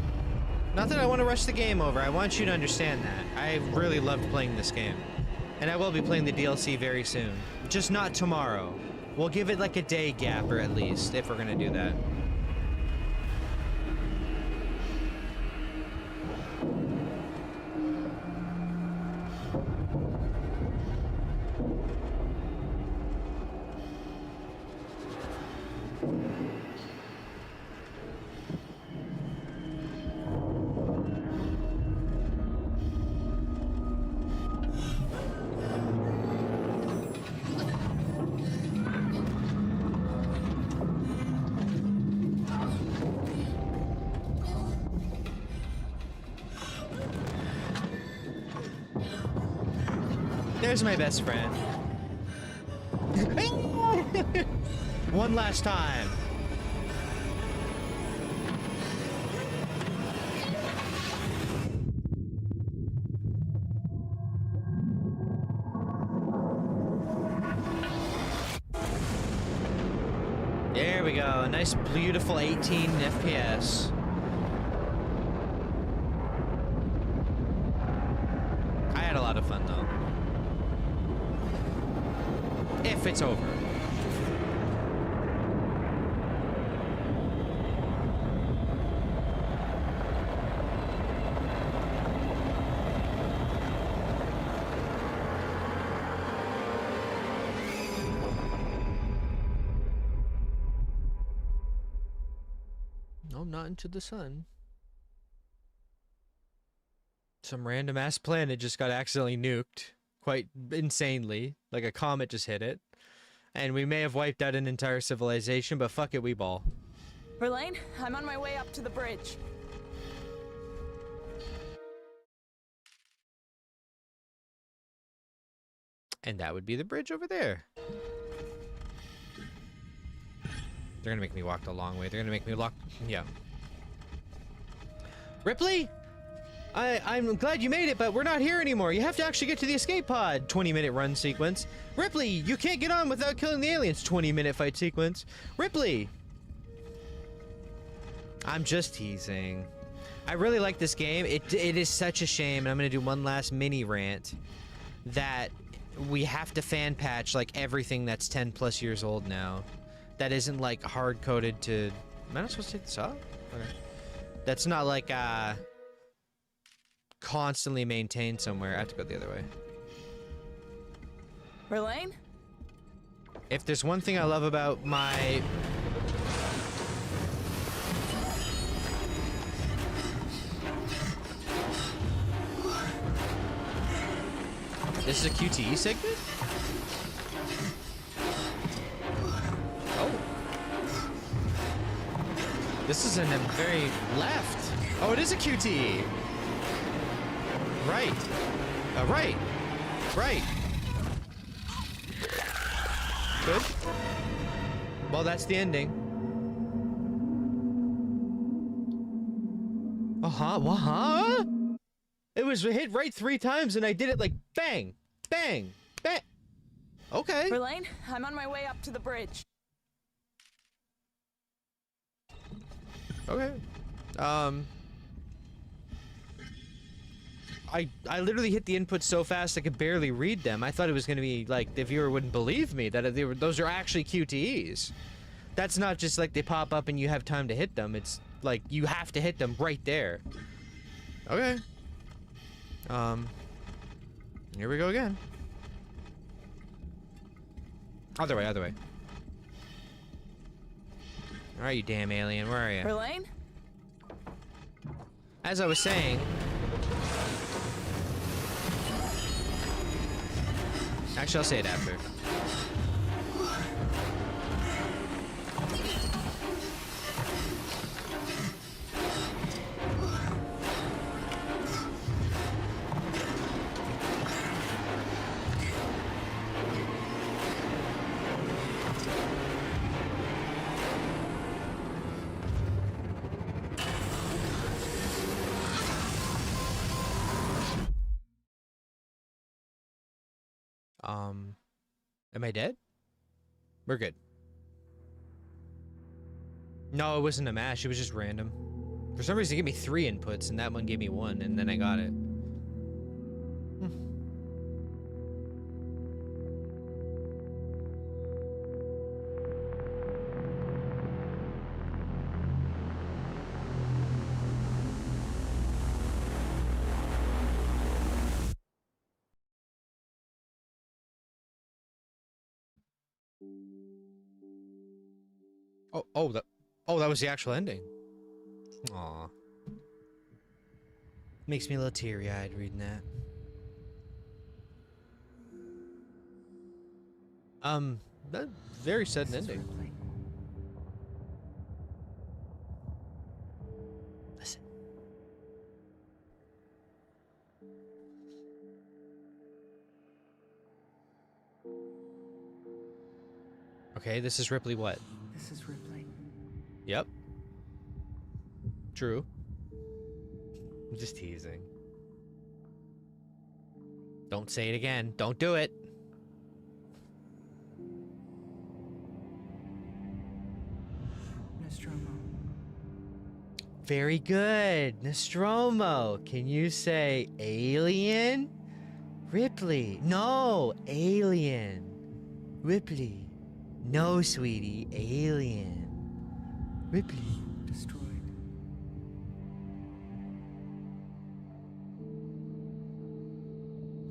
Not that I want to rush the game over. I want you to understand that. I really loved playing this game. And I will be playing the DLC very soon. Just not tomorrow. We'll give it like a day gap, or at least, if we're gonna do that. There's my best friend. One last time. There we go. A nice, beautiful 18 FPS. I had a lot of fun, though. If it's over. No, not into the sun. Some random ass planet just got accidentally nuked. Quite insanely. Like a comet just hit it. And we may have wiped out an entire civilization, but fuck it, we ball. Verlaine, I'm on my way up to the bridge. And that would be the bridge over there. They're gonna make me walk the long way. They're gonna make me walk... Yeah. Ripley? I'm glad you made it, but we're not here anymore. You have to actually get to the escape pod. 20-minute run sequence. Ripley, you can't get on without killing the aliens. 20-minute fight sequence. Ripley! I'm just teasing. I really like this game. It is such a shame, and I'm gonna do one last mini rant, that we have to fan patch like everything that's 10 plus years old now. That isn't like hard coded to. Am I not supposed to take this off? Okay. That's not like constantly maintained somewhere. I have to go the other way. Verlaine? If there's one thing I love about my... This is a QTE segment? Oh. This is in the very left. Oh, it is a QTE. Right. Right. Right. Good. Well, that's the ending. Uh-huh. What? It was hit right 3 times, and I did it like bang, bang, bang. Okay. Verlaine, I'm on my way up to the bridge. Okay. I literally hit the input so fast I could barely read them. I thought it was going to be like the viewer wouldn't believe me that those are actually QTEs. That's not just like they pop up and you have time to hit them. It's like you have to hit them right there. Okay. Here we go again. Other way, other way. Where are you, damn alien? Where are you? Verlaine? As I was saying... Actually, I'll say it after. Am I dead? We're good. No, it wasn't a mash, it was just random. For some reason it gave me 3 inputs and that one gave me 1 and then I got it. Oh, that was the actual ending. Aw. Makes me a little teary-eyed reading that. That very sudden ending. Listen. Okay, this is Ripley what? This is Ripley. Yep. True. I'm just teasing. Don't say it again. Don't do it. Nostromo. Very good. Nostromo. Can you say alien? Ripley. No, alien. Ripley. No, sweetie. Alien. Ripley. Destroyed.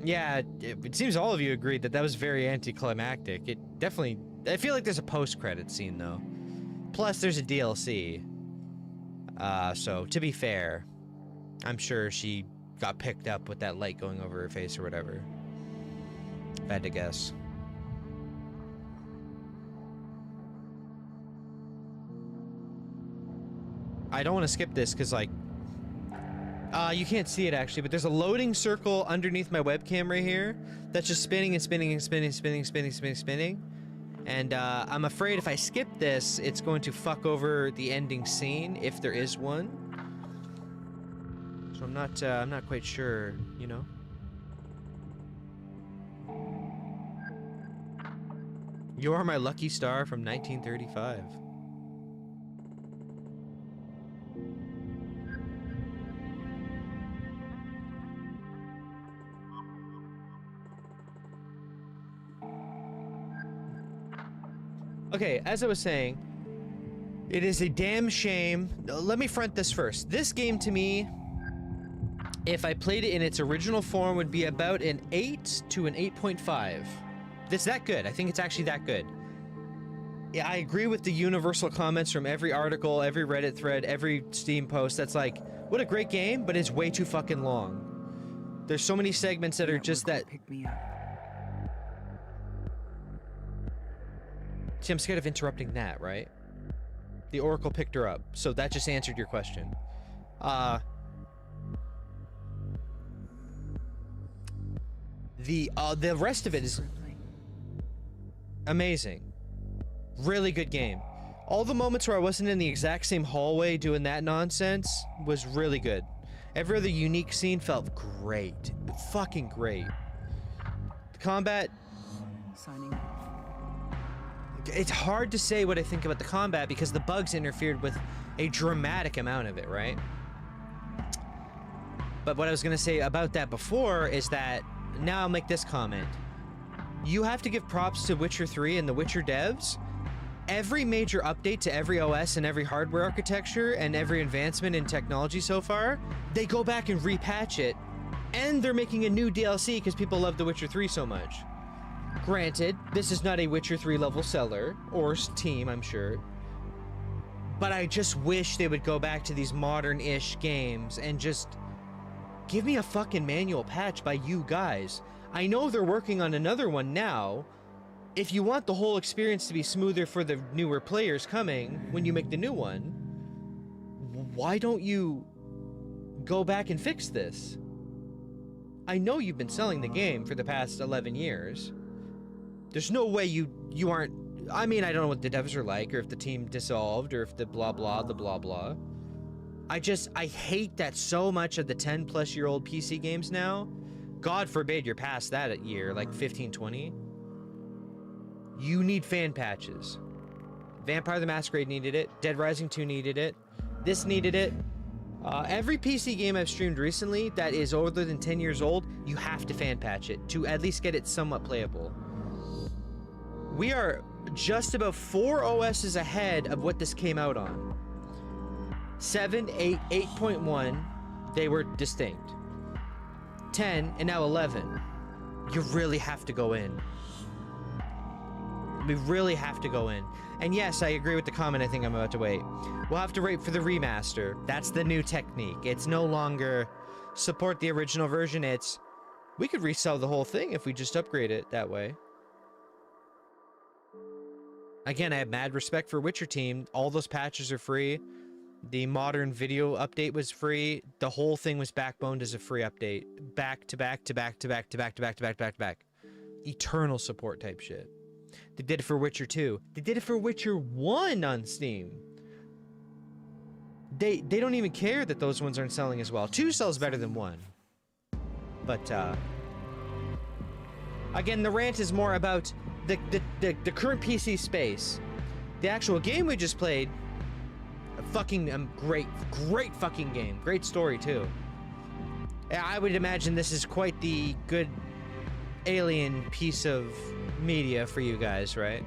Yeah, it seems all of you agreed that that was very anticlimactic. It definitely... I feel like there's a post-credit scene, though. Plus, there's a DLC. So, to be fair, I'm sure she got picked up with that light going over her face or whatever. If I had to guess. I don't want to skip this because, like, you can't see it actually, but there's a loading circle underneath my webcam right here that's just spinning and spinning and spinning, spinning. And I'm afraid if I skip this, it's going to fuck over the ending scene if there is one. So I'm not quite sure, you know? You Are My Lucky Star from 1935. Okay, as I was saying, it is a damn shame. Let me front this first. This game to me, if I played it in its original form, would be about an 8 to an 8.5. It's that good. I think it's actually that good. Yeah, I agree with the universal comments from every article, every Reddit thread, every Steam post that's like, what a great game, but it's way too fucking long. There's so many segments that are just that... Pick me up. See, I'm scared of interrupting that, right? The Oracle picked her up, so that just answered your question. The rest of it is amazing. Really good game. All the moments where I wasn't in the exact same hallway doing that nonsense was really good. Every other unique scene felt great. Fucking great. The combat... Signing off. It's hard to say what I think about the combat because the bugs interfered with a dramatic amount of it, right? But what I was gonna say about that before is that, now I'll make this comment. You have to give props to Witcher 3 and the Witcher devs. Every major update to every OS and every hardware architecture and every advancement in technology so far, they go back and repatch it. And they're making a new DLC because people love The Witcher 3 so much. Granted, this is not a Witcher 3 level seller, or team, I'm sure. But I just wish they would go back to these modern-ish games and just give me a fucking manual patch by you guys. I know they're working on another one now. If you want the whole experience to be smoother for the newer players coming when you make the new one, why don't you go back and fix this? I know you've been selling the game for the past 11 years. There's no way you aren't... I mean, I don't know what the devs are like, or if the team dissolved, or if the blah blah, the blah blah. I hate that so much of the 10-plus-year-old PC games now, God forbid you're past that year, like 15, 20, you need fan patches. Vampire the Masquerade needed it, Dead Rising 2 needed it, this needed it. Every PC game I've streamed recently that is older than 10 years old, you have to fan patch it to at least get it somewhat playable. We are just about 4 OSs ahead of what this came out on. 7, 8, 8.1, they were distinct. 10, and now 11. You really have to go in. We really have to go in. And yes, I agree with the comment I think I'm about to wait. We'll have to wait for the remaster. That's the new technique. It's no longer support the original version. It's, we could resell the whole thing if we just upgrade it that way. Again, I have mad respect for Witcher team. All those patches are free. The modern video update was free. The whole thing was backboned as a free update. Back to back to back to back to back to back to back to back to back. Eternal support type shit. They did it for Witcher 2. They did it for Witcher 1 on Steam. They don't even care that those ones aren't selling as well. 2 sells better than 1. But again, the rant is more about the current PC space. The actual game we just played, a fucking great fucking game. Great story too. I would imagine this is quite the good alien piece of media for you guys, right?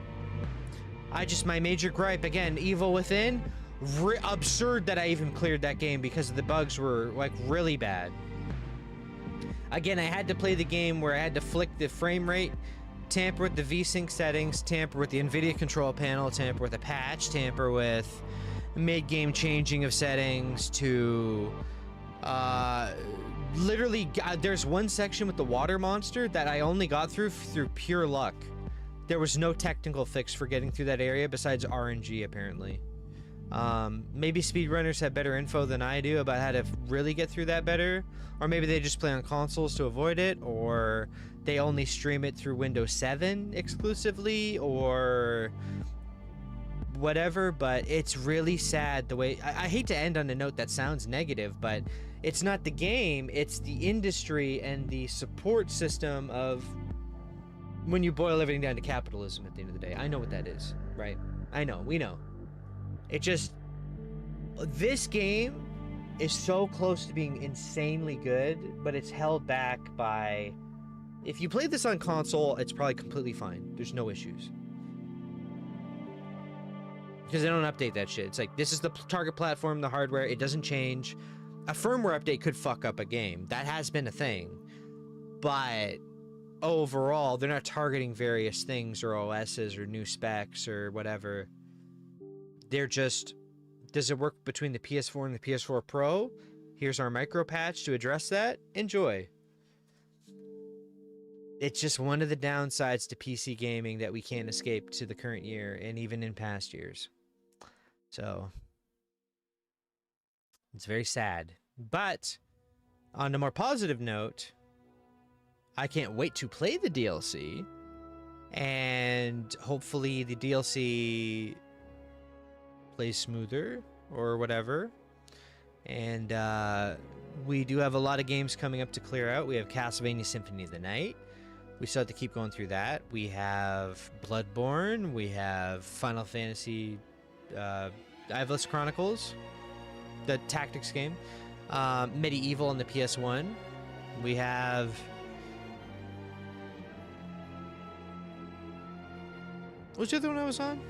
My major gripe, again, Evil Within, absurd that I even cleared that game because the bugs were like really bad. Again, I had to play the game where I had to flick the frame rate, tamper with the VSync settings, tamper with the NVIDIA control panel, tamper with a patch, tamper with mid-game changing of settings to literally there's one section with the water monster that I only got through pure luck. There was no technical fix for getting through that area besides RNG apparently. Maybe speedrunners have better info than I do about how to really get through that better, or maybe they just play on consoles to avoid it, or they only stream it through Windows 7 exclusively, or whatever, but it's really sad the way... I hate to end on a note that sounds negative, but it's not the game, it's the industry and the support system of when you boil everything down to capitalism at the end of the day. I know what that is, right? I know, we know. It just... This game is so close to being insanely good, but it's held back by... If you play this on console, it's probably completely fine. There's no issues. Because they don't update that shit. It's like, this is the target platform, the hardware, it doesn't change. A firmware update could fuck up a game. That has been a thing. But overall, they're not targeting various things or OSs or new specs or whatever. They're just... Does it work between the PS4 and the PS4 Pro? Here's our micro patch to address that. Enjoy. It's just one of the downsides to PC gaming that we can't escape to the current year and even in past years. So, it's very sad. But, on a more positive note, I can't wait to play the DLC. And hopefully the DLC plays smoother or whatever. And we do have a lot of games coming up to clear out. We have Castlevania Symphony of the Night. We still have to keep going through that. We have Bloodborne. We have Final Fantasy Iveless Chronicles, the tactics game. Medieval on the PS1. We have... What was the other one I was on?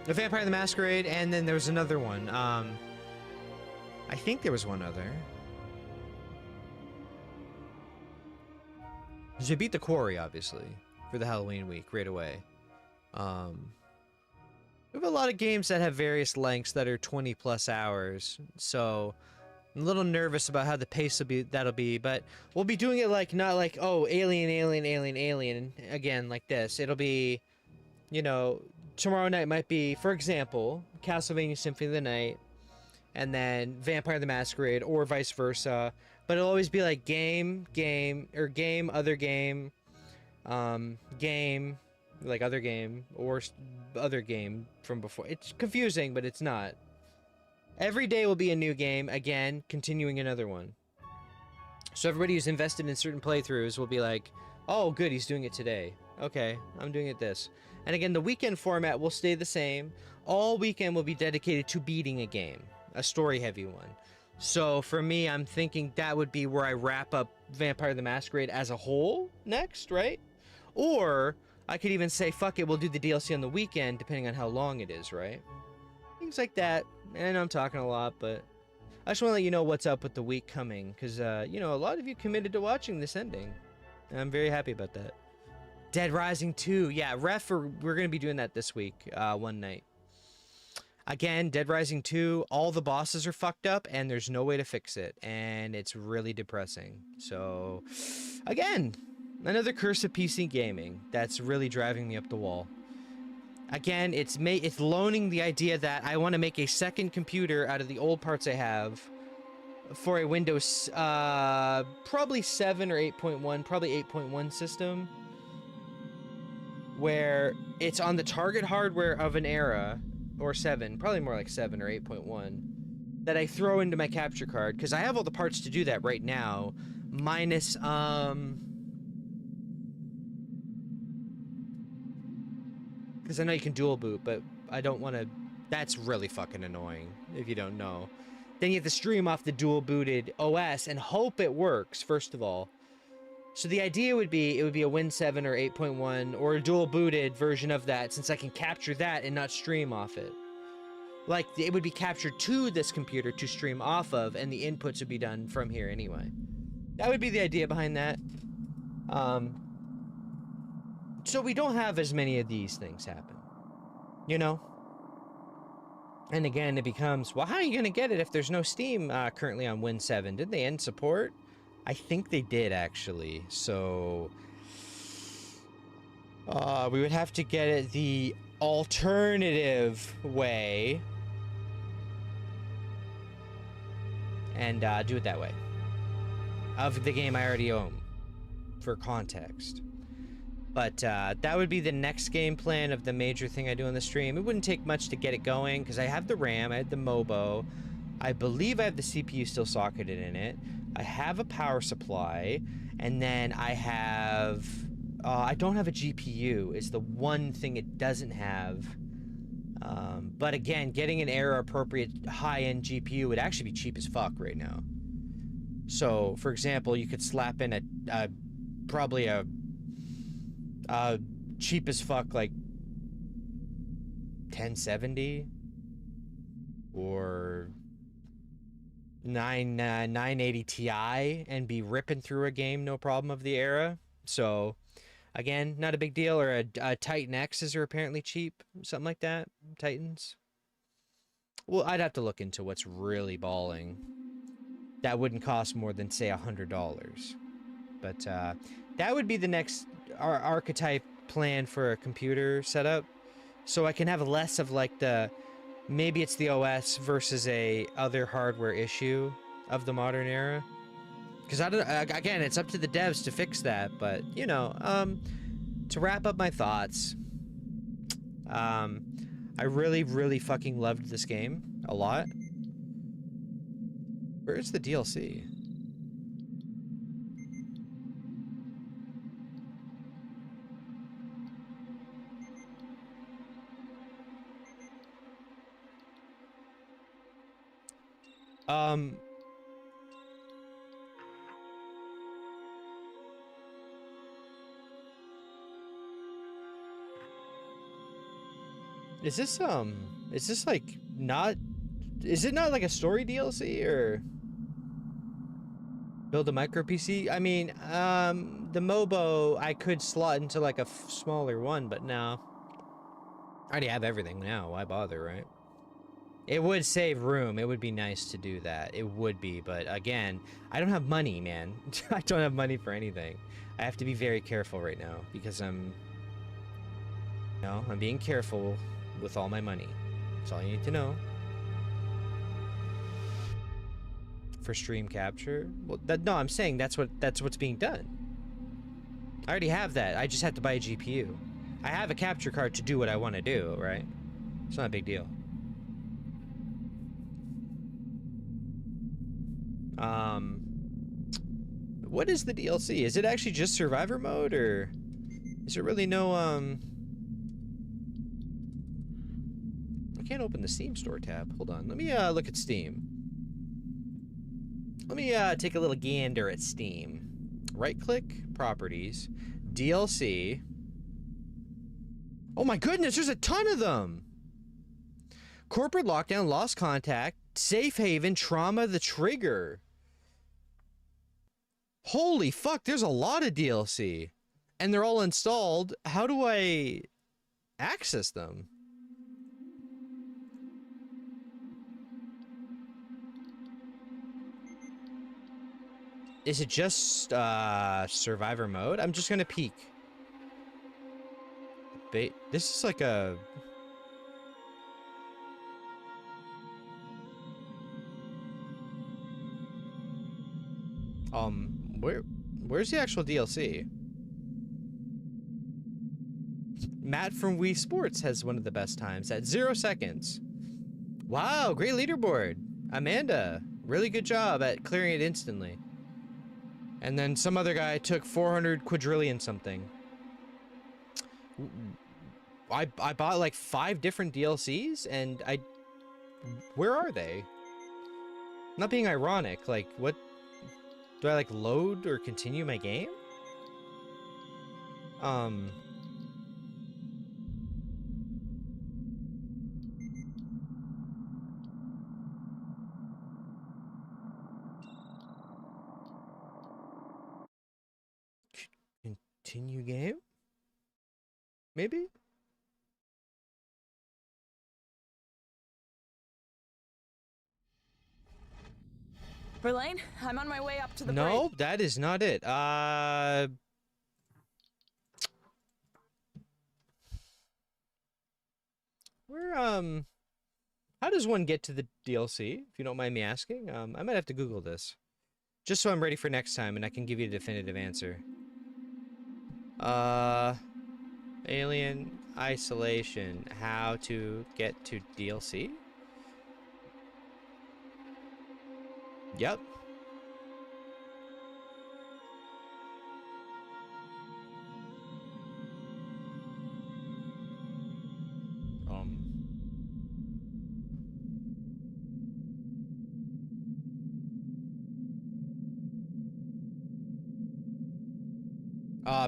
The Vampire the Masquerade, and then there was another one. I think there was one other. So we beat the Quarry, obviously, for the Halloween week right away. We have a lot of games that have various lengths that are 20 plus hours, so I'm a little nervous about how the pace that'll be, but we'll be doing it like, not like, oh, Alien, again, like this. It'll be, you know, tomorrow night might be, for example, Castlevania Symphony of the Night, and then Vampire the Masquerade, or vice versa. But it'll always be like game, or game, other game, game, like other game, or other game from before. It's confusing, but it's not. Every day will be a new game, again, continuing another one. So everybody who's invested in certain playthroughs will be like, oh, good, he's doing it today. Okay, I'm doing it this. And again, the weekend format will stay the same. All weekend will be dedicated to beating a game, a story-heavy one. So for me, I'm thinking that would be where I wrap up Vampire the Masquerade as a whole next, right? Or I could even say, fuck it, we'll do the DLC on the weekend, depending on how long it is, right? Things like that. And I know I'm talking a lot, but I just want to let you know what's up with the week coming, because, you know, a lot of you committed to watching this ending. And I'm very happy about that. Dead Rising 2. Yeah, we're going to be doing that this week, one night. Again, Dead Rising 2, all the bosses are fucked up, and there's no way to fix it, and it's really depressing. So, again, another curse of PC gaming that's really driving me up the wall. Again, it's loaning the idea that I want to make a second computer out of the old parts I have for a Windows, probably 7 or 8.1, probably 8.1 system, where it's on the target hardware of an era, or 7, probably more like 7 or 8.1, that I throw into my capture card, because I have all the parts to do that right now, minus, because I know you can dual boot, but I don't want to, that's really fucking annoying, if you don't know. Then you have to stream off the dual booted OS and hope it works, first of all. So the idea would be, it would be a Win 7 or 8.1 or a dual booted version of that, since I can capture that and not stream off it. Like, it would be captured to this computer to stream off of, and the inputs would be done from here anyway. That would be the idea behind that. So we don't have as many of these things happen. You know? And again, it becomes, well, how are you going to get it if there's no Steam currently on Win 7? Did they end support? I think they did, actually. So we would have to get it the alternative way and do it that way. Of the game I already own, for context. But that would be the next game plan of the major thing I do on the stream. It wouldn't take much to get it going because I have the RAM, I have the MOBO. I believe I have the CPU still socketed in it. I have a power supply, and then I have... I don't have a GPU is the one thing it doesn't have. But again, getting an era-appropriate high-end GPU would actually be cheap as fuck right now. So, for example, you could slap in probably a cheap as fuck, like 1070 or 980 Ti and be ripping through a game, no problem of the era. So, again, not a big deal. Or a Titan X's are apparently cheap, something like that. Titans. Well, I'd have to look into what's really balling. That wouldn't cost more than, say, $100. But that would be the next archetype plan for a computer setup. So I can have less of like the... Maybe it's the OS versus a other hardware issue of the modern era. Because I don't... Again, it's up to the devs to fix that. But, you know, to wrap up my thoughts... I really, really fucking loved this game a lot. Where's the DLC? Is this like not... Is it not like a story DLC or... Build a micro PC? I mean, the MOBO I could slot into like a smaller one, but no. I already have everything now, why bother, right? It would save room, it would be nice to do that, it would be, but again, I don't have money, man. I don't have money for anything. I have to be very careful right now, because I'm being careful with all my money. That's all you need to know. For stream capture? Well, no, I'm saying that's what's being done. I already have that. I just have to buy a GPU. I have a capture card to do what I want to do, right? It's not a big deal. What is the DLC? Is it actually just survivor mode, or is there really no I can't open the Steam store tab. Hold on. Let me look at Steam. Let me take a little gander at Steam. Right-click, properties, DLC. Oh my goodness, there's a ton of them! Corporate Lockdown, Lost Contact, Safe Haven, Trauma, The Trigger. Holy fuck, there's a lot of DLC. And they're all installed. How do I access them? Is it just survivor mode? I'm just gonna peek. This is like a... Where's the actual DLC? Matt from Wii Sports has one of the best times at 0 seconds. Wow, great leaderboard. Amanda, really good job at clearing it instantly. And then some other guy took 400 quadrillion something. I bought like 5 different DLCs and where are they? Not being ironic, like what? Do I like load or continue my game? Continue game? Maybe? Verlaine, I'm on my way up to the No, bridge. that is not it. Where, how does one get to the DLC, if you don't mind me asking? I might have to Google this. Just so I'm ready for next time and I can give you a definitive answer. Alien Isolation. How to get to DLC? Yep.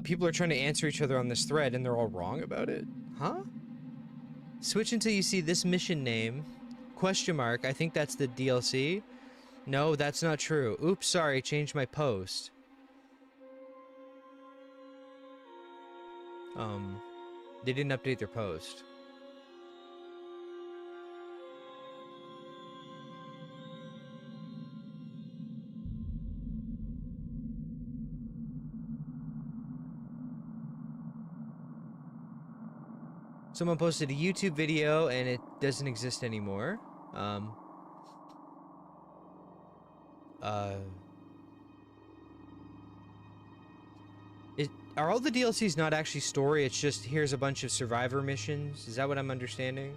People are trying to answer each other on this thread and they're all wrong about it? Huh? Switch until you see this mission name. Question mark. I think that's the DLC. No, that's not true. Oops, sorry. Changed my post. They didn't update their post. Someone posted a YouTube video and it doesn't exist anymore. Are all the DLCs not actually story? It's just here's a bunch of survivor missions? Is that what I'm understanding?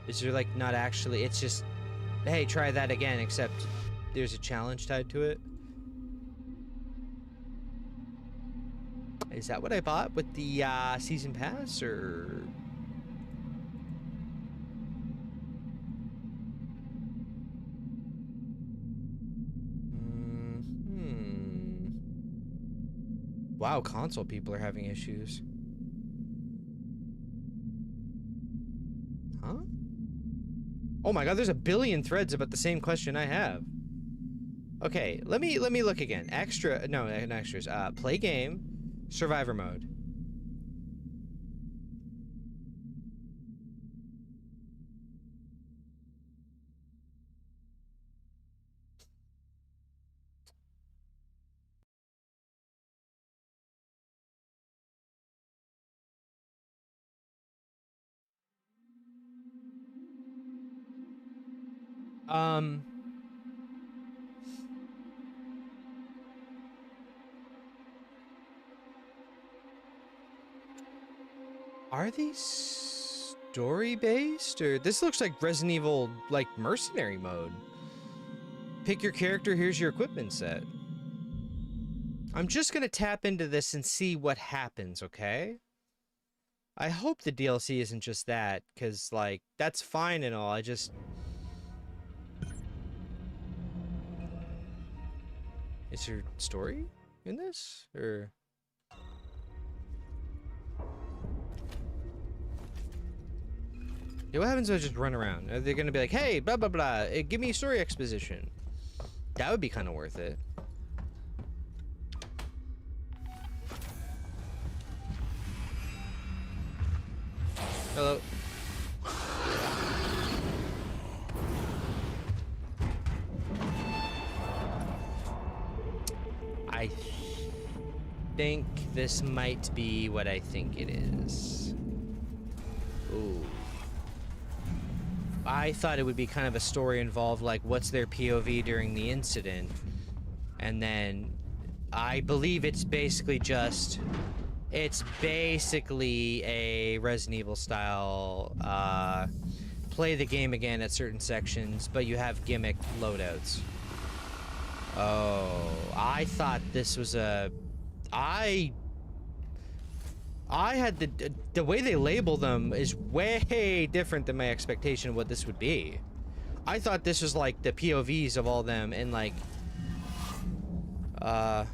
Is there like not actually, it's just, hey, try that again, except there's a challenge tied to it? Is that what I bought with the season pass, or? Wow, console people are having issues. Huh? Oh my god, there's a billion threads about the same question I have. Okay, let me look again. Extra, no, not extras. Play game, survivor mode. Are these story-based, or this looks like Resident Evil, like, mercenary mode? Pick your character, here's your equipment set. I'm just gonna tap into this and see what happens, okay? I hope the DLC isn't just that, because, like, that's fine and all, I just... Is there story in this, or...? Yeah, what happens if I just run around? Are they gonna be like, hey, blah, blah, blah, give me story exposition? That would be kind of worth it. Hello. I think this might be what I think it is. Ooh. I thought it would be kind of a story involved, like what's their POV during the incident, and then I believe it's basically just, it's basically a Resident Evil style, play the game again at certain sections, but you have gimmick loadouts. Oh, I thought this was a, I had the way they label them is way different than my expectation of what this would be. I thought this was like the POVs of all them and like, oh.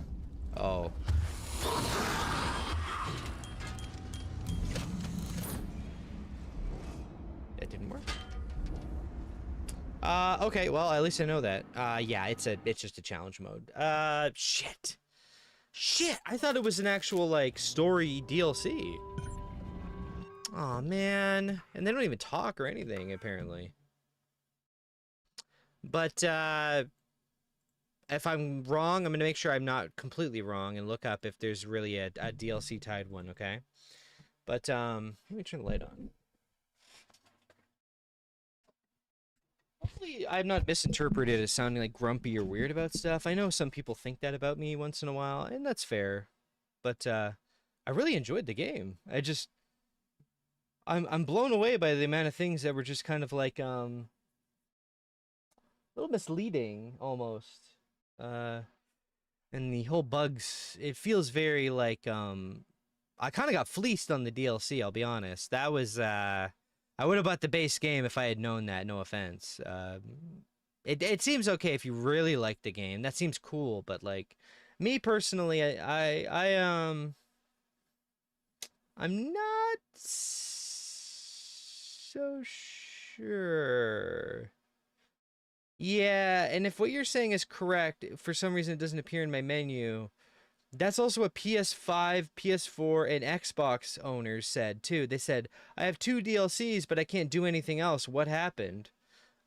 That didn't work. Okay, well, at least I know that. Yeah, it's just a challenge mode. Shit. Shit, I thought it was an actual, like, story DLC. Aw, man. And they don't even talk or anything, apparently. But, if I'm wrong, I'm gonna make sure I'm not completely wrong and look up if there's really a DLC-tied one, okay? But, let me turn the light on. hopefully I'm not misinterpreted as sounding like grumpy or weird about stuff. I know some people think that about me once in a while, and that's fair. But I really enjoyed the game. I'm blown away by the amount of things that were just kind of like a little misleading almost. And the whole bugs, it feels very like I kind of got fleeced on the DLC, I'll be honest. That was I would have bought the base game if I had known that, no offense. It seems okay if you really like the game. That seems cool, but like me personally, I'm not so sure. Yeah, and if what you're saying is correct, for some reason it doesn't appear in my menu. That's also what PS5, PS4, and Xbox owners said too. They said, I have 2 DLCs, but I can't do anything else. What happened?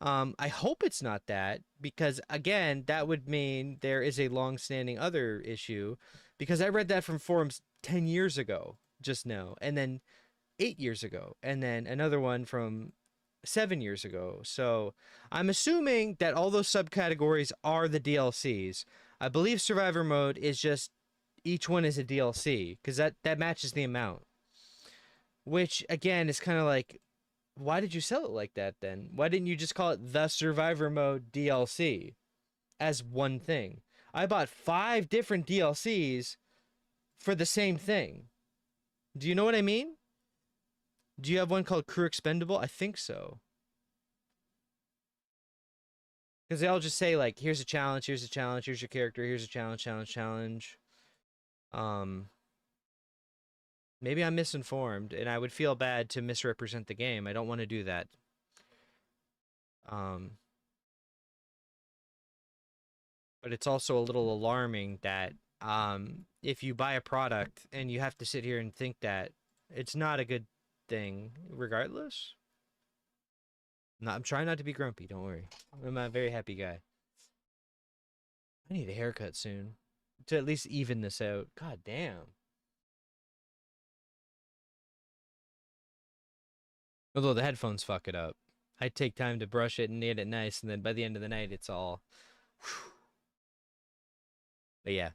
I hope it's not that, because again, that would mean there is a long-standing other issue, because I read that from forums 10 years ago, just now, and then 8 years ago, and then another one from 7 years ago. So I'm assuming that all those subcategories are the DLCs. I believe Survivor Mode is just each one is a DLC, because that matches the amount. Which, again, is kind of like, why did you sell it like that then? Why didn't you just call it the Survivor Mode DLC as one thing? I bought 5 different DLCs for the same thing. Do you know what I mean? Do you have one called Crew Expendable? I think so. Because they all just say, like, here's a challenge, here's a challenge, here's your character, here's a challenge, challenge. Maybe I'm misinformed, and I would feel bad to misrepresent the game. I don't want to do that. But it's also a little alarming that if you buy a product and you have to sit here and think that, it's not a good thing, regardless. No, I'm trying not to be grumpy, don't worry. I'm a very happy guy. I need a haircut soon to at least even this out. God damn. Although the headphones fuck it up. I take time to brush it and knit it nice, and then by the end of the night, it's all... Whew. But yeah.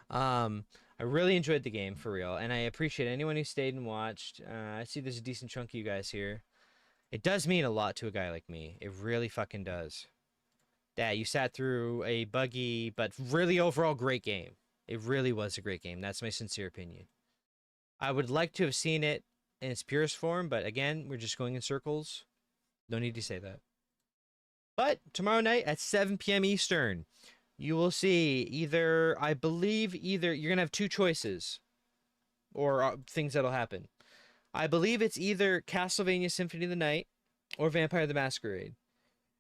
I really enjoyed the game, for real, and I appreciate anyone who stayed and watched. I see there's a decent chunk of you guys here. It does mean a lot to a guy like me. It really fucking does. That you sat through a buggy, but really overall great game. It really was a great game. That's my sincere opinion. I would like to have seen it in its purest form, but again, we're just going in circles. No need to say that. But tomorrow night at 7 p.m. Eastern, you will see either, I believe, you're going to have 2 choices or things that'll happen. I believe it's either Castlevania Symphony of the Night or Vampire the Masquerade.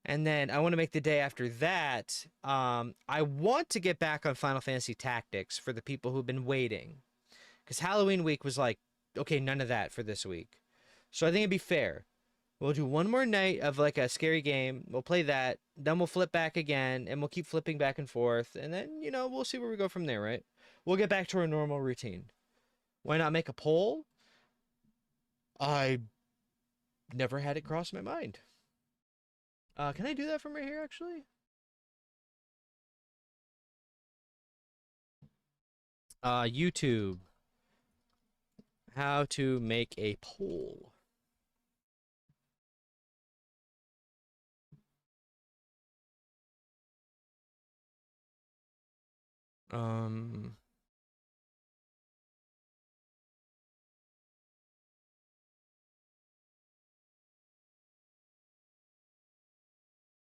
And then I want to make the day after that, I want to get back on Final Fantasy Tactics for the people who've been waiting. Because Halloween week was like, okay, none of that for this week. So I think it'd be fair. We'll do one more night of like a scary game. We'll play that. Then we'll flip back again. And we'll keep flipping back and forth. And then, you know, we'll see where we go from there, right? We'll get back to our normal routine. Why not make a poll? I never had it cross my mind. Can I do that from right here, actually? YouTube. How to make a poll.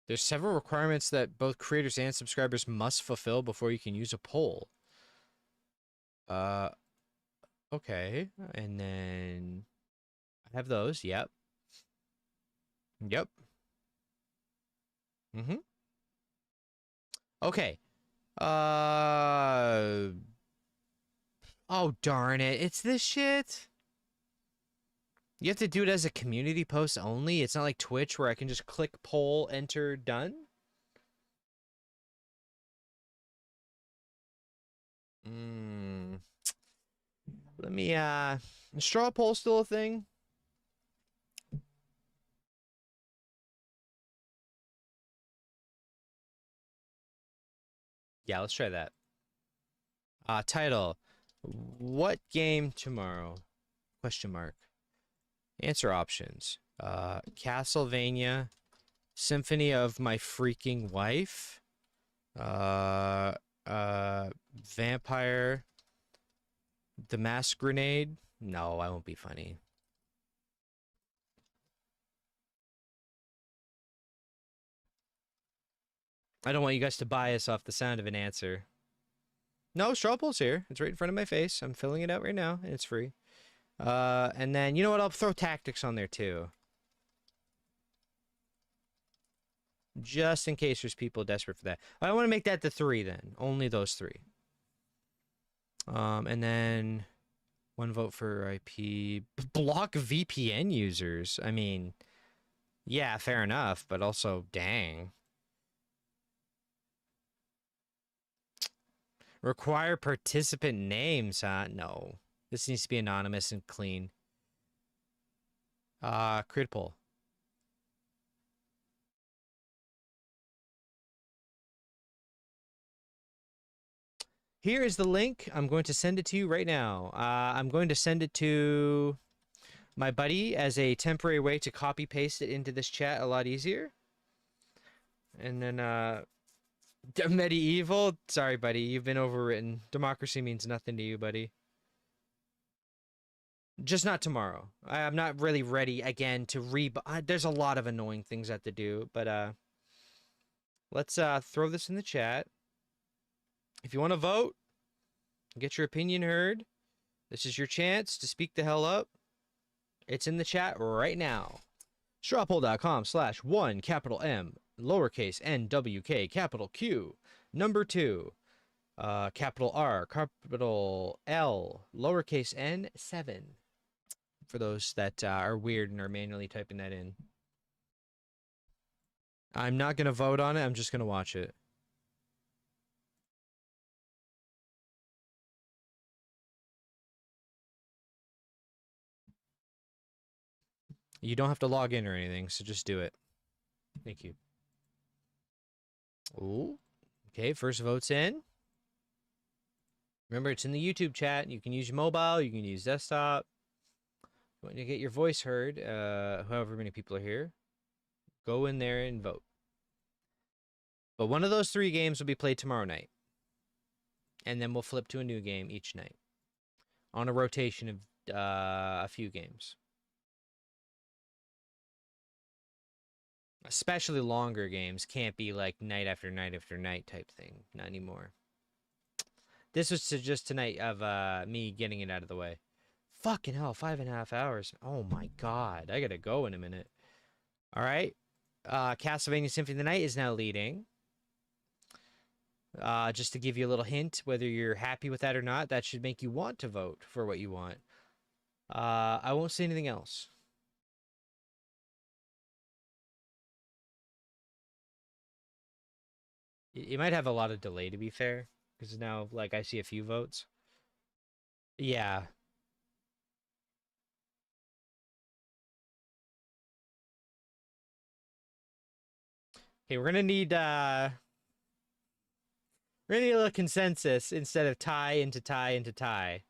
There's several requirements that both creators and subscribers must fulfill before you can use a poll. Okay. And then I have those. Yep. Yep. Mm-hmm. Okay. Oh, darn it. It's this shit. You have to do it as a community post only? It's not like Twitch where I can just click poll, enter, done? Let me, is straw poll still a thing? Yeah, let's try that. Title. What game tomorrow? Question mark. Answer options. Castlevania. Symphony of My Freaking Wife. Vampire. The Mask Grenade. No, I won't be funny. I don't want you guys to bias off the sound of an answer. No, straw poll's here. It's right in front of my face. I'm filling it out right now, and it's free. And then, you know what? I'll throw tactics on there, too. Just in case there's people desperate for that. I want to make that the 3, then. Only those 3. And then... 1 vote for IP. Block VPN users. I mean... Yeah, fair enough, but also, dang. Require participant names, huh? No. This needs to be anonymous and clean. Crit poll. Here is the link. I'm going to send it to you right now. I'm going to send it to my buddy as a temporary way to copy paste it into this chat a lot easier. And then, medieval. Sorry, buddy. You've been overwritten. Democracy means nothing to you, buddy. Just not tomorrow. I'm not really ready again to there's a lot of annoying things I have to do, but let's throw this in the chat. If you want to vote, get your opinion heard, this is your chance to speak the hell up. It's in the chat right now. Strawpoll.com/1 capital M lowercase NWK capital Q number 2 capital R capital L lowercase n 7 for those that are weird and are manually typing that in. I'm not going to vote on it. I'm just going to watch it. You don't have to log in or anything, so just do it. Thank you. Ooh. Okay, first vote's in. Remember, it's in the YouTube chat. You can use mobile. You can use desktop. When you get your voice heard, however many people are here, go in there and vote. But one of those 3 games will be played tomorrow night. And then we'll flip to a new game each night. On a rotation of a few games. Especially longer games can't be like night after night after night type thing. Not anymore. This was just tonight of me getting it out of the way. Fucking hell, 5.5 hours. Oh my god. I gotta go in a minute. Alright. Castlevania Symphony of the Night is now leading. Just to give you a little hint, whether you're happy with that or not, that should make you want to vote for what you want. I won't say anything else. It might have a lot of delay, to be fair, because now, like, I see a few votes. Yeah. Okay, we're gonna need a little consensus instead of tie into tie into tie.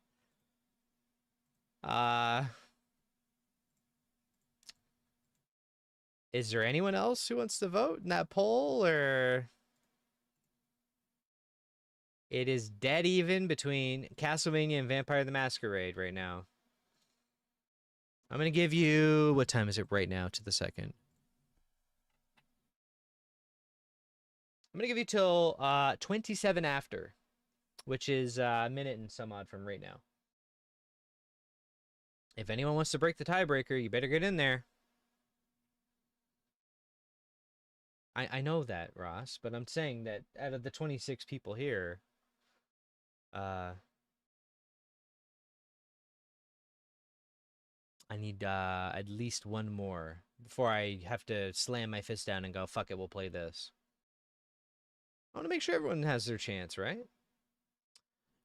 Is there anyone else who wants to vote in that poll, or... It is dead even between Castlevania and Vampire the Masquerade right now. I'm going to give you... What time is it right now to the second? I'm going to give you till 27 after, which is a minute and some odd from right now. If anyone wants to break the tiebreaker, you better get in there. I know that, Ross, but I'm saying that out of the 26 people here... I need at least one more before I have to slam my fist down and go, fuck it, we'll play this. I want to make sure everyone has their chance, right?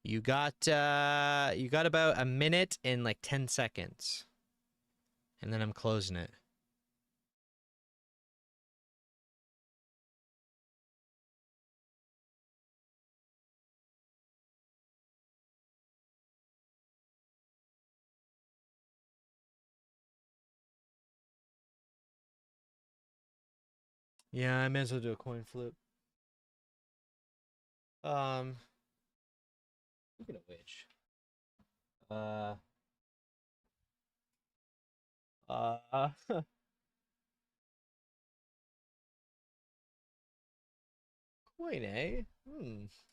You got about a minute and like 10 seconds. And then I'm closing it. Yeah, I may as well do a coin flip. Speaking of which, coin, eh?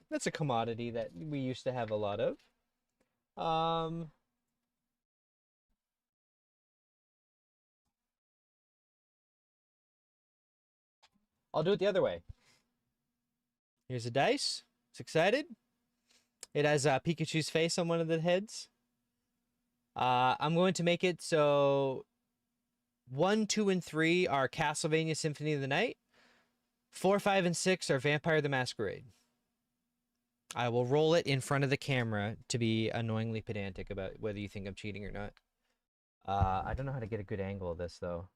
That's a commodity that we used to have a lot of. I'll do it the other way. Here's a dice. It's excited. It has Pikachu's face on one of the heads. I'm going to make it so 1, 2, and 3 are Castlevania Symphony of the Night. 4, 5, and 6 are Vampire the Masquerade. I will roll it in front of the camera to be annoyingly pedantic about whether you think I'm cheating or not. I don't know how to get a good angle of this, though.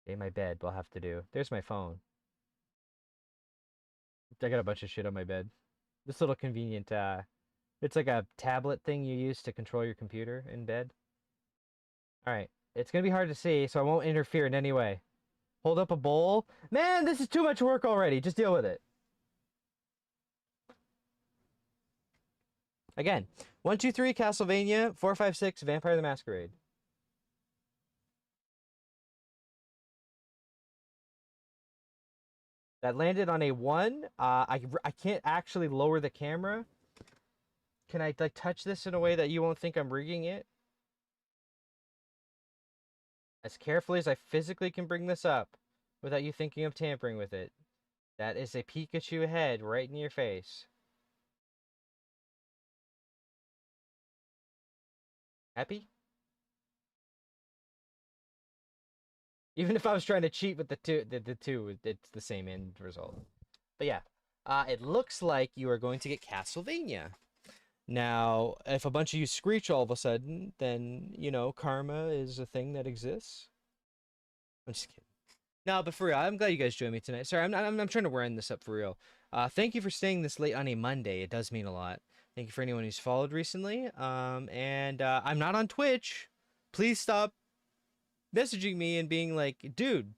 Okay, my bed, we'll have to do. There's my phone. I got a bunch of shit on my bed. This little convenient, it's like a tablet thing you use to control your computer in bed. Alright, it's gonna be hard to see, so I won't interfere in any way. Hold up a bowl. Man, this is too much work already. Just deal with it. Again, 1, 2, 3, Castlevania. 4, 5, 6, Vampire the Masquerade. That landed on a 1. I can't actually lower the camera. Can I like touch this in a way that you won't think I'm rigging it? As carefully as I physically can bring this up without you thinking of tampering with it. That is a Pikachu head right in your face. Happy? Even if I was trying to cheat with the two, it's the same end result. But yeah, it looks like you are going to get Castlevania. Now, if a bunch of you screech all of a sudden, then, you know, karma is a thing that exists. I'm just kidding. No, but for real, I'm glad you guys joined me tonight. Sorry, I'm trying to wind this up for real. Thank you for staying this late on a Monday. It does mean a lot. Thank you for anyone who's followed recently. And I'm not on Twitch. Please stop messaging me and being like, dude,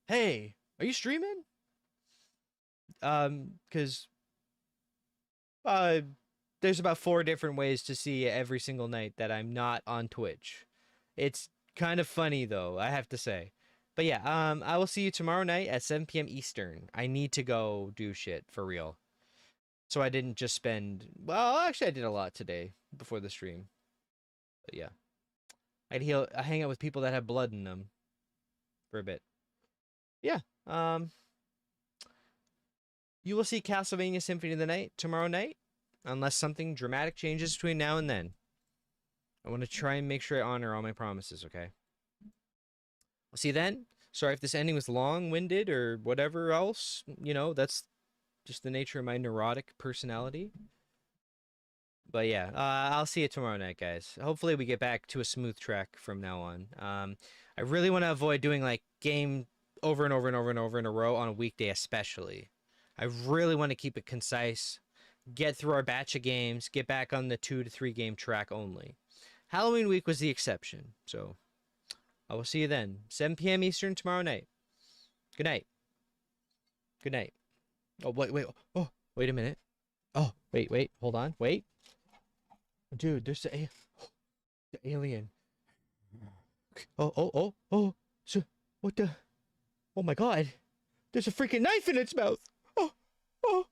hey, are you streaming? Because there's about 4 different ways to see every single night that I'm not on Twitch. It's kind of funny though, I have to say. But yeah, I will see you tomorrow night at 7 p.m. Eastern. I need to go do shit for real. So I didn't just spend, well, actually I did a lot today before the stream. But yeah. I hang out with people that have blood in them for a bit. Yeah. You will see Castlevania Symphony of the Night tomorrow night, unless something dramatic changes between now and then. I want to try and make sure I honor all my promises, okay? We'll see you then. Sorry if this ending was long-winded or whatever else. You know, that's just the nature of my neurotic personality. But yeah, I'll see you tomorrow night, guys. Hopefully we get back to a smooth track from now on. I really want to avoid doing like game over and over and over and over in a row on a weekday especially. I really want to keep it concise, get through our batch of games, get back on the 2 to 3 game track only. Halloween week was the exception, so I will see you then. 7 p.m. Eastern tomorrow night. Good night. Good night. Oh, wait a minute. Oh, wait, hold on, wait. Dude, there's the alien. Oh, so, what the? Oh my god. There's a freaking knife in its mouth. Oh.